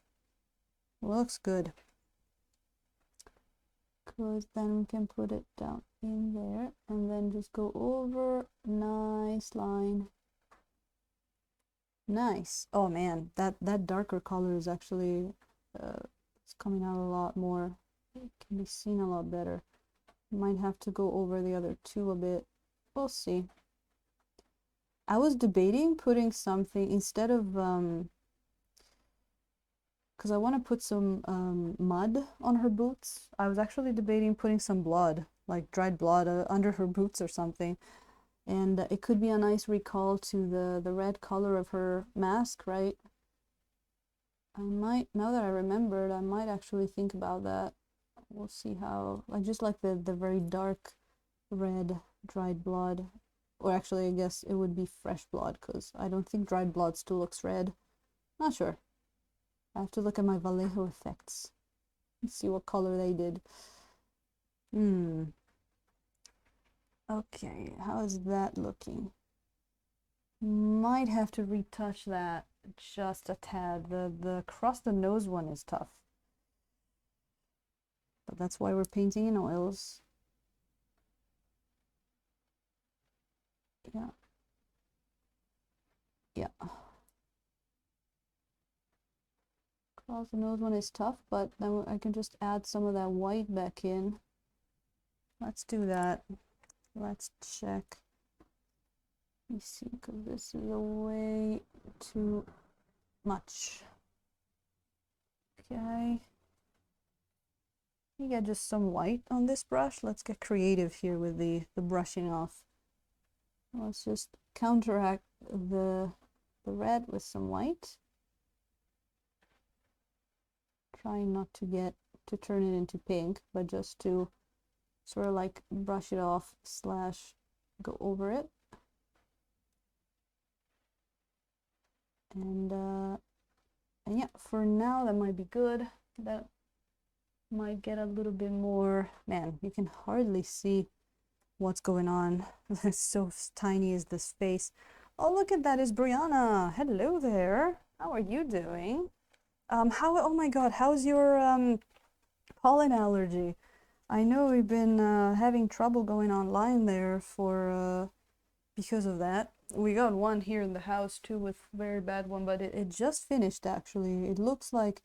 Looks good. Because then we can put it down in there, and then just go over. Nice line. Nice. Oh man, that darker color is actually it's coming out a lot more. It can be seen a lot better. Might have to go over the other two a bit. We'll see. I was debating putting something instead of because I want to put some mud on her boots. I was actually debating putting some blood, like dried blood, under her boots or something. And it could be a nice recall to the red color of her mask, right? I might, now that I remembered, I might actually think about that. We'll see how, like just like the very dark red dried blood. Or actually, I guess it would be fresh blood, because I don't think dried blood still looks red. Not sure. I have to look at my Vallejo effects and see what color they did. Okay, how is that looking? Might have to retouch that just a tad. The across the nose one is tough. But that's why we're painting in oils. Yeah. Yeah. Across the nose one is tough, but then I can just add some of that white back in. Let's do that. Let's check. Let me see, because this is way too much. Okay. You get just some white on this brush. Let's get creative here with the brushing off. Let's just counteract the red with some white. Trying not to turn it into pink, but just to sort of like brush it off slash go over it. And yeah, for now that might be good. That might get a little bit more, man, you can hardly see what's going on. It's so tiny is this face. Oh, look at that, is Brianna. Hello there. How are you doing? Oh my god, how's your pollen allergy? I know we've been having trouble going online there for because of that. We got one here in the house too with very bad one, but it just finished actually. It looks like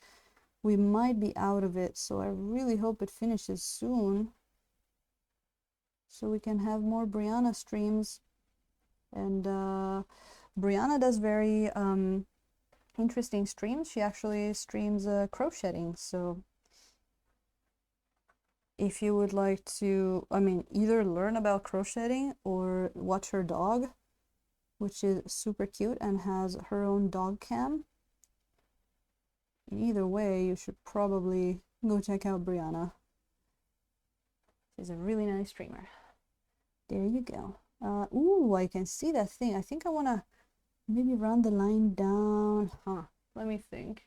we might be out of it, so I really hope it finishes soon so we can have more Brianna streams. And Brianna does very interesting streams. She actually streams crocheting, so if you would like to, I mean, either learn about crocheting or watch her dog, which is super cute and has her own dog cam. Either way, you should probably go check out Brianna. She's a really nice streamer. There you go. Ooh, I can see that thing. I think I want to maybe run the line down. Let me think.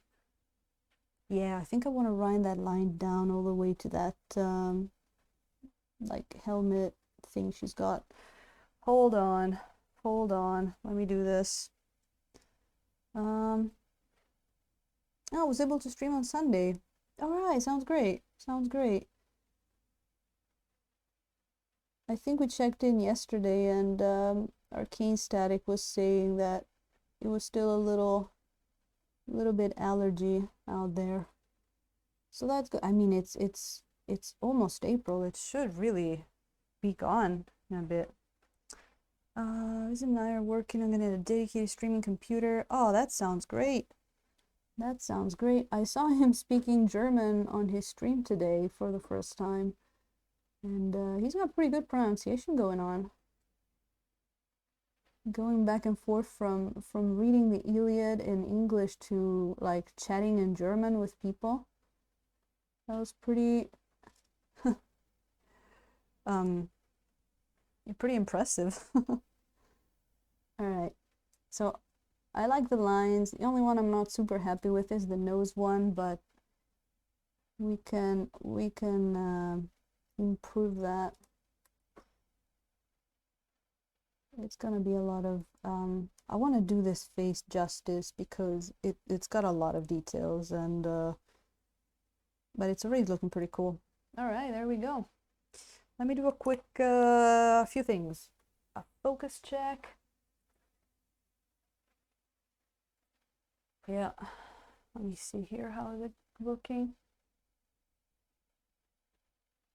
Yeah, I think I want to run that line down all the way to that like helmet thing she's got. Hold on. Let me do this. Oh, I was able to stream on Sunday. All right, sounds great. I think we checked in yesterday, and Arcane Static was saying that it was still a little bit allergy out there. So that's good. I mean, it's almost April. It should really be gone in a bit. Izzy and I are working on getting a dedicated streaming computer. Oh, that sounds great. I saw him speaking German on his stream today for the first time. And he's got pretty good pronunciation going on. Going back and forth from reading the Iliad in English to like chatting in German with people. That was pretty pretty impressive. All right. So I like the lines. The only one I'm not super happy with is the nose one, but we can improve that. It's gonna be a lot of I want to do this face justice because it's got a lot of details, and but it's already looking pretty cool. All right, there we go. Let me do a quick few things. A focus check. Yeah, let me see here. How is it looking?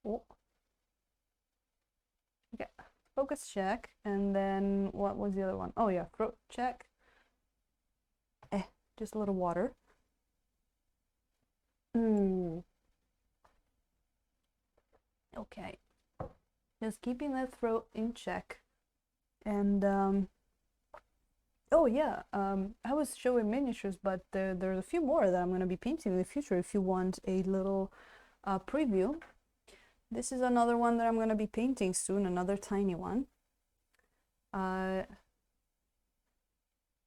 Oh, okay. Focus check, and then what was the other one? Oh yeah, throat check. Just a little water. Okay, just keeping that throat in check. And oh yeah, I was showing miniatures, but there's a few more that I'm going to be painting in the future if you want a little preview. This is another one that I'm going to be painting soon, another tiny one.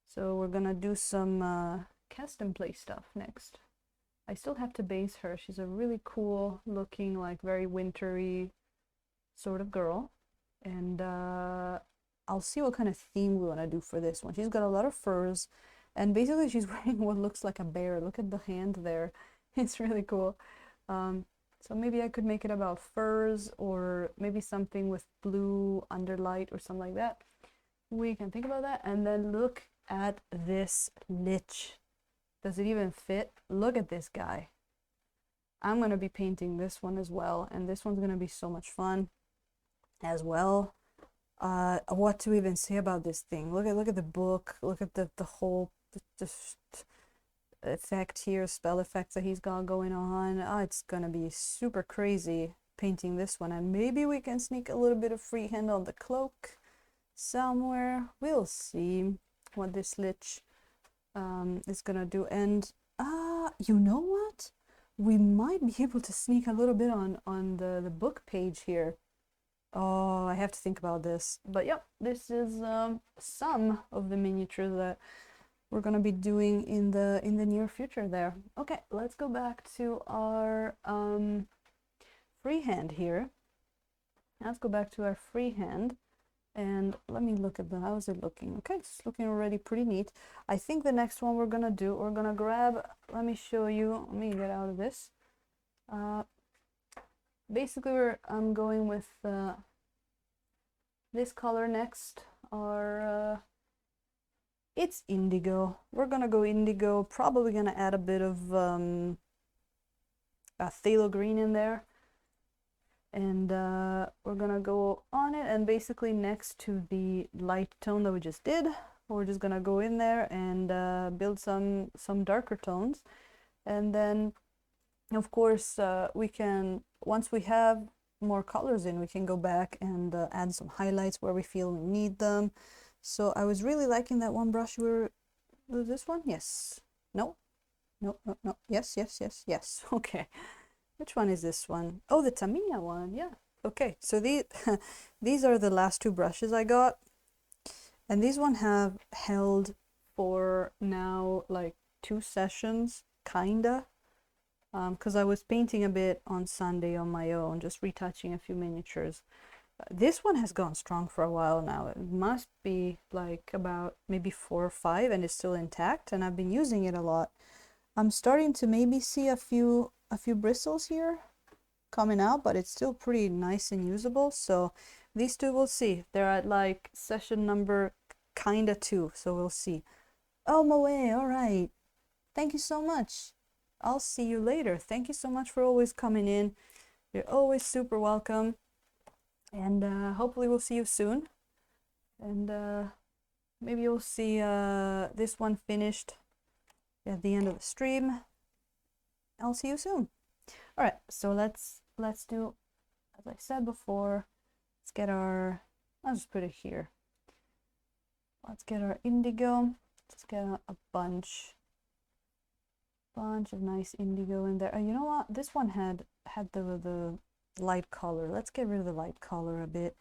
So we're gonna do some cast and play stuff next. I still have to base her. She's a really cool looking, like very wintry sort of girl. And I'll see what kind of theme we want to do for this one. She's got a lot of furs, and basically she's wearing what looks like a bear. Look at the hand there. It's really cool. So maybe I could make it about furs, or maybe something with blue underlight or something like that. We can think about that. And then look at this lich. Does it even fit? Look at this guy. I'm going to be painting this one as well, and this one's going to be so much fun as well. What to even say about this thing? Look at the book. Look at the whole effect here, spell effects that he's got going on. It's gonna be super crazy painting this one, and maybe we can sneak a little bit of freehand on the cloak somewhere. We'll see what this lich is gonna do. And you know what? We might be able to sneak a little bit on the book page here. Oh, I have to think about this. But yeah, this is some of the miniatures that we're gonna be doing in the near future there. Okay, let's go back to our freehand here. Let's go back to our freehand, and let me look at the, how is it looking? Okay, it's looking already pretty neat. I think the next one we're gonna do, we're gonna grab, let me show you, let me get out of this. Basically I'm going with this color next, or it's indigo. We're gonna go indigo, probably gonna add a bit of a phthalo green in there, and we're gonna go on it, and basically next to the light tone that we just did, we're just gonna go in there and build some darker tones. And then of course we can, once we have more colors in, we can go back and add some highlights where we feel we need them. So I was really liking that one brush. Was this one? Yes. No. Yes. Okay. Which one is this one? Oh, the Tamiya one. Yeah. Okay. So these are the last two brushes I got, and these one have held for now like 2 sessions, kinda. Because I was painting a bit on Sunday on my own, just retouching a few miniatures. This one has gone strong for a while now. It must be like about maybe 4 or 5, and it's still intact, and I've been using it a lot. I'm starting to maybe see a few bristles here coming out, but it's still pretty nice and usable. So these two, we'll see. They're at like session number kinda 2, so we'll see. Oh, Moe, all right. Thank you so much. I'll see you later. Thank you so much for always coming in. You're always super welcome. And hopefully we'll see you soon. And maybe you'll see this one finished at the end of the stream. I'll see you soon. All right, so let's do, as I said before, let's get our, I'll just put it here. Let's get our indigo. Let's get a bunch of nice indigo in there. You know what? This one had the light color. Let's get rid of the light color a bit.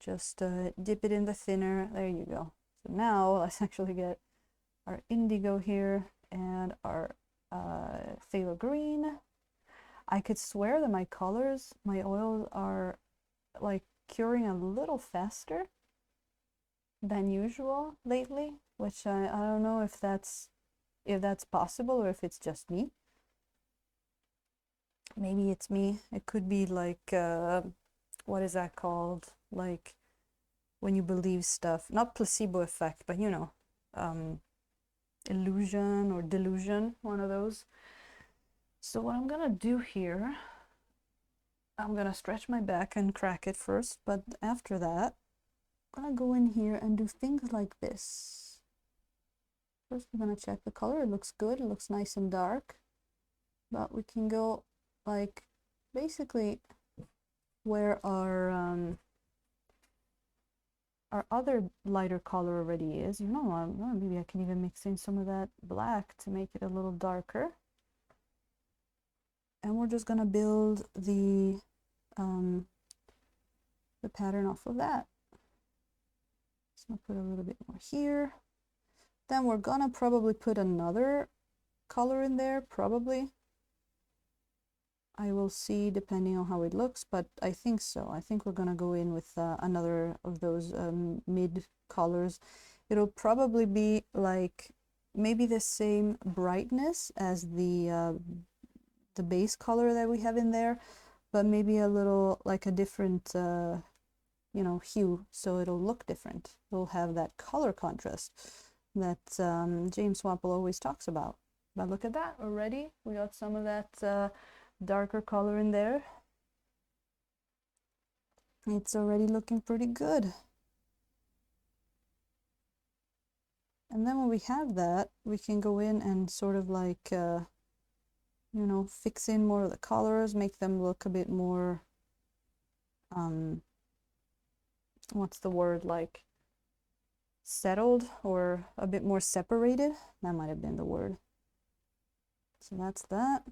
Just dip it in the thinner. There you go. So now let's actually get our indigo here, and our phthalo green. I could swear that my colors, my oils are like curing a little faster than usual lately, which I don't know if that's possible or if it's just me. Maybe it's me. It could be like what is that called? Like when you believe stuff, not placebo effect, but you know, illusion or delusion, one of those. So what I'm gonna do here, I'm gonna stretch my back and crack it first, but after that, I'm gonna go in here and do things like this. First, we're gonna check the color. It looks good. It looks nice and dark, but we can go like basically where our other lighter color already is. You know, maybe I can even mix in some of that black to make it a little darker. And we're just gonna build the pattern off of that. So I'll put a little bit more here. Then we're gonna probably put another color in there, probably. I will see depending on how it looks, but I think so. I think we're gonna go in with another of those mid colors. It'll probably be like maybe the same brightness as the base color that we have in there, but maybe a little like a different you know, hue, so it'll look different. It'll have that color contrast that James Swapple always talks about. But look at that already. We got some of that darker color in there. It's already looking pretty good. And then when we have that, we can go in and sort of like, you know, fix in more of the colors, make them look a bit more, what's the word, like settled or a bit more separated. That might have been the word. So that's that.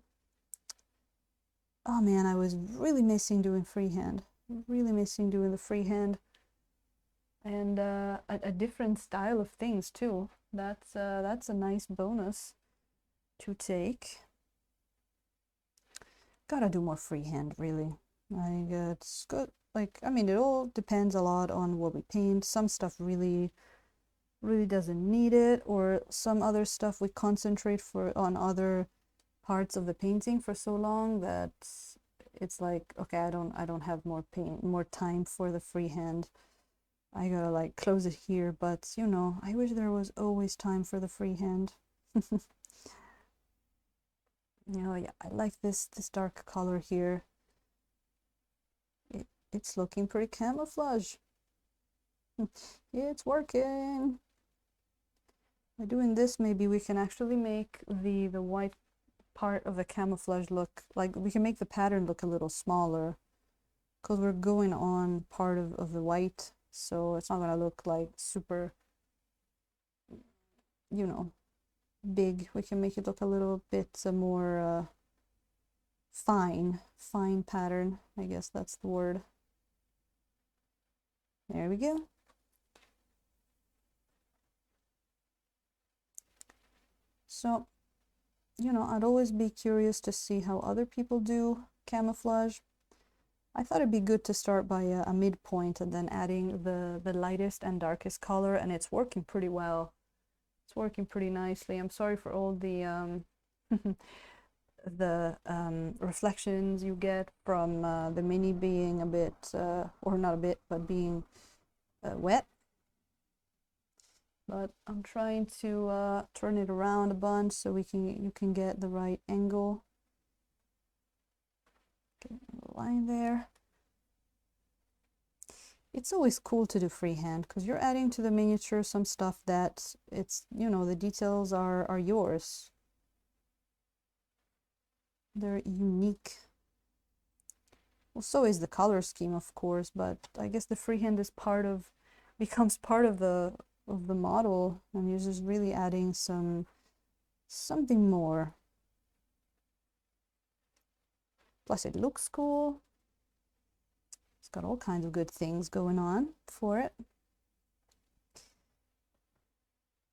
Oh man, I was really missing doing freehand. Really missing doing the freehand. And a different style of things too. That's a nice bonus to take. Gotta do more freehand, really. Like it's good. Like, I mean, it all depends a lot on what we paint. Some stuff really doesn't need it, or some other stuff we concentrate on other parts of the painting for so long that it's like, okay, I don't have more time for the freehand. I gotta like close it here, but you know, I wish there was always time for the freehand. You know, yeah, I like this dark color here. It's looking pretty camouflage. It's working. By doing this, maybe we can actually make the white part of the camouflage look like, we can make the pattern look a little smaller because we're going on part of the white, so it's not gonna look like super, you know, big. We can make it look a little bit more fine pattern, I guess that's the word. There we go. So, you know, I'd always be curious to see how other people do camouflage. I thought it'd be good to start by a midpoint and then adding the lightest and darkest color, and it's working pretty well. It's working pretty nicely. I'm sorry for all the the reflections you get from the mini being a bit, or not a bit, but being wet. But I'm trying to turn it around a bunch so you can get the right angle. Get a line there. It's always cool to do freehand because you're adding to the miniature some stuff that it's, you know, the details are yours. They're unique. Well, so is the color scheme, of course, but I guess the freehand is becomes part of the model, and you're just really adding something more. Plus it looks cool. It's got all kinds of good things going on for it.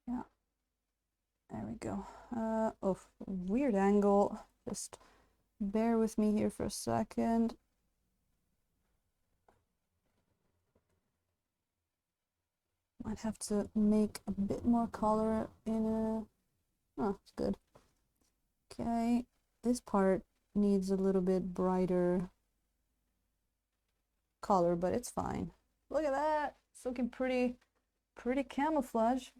Yeah. go. Oh, weird angle. Just bear with me here for a second. Might have to make a bit more color in a... Oh, it's good. Okay, this part needs a little bit brighter color, but it's fine. Look at that. It's looking pretty camouflage.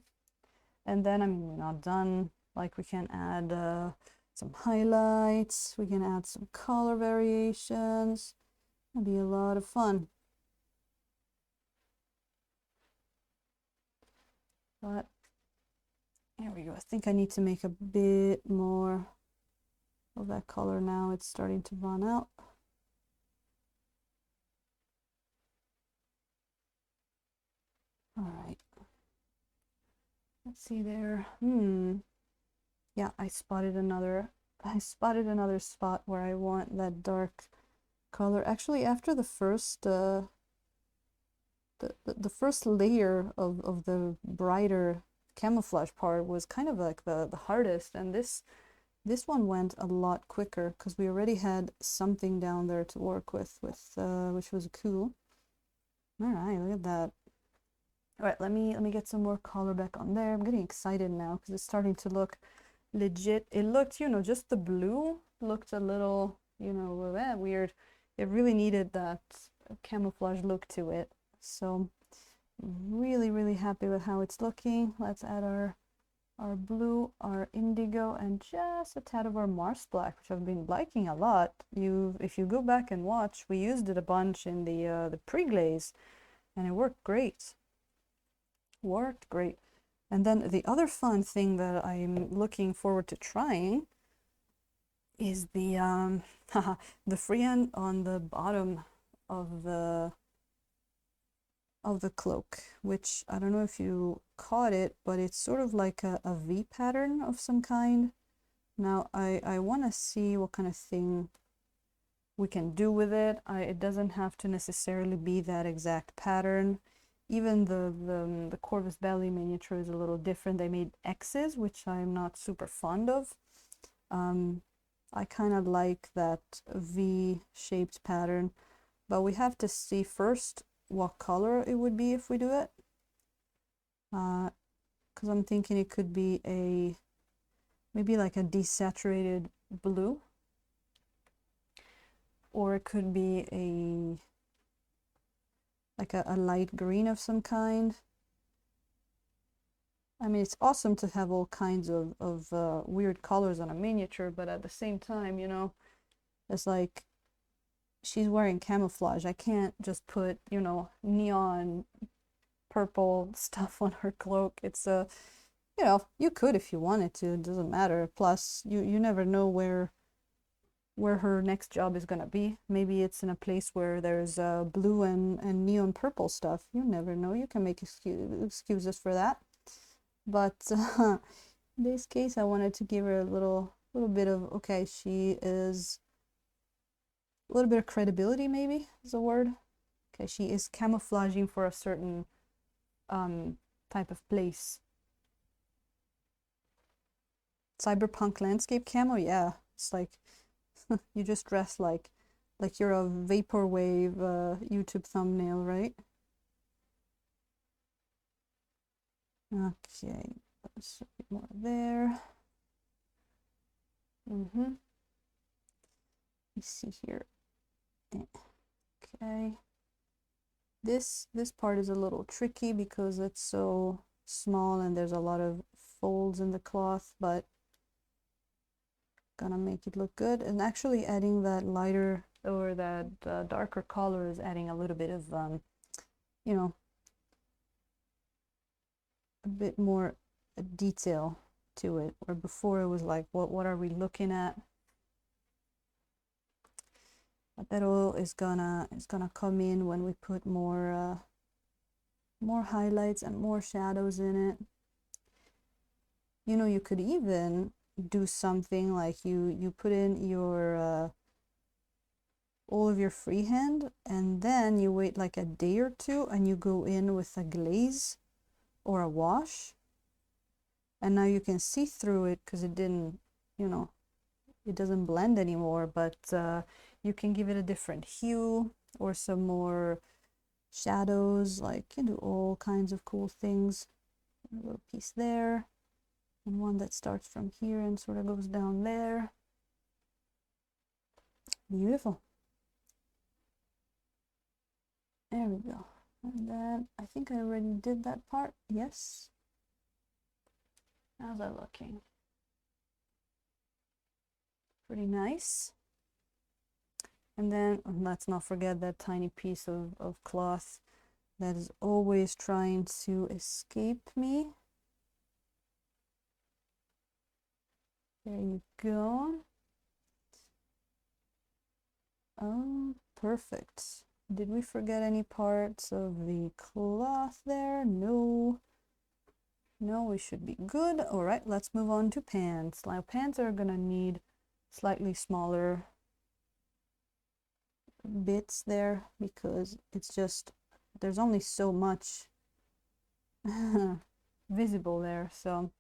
And then, I mean, we're not done. Like, we can add some highlights. We can add some color variations. It'll be a lot of fun. But there we go. I think I need to make a bit more of that color now. It's starting to run out. All right. Let's see there. Yeah, I spotted another spot where I want that dark color. Actually, after the first the first layer of the brighter camouflage part was kind of like the hardest, and this one went a lot quicker because we already had something down there to work with which was cool. All right, look at that. All right, let me get some more color back on there. I'm getting excited now because it's starting to look legit. It looked, you know, just the blue looked a little, you know, weird. It really needed that camouflage look to it. So really happy with how it's looking. Let's add our blue, our indigo, and just a tad of our Mars black, which I've been liking a lot. If you go back and watch, we used it a bunch in the pre-glaze, and it worked great. And then the other fun thing that I'm looking forward to trying is the the freehand on the bottom of the cloak, which I don't know if you caught it, but it's sort of like a V pattern of some kind. Now I want to see what kind of thing we can do with it. It doesn't have to necessarily be that exact pattern. Even the Corvus Belli miniature is a little different. They made X's, which I'm not super fond of. I kind of like that V-shaped pattern, but we have to see first what color it would be if we do it. Because I'm thinking it could be maybe like a desaturated blue, or it could be like a light green of some kind. I mean, it's awesome to have all kinds of weird colors on a miniature, but at the same time, you know, it's like she's wearing camouflage. I can't just put, you know, neon purple stuff on her cloak. It's you know, you could if you wanted to, it doesn't matter. Plus, you never know where her next job is gonna be. Maybe it's in a place where there's blue and neon purple stuff. You never know. You can make excuses for that. But in this case, I wanted to give her a little bit of, okay, she is a little bit of credibility, maybe is a word. Okay, she is camouflaging for a certain type of place. Cyberpunk landscape camo, yeah. It's like you just dress like you're a vaporwave YouTube thumbnail, right? Okay, there's a bit more there. You see here. Okay. This part is a little tricky because it's so small and there's a lot of folds in the cloth, but gonna make it look good. And actually adding that lighter or that darker color is adding a little bit of you know, a bit more detail to it, where before it was like, what are we looking at? But that all is gonna come in when we put more highlights and more shadows in it. You know, you could even do something like you put in your all of your freehand, and then you wait like a day or two and you go in with a glaze or a wash, and now you can see through it because it didn't, you know, it doesn't blend anymore, but you can give it a different hue or some more shadows. Like, you can do all kinds of cool things. A little piece there, and one that starts from here and sort of goes down there. Beautiful. There we go. And then I think I already did that part. Yes. How's that looking? Pretty nice. And then let's not forget that tiny piece of cloth that is always trying to escape me. There you go. Oh, perfect. Did we forget any parts of the cloth there? No. No, we should be good. All right, let's move on to pants. Now, pants are gonna need slightly smaller bits there because it's just, there's only so much visible there. So,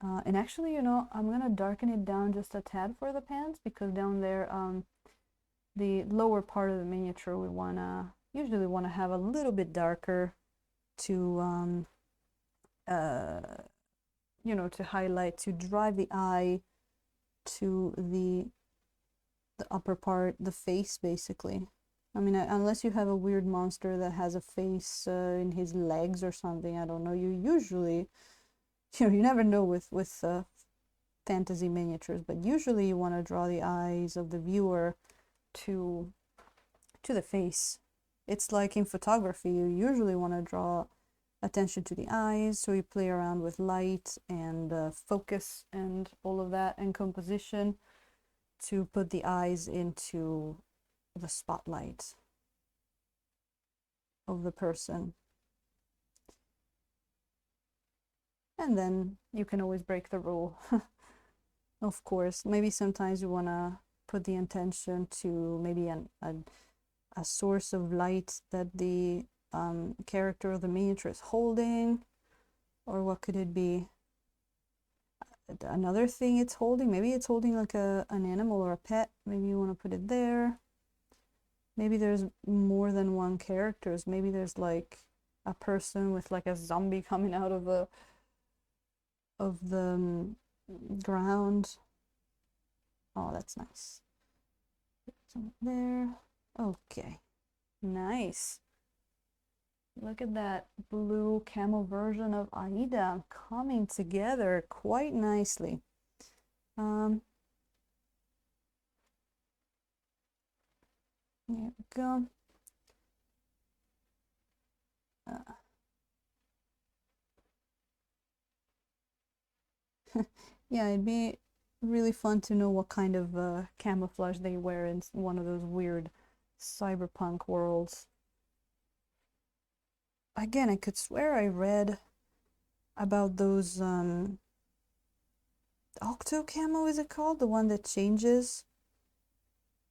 and actually, you know, I'm gonna darken it down just a tad for the pants because down there, the lower part of the miniature, we usually wanna have a little bit darker to you know, to highlight, to drive the eye to the upper part, the face, basically. I mean, unless you have a weird monster that has a face in his legs or something, I don't know. You usually, you know, you never know with fantasy miniatures, but usually you want to draw the eyes of the viewer to the face. It's like in photography, you usually want to draw attention to the eyes, so you play around with light and focus and all of that, and composition to put the eyes into the spotlight of the person. And then you can always break the rule. Of course, maybe sometimes you want to put the intention to maybe a source of light that the character of the miniature is holding, or what could it be? Another thing it's holding, maybe it's holding like an animal or a pet. Maybe you want to put it there. Maybe there's more than one characters. Maybe there's like a person with like a zombie coming out of the ground. Oh, that's nice. Some there. Okay, nice. Look at that blue camo version of Aïda coming together quite nicely. There we go. Yeah, it'd be really fun to know what kind of camouflage they wear in one of those weird cyberpunk worlds. Again, I could swear I read about those octo camo, is it called? The one that changes.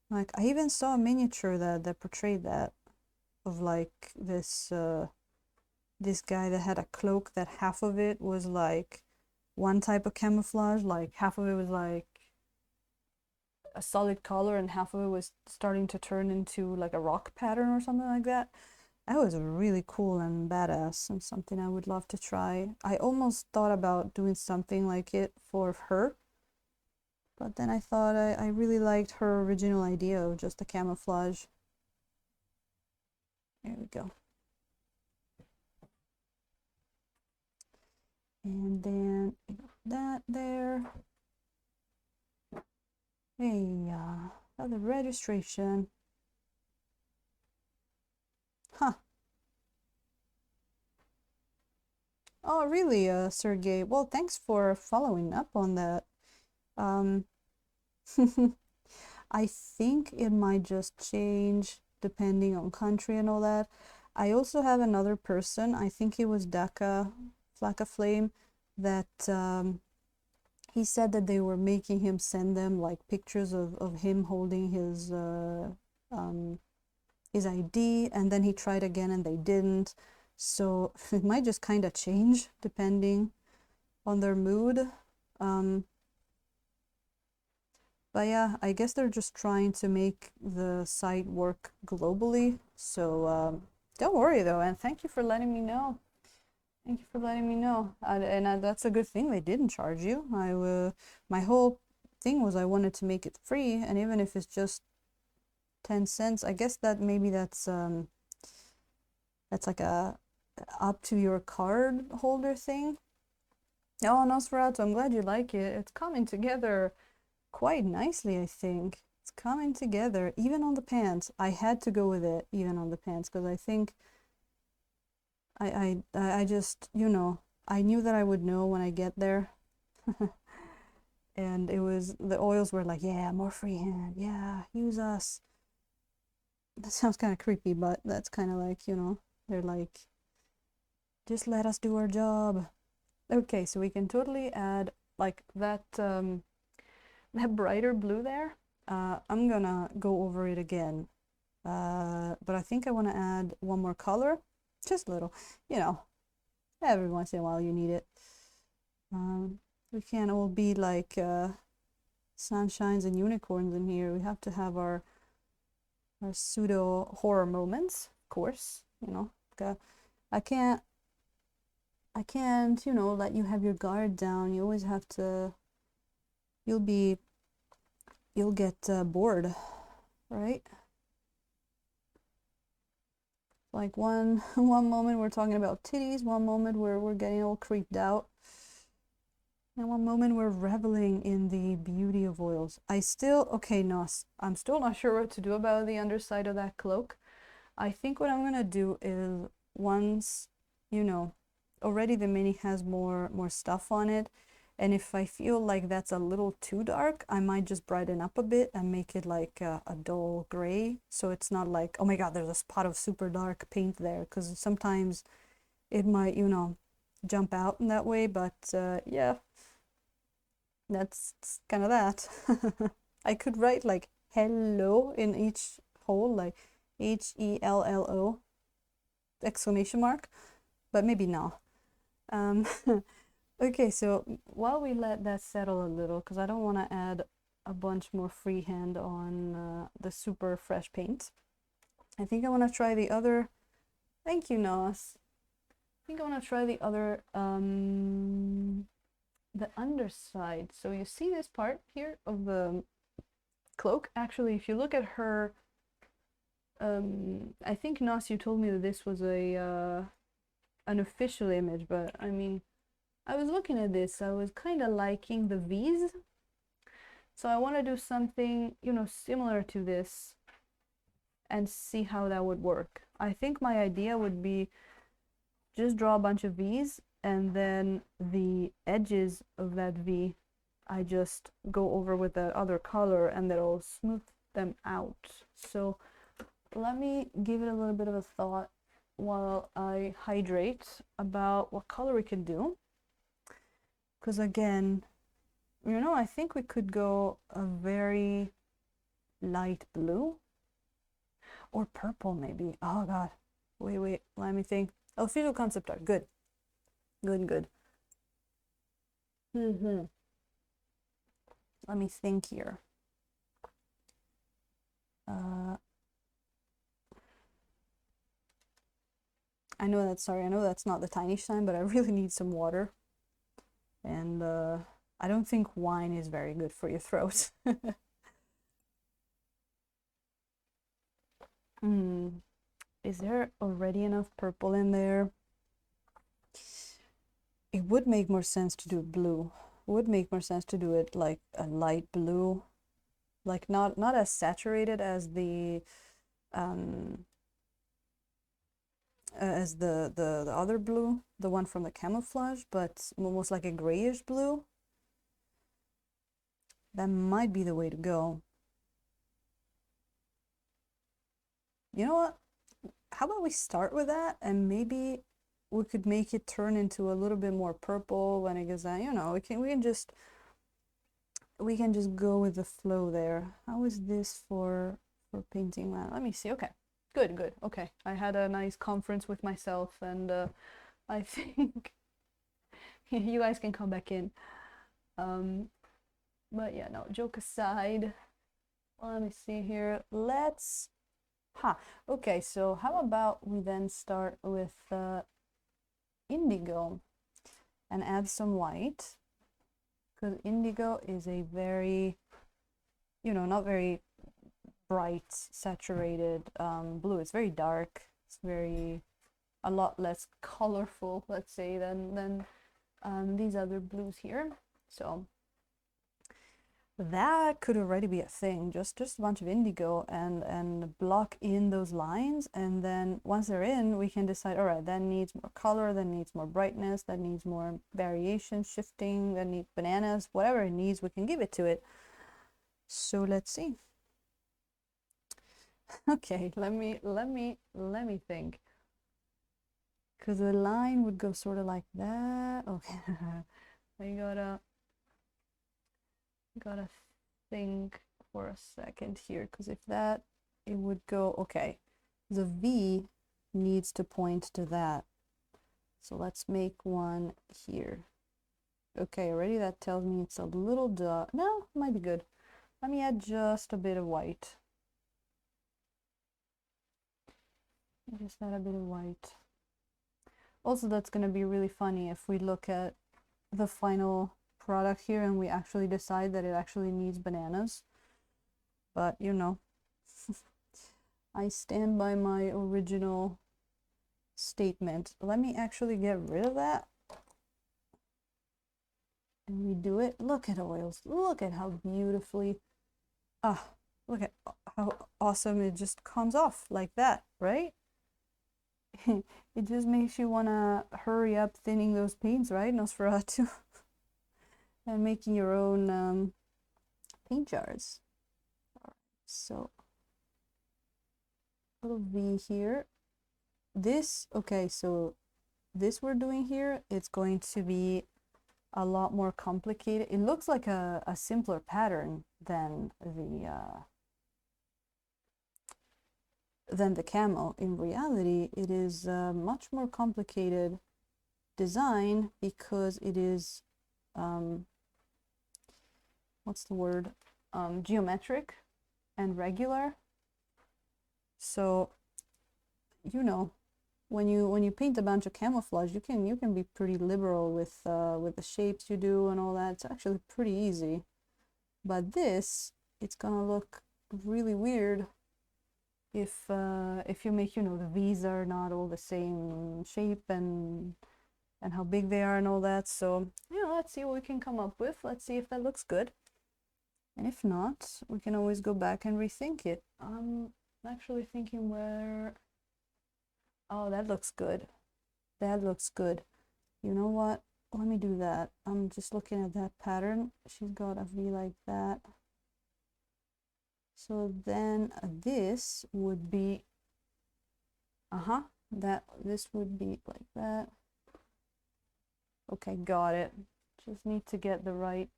Like, I even saw a miniature that portrayed that, of like this this guy that had a cloak that half of it was like one type of camouflage, like half of it was like a solid color and half of it was starting to turn into like a rock pattern or something like that. That was really cool and badass and something I would love to try. I almost thought about doing something like it for her, but then I thought I really liked her original idea of just the camouflage. There we go. And then that there. Hey, the registration. Huh. Oh, really, Sergey? Well, thanks for following up on that. I think it might just change depending on country and all that. I also have another person, I think it was Daka Flaka Flame, that he said that they were making him send them like pictures of him holding his ID, and then he tried again and they didn't. So it might just kind of change depending on their mood. But yeah, I guess they're just trying to make the site work globally. So don't worry though, and thank you for letting me know. Thank you for letting me know. That's a good thing they didn't charge you. My whole thing was I wanted to make it free, and even if it's just 10 cents, I guess that maybe that's like a up to your card holder thing. Oh, Nosferatu, I'm glad you like it. It's coming together quite nicely, I think. It's coming together, even on the pants. I had to go with it, even on the pants, because I think I just, you know, I knew that I would know when I get there. And it was, the oils were like, yeah, more freehand. Yeah, use us. That sounds kind of creepy, but that's kind of like, you know, they're like, just let us do our job. Okay, so we can totally add like that that brighter blue there. I'm gonna go over it again. But I think I want to add one more color, just a little, you know, every once in a while you need it. We can't all be like sunshines and unicorns in here. We have to have our pseudo horror moments, of course. You know, I can't, you know, let you have your guard down. You always have to. You'll get bored, right? Like one moment we're talking about titties, one moment where we're getting all creeped out, and one moment we're reveling in the beauty of oils. Okay, no, I'm still not sure what to do about the underside of that cloak. I think what I'm gonna do is once, you know, already the mini has more stuff on it, and if I feel like that's a little too dark, I might just brighten up a bit and make it like a dull gray, so it's not like, oh my god, there's a spot of super dark paint there, because sometimes it might, you know, jump out in that way. But yeah, that's kind of that. I could write like hello in each hole, like HELLO exclamation mark, but maybe no. Okay, so while we let that settle a little, because I don't want to add a bunch more freehand on the super fresh paint, I think I want to try the other. Thank you, Nos. I think I want to try the other, the underside. So you see this part here of the cloak. Actually, if you look at her, I think Nos, you told me that this was an official image, but I mean, I was looking at this, I was kind of liking the V's, so I want to do something, you know, similar to this and see how that would work. I think my idea would be just draw a bunch of V's, and then the edges of that V I just go over with the other color, and that'll smooth them out. So let me give it a little bit of a thought while I hydrate about what color we can do. Because again, you know, I think we could go a very light blue or purple maybe. Oh god, wait, let me think. Oh, visual concept art, good. Let me think here. I know that's not the tiny shine, but I really need some water. And I don't think wine is very good for your throat. Is there already enough purple in there? It would make more sense to do blue. It would make more sense to do it like a light blue, like not as saturated as the other blue, the one from the Camouflage, but almost like a grayish blue. That might be the way to go. You know what? How about we start with that, and maybe we could make it turn into a little bit more purple when it goes down. You know, we can just go with the flow there. How is this for painting? Let me see. Okay, good. Okay, I had a nice conference with myself, and I think You guys can come back in. But yeah, no, joke aside, let me see here. Let's, okay, so how about we then start with indigo and add some white, because indigo is a very, you know, not very bright, saturated blue. It's very dark. It's very, a lot less colorful, let's say, than these other blues here. So that could already be a thing. Just a bunch of indigo and block in those lines, and then once they're in, we can decide, all right, that needs more color, that needs more brightness, that needs more variation, shifting, that needs bananas, whatever it needs, we can give it to it. So let's see. Okay, let me think. Because the line would go sort of like that. Okay. I gotta think for a second here, because if that, it would go, okay, the V needs to point to that. So let's make one here. Okay, already that tells me it's a little no, it might be good. Let me add just a bit of white. Just add a bit of white. Also, that's going to be really funny if we look at the final product here and we actually decide that it actually needs bananas. But, you know, I stand by my original statement. Let me actually get rid of that. And redo it. Look at oils. Look at how beautifully, look at how awesome it just comes off like that, right? It just makes you want to hurry up thinning those paints, right, Nosferatu? And making your own paint jars. So, little V here. This, okay, so this we're doing here, it's going to be a lot more complicated. It looks like a simpler pattern than the camo. In reality, it is a much more complicated design because it is what's the word, geometric and regular. So, you know, when you paint a bunch of camouflage, you can be pretty liberal with the shapes you do and all that. It's actually pretty easy. But this, it's gonna look really weird if you make, you know, the V's are not all the same shape and how big they are and all that. So, you know, let's see what we can come up with. Let's see if that looks good. And if not, we can always go back and rethink it. I'm actually thinking where, oh, that looks good. That looks good. You know what? Let me do that. I'm just looking at that pattern. She's got a V like that. So then this would be, this would be like that. Okay, got it. Just need to get the right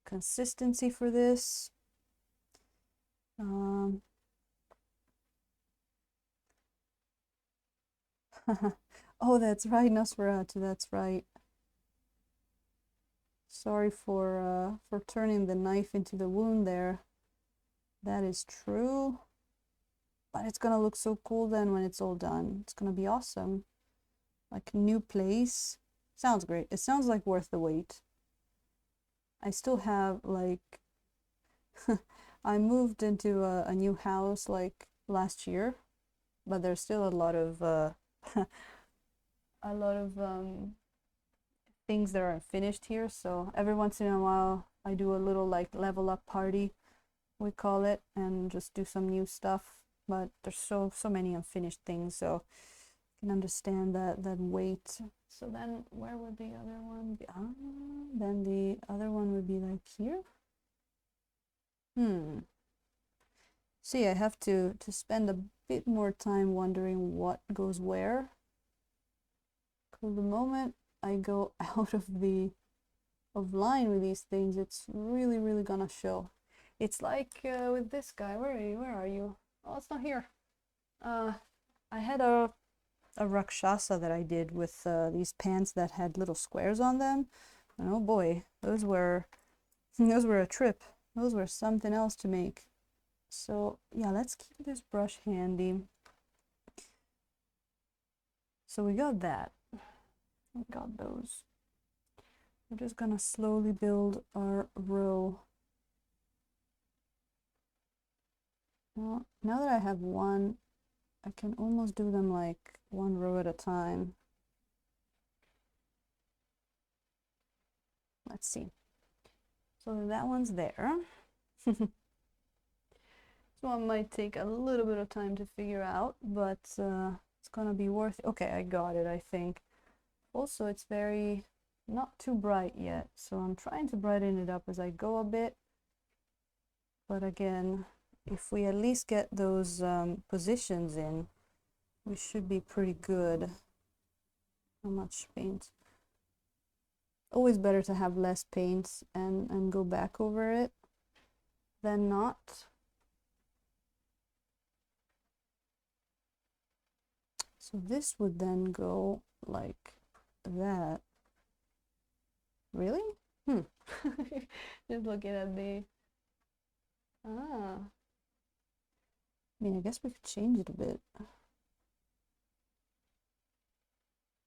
consistency for this. Oh, that's right, Nosferatu, that's right. Sorry for turning the knife into the wound there. That is true. But it's gonna look so cool then when it's all done. It's gonna be awesome. Like new place. Sounds great. It sounds like worth the wait. I still have like I moved into a new house like last year, but there's still a lot of things that are unfinished here. So every once in a while I do a little like level up party, we call it, and just do some new stuff. But there's so many unfinished things, so I can understand that weight. So then where would the other one be? Then the other one would be like here. See, I have to spend a bit more time wondering what goes where. Because the moment I go out of line with these things, it's really gonna show. It's like with this guy. Where are you? Oh, it's not here. I had a a Rakshasa that I did with these pants that had little squares on them. And oh boy, those were a trip. Those were something else to make. So yeah, let's keep this brush handy. So we got that. We got those. We're just gonna slowly build our row. Well, now that I have one, I can almost do them like one row at a time. Let's see. So that one's there. This one might take a little bit of time to figure out, but it's gonna be worth it. Okay, I got it, I think. Also, it's very not too bright yet, so I'm trying to brighten it up as I go a bit. But again, if we at least get those positions in, we should be pretty good. How much paint? Always better to have less paint and go back over it than not. So this would then go like that. Really? Just looking at the... I mean, I guess we could change it a bit.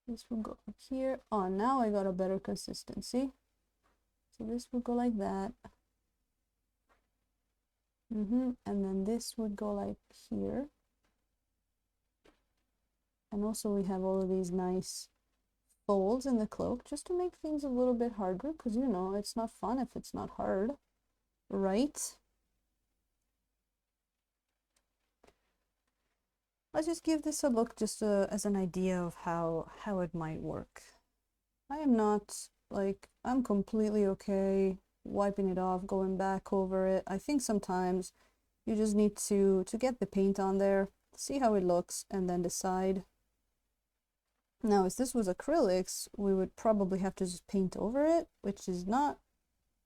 This will go here. Oh, now I got a better consistency. So this would go like that. And then this would go like here. And also we have all of these nice folds in the cloak just to make things a little bit harder, because you know it's not fun if it's not hard, right? Let's just give this a look just as an idea of how it might work. I am not like, I'm completely okay wiping it off, going back over it. I think sometimes you just need to get the paint on there, see how it looks, and then decide. Now, if this was acrylics, we would probably have to just paint over it, which is not,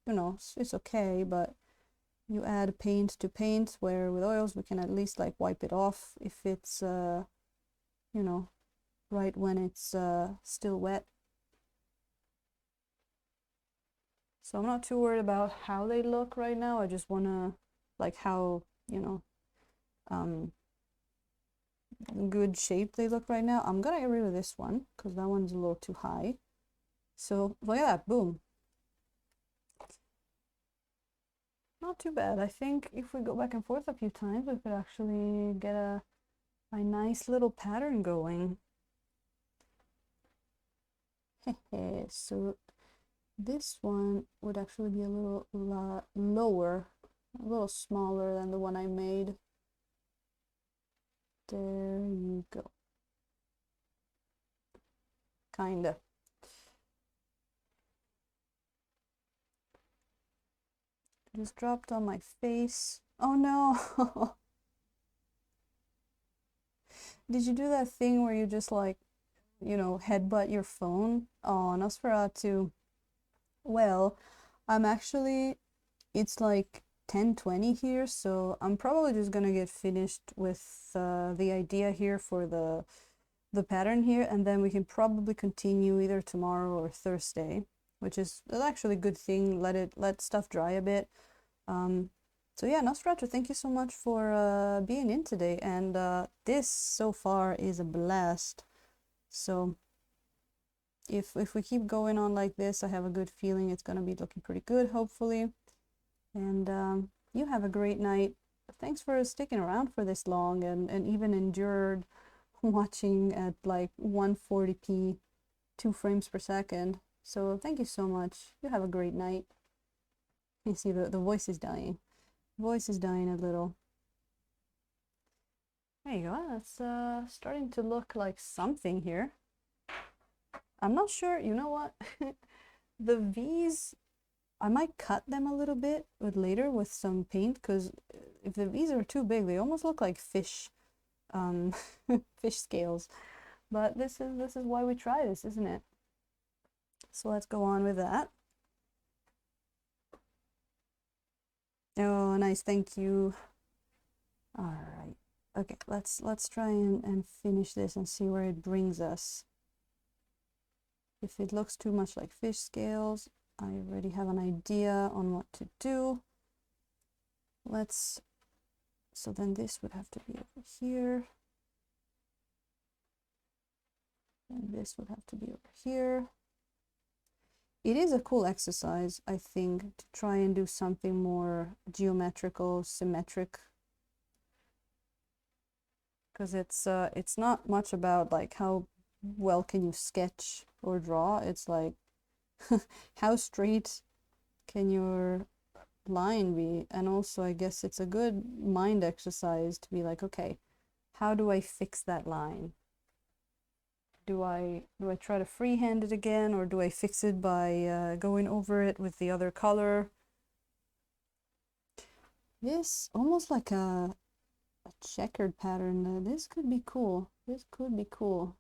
you know, it's okay, but you add paint to paint, where with oils we can at least like wipe it off if it's, you know, right when it's still wet. So I'm not too worried about how they look right now. I just want to, like, how, you know, good shape they look right now. I'm gonna get rid of this one because that one's a little too high. So look at that, boom. Not too bad. I think if we go back and forth a few times, we could actually get a nice little pattern going. So this one would actually be a little lower, a little smaller than the one I made. There you go. Kinda. Just dropped on my face. Oh no! Did you do that thing where you just like, you know, headbutt your phone? Oh, Nosferatu. Well, I'm actually, it's like 10:20 here, so I'm probably just gonna get finished with the idea here for the pattern here, and then we can probably continue either tomorrow or Thursday, which is actually a good thing. Let stuff dry a bit. So yeah, Nosferatu, thank you so much for being in today, and this so far is a blast. So if we keep going on like this, I have a good feeling it's gonna be looking pretty good, hopefully. And you have a great night. Thanks for sticking around for this long and even endured watching at like 140p, 2 frames per second. So thank you so much. You have a great night. You see the voice is dying. Voice is dying a little. There you go. That's starting to look like something here. I'm not sure. You know what? The V's, I might cut them a little bit later with some paint, because if the V's are too big, they almost look like fish, fish scales. But this is why we try this, isn't it? So let's go on with that. Oh, nice, thank you. All right. Okay, let's try and finish this and see where it brings us. If it looks too much like fish scales, I already have an idea on what to do. So then this would have to be over here. And this would have to be over here. It is a cool exercise, I think, to try and do something more geometrical, symmetric. Because it's not much about like how well can you sketch or draw. It's like how straight can your line be? And also I guess it's a good mind exercise to be like, okay, how do I fix that line? Do I try to freehand it again, or do I fix it by going over it with the other color? This almost like a checkered pattern. This could be cool. This could be cool.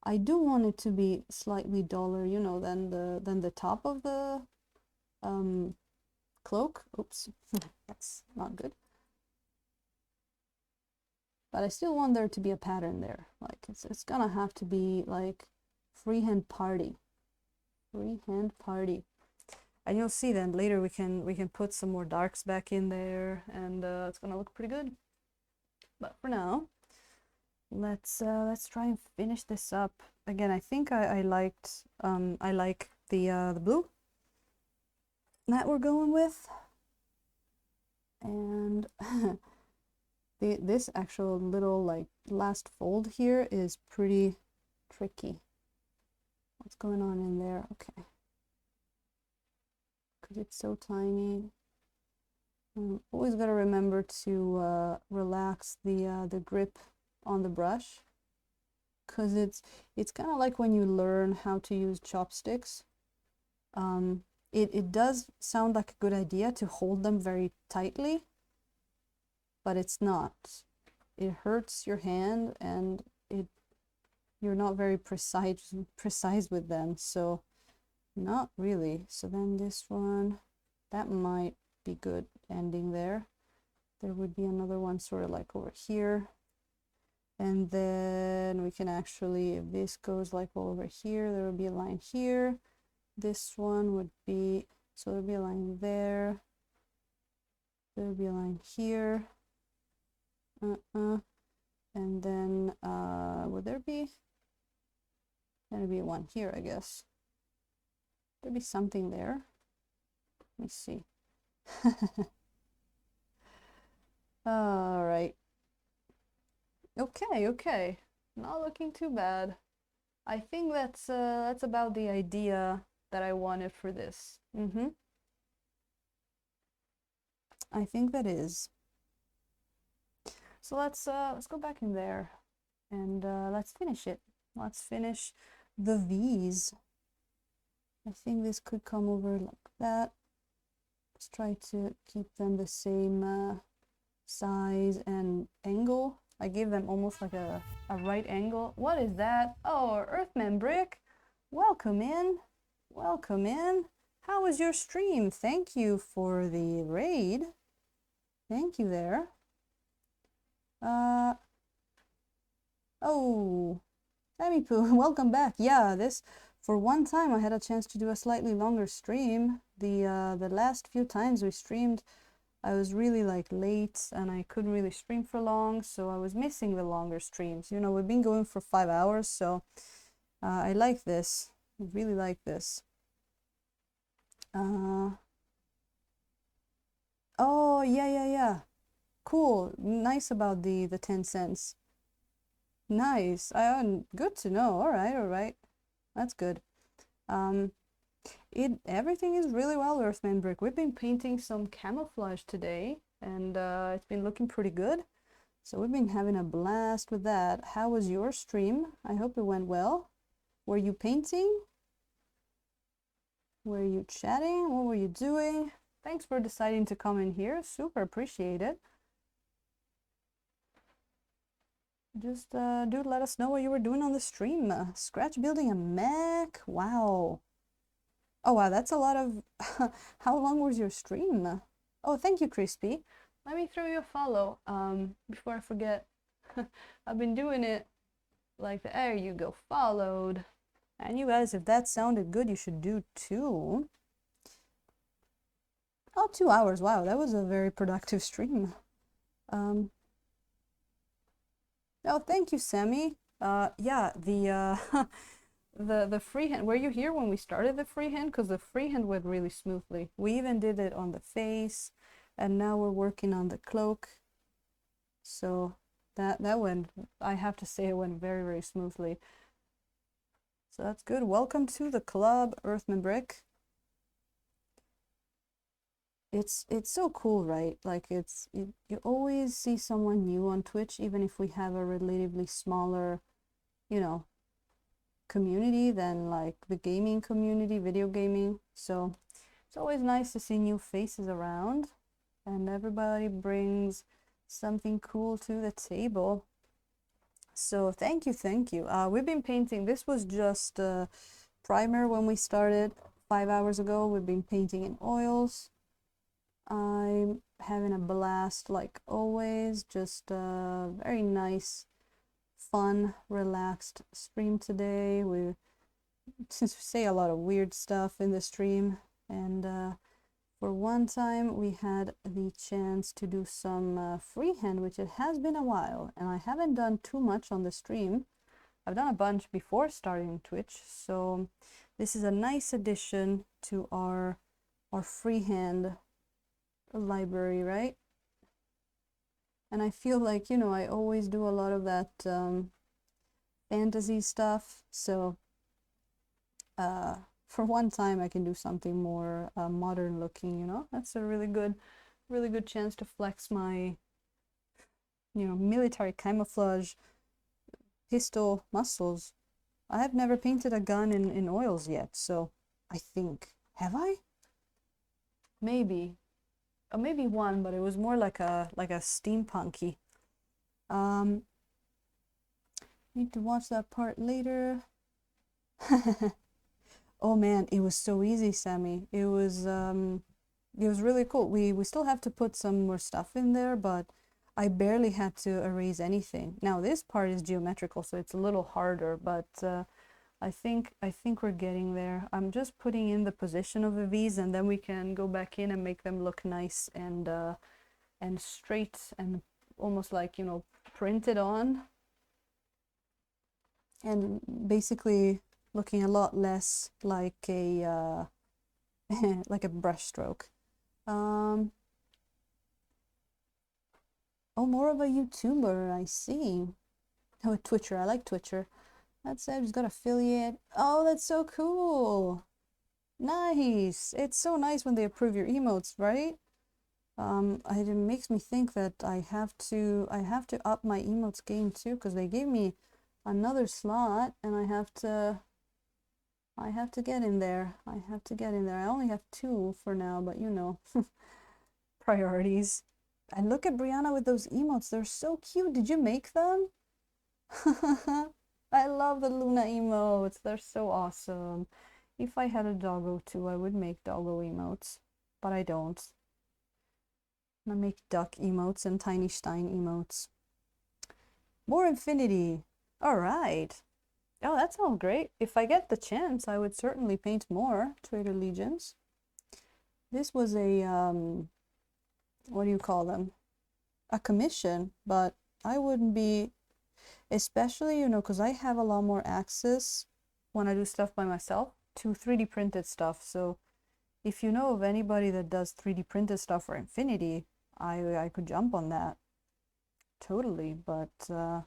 I do want it to be slightly duller, you know, than the top of the cloak. Oops, that's not good. But I still want there to be a pattern there. Like it's gonna have to be like freehand party. Freehand party. And you'll see then later we can put some more darks back in there, and it's gonna look pretty good. But for now, let's try and finish this up. Again, I think I like the blue that we're going with, and this actual little like last fold here is pretty tricky. What's going on in there? Okay, because it's so tiny. Always got to remember to relax the grip on the brush, because it's kind of like when you learn how to use chopsticks. It does sound like a good idea to hold them very tightly, but it's not. It hurts your hand, and you're not very precise with them, so not really. So then this one, that might be good ending there. There would be another one sort of like over here, and then we can actually, if this goes like over here, there would be a line here. This one would be, so there would be a line there, there would be a line here, and then would there be, there'd be one here, I guess. There'd be something there. Let me see. All right. Okay. Not looking too bad. I think that's about the idea that I wanted for this. I think that is. So let's go back in there, and let's finish it. Let's finish the V's. I think this could come over like that. Let's try to keep them the same size and angle. I gave them almost like a right angle. What is that? Oh, Earthman Brick. Welcome in. Welcome in. How was your stream? Thank you for the raid. Thank you there. Oh, Sammy Poo, welcome back. Yeah, this, for one time I had a chance to do a slightly longer stream. The last few times we streamed, I was really like late and I couldn't really stream for long, so I was missing the longer streams. You know, we've been going for 5 hours, so I like this. I really like this. Oh, yeah. Cool. Nice about the 10 cents. Nice. Good to know. All right. That's good. Everything is really well, Earthman Brick. We've been painting some camouflage today, and it's been looking pretty good. So we've been having a blast with that. How was your stream? I hope it went well. Were you painting? Were you chatting? What were you doing? Thanks for deciding to come in here. Super appreciate it. Just do let us know what you were doing on the stream. Scratch building a mech. Wow. Oh wow, that's a lot of how long was your stream? Oh, thank you, Crispy. let me throw you a follow. Before I forget, I've been doing it like there you go, followed. And you guys, if that sounded good, you should do too. Oh, 2 hours. Wow, that was a very productive stream. Oh, thank you, Sammy. Yeah, the freehand. Were you here when we started the freehand? Because the freehand went really smoothly. We even did it on the face, and now we're working on the cloak. So that went, I have to say, it went very, very smoothly. So that's good. Welcome to the club, Earthman Brick. It's so cool, right? Like you always see someone new on Twitch, even if we have a relatively smaller, you know, community than like the gaming community, video gaming. So it's always nice to see new faces around, and everybody brings something cool to the table. So thank you, thank you. We've been painting. This was just primer when we started 5 hours ago. We've been painting in oils. I'm having a blast like always. Just a very nice, fun, relaxed stream today. We say a lot of weird stuff in the stream, and for one time we had the chance to do some freehand, which it has been a while, and I haven't done too much on the stream. I've done a bunch before starting Twitch, so this is a nice addition to our freehand library, right? And I feel like, you know, I always do a lot of that fantasy stuff, so for one time I can do something more modern looking, you know. That's a really good chance to flex my, you know, military camouflage pistol muscles. I have never painted a gun in oils yet, so I think, have I? Maybe. Maybe one, but it was more like a steampunky. Need to watch that part later. Oh man, it was so easy, Sammy. It was really cool. We still have to put some more stuff in there, but I barely had to erase anything. Now this part is geometrical, so it's a little harder, but I think we're getting there. I'm just putting in the position of the V's, and then we can go back in and make them look nice and straight and almost like, you know, printed on, and basically looking a lot less like a like a brush stroke. Oh, more of a YouTuber, I see. Oh, a Twitcher. I like Twitcher. That's it. Just got affiliate. Oh, that's so cool. Nice. It's so nice when they approve your emotes, right? It makes me think that I have to up my emotes game too, because they gave me another slot, and I have to get in there. I have to get in there. I only have 2 for now, but you know, priorities. And look at Brianna with those emotes. They're so cute. Did you make them? I love the Luna emotes. They're so awesome. If I had a doggo too, I would make doggo emotes, but I don't. I'm gonna make duck emotes and tiny stein emotes. More infinity. All right. Oh, that sounds great. If I get the chance, I would certainly paint more Traitor Legions. This was a what do you call them? A commission, but I wouldn't be, especially, you know, because I have a lot more access when I do stuff by myself to 3D printed stuff. So if you know of anybody that does 3D printed stuff for Infinity, I could jump on that totally. But yeah,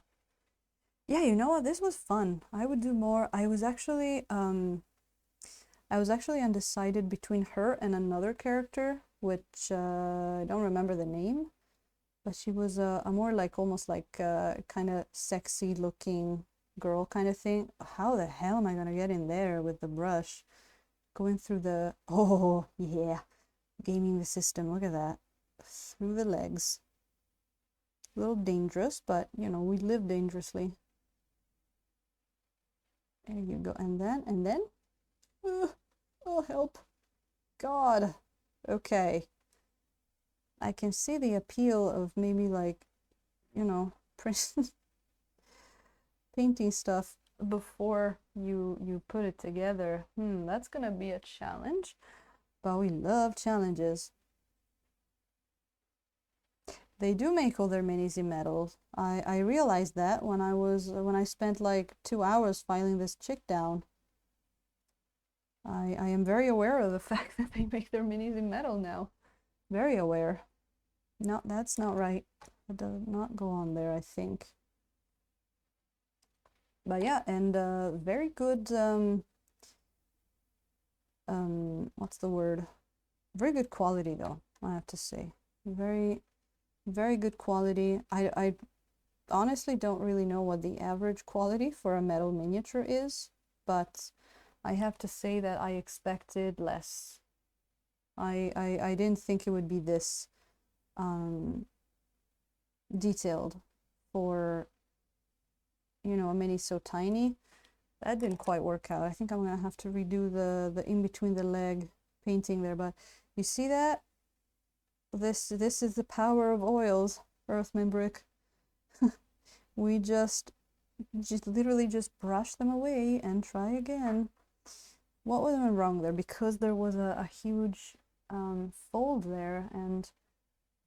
you know what, this was fun. I would do more. I was actually undecided between her and another character, which I don't remember the name, but she was a more like almost like kind of sexy looking girl kind of thing. How the hell am I gonna get in there with the brush? Going through the, oh yeah, gaming the system. Look at that, through the legs. A little dangerous, but you know, we live dangerously. There you go. And then oh help, God. Okay, I can see the appeal of maybe like, you know, painting stuff before you put it together. That's gonna be a challenge, but we love challenges. They do make all their minis in metal. I realized that when I spent like 2 hours filing this chick down. I am very aware of the fact that they make their minis in metal now. Very aware. No, that's not right. It does not go on there, I think. But yeah, and very good, what's the word? Very good quality though, I have to say. Very, very good quality. I honestly don't really know what the average quality for a metal miniature is, but I have to say that I expected less. I didn't think it would be this detailed for, you know, a mini so tiny. That didn't quite work out. I think I'm gonna have to redo the in between the leg painting there, but you see that? This is the power of oils, Earthman Brick. We just literally just brush them away and try again. What was wrong there? Because there was a huge fold there, and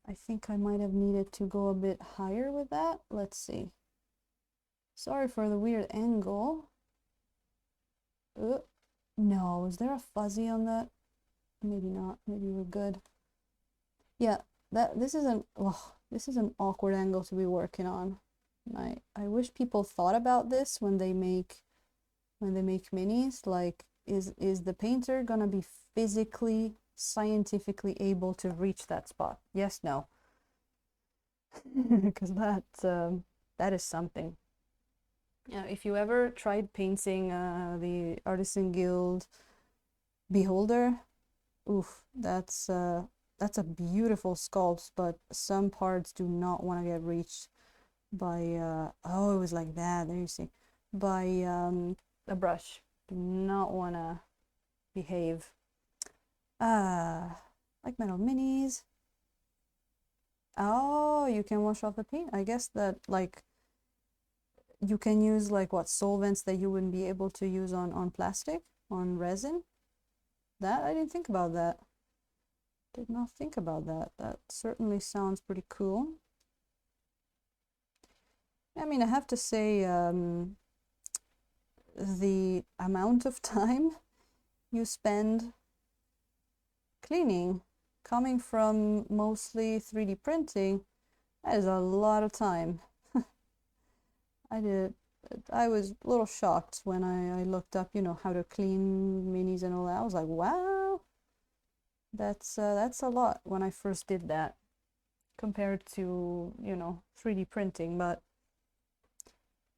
I think I might have needed to go a bit higher with that. Let's see. Sorry for the weird angle. No, is there a fuzzy on that? Maybe not. Maybe we're good. Yeah, this is an awkward angle to be working on. I wish people thought about this when they make minis. Like, is the painter gonna be physically, scientifically able to reach that spot? Yes, no. Because that is something. If you ever tried painting the Artisan Guild Beholder, oof, that's a beautiful sculpt, but some parts do not want to get reached by oh, it was like that. There you see, by a brush. Do not want to behave. Like metal minis. Oh, you can wash off the paint. I guess that like you can use like what solvents that you wouldn't be able to use on plastic, on resin. That I didn't think about that. Did not think about that. That certainly sounds pretty cool. I mean, I have to say, the amount of time you spend cleaning, coming from mostly 3D printing, that is a lot of time. I was a little shocked when I looked up, you know, how to clean minis and all that. I was like, wow, that's a lot when I first did that compared to, you know, 3D printing. But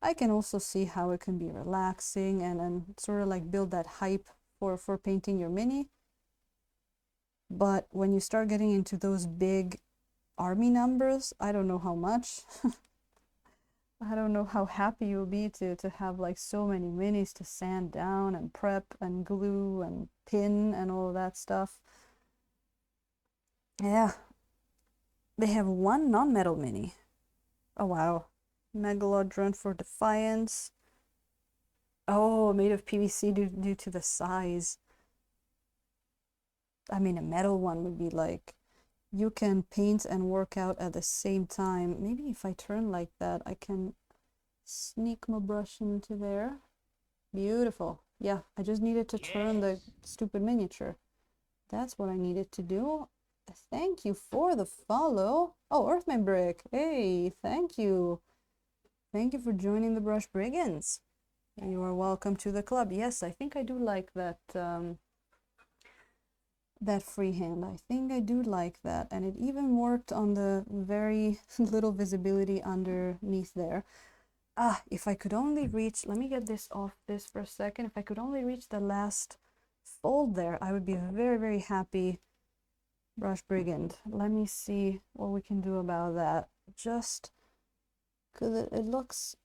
I can also see how it can be relaxing and sort of like build that hype for painting your mini. But when you start getting into those big army numbers, I don't know how much. I don't know how happy you'll be to have like so many minis to sand down and prep and glue and pin and all of that stuff. Yeah. They have one non-metal mini. Oh wow. Megalodron for Defiance. Oh, made of PVC due to the size. I mean, a metal one would be like, you can paint and work out at the same time. Maybe if I turn like that, I can sneak my brush into there. Beautiful. Yeah, I just needed to turn the stupid miniature. That's what I needed to do. Thank you for the follow. Oh, Earthman Brick. Hey, thank you. Thank you for joining the Brush Brigands. You are welcome to the club. Yes, I think I do like that that freehand. I think I do like that, and it even worked on the very little visibility underneath there. If I could only reach, let me get this off this for a second. If I could only reach the last fold there, I would be very, very happy, Brush Brigand. Let me see what we can do about that. Just because it looks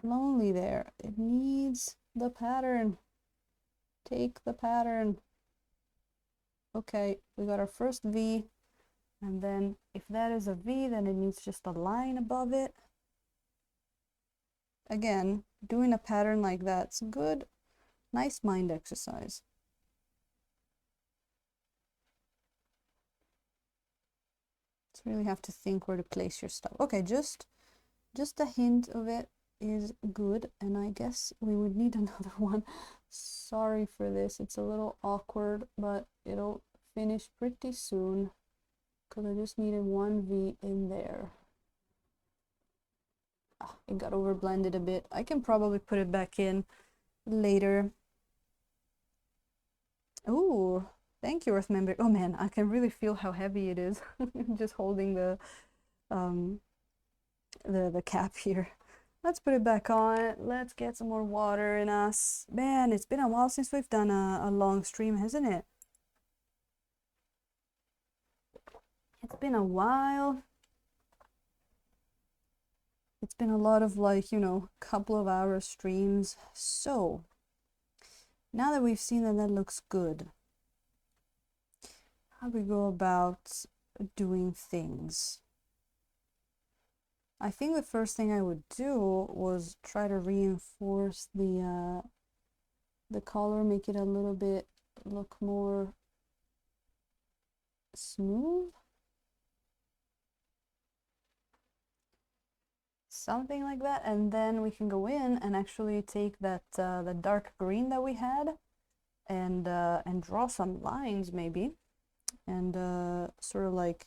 lonely there. It needs the pattern. Take the pattern. Okay, we got our first V. And then if that is a V, then it needs just a line above it. Again, doing a pattern like that's good, nice mind exercise. So really have to think where to place your stuff. Okay, just a hint of it is good, and I guess we would need another one. Sorry for this, it's a little awkward, but it'll finish pretty soon because I just needed one V in there. It got over blended a bit. I can probably put it back in later. Oh, thank you, Earth Member. Oh man, I can really feel how heavy it is just holding the cap here. Let's put it back on. Let's get some more water in us. Man, it's been a while since we've done a long stream, hasn't it? It's been a while. It's been a lot of, like, you know, couple of hour streams. So now that we've seen that looks good, how do we go about doing things? I think the first thing I would do was try to reinforce the color, make it a little bit look more smooth. Something like that, and then we can go in and actually take that the dark green that we had and draw some lines maybe, and sort of like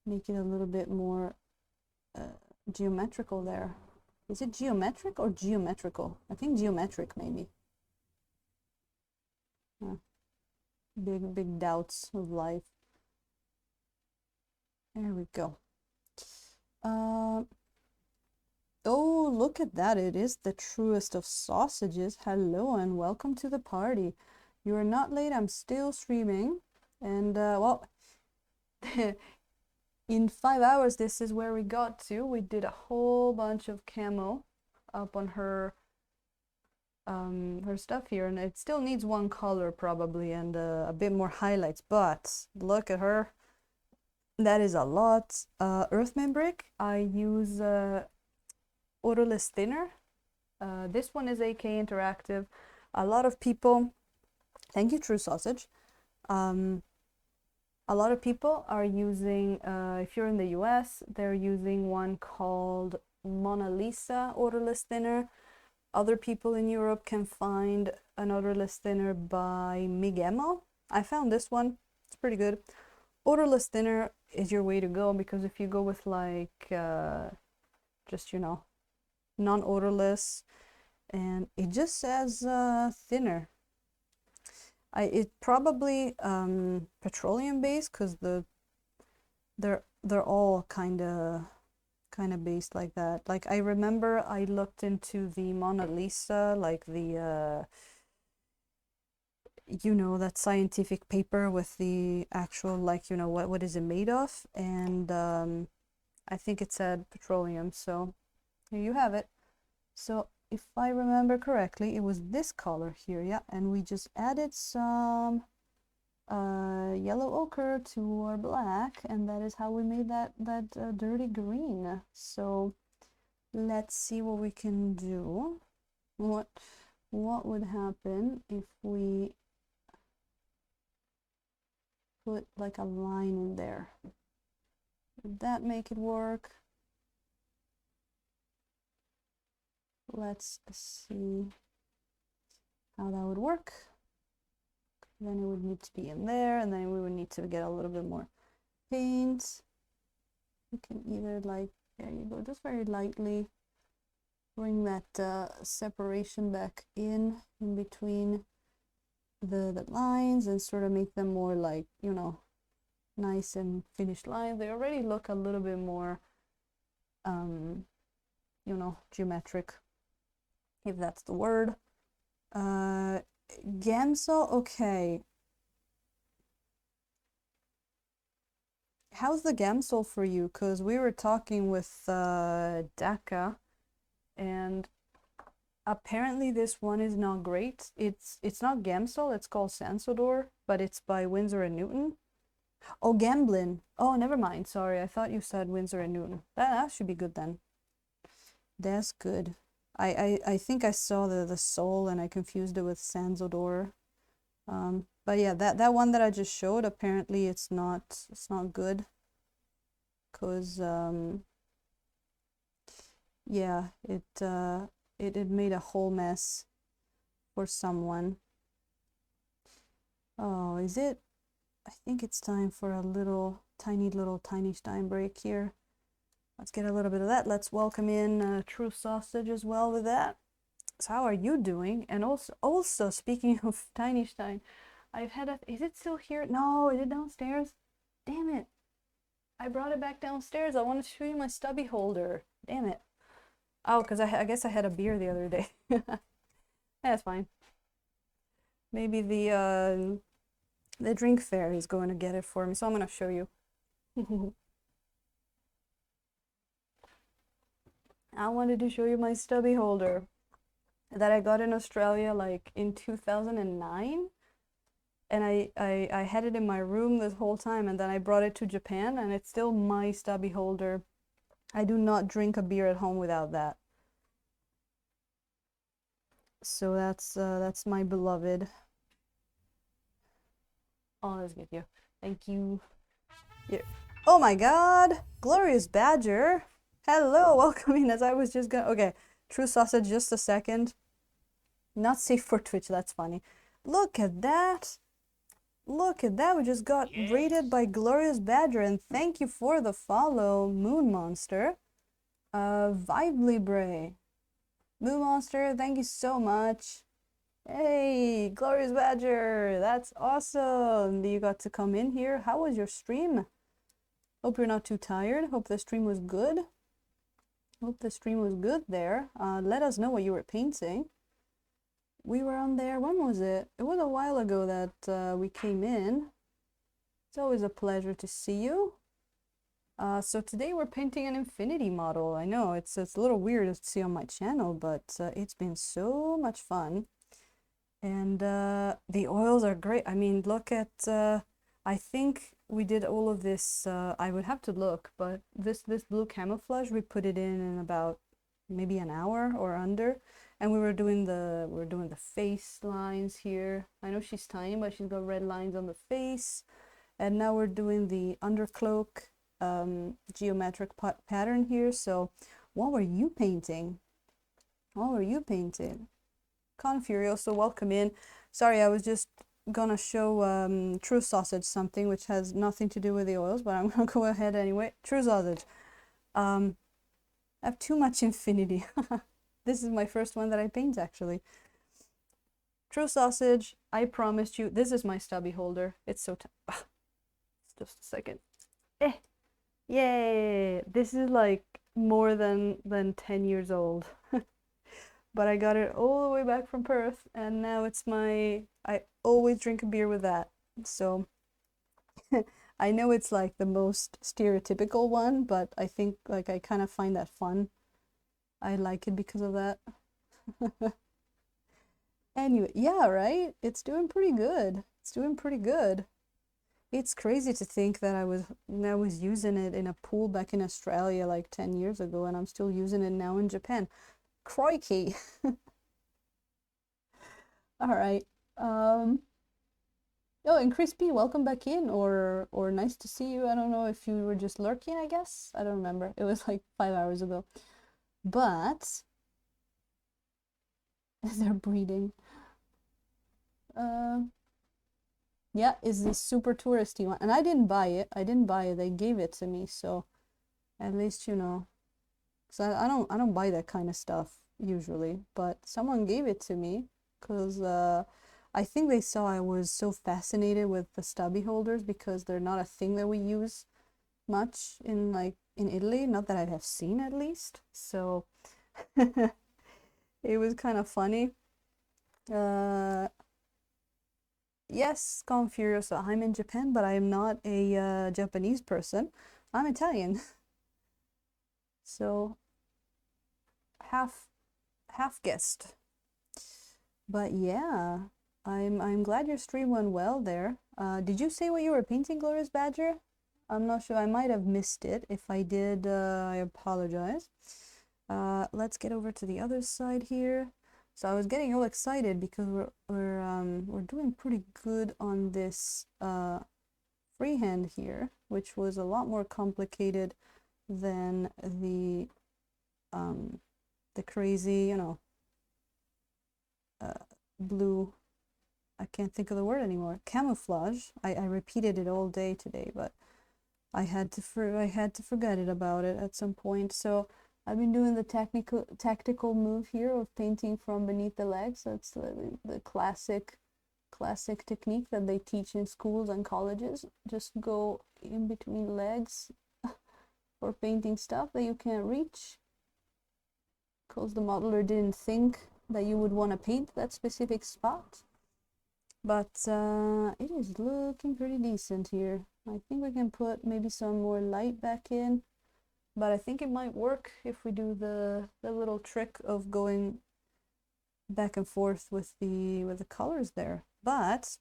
make it a little bit more geometrical there. Is it geometric or geometrical? I think geometric maybe. Big doubts of life. There we go. Oh, look at that. It is the truest of sausages. Hello and welcome to the party. You are not late. I'm still streaming. And, well, in 5 hours, this is where we got to. We did a whole bunch of camo up on her stuff here. And it still needs one color probably and a bit more highlights. But look at her. That is a lot. Earth Membrick, I use odorless thinner. This one is AK Interactive. A lot of people, thank you, True Sausage. A lot of people are using, if you're in the US, they're using one called Mona Lisa odorless thinner. Other people in Europe can find an odorless thinner by Migemo. I found this one, it's pretty good. Odorless thinner is your way to go, because if you go with like just, you know, non-odorless, and it just says thinner. It probably petroleum based, because they're all kind of based like that. Like I remember I looked into the Mona Lisa, like the you know, that scientific paper with the actual, like, you know, what is it made of, and I think it said petroleum, so here you have it. So if I remember correctly, it was this color here, yeah, and we just added some yellow ochre to our black, and that is how we made that dirty green. So let's see what we can do. What would happen if we put like a line in there? Would that make it work? Let's see how that would work. Then it would need to be in there, and then we would need to get a little bit more paint. You can either, like, there you go, just very lightly bring that separation back in between the lines, and sort of make them more like, you know, nice and finished lines. They already look a little bit more you know, geometric, if that's the word. Gamsol, okay. How's the Gamsol for you? Because we were talking with Daka, and apparently this one is not great. It's not Gamsol, it's called Sansodor, but it's by Winsor & Newton. Oh, Gamblin. Oh, never mind. Sorry, I thought you said Windsor and Newton. That should be good then. That's good. I think I saw the Soul and I confused it with Sanzodor. But yeah, that one that I just showed, apparently it's not good. Cause yeah, it made a whole mess for someone. Oh, is it? I think it's time for a tiny Stein break here. Let's get a little bit of that. Let's welcome in True Sausage as well with that. So how are you doing? And also speaking of Tiny Stein, I've had a, is it still here? No, is it downstairs? Damn it. I brought it back downstairs. I want to show you my stubby holder. Damn it. Oh, because I guess I had a beer the other day. That's fine. Maybe the drink fair is going to get it for me, so I'm going to show you. I wanted to show you my stubby holder that I got in Australia like in 2009. And I had it in my room this whole time, and then I brought it to Japan, and it's still my stubby holder. I do not drink a beer at home without that. So that's my beloved. Oh, let's get you. Thank you. Yeah. Oh my God, Glorious Badger. Hello, welcome in. As I was just gonna. Okay, True Sausage. Just a second. Not safe for Twitch. That's funny. Look at that. Look at that, we just got rated by Glorious Badger, and thank you for the follow, Moon Monster. Vibe Libre. Moon Monster, thank you so much. Hey, Glorious Badger, that's awesome. You got to come in here. How was your stream? Hope you're not too tired. Hope the stream was good. Hope the stream was good there. Let us know what you were painting. We were on there, when was it? It was a while ago that we came in. It's always a pleasure to see you. So today we're painting an infinity model. I know, it's a little weird to see on my channel, but it's been so much fun. And the oils are great. I mean, look at, I think we did all of this, I would have to look, but this blue camouflage, we put it in about maybe an hour or under. And we were doing the face lines here. I know she's tiny, but she's got red lines on the face. And now we're doing the undercloak geometric pattern here. So what were you painting? What were you painting? Confurioso, welcome in. Sorry, I was just gonna show True Sausage something which has nothing to do with the oils, but I'm gonna go ahead anyway. True Sausage. I have too much infinity. This is my first one that I paint, actually. True Sausage, I promised you, this is my stubby holder. It's so just a second. Yay! This is like more than 10 years old. But I got it all the way back from Perth, and now it's I always drink a beer with that. So I know it's like the most stereotypical one, but I think like I kind of find that fun. I like it because of that. Anyway, yeah, right? It's doing pretty good. It's doing pretty good. It's crazy to think that I was using it in a pool back in Australia like 10 years ago, and I'm still using it now in Japan. Crikey. All right. Oh, and Crispy, welcome back in, or nice to see you. I don't know if you were just lurking, I guess. I don't remember. It was like 5 hours ago. But they're breeding. Yeah, is this super touristy one, and I didn't buy it. They gave it to me, so at least you know. So I don't buy that kind of stuff usually, but someone gave it to me because I think they saw I was so fascinated with the stubby holders because they're not a thing that we use much in Italy, not that I have seen at least. So it was kind of funny. Yes, Confurioso, I'm in Japan, but I am not a Japanese person. I'm Italian. So half guessed. But yeah, I'm glad your stream went well there. Did you say what you were painting, Glorious Badger? I'm not sure. I might have missed it. If I did, I apologize. Let's get over to the other side here. So I was getting all excited because we're doing pretty good on this freehand here, which was a lot more complicated than the crazy, you know, blue. I can't think of the word anymore. Camouflage. I repeated it all day today, but I had to forget it about it at some point. So I've been doing the tactical move here of painting from beneath the legs. That's the classic technique that they teach in schools and colleges. Just go in between legs for painting stuff that you can't reach, because the modeler didn't think that you would want to paint that specific spot. But it is looking pretty decent here. I think we can put maybe some more light back in, but I think it might work if we do the little trick of going back and forth with the colors there. But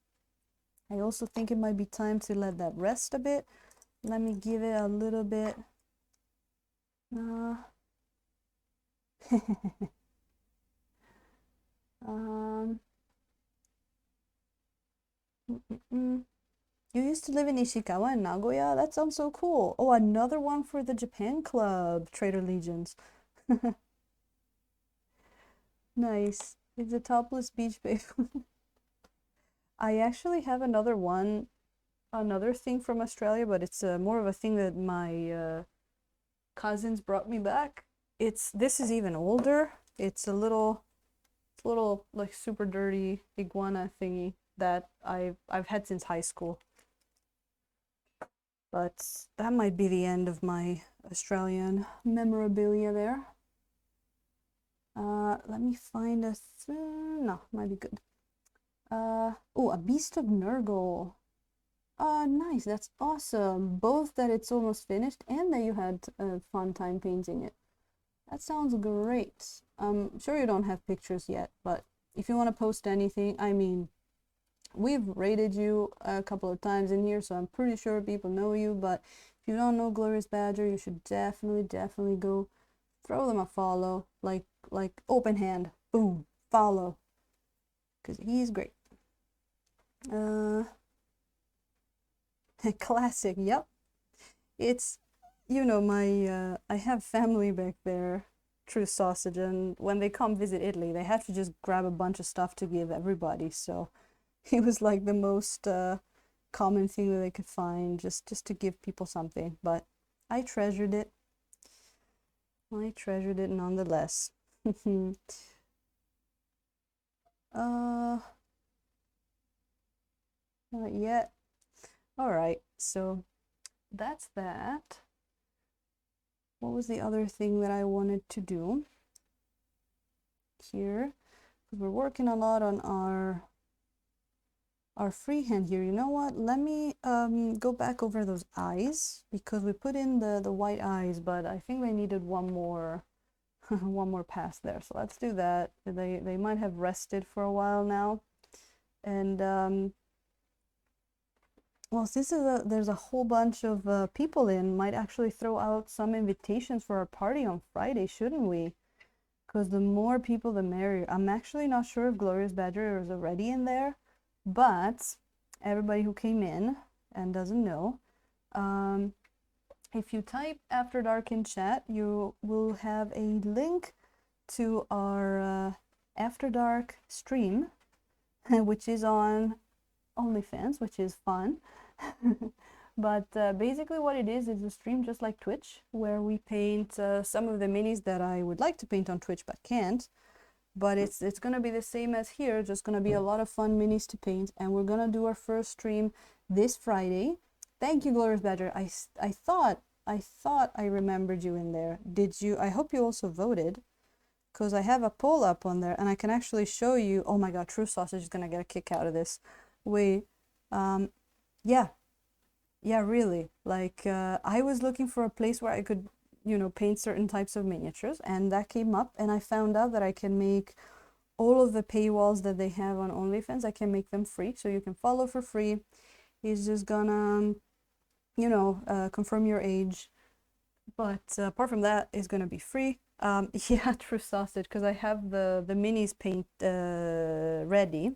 I also think it might be time to let that rest a bit. Let me give it a little bit. You used to live in Ishikawa and Nagoya? That sounds so cool. Oh, another one for the Japan Club, Trader Legions. Nice. It's a topless beach babe. I actually have another thing from Australia, but it's more of a thing that my cousins brought me back. This is even older. It's a little like super dirty iguana thingy that I've had since high school. But that might be the end of my Australian memorabilia there. Let me find no, might be good. Oh, a Beast of Nurgle. Nice, that's awesome. Both that it's almost finished and that you had a fun time painting it. That sounds great. I'm sure you don't have pictures yet, but if you want to post anything, I mean, we've rated you a couple of times in here, so I'm pretty sure people know you, but if you don't know Glorious Badger, you should definitely go throw them a follow, like open hand, boom, follow, because he's great. Classic, yep. It's, you know, my I have family back there, True Sausage, and when they come visit Italy, they have to just grab a bunch of stuff to give everybody, so it was like the most common thing that they could find, just to give people something. But I treasured it. I treasured it nonetheless. Not yet. All right, so that's that. What was the other thing that I wanted to do here? Because we're working a lot on our freehand here. You know what? Let me go back over those eyes, because we put in the white eyes, but I think they needed one more one more pass there. So let's do that. They might have rested for a while now, and well, since there's a whole bunch of people in, might actually throw out some invitations for our party on Friday, shouldn't we? Because the more people, the merrier. I'm actually not sure if Glorious Badger is already in there, but everybody who came in and doesn't know, if you type After Dark in chat, you will have a link to our After Dark stream, which is on OnlyFans, which is fun. But basically what it is a stream just like Twitch, where we paint some of the minis that I would like to paint on Twitch but can't. But it's gonna be the same as here, just gonna be a lot of fun minis to paint, and we're gonna do our first stream this Friday. Thank you, Glorious Badger. I thought I remembered you in there. Did you? I hope you also voted, because I have a poll up on there, and I can actually show you. Oh my god, True Sausage is gonna get a kick out of this. Wait, yeah, really. Like, I was looking for a place where I could, you know, paint certain types of miniatures, and that came up, and I found out that I can make all of the paywalls that they have on OnlyFans. I can make them free, so you can follow for free, He's just gonna, you know, confirm your age. But apart from that, it's gonna be free. Yeah, true sausage, because I have the minis paint ready.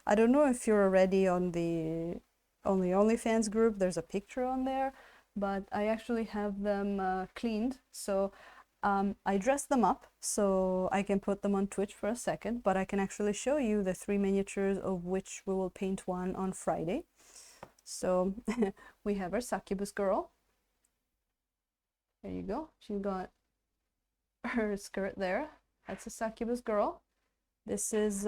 I don't know if you're already on the OnlyFans group. There's a picture on there, but I actually have them cleaned. So I dressed them up so I can put them on Twitch for a second, but I can actually show you the 3 miniatures, of which we will paint one on Friday. So we have our succubus girl. There you go. She's got her skirt there. That's a succubus girl. This is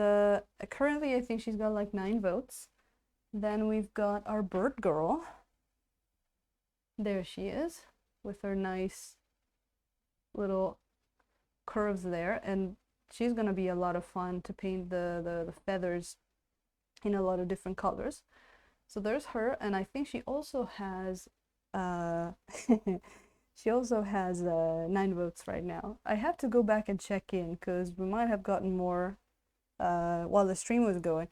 currently, I think she's got like 9 votes. Then we've got our bird girl. There she is with her nice little curves there, and she's gonna be a lot of fun to paint the feathers in a lot of different colors. So there's her, and I think she also has she also has 9 votes right now. I have to go back and check in because we might have gotten more while the stream was going.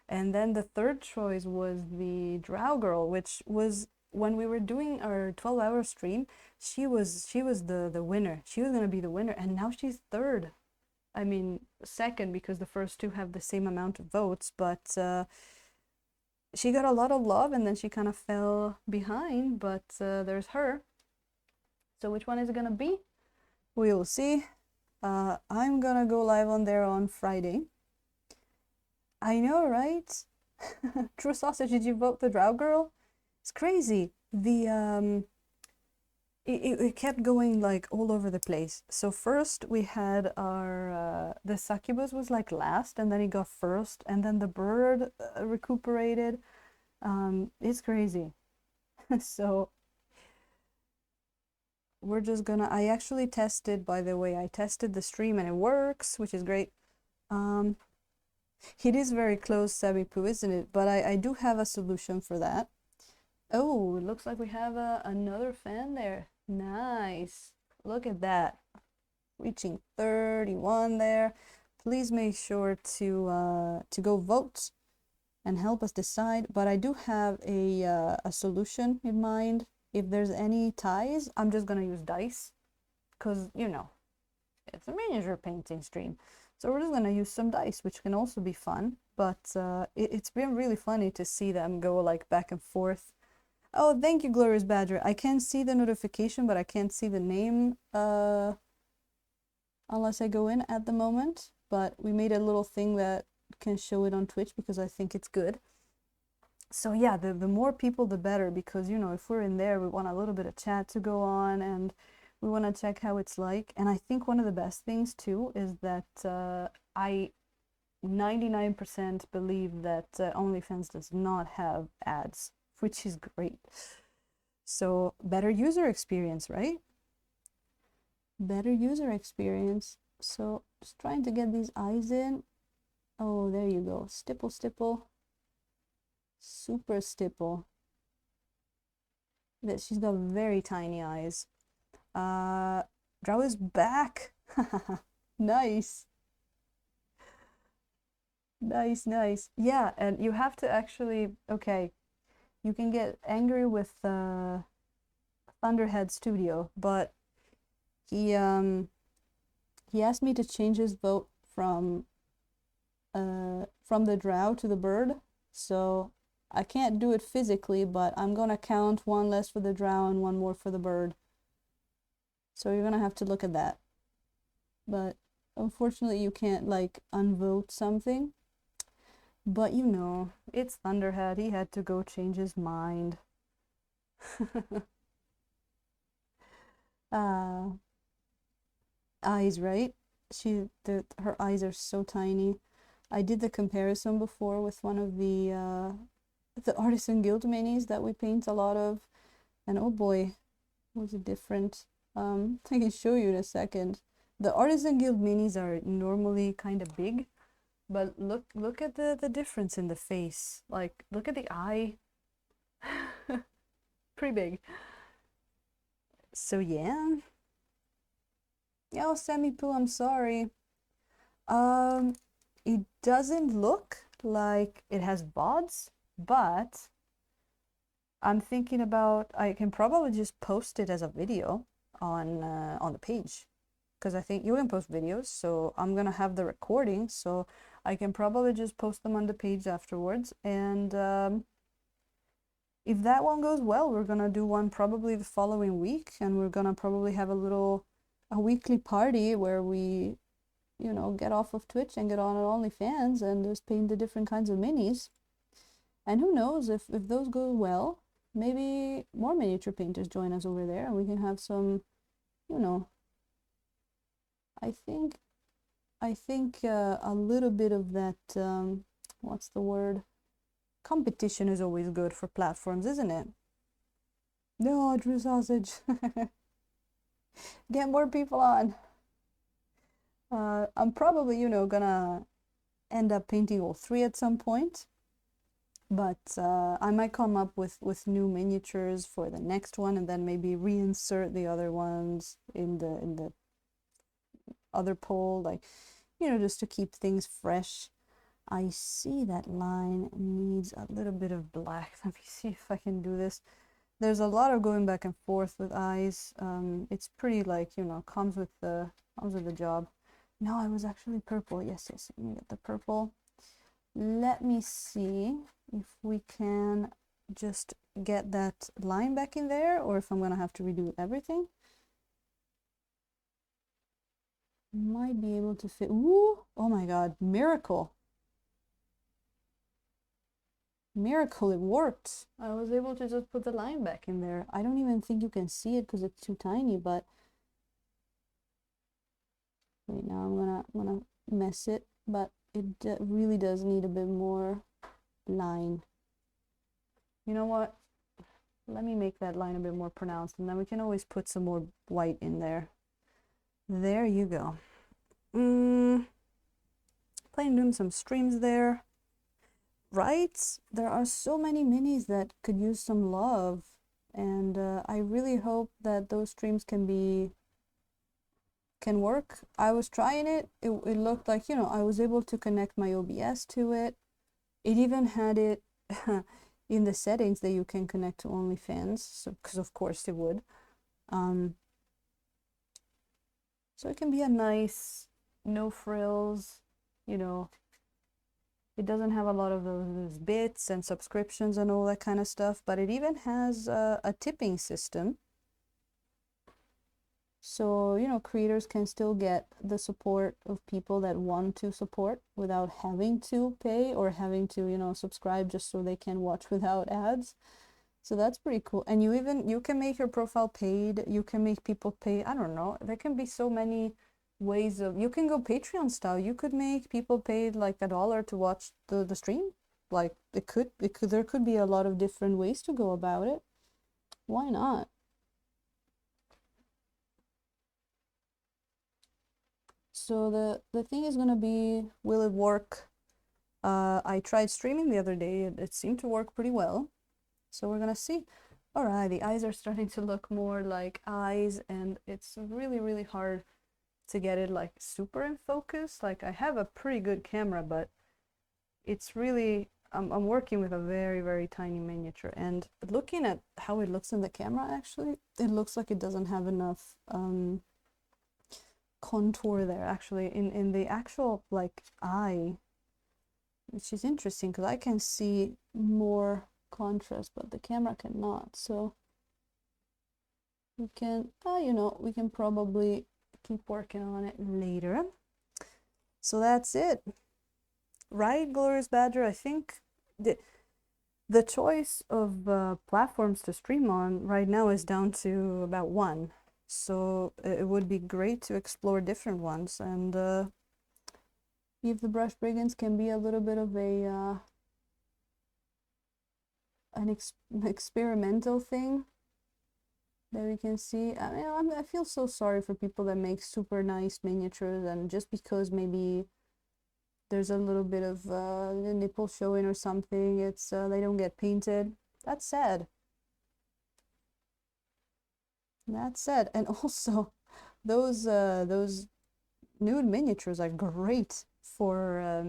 And then the third choice was the drow girl, which was when we were doing our 12-hour stream, she was the winner. She was gonna be the winner, and now she's third. I mean, second, because the first 2 have the same amount of votes, but she got a lot of love and then she kind of fell behind, but there's her. So which one is it gonna be? We will see. I'm gonna go live on there on Friday. I know, right? True sausage, did you vote the drow girl? It's crazy. The it kept going like all over the place. So first we had our the succubus was like last, and then he got first, and then the bird recuperated. It's crazy. So we're just gonna, I actually tested, by the way, I tested the stream and it works, which is great. It is very close, Sabi-Poo, isn't it? But I do have a solution for that. Oh, it looks like we have another fan there. Nice. Look at that. Reaching 31 there. Please make sure to go vote and help us decide. But I do have a solution in mind. If there's any ties, I'm just gonna use dice, because, you know, it's a miniature painting stream. So we're just gonna use some dice, which can also be fun. But it's been really funny to see them go like back and forth. Oh, thank you, Glorious Badger. I can see the notification, but I can't see the name unless I go in at the moment. But we made a little thing that can show it on Twitch because I think it's good. So yeah, the more people, the better, because, you know, if we're in there, we want a little bit of chat to go on, and we want to check how it's like. And I think one of the best things too is that I 99% believe that OnlyFans does not have ads, which is great. So better user experience, right? Better user experience. So just trying to get these eyes in. Oh, there you go. Stipple, stipple. Super stipple. That she's got very tiny eyes. Drow is back. Nice. Nice, nice. Yeah, and you have to actually, okay, you can get angry with Thunderhead Studio, but he asked me to change his vote from the drow to the bird, so I can't do it physically, but I'm gonna count 1 less for the drow and 1 more for the bird. So you're gonna have to look at that. But unfortunately you can't like unvote something. But you know, it's Thunderhead, he had to go change his mind. Eyes, right? Her eyes are so tiny. I did the comparison before with one of the Artisan Guild minis that we paint a lot of, and oh boy, was it different. I can show you in a second. The Artisan Guild minis are normally kind of big, but look at the difference in the face. Like, look at the eye. Pretty big. So yeah. Oh, Sabi-Poo, I'm sorry. It doesn't look like it has VODs, but I'm thinking about, I can probably just post it as a video on the page, because I think you can post videos, so I'm gonna have the recording, so I can probably just post them on the page afterwards. And if that one goes well, we're gonna do one probably the following week, and we're gonna probably have a weekly party where we, you know, get off of Twitch and get on OnlyFans and just paint the different kinds of minis. And who knows, if those go well, maybe more miniature painters join us over there and we can have some, you know, I think a little bit of that, what's the word? Competition is always good for platforms, isn't it? No, Drew Sausage. Get more people on. I'm probably, you know, gonna end up painting all three at some point. But I might come up with new miniatures for the next one, and then maybe reinsert the other ones in the other poll, like, you know, just to keep things fresh. I see that line needs a little bit of black. Let me see if I can do this. There's a lot of going back and forth with eyes. It's pretty, like, you know, comes with the job. No, I was actually purple. Yes, let me get the purple. Let me see if we can just get that line back in there, or if I'm gonna have to redo everything. Might be able to fit. Ooh, oh my god, miracle. Miracle, it worked. I was able to just put the line back in there. I don't even think you can see it because it's too tiny, but wait, now I'm gonna mess it, but it really does need a bit more line. You know what? Let me make that line a bit more pronounced, and then we can always put some more white in there. There you go. Planning on doing some streams there. Right? There are so many minis that could use some love, and I really hope that those streams can work. I was trying it. It looked like, you know, I was able to connect my OBS to it. It even had it in the settings that you can connect to OnlyFans, so because of course it would. So it can be a nice, no frills, you know. It doesn't have a lot of those bits and subscriptions and all that kind of stuff, but it even has a tipping system. So, you know, creators can still get the support of people that want to support without having to pay or having to, you know, subscribe just so they can watch without ads. So that's pretty cool. And you can make your profile paid. You can make people pay. I don't know. There can be so many ways of, you can go Patreon style. You could make people pay like $1 to watch the stream. Like there could be a lot of different ways to go about it. Why not? So the thing is gonna be, will it work? I tried streaming the other day. It seemed to work pretty well. So we're gonna see. All right, the eyes are starting to look more like eyes, and it's really, really hard to get it like super in focus. Like, I have a pretty good camera, but it's really, I'm working with a very, very tiny miniature, and looking at how it looks in the camera, actually, it looks like it doesn't have enough contour there, actually, in the actual like eye, which is interesting because I can see more contrast, but the camera cannot. So we can, you know, we can probably keep working on it later. So that's it, right, Glorious Badger? I think the choice of platforms to stream on right now is down to about one. So it would be great to explore different ones, and if the Brush Brigands can be a little bit of a an experimental thing that we can see. I mean, I feel so sorry for people that make super nice miniatures, and just because maybe there's a little bit of the nipple showing or something, it's they don't get painted. That's sad. That's sad. And also, those nude miniatures are great for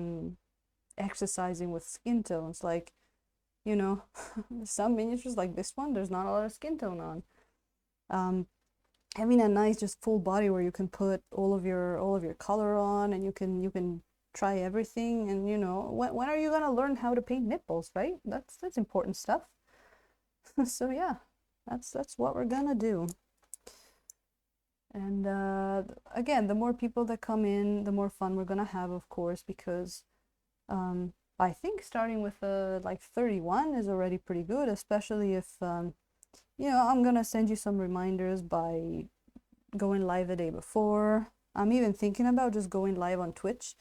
exercising with skin tones. Like, you know, some miniatures like this one, there's not a lot of skin tone on. Having a nice just full body where you can put all of your color on, and you can try everything. And you know, when are you gonna learn how to paint nipples, right? That's important stuff. So yeah, that's what we're gonna do. And again, the more people that come in, the more fun we're gonna have, of course, because I think starting with like 31 is already pretty good, especially if you know, I'm gonna send you some reminders by going live the day before. I'm even thinking about just going live on Twitch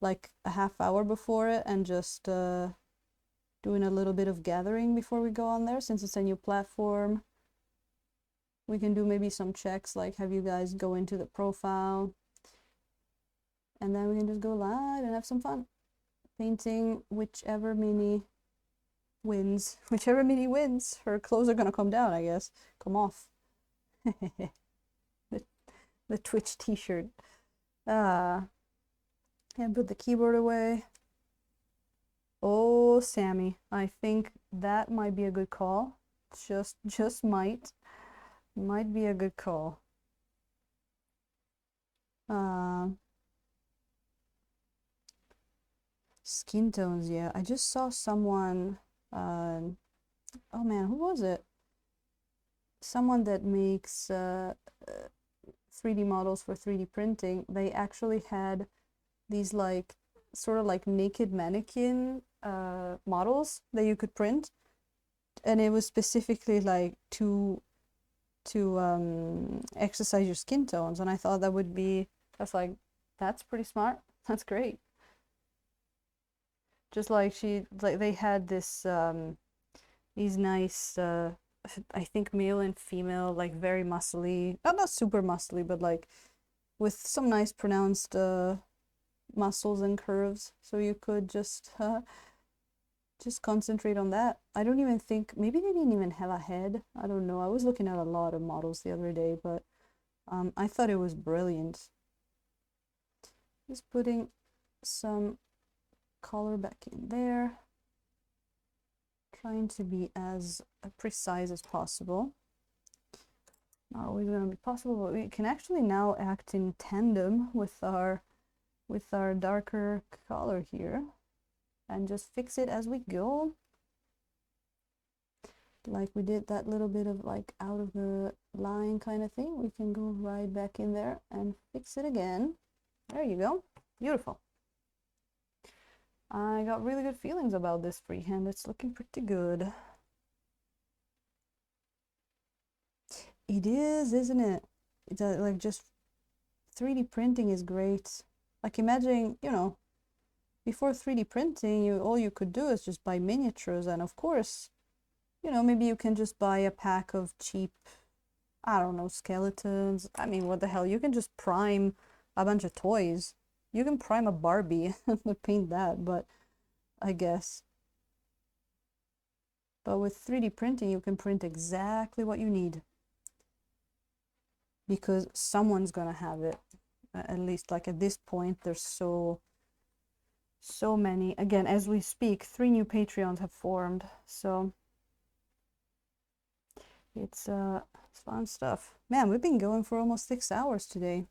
like a half hour before it, and just doing a little bit of gathering before we go on there, since it's a new platform. We can do maybe some checks, like have you guys go into the profile, and then we can just go live and have some fun painting whichever mini wins. Whichever mini wins. Her clothes are gonna come down, I guess. Come off. the Twitch t-shirt. And put the keyboard away. Oh, Sammy, I think that might be a good call. Just might be a good call. Skin tones, yeah. I just saw someone, oh man, who was it? Someone that makes 3D models for 3D printing. They actually had these like sort of like naked mannequin models that you could print, and it was specifically like to exercise your skin tones. And I thought that would be, that's pretty smart. That's great. Just like they had this these nice I think male and female, like very muscly, not super muscly, but like with some nice pronounced muscles and curves, so you could just concentrate on that. I don't even think, maybe they didn't even have a head. I don't know. I was looking at a lot of models the other day, but I thought it was brilliant. Just putting some color back in there. Trying to be as precise as possible. Not always going to be possible, but we can actually now act in tandem with our darker color here, and just fix it as we go. Like we did that little bit of like out of the line kind of thing, we can go right back in there and fix it again. There you go. Beautiful. I got really good feelings about this freehand. It's looking pretty good. It is, isn't it? It's like just 3D printing is great. Like imagine, you know, before 3D printing, all you could do is just buy miniatures, and of course, you know, maybe you can just buy a pack of cheap, I don't know, skeletons. I mean, what the hell? You can just prime a bunch of toys. You can prime a Barbie and paint that, but I guess. But with 3D printing, you can print exactly what you need, because someone's gonna have it. At least like at this point, there's so many. Again, as we speak, 3 new Patreons have formed, so it's fun stuff. Man, we've been going for almost 6 hours today.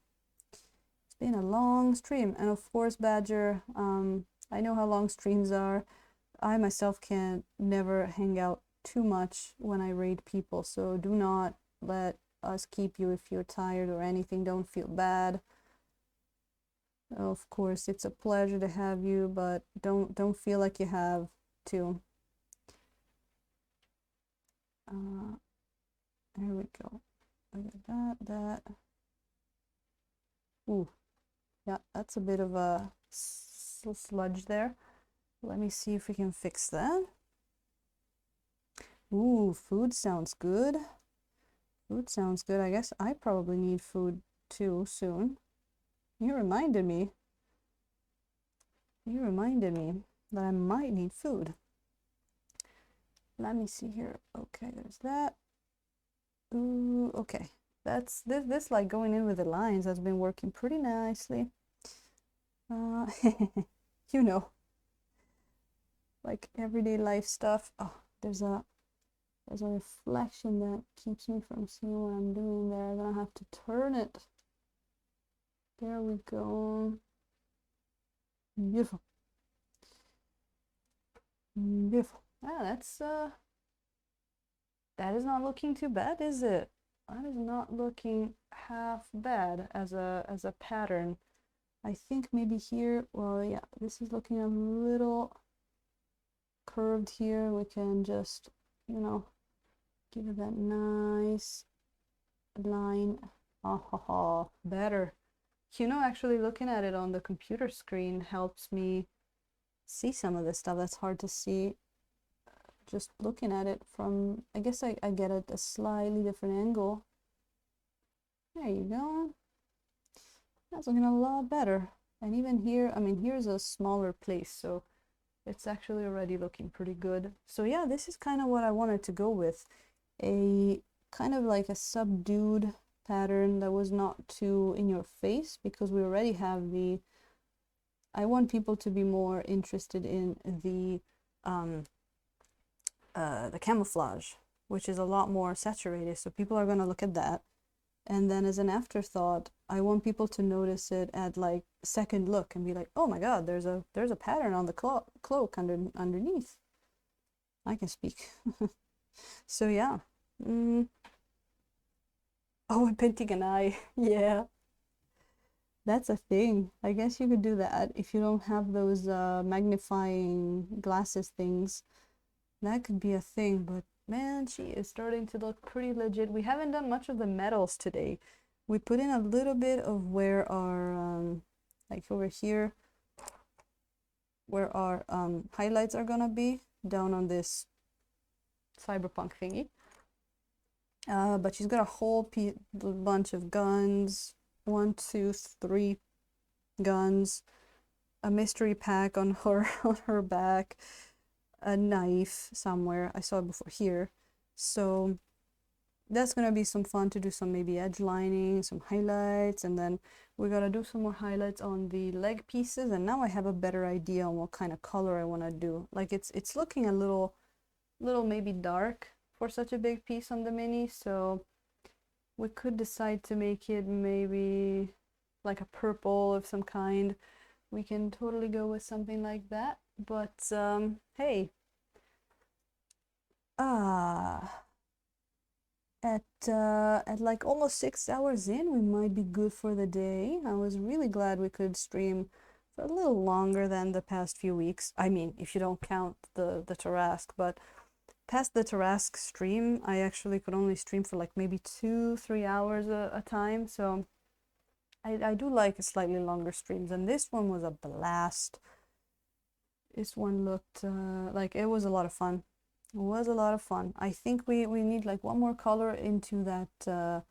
It's been a long stream. And of course, Badger, I know how long streams are. I myself can never hang out too much when I raid people, so do not let us keep you if you're tired or anything. Don't feel bad. Of course, it's a pleasure to have you, but don't feel like you have to. There we go. Look at that. Ooh, yeah, that's a bit of a sludge there. Let me see if we can fix that. Ooh, food sounds good. Food sounds good. I guess I probably need food too soon. You reminded me. You reminded me that I might need food. Let me see here. Okay, there's that. Ooh, okay. That's this like going in with the lines has been working pretty nicely. You know. like everyday life stuff. Oh, there's a reflection that keeps me from seeing what I'm doing there. I'm gonna have to turn it. There we go. Beautiful. Beautiful. Ah, that is not looking too bad, is it? That is not looking half bad as a pattern. I think maybe here, well, yeah, this is looking a little curved here. We can just, give it that nice line. Oh, better. Actually looking at it on the computer screen helps me see some of this stuff that's hard to see just looking at it from, I guess I get it a slightly different angle. There you go. That's looking a lot better. And even here, I mean, here's a smaller place, so it's actually already looking pretty good. So yeah, this is kind of what I wanted to go with. A kind of like a subdued pattern that was not too in your face, because we already have I want people to be more interested in the camouflage, which is a lot more saturated, so people are going to look at that. And then as an afterthought, I want people to notice it at like second look and be like, oh my god, there's a pattern on the cloak underneath. I can speak. So yeah. Oh, I'm painting an eye. Yeah, that's a thing. I guess you could do that if you don't have those magnifying glasses things. That could be a thing, but man, she is starting to look pretty legit. We haven't done much of the metals today. We put in a little bit of where our, like over here, where our highlights are gonna be, down on this cyberpunk thingy. But she's got a whole bunch of guns, 1, 2, 3 guns, a mystery pack on her back, a knife somewhere. I saw it before here. So that's gonna be some fun to do some maybe edge lining, some highlights, and then we gotta do some more highlights on the leg pieces. And now I have a better idea on what kind of color I want to do. Like it's looking a little maybe dark for such a big piece on the mini, so we could decide to make it maybe like a purple of some kind. We can totally go with something like that. But hey, at like almost 6 hours in, we might be good for the day. I was really glad we could stream for a little longer than the past few weeks. I mean, if you don't count the Tarask, but past the Tarask stream, I actually could only stream for like maybe 2-3 hours a time. So I do like slightly longer streams, and this one was a blast. This one looked like it was a lot of fun. It was a lot of fun. I think we need like one more color into that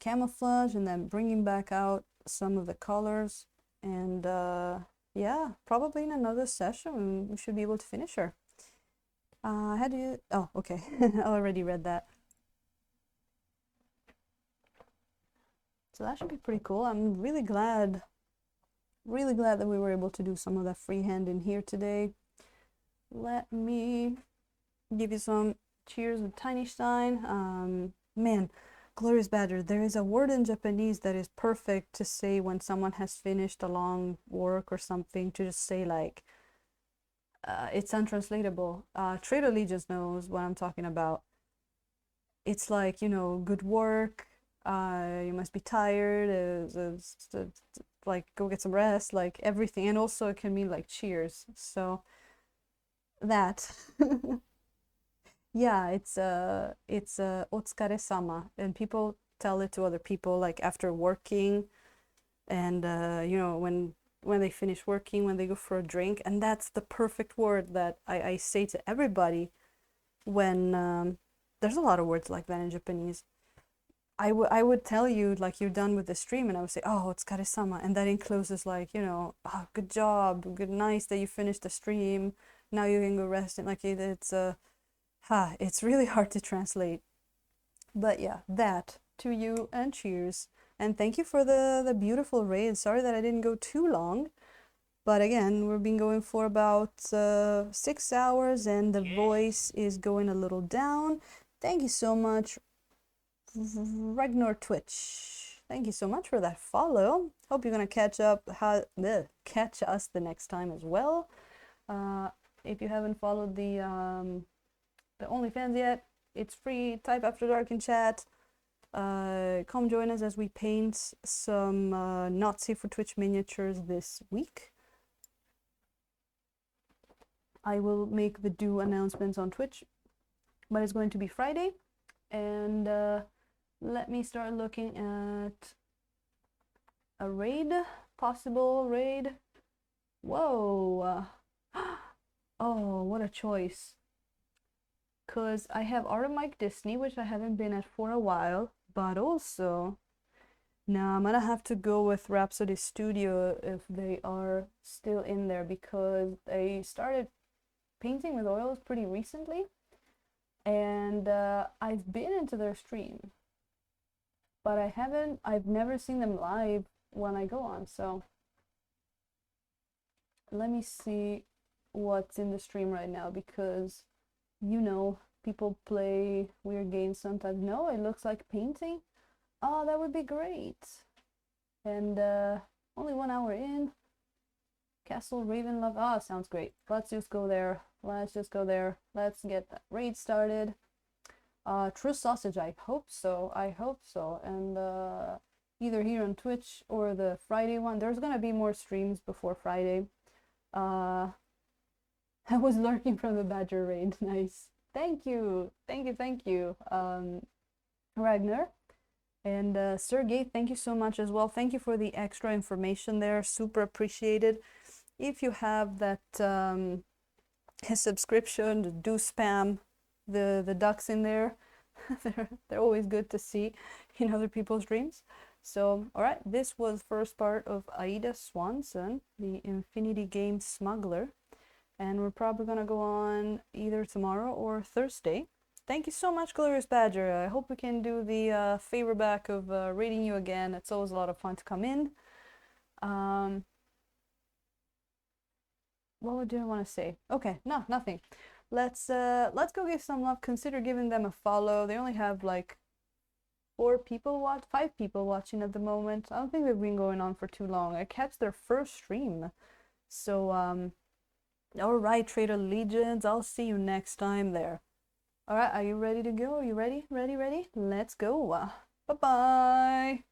camouflage, and then bringing back out some of the colors. And yeah, probably in another session we should be able to finish her. How do you... Oh, okay. I already read that. So that should be pretty cool. I'm really glad that we were able to do some of that freehand in here today. Let me give you some cheers with Tiny Stein. Man, Glorious Badger, there is a word in Japanese that is perfect to say when someone has finished a long work or something, to just say like, it's untranslatable. Trade Allegiance knows what I'm talking about. It's like, good work, you must be tired, like go get some rest, like everything. And also it can mean like cheers. So that yeah, it's otsukare-sama, and people tell it to other people like after working, and when they finish working, when they go for a drink. And that's the perfect word that I say to everybody when there's a lot of words like that in Japanese. I would tell you like you're done with the stream, and I would say, oh, otsukare-sama, and that encloses like, oh, good job, good, nice that you finished the stream, now you can go rest. And like it's really hard to translate. But yeah, that to you, and cheers. And thank you for the beautiful raid. Sorry that I didn't go too long. But again, we've been going for about 6 hours and the voice is going a little down. Thank you so much, Ragnar Twitch. Thank you so much for that follow. Hope you're gonna catch us the next time as well. If you haven't followed the OnlyFans yet, it's free. Type After Dark in chat. Come join us as we paint some not safe for Twitch miniatures this week. I will make the due announcements on Twitch, but it's going to be Friday. And let me start looking at a raid, possible raid. Whoa. Oh, what a choice. Because I have Art of Mike Disney, which I haven't been at for a while, but also now I'm gonna have to go with Rhapsody Studio if they are still in there, because they started painting with oils pretty recently, and I've been into their stream, but I've never seen them live when I go on. So let me see what's in the stream right now, because you know, people play weird games sometimes. No, it looks like painting. Oh, that would be great. And only 1 hour in. Castle Ravenlove. Oh, sounds great. Let's just go there. Let's just go there. Let's get that raid started. True Sausage, I hope so. I hope so. And either here on Twitch or the Friday one. There's gonna be more streams before Friday. I was lurking from the Badger raid. Nice. Thank you. Thank you. Thank you. Ragnar. And Sergey, thank you so much as well. Thank you for the extra information there. Super appreciated. If you have that his subscription, do spam the ducks in there. they're always good to see in other people's streams. So, all right, this was first part of Aïda Swanson, the Infinity Game Smuggler. And we're probably gonna go on either tomorrow or Thursday. Thank you so much, Glorious Badger. I hope we can do the favor back of raiding you again. It's always a lot of fun to come in. What did I want to say? Okay, no, nothing. Let's go give some love. Consider giving them a follow. They only have like 5 people watching at the moment. I don't think they've been going on for too long. I catch their first stream. So all right, Trader Legions, I'll see you next time there. All right, are you ready to go? Are you ready? Ready? Let's go. Bye-bye.